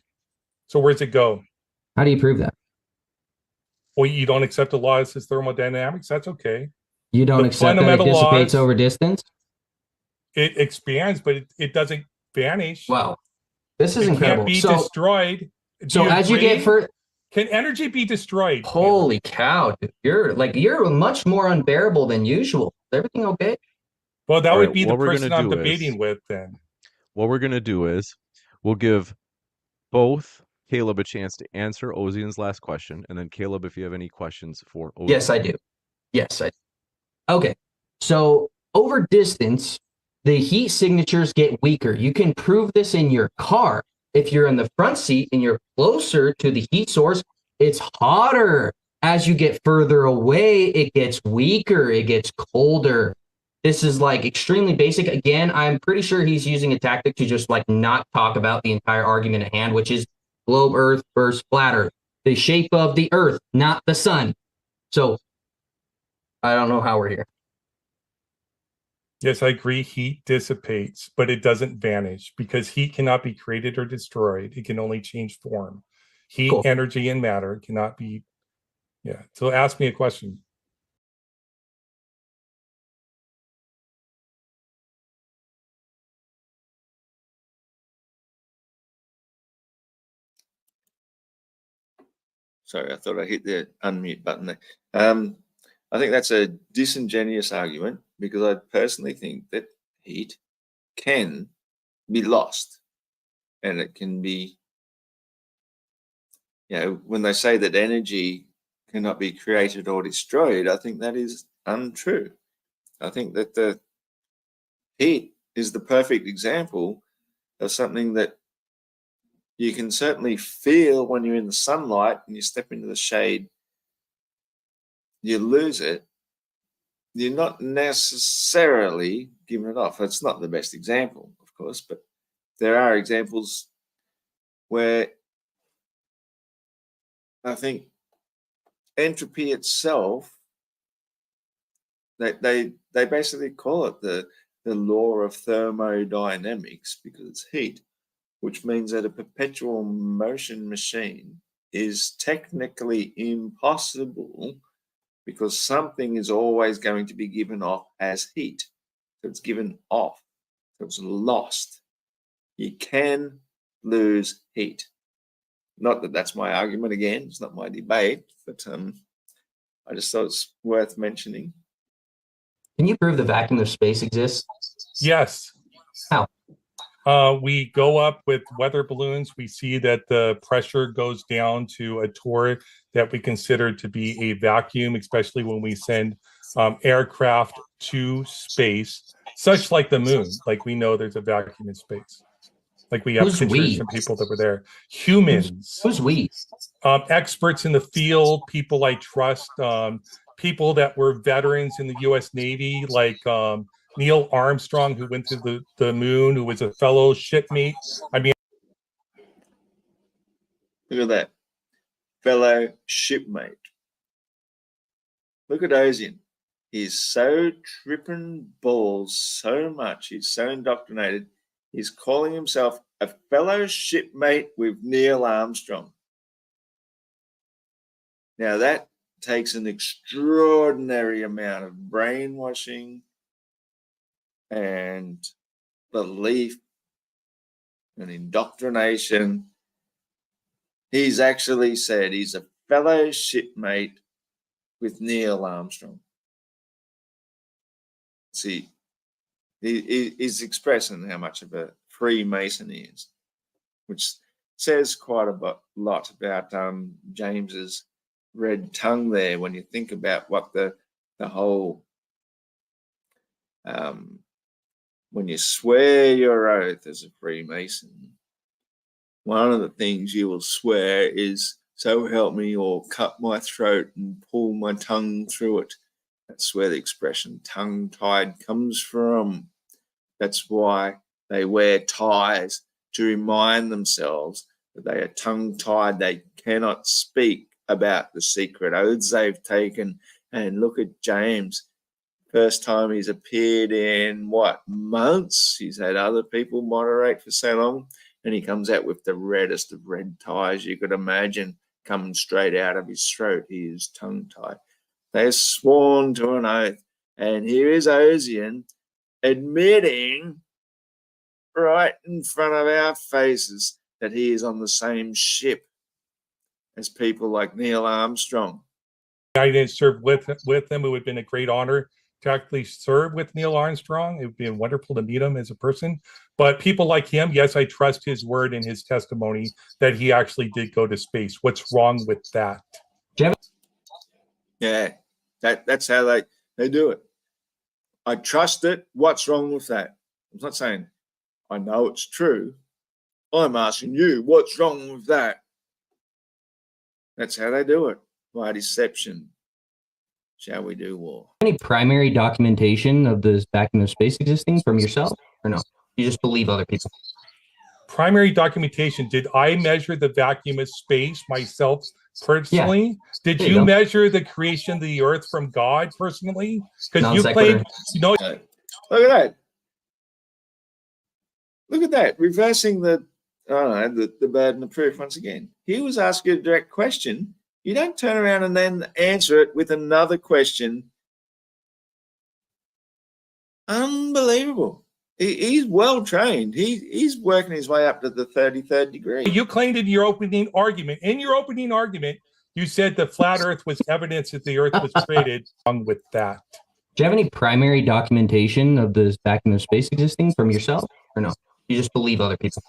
So where does it go? How do you prove that? Well, you don't accept the laws as thermodynamics. That's okay. You don't accept that it dissipates over distance? It expands, but it doesn't vanish. Wow. This is incredible. It can't be destroyed. So as you get further, can energy be destroyed? Holy cow, dude. You're much more unbearable than usual. Is everything okay? Well, that would be the person I'm debating with then. What we're going to do is we'll give both Caleb a chance to answer Ozian's last question. And then Caleb, if you have any questions for Ozian. Yes, I do. Yes, I do. Okay. So over distance, the heat signatures get weaker. You can prove this in your car. If you're in the front seat and you're closer to the heat source, it's hotter. As you get further away, it gets weaker. It gets colder. This is like extremely basic. Again, I'm pretty sure he's using a tactic to just like not talk about the entire argument at hand, which is globe Earth versus flat Earth. The shape of the Earth, not the sun. So I don't know how we're here. Yes, I agree. Heat dissipates, but it doesn't vanish because heat cannot be created or destroyed. It can only change form. Heat, energy, and matter cannot be. Yeah. So ask me a question. Sorry, I thought I hit the unmute button there. I think that's a disingenuous argument because I personally think that heat can be lost and it can be, you know, when they say that energy cannot be created or destroyed, I think that is untrue. I think that the heat is the perfect example of something that you can certainly feel when you're in the sunlight and you step into the shade, you lose it. You're not necessarily giving it off. It's not the best example, of course, but there are examples where I think entropy itself, they basically call it the law of thermodynamics because it's heat, which means that a perpetual motion machine is technically impossible because something is always going to be given off as heat. So it's given off, so it's lost. You can lose heat. Not that that's my argument again, it's not my debate, but I just thought it's worth mentioning. Can you prove the vacuum of space exists? Yes. How? We go up with weather balloons. We see that the pressure goes down to a torr that we consider to be a vacuum, especially when we send aircraft to space, such like the moon. Like we know there's a vacuum in space. Like we have Who's pictures we? from people that were there. Humans. Who's we? Experts in the field, people I trust, people that were veterans in the U.S. Navy, like Neil Armstrong, who went to the moon, who was a fellow shipmate. I mean, look at that. Fellow shipmate. Look at Ozian. He's so tripping balls so much. He's so indoctrinated. He's calling himself a fellow shipmate with Neil Armstrong. Now that takes an extraordinary amount of brainwashing and belief and indoctrination. He's actually said he's a fellow shipmate with Neil Armstrong. See, he's expressing how much of a Freemason he is, which says quite a lot about James's red tongue there when you think about what the whole when you swear your oath as a Freemason, one of the things you will swear is, so help me, or cut my throat and pull my tongue through it. That's where the expression tongue-tied comes from. That's why they wear ties, to remind themselves that they are tongue-tied. They cannot speak about the secret oaths they've taken. And look at James. First time he's appeared in, what, months? He's had other people moderate for so long. And he comes out with the reddest of red ties you could imagine coming straight out of his throat. He is tongue-tied. They're sworn to an oath. And here is Ozian admitting right in front of our faces that he is on the same ship as people like Neil Armstrong. I didn't serve with them. It would have been a great honor to actually serve with Neil Armstrong. It would be wonderful to meet him as a person. But people like him, yes, I trust his word and his testimony that he actually did go to space. What's wrong with that? Yeah, that's how they do it. I trust it. What's wrong with that? I'm not saying I know it's true. I'm asking you, what's wrong with that? That's how they do it, by deception. Shall we do war? Any primary documentation of the vacuum of space existing from yourself, or no? You just believe other people? Primary documentation. Did I measure the vacuum of space myself personally? Yeah. Did you measure the creation of the earth from God personally? Because you claim, Look at that. Look at that. Reversing the burden of proof once again. He was asking a direct question. You don't turn around and then answer it with another question. Unbelievable. He's well trained. He's working his way up to the 33rd degree. You claimed in your opening argument. In your opening argument, you said the flat earth was evidence that the earth was created. Wrong with that. Do you have any primary documentation of the vacuum of space existing from yourself, or no? You just believe other people?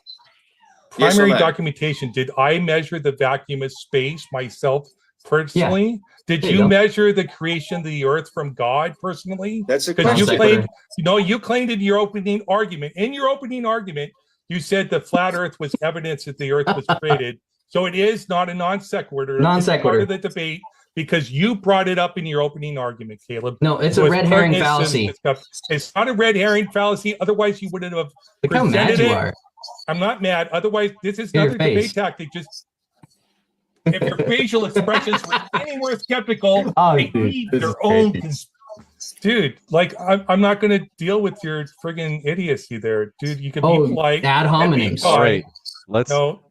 Primary documentation. Did I measure the vacuum of space myself personally? Yeah. Did you measure the creation of the earth from God personally? That's a question. You claimed, you claimed in your opening argument. In your opening argument, you said the flat earth was evidence that the earth was created. So it is not a non sequitur. Non sequitur. Part of the debate because you brought it up in your opening argument, Caleb. No, it's a red herring fallacy. It's not a red herring fallacy. Otherwise, you wouldn't have presented it. I'm not mad. Otherwise, this is another debate tactic. Just if your facial expressions were any more skeptical, they need their own. Dude, like I'm not going to deal with your friggin' idiocy there, dude. You can be polite. Ad hominems. All right, let's jump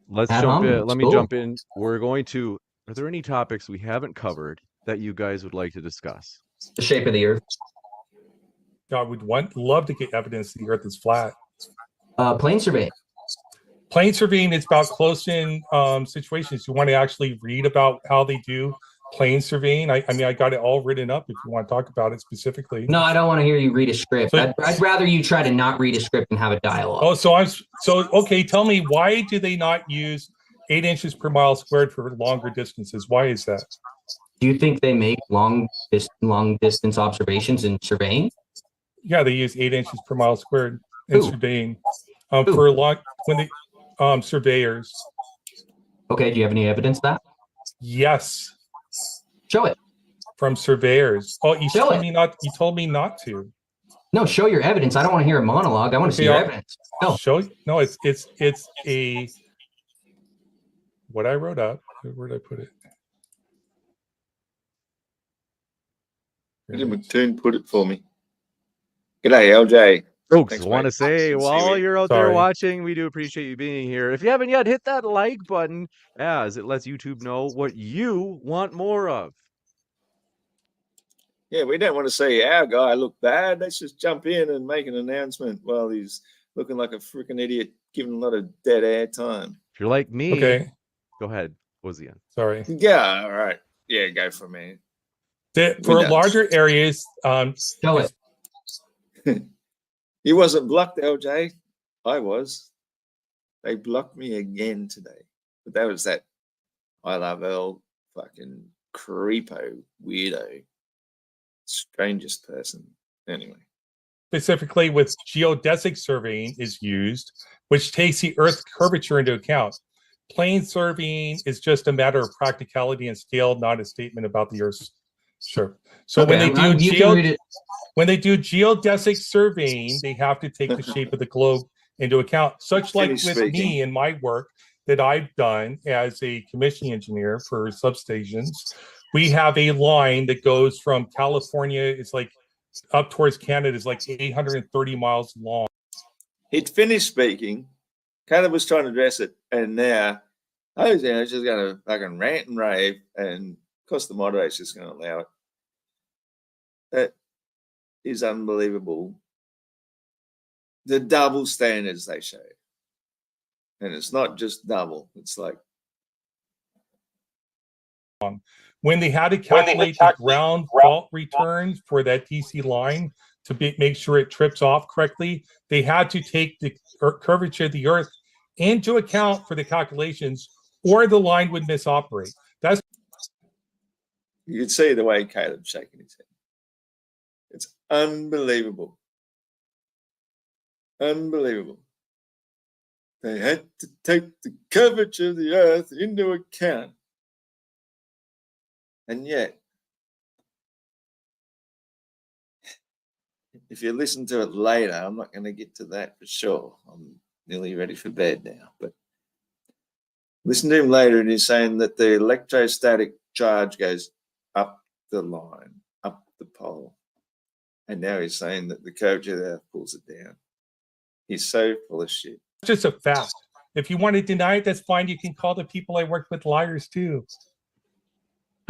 in. Let me jump in. We're going to. Are there any topics we haven't covered that you guys would like to discuss? The shape of the earth. I would love to get evidence the earth is flat. Plane surveying. Plane surveying is about close-in situations. You want to actually read about how they do Plane surveying. I mean, I got it all written up if you want to talk about it specifically. No, I don't want to hear you read a script. So- I'd rather you try to not read a script and have a dialogue. Oh, so okay. Tell me, why do they not use 8 inches per mile squared for longer distances? Why is that? Do you think they make long distance observations in surveying? Yeah, they use 8 inches per mile squared in Who? surveying Who? for a long when they surveyors. Okay, do you have any evidence of that? Yes, Show it. from surveyors. Oh, you Show told it. me not. You told me not to. No, show your evidence. I don't want to hear a monologue. I want to see Okay, your I'll- evidence. Go. Show. No, it's a what I wrote up. Where did I put it? Peter McToon put it for me. G'day, LJ. Folks, Thanks, want to mate. say Good to see while you. you're out there Sorry. watching, we do appreciate you being here. If you haven't yet, hit that like button as it lets YouTube know what you want more of. Yeah, we don't want to see our guy look bad. Let's just jump in and make an announcement while he's looking like a freaking idiot, giving a lot of dead air time. If you're like me, Okay, go ahead. What was the end? sorry. Yeah, all right. Yeah, go for me. For We know. larger areas, Show it. He wasn't blocked, LJ. I was. They blocked me again today. But that was that I love Earl fucking creepo weirdo. Strangest person. Anyway. specifically with geodesic surveying is used, which takes the Earth's curvature into account. Plane surveying is just a matter of practicality and scale, not a statement about the Earth's shape. So Okay, when they do geodesic surveying, they have to take the shape of the globe into account. Such like Finish with speaking. me and my work that I've done as a commissioning engineer for substations, we have a line that goes from California, it's like up towards Canada, is like 830 miles long. He'd finished speaking. Caleb was trying to address it, and now I was just going to fucking rant and rave, and of course the moderator's just going to allow it. That is unbelievable. The double standards they show. And it's not just double, it's like When they had to calculate the ground fault returns for that DC line to make sure it trips off correctly, they had to take the curvature of the Earth into account for the calculations, or the line would misoperate. That's you can see the way Caleb's shaking his head. It's unbelievable. Unbelievable. They had to take the curvature of the Earth into account. And yet, if you listen to it later, I'm not going to get to that for sure. I'm nearly ready for bed now. But listen to him later, and he's saying that the electrostatic charge goes up the line, up the pole. And now he's saying that the curvature of the Earth pulls it down. He's so full of shit. just a fact. If you want to deny it, that's fine. You can call the people I work with liars too.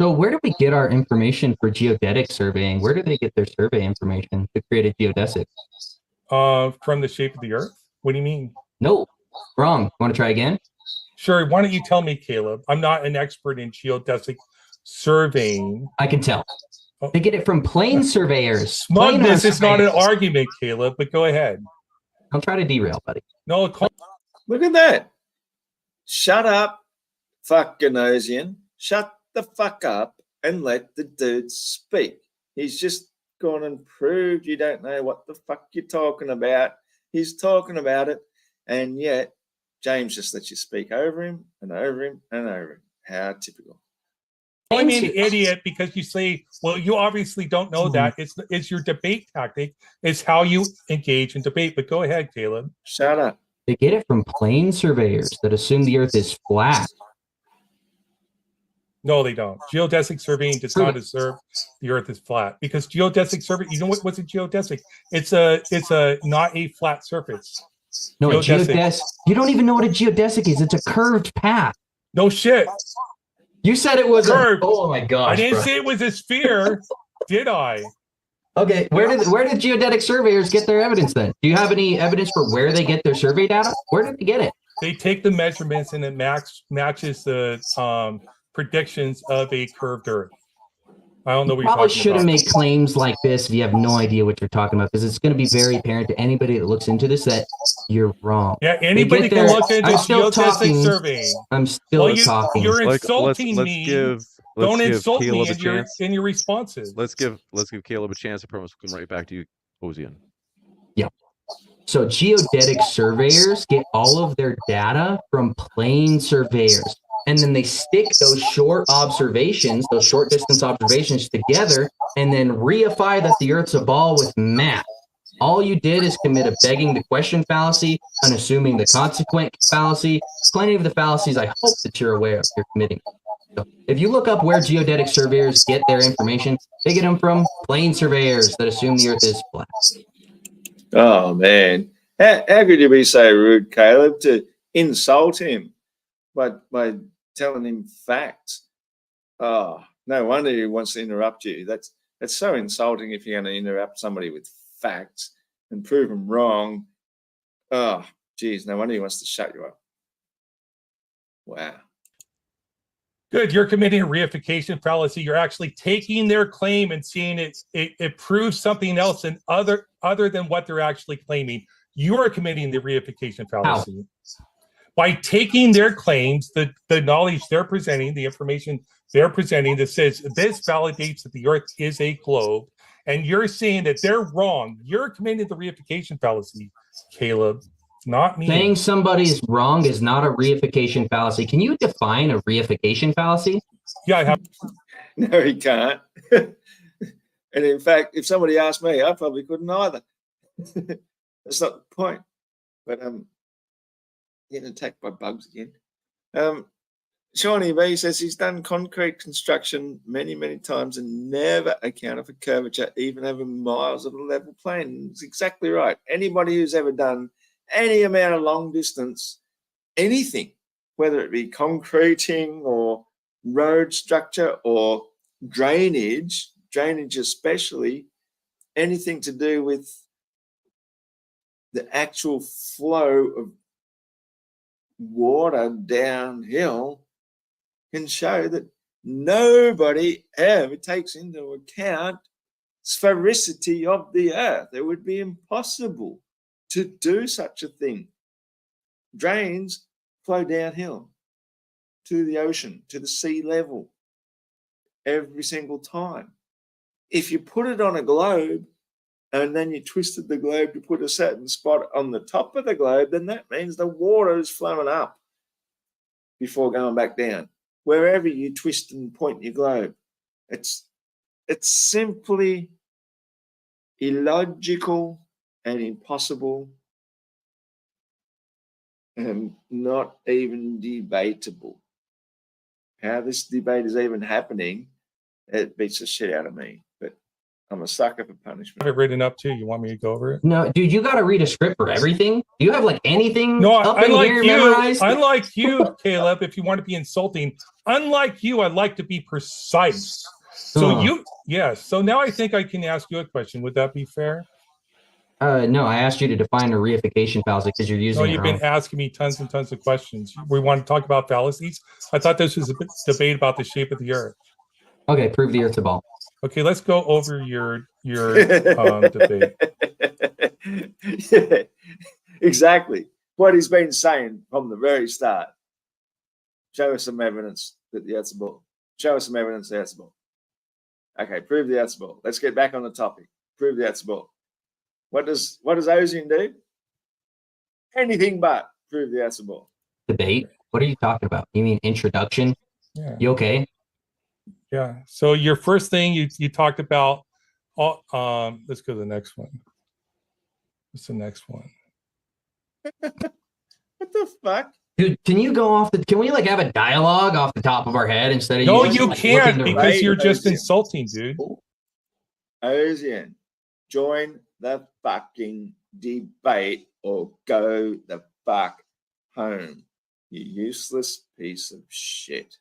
So where do we get our information for geodetic surveying? Where do they get their survey information to create a geodesic? From the shape of the Earth? What do you mean? No, wrong. Want to try again? Sure. Why don't you tell me, Caleb? I'm not an expert in geodesic surveying. I can tell. They get it from plane surveyors. Smugness is not an argument, Caleb, but go ahead. Don't try to derail, buddy. No, look at that. Shut up, fucking Osian. Shut the fuck up and let the dude speak. He's just gone and proved you don't know what the fuck you're talking about. He's talking about it, and yet James just lets you speak over him and over him and over him. How typical. I mean, idiot, because you say, well, you obviously don't know that. It's your debate tactic. It's how you engage in debate. But go ahead, Caleb. Shut up. They get it from plane surveyors that assume the Earth is flat. No, they don't. Geodesic surveying does not assert the Earth is flat, because geodesic survey. You know what's a geodesic? It's a not a flat surface. No, a geodesic. You don't even know what a geodesic is. It's a curved path. No shit. You said it was curved. Oh my gosh! I didn't say it was a sphere, did I? Okay, where did geodetic surveyors get their evidence then? Do you have any evidence for where they get their survey data? Where did they get it? They take the measurements and it matches the predictions of a curved Earth. I don't know what you're Probably talking shouldn't about. make claims like this if you have no idea what you're talking about, because it's going to be very apparent to anybody that looks into this that you're wrong. Yeah, anybody can look into I'm still geodesic talking. surveying. I'm still talking. You're Like, insulting let's me. give Don't insult Caleb me a chance. in your responses. Let's give Caleb a chance. I promise we'll come right back to you, Ozian. Yeah. So geodetic surveyors get all of their data from plane surveyors. And then they stick those short observations, those short distance observations together, and then reify that the Earth's a ball with math. All you did is commit a begging the question fallacy, unassuming the consequent fallacy. Plenty of the fallacies I hope that you're aware of you're committing. So if you look up where geodetic surveyors get their information, they get them from plane surveyors that assume the Earth is flat. Oh, man. How could you be so rude, Caleb, to insult him by telling him facts? Oh, no wonder he wants to interrupt you. That's so insulting if you're going to interrupt somebody with facts and prove them wrong. Oh, geez, no wonder he wants to shut you up. Wow. Good, you're committing a reification fallacy. You're actually taking their claim and seeing it proves something else and other than what they're actually claiming. You are committing the reification fallacy. How? By taking their claims, the knowledge they're presenting, the information they're presenting that says this validates that the Earth is a globe, and you're saying that they're wrong. You're committing the reification fallacy, Caleb. Not me. Saying somebody is wrong is not a reification fallacy. Can you define a reification fallacy? Yeah, I have. No, he can't. And in fact, if somebody asked me, I probably couldn't either. That's not the point. But getting attacked by bugs again. Shawnee B says he's done concrete construction many, many times and never accounted for curvature, even over miles of a level plane. It's exactly right. Anybody who's ever done any amount of long distance, anything, whether it be concreting or road structure or drainage especially, anything to do with the actual flow of water downhill, can show that nobody ever takes into account sphericity of the Earth. It would be impossible to do such a thing. Drains flow downhill to the ocean, to the sea level, every single time. If you put it on a globe and then you twisted the globe to put a certain spot on the top of the globe, then that means the water is flowing up before going back down. Wherever you twist and point your globe, it's simply illogical and impossible and not even debatable. How this debate is even happening, it beats the shit out of me. But I'm a sucker for punishment. I have it written up too. You want me to go over it? No, dude, you got to read a script for everything. Do you have like anything No, up in here memorized? Unlike you, Caleb, if you want to be insulting, unlike you, I like to be precise. So so now I think I can ask you a question. Would that be fair? No, I asked you to define a reification fallacy because you're using. No, you've been asking me tons and tons of questions. We want to talk about fallacies. I thought this was a debate about the shape of the Earth. Okay, prove the Earth's a ball. Okay, let's go over your debate. Yeah, exactly what he's been saying from the very start. Show us some evidence that the Earth's a ball. Show us some evidence the Earth's a ball. Okay, prove the Earth's a ball. Let's get back on the topic. Prove the Earth's a ball. What does Ozian do? Anything but prove the Earth's a ball. Debate? What are you talking about? You mean introduction? Yeah. You okay? Yeah. So your first thing you talked about. Let's go to the next one. What's the next one? What the fuck? Dude, can you go off can we like have a dialogue off the top of our head instead of No, just, you like, can't looking to because write? you're just insulting, dude. Ozian, join the fucking debate or go the fuck home. You useless piece of shit.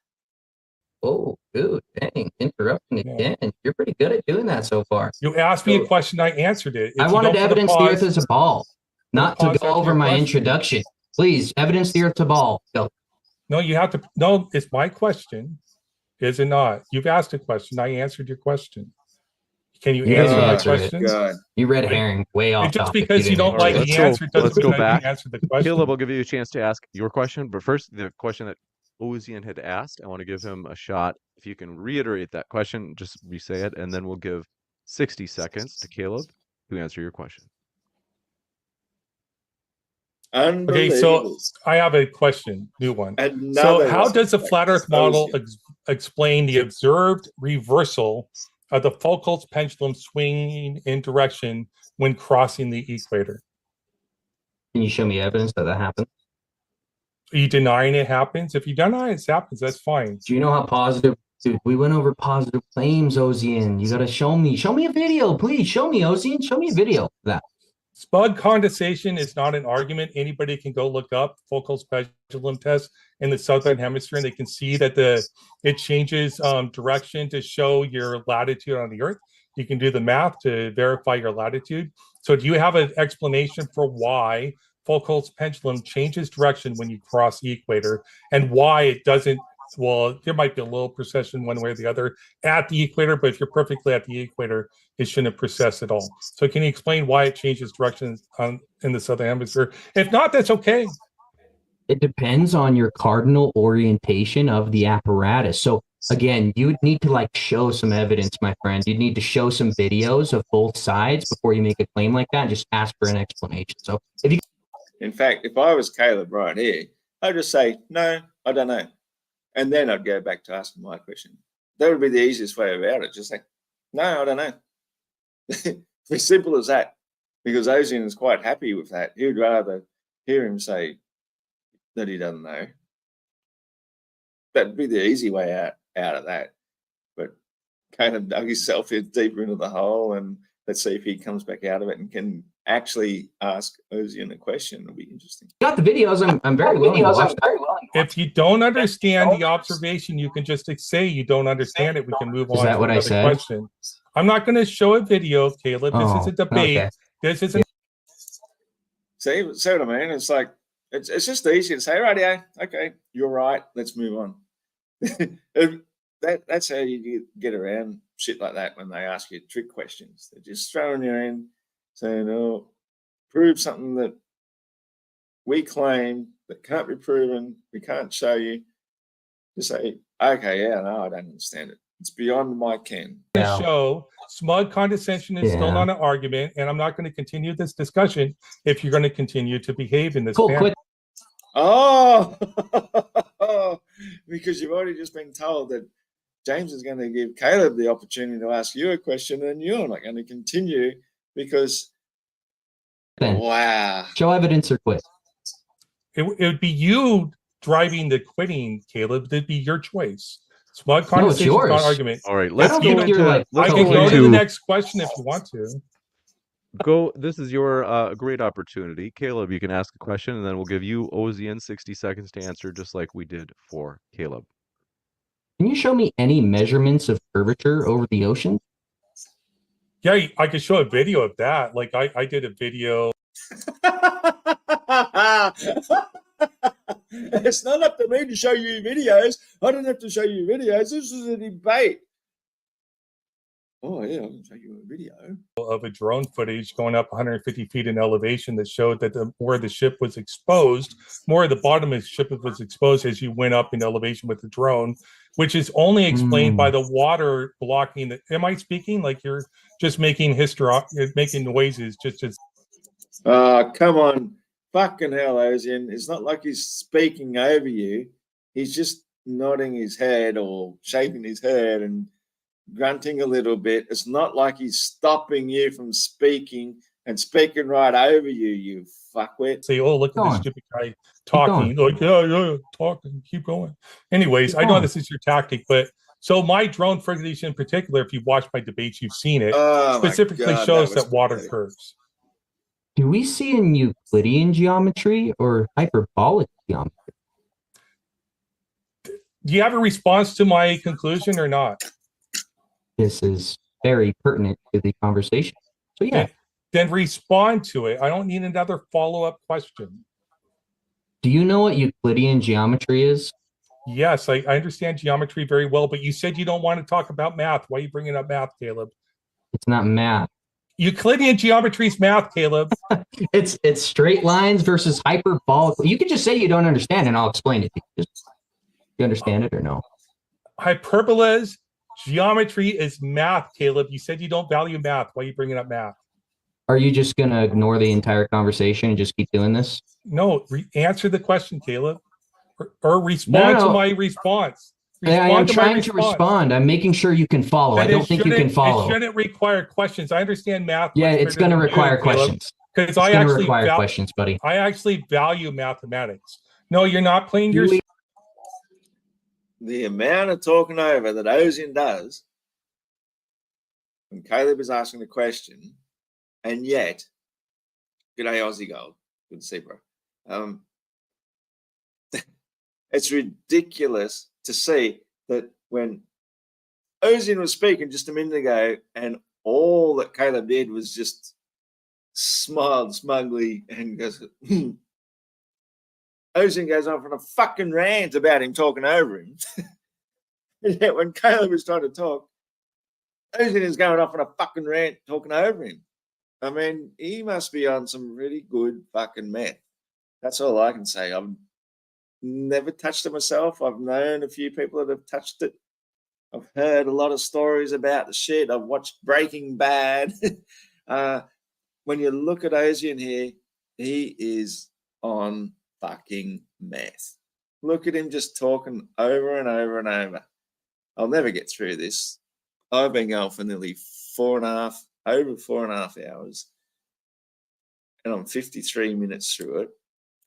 Oh, dude, dang, interrupting again. You're pretty good at doing that so far. You asked me a question, I answered it. I wanted to evidence the Earth as a ball, not to go over my introduction. Please, evidence the Earth to ball. Go. No, you have to. No, it's my question. Is it not? You've asked a question. I answered your question. Can you You answer didn't my answer it. question? God. You red herring way off And just topic. because you didn't don't answer like it. Let's the go- answer doesn't let's mean go I back. can answer the question. Caleb will give you a chance to ask your question, but first, the question that Ozian had asked, I want to give him a shot. If you can reiterate that question, just re-say it, and then we'll give 60 seconds to Caleb to answer your question. Okay, Unbelievable. so I have a question, new one. So Another how one. does the flat Earth model Ocean. explain the observed reversal of the Foucault's pendulum swinging in direction when crossing the equator? Can you show me evidence that happened? Are you denying it happens? If you deny it happens, that's fine. Do you know how positive? Dude, we went over positive claims, Ozian. You got to show me. Show me a video, please. Show me, Ozian. Show me a video of that. Spud condensation is not an argument. Anybody can go look up Foucault's pendulum test in the southern hemisphere, and they can see that it changes direction to show your latitude on the Earth. You can do the math to verify your latitude. So, do you have an explanation for why Foucault's pendulum changes direction when you cross the equator, and why it doesn't? Well, there might be a little precession one way or the other at the equator, but if you're perfectly at the equator, it shouldn't precess at all. So can you explain why it changes direction in the southern hemisphere? If not, that's okay. It depends on your cardinal orientation of the apparatus. So again, you would need to like show some evidence, my friend. You'd need to show some videos of both sides before you make a claim like that and just ask for an explanation. So if you In fact, if I was Caleb right here, I'd just say, no, I don't know. And then I'd go back to asking my question. That would be the easiest way about it. Just like, no, I don't know. As simple as that. Because Ozian is quite happy with that. He'd rather hear him say that he doesn't know. That'd be the easy way out of that. But Caleb dug himself deeper into the hole, and let's see if he comes back out of it and can actually ask Ozian a question. It'll be interesting. got the videos, I'm very willing to watch them. If you don't understand the observation, you can just say you don't understand it. We can move on. Is that to what I another said? question. I'm not going to show a video, Caleb. This is a debate. Okay. This is a See what I mean? It's like it's just easy to say, right, yeah, okay, you're right. Let's move on. That's how you get around shit like that when they ask you trick questions. They're just throwing you in, saying, "Oh, prove something that we claim that can't be proven. We can't show you." Just say, "Okay, yeah, no, I don't understand it. It's beyond my ken." show. Smug condescension is still not an argument, and I'm not going to continue this discussion if you're going to continue to behave in this manner. Quit. Oh, because you've already just been told that James is going to give Caleb the opportunity to ask you a question, and you're not going to continue because, wow. Show evidence or quit. It would be you driving the quitting, Caleb. That'd be your choice. Smug condescension is not an argument. All right, let's go think you're into. like- I can go to the next question if you want to. Go. This is your great opportunity, Caleb. You can ask a question, and then we'll give you Ozian 60 seconds to answer, just like we did for Caleb. Can you show me any measurements of curvature over the ocean? Yeah, I could show a video of that. Like I did a video. It's not up to me to show you videos. I don't have to show you videos. This is a debate. Oh, yeah, I can show you a video Of a drone footage going up 150 feet in elevation that showed that where the ship was exposed, more of the bottom of the ship was exposed as you went up in elevation with the drone, which is only explained by the water blocking the. Am I speaking like you're just making making noises just as. come on. Fucking hell, Ozian. It's not like he's speaking over you. He's just nodding his head or shaking his head and grunting a little bit. It's not like he's stopping you from speaking and speaking right over you, you fuckwit. Say, oh, look at this stupid guy talking. Like, yeah, talking. Keep going. Anyways, I know this is your tactic, but so my drone footage in particular, if you watch my debates, you've seen it, specifically shows that water curves. Do we see in Euclidean geometry or hyperbolic geometry? Do you have a response to my conclusion or not? This is very pertinent to the conversation. So yeah. Then respond to it. I don't need another follow-up question. Do you know what Euclidean geometry is? Yes, I understand geometry very well, but you said you don't want to talk about math. Why are you bringing up math, Caleb? It's not math. Euclidean geometry is math, Caleb. It's straight lines versus hyperbolic. You could just say you don't understand, and I'll explain it. You understand it or no? Hyperbola's geometry is math, Caleb. You said you don't value math. Why are you bringing up math? Are you just gonna ignore the entire conversation and just keep doing this? No, answer the question, Caleb, or respond to my response. I am trying to respond. I'm making sure you can follow. I don't think you can follow. It shouldn't require questions. I understand math. Yeah, it's going to require questions. Because I actually require questions, buddy. I actually value mathematics. No, you're not playing your. The amount of talking over that Ozian does when Caleb is asking the question, and yet, g'day Aussie Gold, good to see, bro. It's ridiculous to see that when Ozian was speaking just a minute ago, and all that Caleb did was just smiled smugly and goes, Ozian goes on for a fucking rant about him talking over him. And yet when Caleb is trying to talk, Ozian is going off on a fucking rant talking over him. I mean, he must be on some really good fucking meth. That's all I can say. I've never touched it myself. I've known a few people that have touched it. I've heard a lot of stories about the shit. I've watched Breaking Bad. When you look at Ozian here, he is on fucking meth. Look at him just talking over and over and over. I'll never get through this. I've been going for nearly over 4.5 hours. And I'm 53 minutes through it.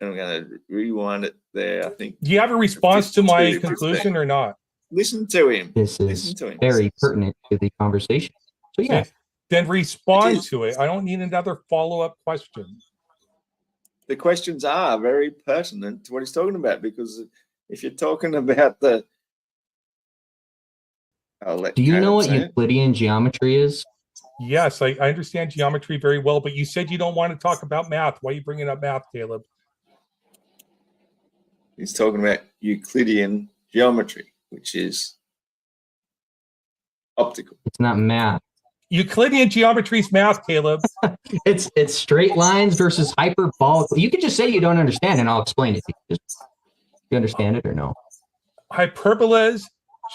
And I'm going to rewind it there, I think. Do you have a response to my conclusion or not? Listen to him. This is very pertinent to the conversation. So yeah. Okay. Then respond to it. I don't need another follow-up question. The questions are very pertinent to what he's talking about, because if you're talking about the... Do you know what Euclidean geometry is? Yes, I understand geometry very well, but you said you don't want to talk about math. Why are you bringing up math, Caleb? He's talking about Euclidean geometry, which is optical. It's not math. Euclidean geometry is math, Caleb. It's straight lines versus hyperbolic. You could just say you don't understand, and I'll explain it. You understand it or no? Hyperbola's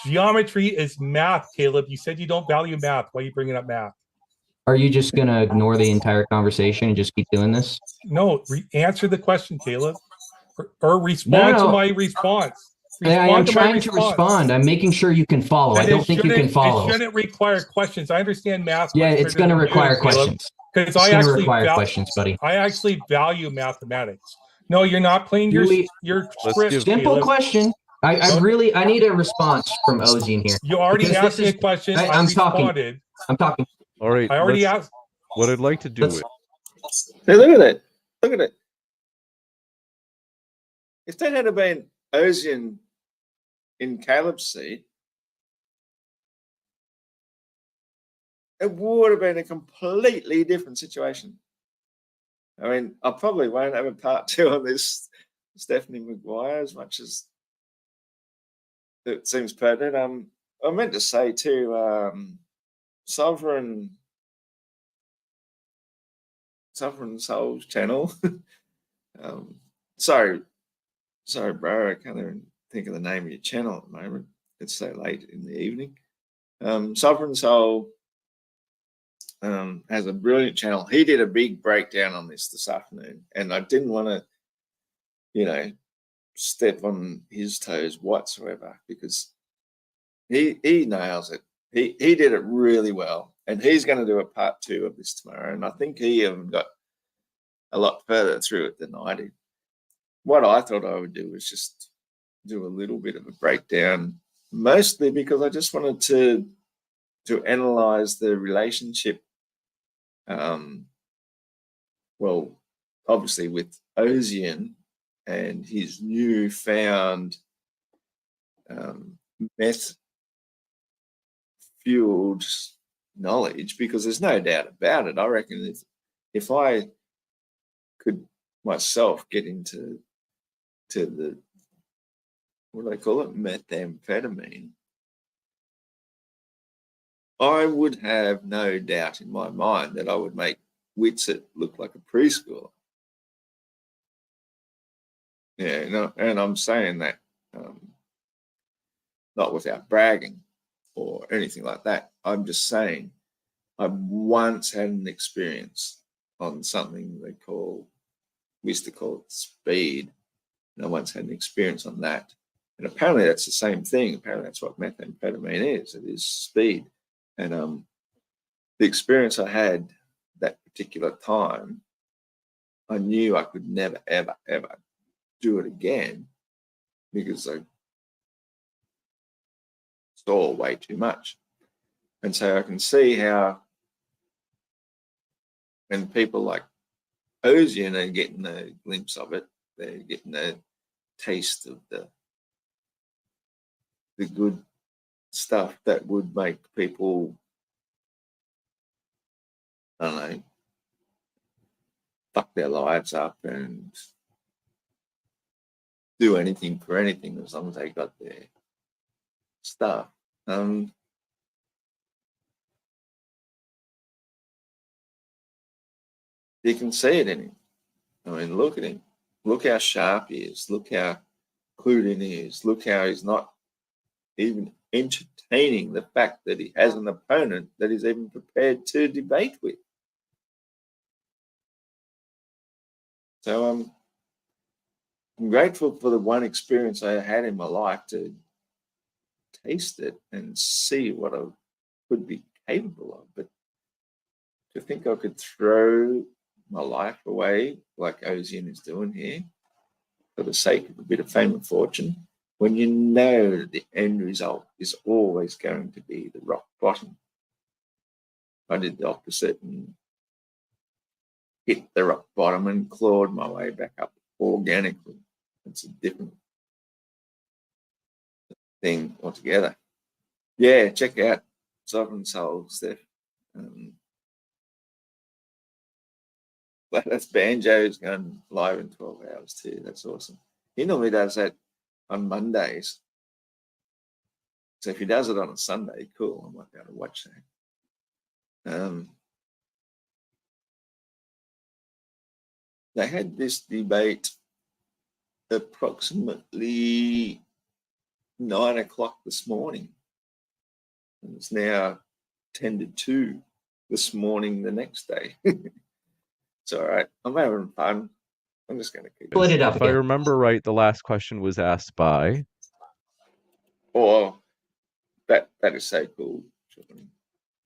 geometry is math, Caleb. You said you don't value math. Why are you bringing up math? Are you just going to ignore the entire conversation and just keep doing this? No, answer the question, Caleb, or respond to my response. I am trying to respond. I'm making sure you can follow. I don't think you can follow. It shouldn't require questions. I understand math. Yeah, it's going to require questions. Because I actually questions, buddy. I actually value mathematics. No, you're not playing your script. Simple question. I need a response from Ozian here. You already asked me a question. I'm talking. I'm talking. All right. I already asked. What I'd like to do is. Hey, look at it. Look at it. If that had been Ozian in Caleb's seat, it would have been a completely different situation. I mean, I probably won't have a part 2 on this Stephanie Maguire as much as it seems pertinent. I meant to say too, Sovereign Soul's channel. Sorry, bro, I can't even think of the name of your channel at the moment. It's so late in the evening. Sovereign Soul has a brilliant channel. He did a big breakdown on this afternoon, and I didn't want to, step on his toes whatsoever, because he nails it. He did it really well, and he's going to do a part 2 of this tomorrow, and I think he even got a lot further through it than I did. What I thought I would do was just do a little bit of a breakdown, mostly because I just wanted to analyze the relationship, well, obviously with Ozian and his newfound meth-fueled knowledge, because there's no doubt about it. I reckon if I could myself get into the what do they call it? Methamphetamine. I would have no doubt in my mind that I would make Whitsett look like a preschooler. Yeah, no, and I'm saying that not without bragging or anything like that. I'm just saying I once had an experience on something we used to call it speed. And I once had an experience on that. And apparently that's the same thing. Apparently that's what methamphetamine is. It is speed. And the experience I had that particular time, I knew I could never, ever, ever do it again because I saw way too much. And so I can see how when people like Ozian are getting a glimpse of it, they're getting a taste of the good stuff that would make people, I don't know, fuck their lives up and do anything for anything as long as they got their stuff. You can see it in him. I mean, look at him. Look how sharp he is. Look how clued in he is. Look how he's not even entertaining the fact that he has an opponent that he's even prepared to debate with. So I'm grateful for the one experience I had in my life to taste it and see what I could be capable of. But to think I could throw my life away like Ozian is doing here for the sake of a bit of fame and fortune, when you know that the end result is always going to be the rock bottom. I did the opposite and hit the rock bottom and clawed my way back up organically. It's a different thing altogether. Yeah, check out Sovereign Soul, Steph. That's Banjo's going live in 12 hours too. That's awesome. He normally does that on Mondays. So if he does it on a Sunday, cool. I might be able to watch that. They had this debate approximately 9 o'clock this morning. And it's now 10 to 2 this morning the next day. It's all right. I'm having fun. I'm just going to keep Split it up. If I remember right, the last question was asked by. Oh, that is so cool.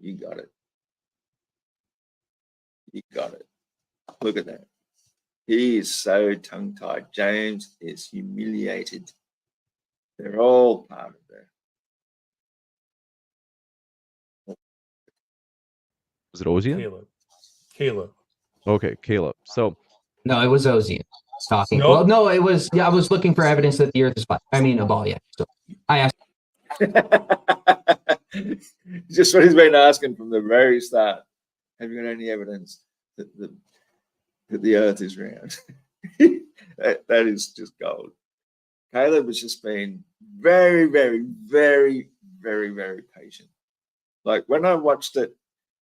You got it. You got it. Look at that. He is so tongue-tied. James is humiliated. They're all part of that. Was it Ozian? Caleb. Okay, Caleb. So No, it was Ozian talking. Nope. Well, no, it was. Yeah, I was looking for evidence that the Earth is flat. I mean, a ball. Yeah. So I asked. Just what he's been asking from the very start. Have you got any evidence that the Earth is round? that is just gold. Caleb has just been very, very, very, very, very patient. Like when I watched it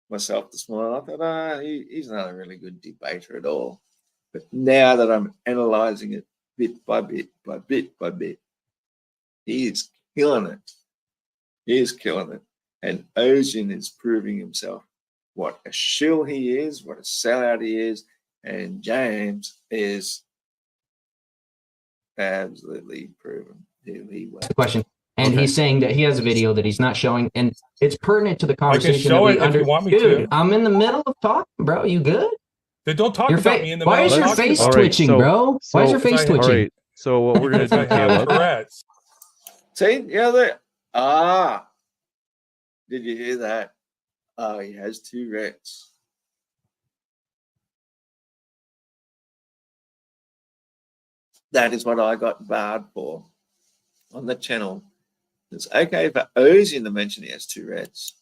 myself this morning, I thought, he's not a really good debater at all. But now that I'm analysing it bit by bit, by bit by bit, he is killing it. He is killing it. And Ozian is proving himself what a shill he is, what a sellout he is, and James is absolutely proven who he was. The question, and he's saying that he has a video that he's not showing, and it's pertinent to the conversation. show that we it if you want me Dude, to. I'm in the middle of talking, bro. You good? Then don't talk about me in the Why middle is of your talking face about twitching, so- bro? Why is your face All right, twitching? all right. So what we're gonna Because I do, have Caleb? Tourette's. See, did you hear that? He has Tourette's. That is what I got barred for on the channel. It's okay for Ozian to mention he has Tourette's.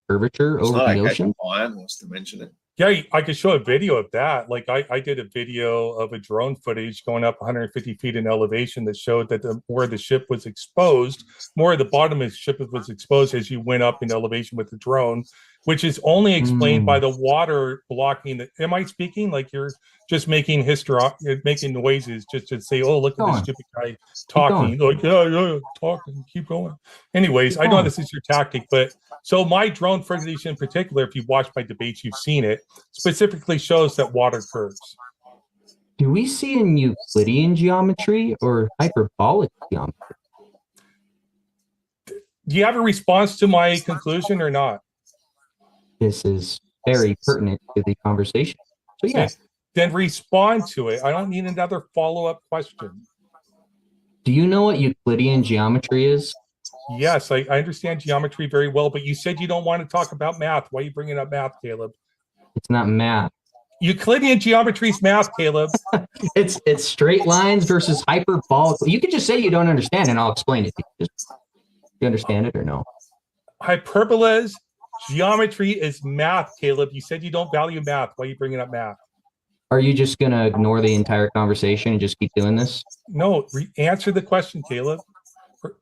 Curvature It's over not the okay ocean. for Iron Horse to mention it. Yeah, I could show a video of that. Like I did a video of a drone footage going up 150 feet in elevation that showed that where the ship was exposed, more of the bottom of the ship was exposed as you went up in elevation with the drone, which is only explained by the water blocking the. Am I speaking like you're just making making noises just to say, oh, look at this stupid guy talking. Like, yeah, talking, keep going. Anyways, I know this is your tactic, but so my drone footage in particular, if you've watched my debates, you've seen it, specifically shows that water curves. Do we see in Euclidean geometry or hyperbolic geometry? Do you have a response to my conclusion or not? This is very pertinent to the conversation. So yeah. Then respond to it. I don't need another follow-up question. Do you know what Euclidean geometry is? Yes, I understand geometry very well, but you said you don't want to talk about math. Why are you bringing up math, Caleb? It's not math. Euclidean geometry is math, Caleb. It's straight lines versus hyperbolic. You could just say you don't understand, and I'll explain it. Do you understand it or no? Hyperbolas, geometry is math, Caleb. You said you don't value math. Why are you bringing up math? Are you just going to ignore the entire conversation and just keep doing this? No, answer the question, Caleb.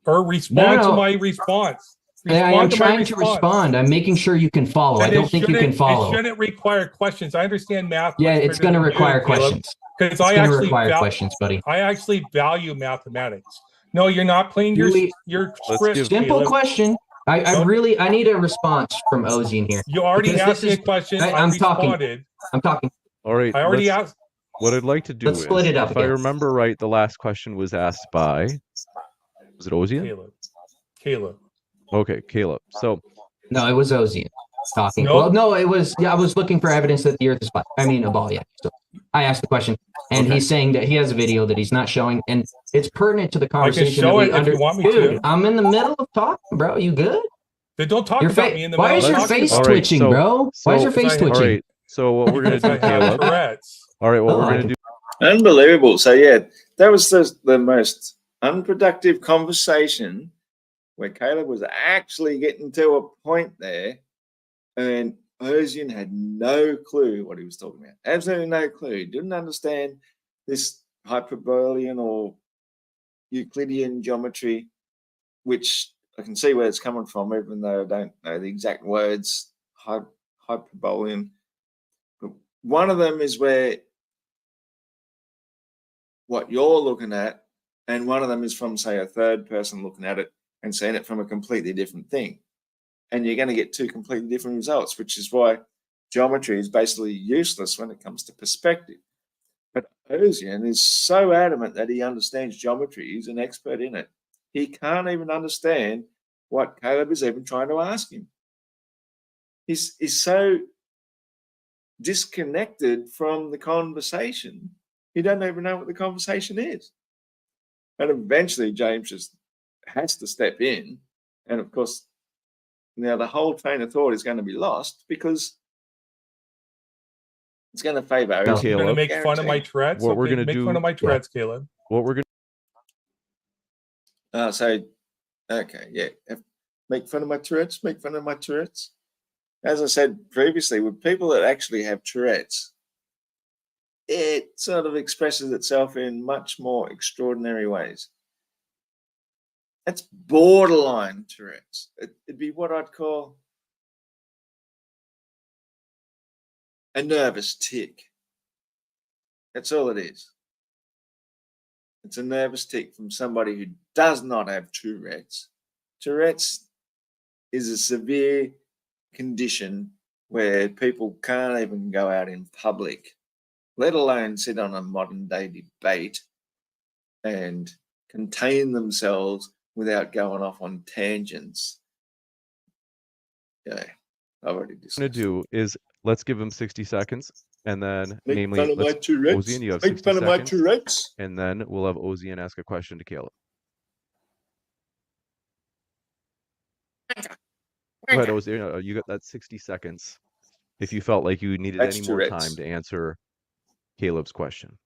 Or respond to my response. I'm trying to respond. I'm making sure you can follow. I don't think you can follow. It shouldn't require questions. I understand math. Yeah, it's going to require questions. Because I actually require questions, buddy. I actually value mathematics. No, you're not playing your script. Simple question. I need a response from Ozzy in here. You already asked me a question. I'm talking. All right. I already asked. What I'd like to do is, split it up if I remember right, the last question was asked by, was it Ozian? Caleb. Okay, Caleb. So. No, it was Ozian talking. Nope. Well, no, it was. Yeah, I was looking for evidence that the Earth is flat. I mean, a ball. Yeah. So I asked the question, and he's saying that he has a video that he's not showing, and it's pertinent to the conversation. I can show it if you want me to. I'm in the middle of talking, bro. You good? Then don't talk about me in the middle. Why is your face twitching, bro? Why is your face twitching? All right. So what we're gonna do, Caleb? All right. What we're gonna do. Unbelievable. So yeah, that was the most unproductive conversation where Caleb was actually getting to a point there, and Ozian had no clue what he was talking about. Absolutely no clue. He didn't understand this Hyperborean or Euclidean geometry, which I can see where it's coming from, even though I don't know the exact words. Hyperborean. But one of them is where what you're looking at, and one of them is from, say, a third person looking at it and seeing it from a completely different thing. And you're going to get two completely different results, which is why geometry is basically useless when it comes to perspective. But Ozian is so adamant that he understands geometry. He's an expert in it. He can't even understand what Caleb is even trying to ask him. He's so disconnected from the conversation, he doesn't even know what the conversation is. And eventually James just has to step in. And of course, now the whole train of thought is going to be lost because it's going to favor. You're going to make fun of my Tourette's? What we're going to make do, fun of my Tourette's, Caleb. What we're going to... okay, yeah. Make fun of my Tourette's, make fun of my Tourette's. As I said previously, with people that actually have Tourette's, it sort of expresses itself in much more extraordinary ways. That's borderline Tourette's. It'd be what I'd call a nervous tic. That's all it is. It's a nervous tic from somebody who does not have Tourette's. Tourette's is a severe condition where people can't even go out in public, let alone sit on a modern day debate and contain themselves without going off on tangents. Yeah, I've already discussed. to do is let's give him 60 seconds, and then Make fun of my Tourette's. Ozian, you have Make 60 fun of my seconds, Tourette's. and then we'll have Ozian ask a question to Caleb. Go ahead, Ozian. You got that 60 seconds. If you felt like you needed any more time to answer Caleb's question.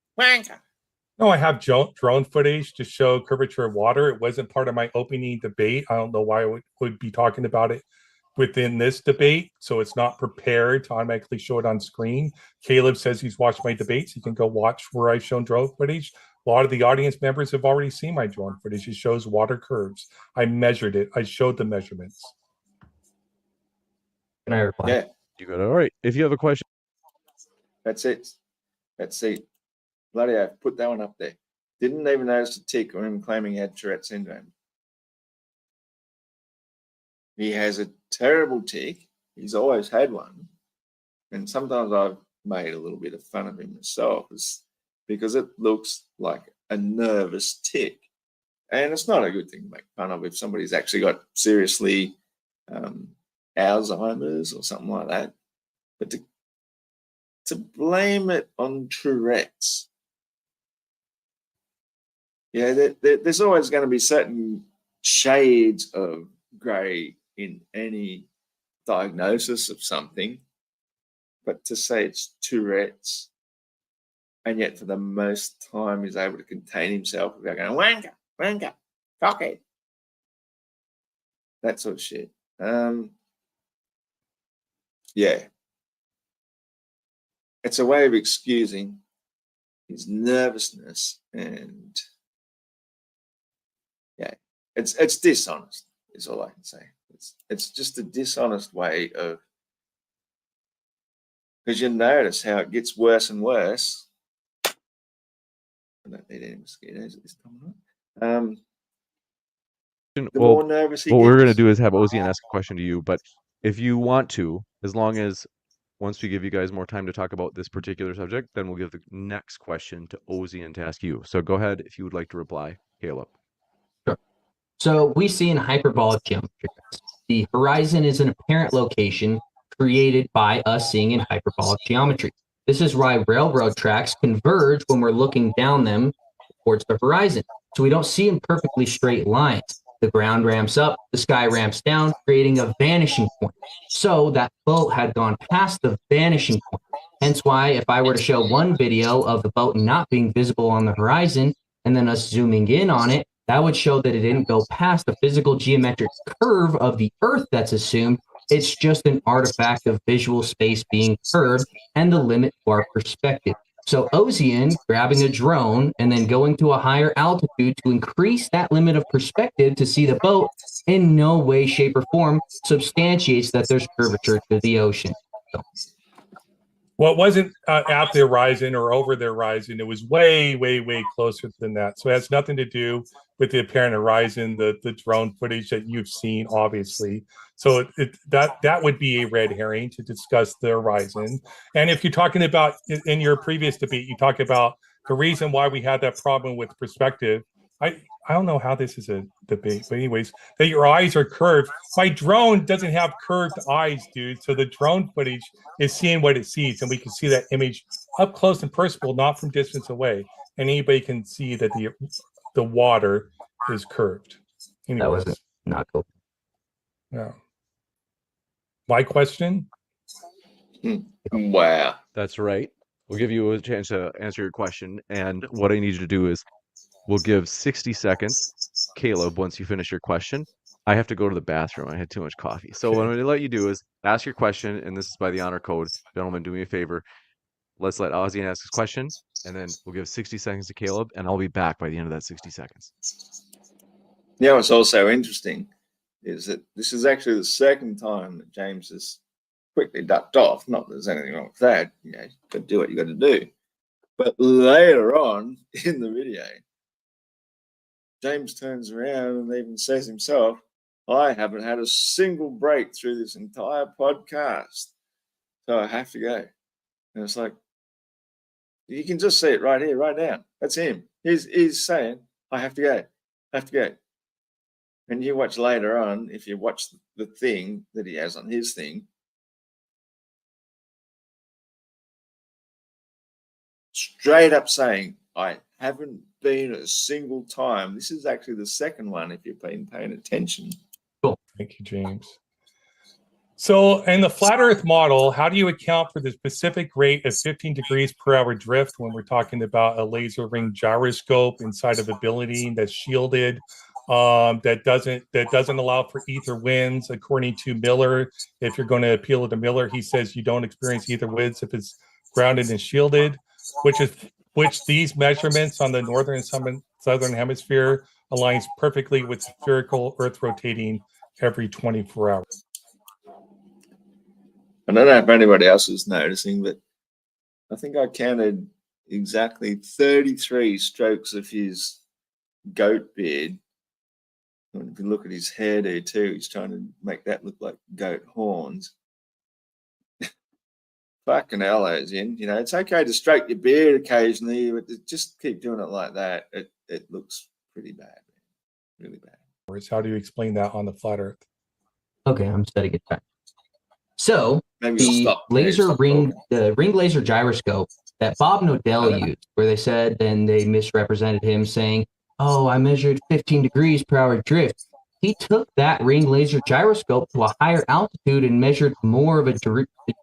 No, I have drone footage to show curvature of water. It wasn't part of my opening debate. I don't know why I would be talking about it within this debate, so it's not prepared to automatically show it on screen. Caleb says he's watched my debates. He can go watch where I've shown drone footage. A lot of the audience members have already seen my drone footage. It shows water curves. I measured it. I showed the measurements. Can I reply? Yeah, You got it. All right. If you have a question, that's it. That's it. Bloody hell, put that one up there. Didn't even notice the tick or him claiming he had Tourette syndrome. He has a terrible tick. He's always had one. And sometimes I've made a little bit of fun of him myself because it looks like a nervous tick. And it's not a good thing to make fun of if somebody's actually got seriously Alzheimer's or something like that. But to blame it on Tourette's, yeah, there's always going to be certain shades of grey in any diagnosis of something. But to say it's Tourette's, and yet for the most time he's able to contain himself without going, wanker, wanker, cockhead. That sort of shit. Yeah. It's a way of excusing his nervousness, and yeah, it's dishonest, is all I can say. It's just a dishonest way of, because you notice how it gets worse and worse. I don't need any mosquitoes at this time. The more nervous he what gets. we're going to do is have Ozian ask a question to you, but if you want to, as long as once we give you guys more time to talk about this particular subject, then we'll give the next question to Ozian to ask you. So go ahead if you would like to reply, Caleb. Sure. So we see in hyperbolic geometry, the horizon is an apparent location created by us seeing in hyperbolic geometry. This is why railroad tracks converge when we're looking down them towards the horizon. So we don't see in perfectly straight lines. The ground ramps up, the sky ramps down, creating a vanishing point. So that boat had gone past the vanishing point. Hence why if I were to show one video of the boat not being visible on the horizon and then us zooming in on it, that would show that it didn't go past the physical geometric curve of the Earth that's assumed. It's just an artifact of visual space being curved and the limit to our perspective. So Ozian grabbing a drone and then going to a higher altitude to increase that limit of perspective to see the boat in no way, shape, or form substantiates that there's curvature to the ocean. So. Well, it wasn't at the horizon or over the horizon. It was way, way, way closer than that. So it has nothing to do with the apparent horizon, the drone footage that you've seen, obviously. So that would be a red herring to discuss the horizon. And if you're talking about, in your previous debate, you talk about the reason why we had that problem with perspective. I don't know how this is a debate, but anyways, that your eyes are curved. My drone doesn't have curved eyes, dude. So the drone footage is seeing what it sees, and we can see that image up close and personal, not from distance away. And anybody can see that the water is curved. Anyways. That was not cool. Yeah. My question? Wow. That's right. We'll give you a chance to answer your question. And what I need you to do is we'll give 60 seconds. Caleb, once you finish your question, I have to go to the bathroom. I had too much coffee. So what I'm going to let you do is ask your question, and this is by the honor code. Gentlemen, do me a favor. Let's let Ozian ask his question, and then we'll give 60 seconds to Caleb, and I'll be back by the end of that 60 seconds. Yeah, what's also interesting is that this is actually the second time that James has quickly ducked off. Not that there's anything wrong with that. You know, you've got to do what you got to do. But later on in the video, James turns around and even says himself, I haven't had a single break through this entire podcast, so I have to go. And it's like, you can just see it right here, right now. That's him. He's saying, I have to go. I have to go. And you watch later on, if you watch the thing that he has on his thing, straight up saying, I haven't been a single time. This is actually the second one, if you've been paying attention. Cool. Thank you, James. So in the flat Earth model, how do you account for the specific rate of 15 degrees per hour drift when we're talking about a laser ring gyroscope inside of a building that's shielded that doesn't allow for ether winds, according to Miller. If you're going to appeal to Miller, he says you don't experience ether winds if it's grounded and shielded, which these measurements on the northern and southern hemisphere aligns perfectly with spherical Earth rotating every 24 hours. I don't know if anybody else was noticing, but I think I counted exactly 33 strokes of his goat beard. And if you look at his hairdo too, he's trying to make that look like goat horns. Fucking hell, Asian. You know, it's okay to stroke your beard occasionally, but just keep doing it like that. It looks pretty bad, really bad. How do you explain that on the flat Earth? Okay, I'm setting it back. So Maybe the ring laser gyroscope that Bob Nodell used, where they said, and they misrepresented him saying, "Oh, I measured 15 degrees per hour drift." He took that ring laser gyroscope to a higher altitude and measured more of a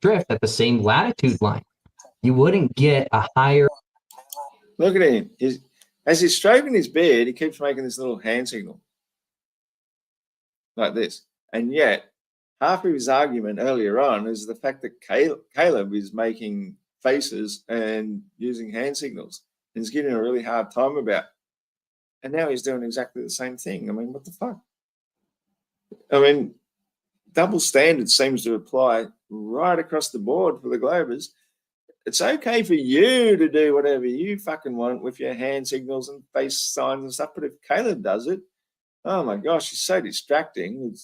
drift at the same latitude line. You wouldn't get a higher. Look at him. As he's stroking his beard, he keeps making this little hand signal like this. And yet, half of his argument earlier on is the fact that Caleb is making faces and using hand signals. And he's getting a really hard time about. And now he's doing exactly the same thing. I mean, what the fuck? I mean, double standard seems to apply right across the board for the Globers. It's okay for you to do whatever you fucking want with your hand signals and face signs and stuff, but if Caleb does it, oh my gosh, it's so distracting.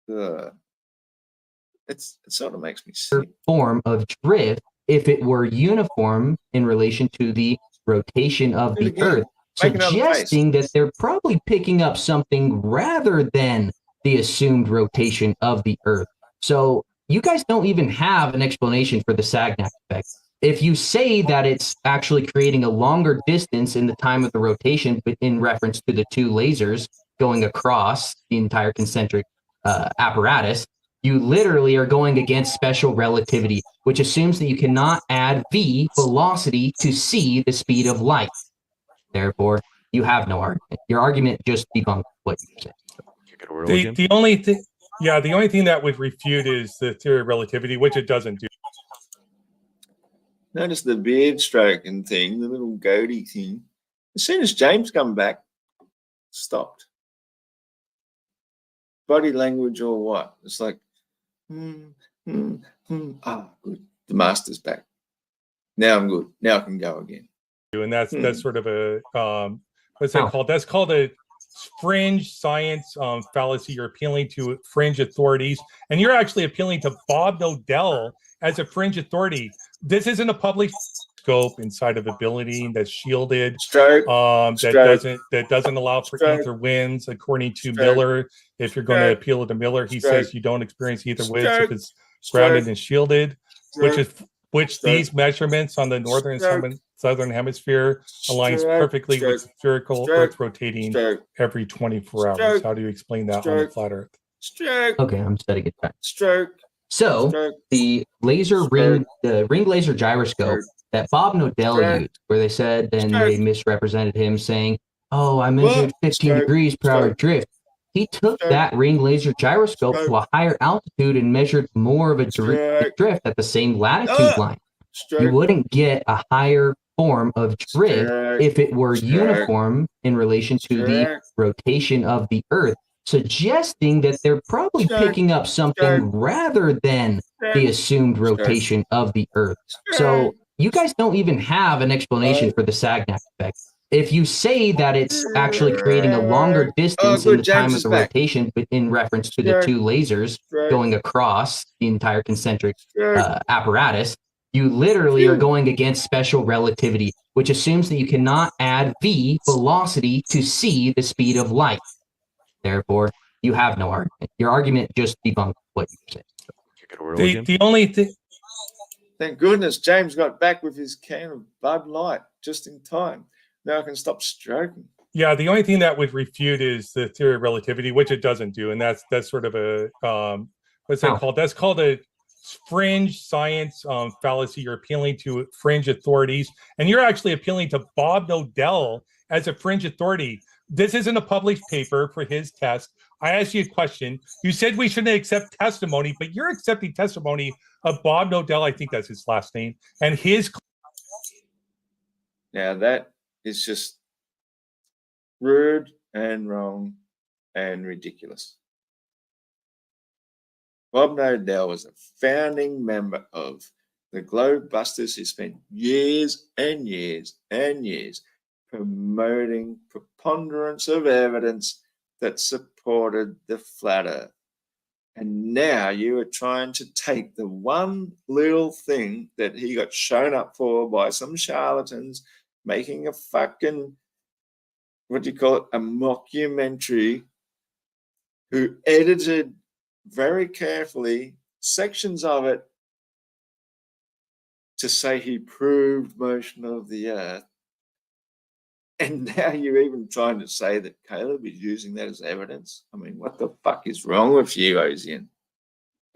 It sort of makes me sick. Form of drift if it were uniform in relation to the rotation of the Earth, suggesting that they're probably picking up something rather than the assumed rotation of the Earth. So you guys don't even have an explanation for the Sagnac effect. If you say that it's actually creating a longer distance in the time of the rotation, but in reference to the two lasers going across the entire concentric apparatus, you literally are going against special relativity, which assumes that you cannot add v velocity to c the speed of light. Therefore, you have no argument. Your argument just debunked what you said. The only thing that would refute is the theory of relativity, which it doesn't do. Notice the beard stroking thing, the little goatee thing. As soon as James come back, stopped. Body language or what? It's like, good. The master's back. Now I'm good. Now I can go again. And that's sort of a what's that called? That's called a fringe science fallacy. You're appealing to fringe authorities, and you're actually appealing to Bob Nodell as a fringe authority. This isn't a public scope inside of a building that's shielded. That doesn't allow for ether winds, according to Miller. If you're going to appeal to Miller, he says you don't experience ether winds if it's grounded and shielded, which these measurements on the northern and southern hemisphere aligns perfectly with spherical Earth rotating every 24 hours. How do you explain that on the flat Earth? Okay, I'm setting it back. So the ring laser gyroscope that Bob Nodell used, where they said, and they misrepresented him saying, "Oh, I measured 15 degrees per hour drift." He took that ring laser gyroscope to a higher altitude and measured more of a drift at the same latitude line. You wouldn't get a higher form of drift if it were uniform in relation to the rotation of the Earth, suggesting that they're probably picking up something rather than the assumed rotation of the Earth. So you guys don't even have an explanation for the Sagnac effect. If you say that it's actually creating a longer distance in the time of the rotation, but in reference to the two lasers going across the entire concentric apparatus, you literally are going against special relativity, which assumes that you cannot add v velocity to c the speed of light. Therefore, you have no argument. Your argument just debunked what you said. The only thing. Thank goodness James got back with his can of Bud Light just in time. Now I can stop stroking. Yeah, the only thing that would refute is the theory of relativity, which it doesn't do, and that's sort of a what's that called? That's called a fringe science fallacy. You're appealing to fringe authorities, and you're actually appealing to Bob Nodell as a fringe authority. this isn't a published paper for his test. I asked you a question. You said we shouldn't accept testimony, but you're accepting testimony of Bob Nodell, I think that's his last name, and his. Now that is just rude and wrong and ridiculous. Bob Nodell was a founding member of the Globebusters. He spent years and years and years promoting preponderance of evidence that supported the flat earth. And now you are trying to take the one little thing that he got shown up for by some charlatans making a fucking, what do you call it, a mockumentary, who edited very carefully sections of it to say he proved motion of the earth. And now you're even trying to say that Caleb is using that as evidence. I mean, what the fuck is wrong with you, Ozian?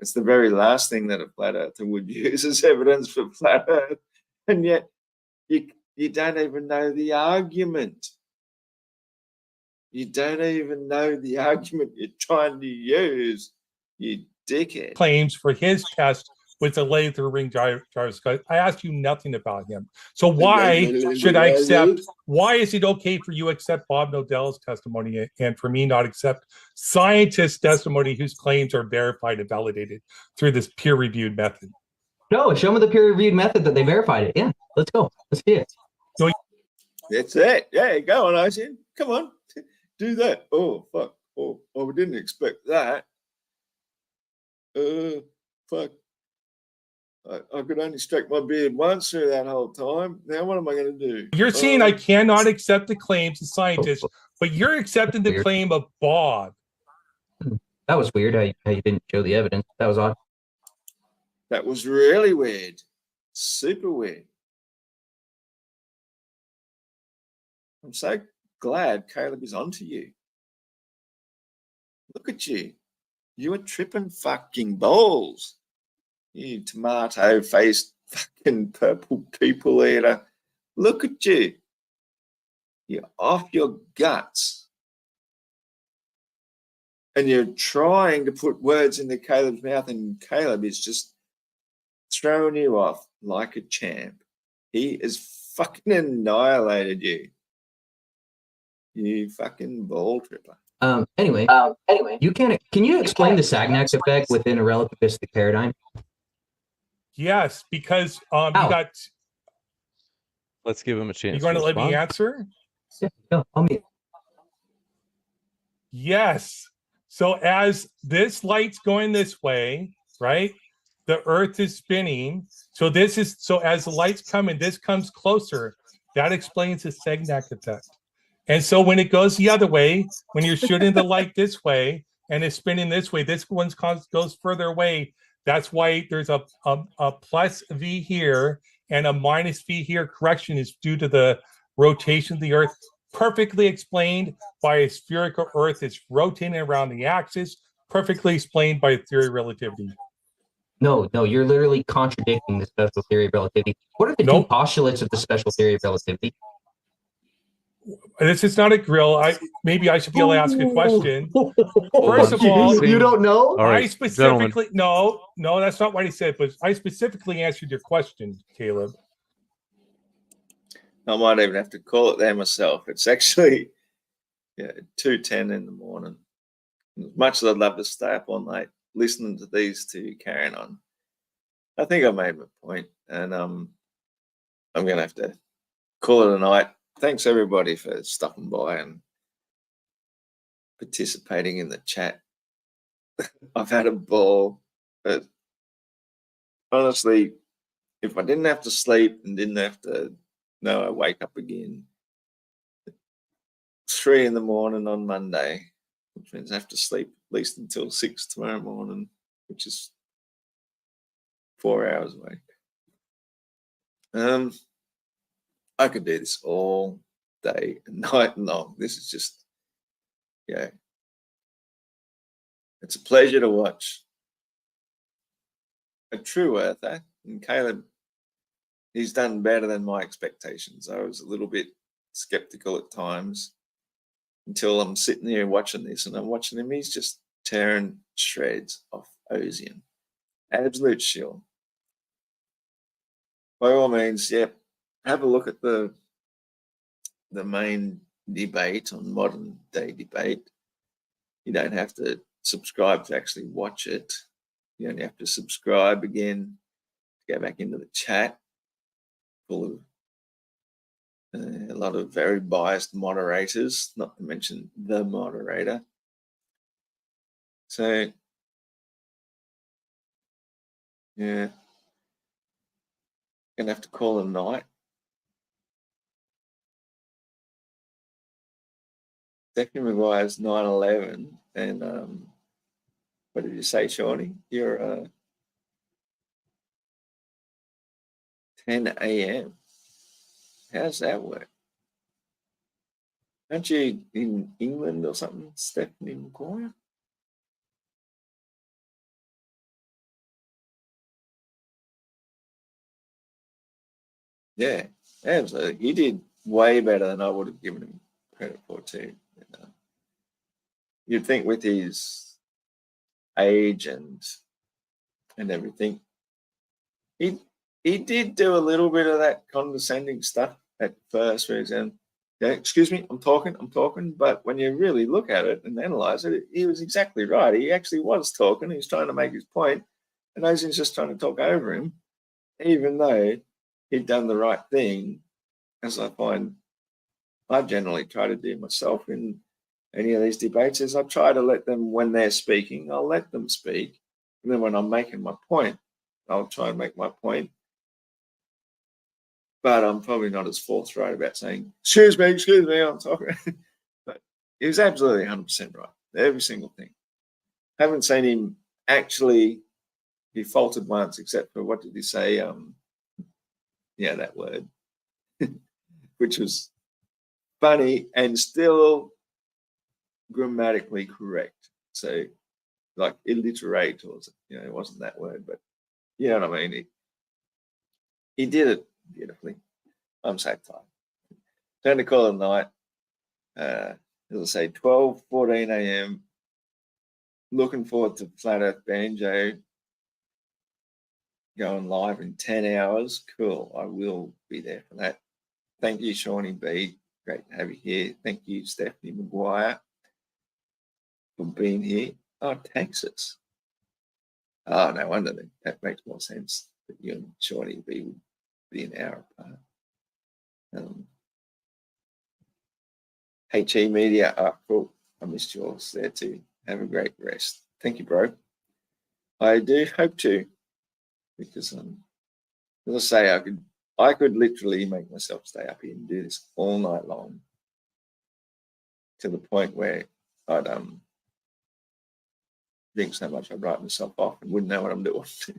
It's the very last thing that a flat earther would use as evidence for flat earth. And yet you don't even know the argument. You don't even know the argument you're trying to use, you dickhead. Claims for his test with the laser ring gyroscope. I asked you nothing about him. So why should I accept, why is it okay for you to accept Bob Nodell's testimony and for me not accept scientist testimony whose claims are verified and validated through this peer-reviewed method? No, show me the peer-reviewed method that they verified it. Yeah, let's go. Let's see it. So, that's it. Yeah, go on, Ocean. Come on, do that. Oh, fuck. Oh, we didn't expect that. Fuck. I could only stroke my beard once through that whole time. Now what am I going to do? You're saying I cannot accept the claims of scientists, but you're accepting the claim of Bob. That was weird how you didn't show the evidence. That was odd. That was really weird. Super weird. I'm so glad Caleb is onto you. Look at you. You are tripping fucking balls. You tomato-faced fucking purple people eater. Look at you. You're off your guts. And you're trying to put words into Caleb's mouth, and Caleb is just throwing you off like a champ. He has fucking annihilated you. You fucking ball tripper. Anyway, can you explain the Sagnac effect within a relativistic paradigm? Yes, because you got. Let's give him a chance. You going to let me answer? Yeah, no, I'll meet. Yes. So as this light's going this way, right? The Earth is spinning. So as the light's coming, this comes closer. That explains the Sagnac effect. And so when it goes the other way, when you're shooting the light this way and it's spinning this way, this one goes further away. That's why there's a plus V here and a minus V here. Correction is due to the rotation of the Earth. Perfectly explained by a spherical Earth that's rotating around the axis. Perfectly explained by theory of relativity. No, you're literally contradicting the special theory of relativity. What are the two postulates of the special theory of relativity? This is not a grill. Maybe I should be able to ask a question. First of all, you don't know? All right, I specifically no, that's not what he said, but I specifically answered your question, Caleb. I might even have to call it there myself. It's actually 2:10 in the morning. As much as I'd love to stay up all night listening to these two carrying on, I think I made my point, and I'm going to have to call it a night. Thanks everybody for stopping by and participating in the chat. I've had a ball, but honestly, if I didn't have to sleep and didn't have to I wake up again at 3 in the morning on Monday, which means I have to sleep at least until 6 tomorrow morning, which is 4 hours away. I could do this all day and night long. This is just, it's a pleasure to watch a true earther. And Caleb, he's done better than my expectations. I was a little bit skeptical at times. until I'm sitting there watching this, and I'm watching him. He's just tearing shreds off Ozian. Absolute shill. By all means, yep, have a look at the main debate on Modern Day Debate. You don't have to subscribe to actually watch it. You only have to subscribe again to go back into the chat, full of a lot of very biased moderators, not to mention the moderator. So, yeah, gonna have to call it a night. Stephanie Maguire's 9/11, and what did you say, Shawnee? You're 10 a.m. How's that work? Aren't you in England or something, Stephanie Maguire? Yeah, absolutely. He did way better than I would have given him credit for too. You'd think with his age and everything, he did do a little bit of that condescending stuff at first, where he's saying, yeah, excuse me, I'm talking. But when you really look at it and analyze it, he was exactly right. He actually was talking. He was trying to make his point, and Ozian's just trying to talk over him, even though he'd done the right thing, as I find I generally try to do myself in any of these debates, is I try to let them, when they're speaking, I'll let them speak. And then when I'm making my point, I'll try and make my point. But I'm probably not as forthright about saying, excuse me, I'm talking. But he was absolutely 100% right. Every single thing. Haven't seen him actually, he faltered once, except for, what did he say? Yeah, that word, which was funny and still grammatically correct. So, like, illiterate, or, it wasn't that word, but you know what I mean. He did it beautifully. I'm so tired. Time to call it a night. As I say, 12:14 a.m. Looking forward to Flat Earth Banjo going live in 10 hours. Cool. I will be there for that. Thank you, Shawnee B. Great to have you here. Thank you, Stephanie Maguire, for being here. Oh, Texas. Oh, no wonder that makes more sense that you and Shawnee B would be an hour apart. HE Media, cool. I missed yours there too. Have a great rest. Thank you, bro. I do hope to, because as I say, I could literally make myself stay up here and do this all night long, to the point where I'd drink so much I'd write myself off and wouldn't know what I'm doing. So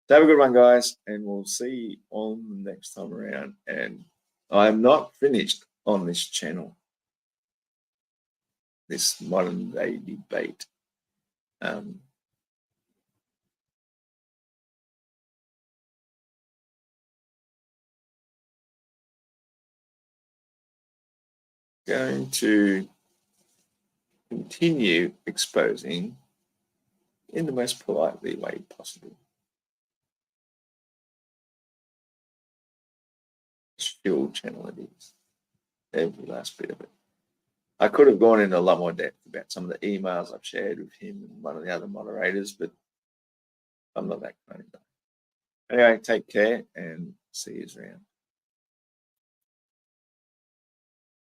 have a good one, guys, and we'll see you on the next time around. And I'm not finished on this channel, this Modern Day Debate. Going to continue exposing in the most politely way possible. Shill channel it is. Every last bit of it. I could have gone into a lot more depth about some of the emails I've shared with him and one of the other moderators, but I'm not that kind of guy. Anyway, take care and see you around.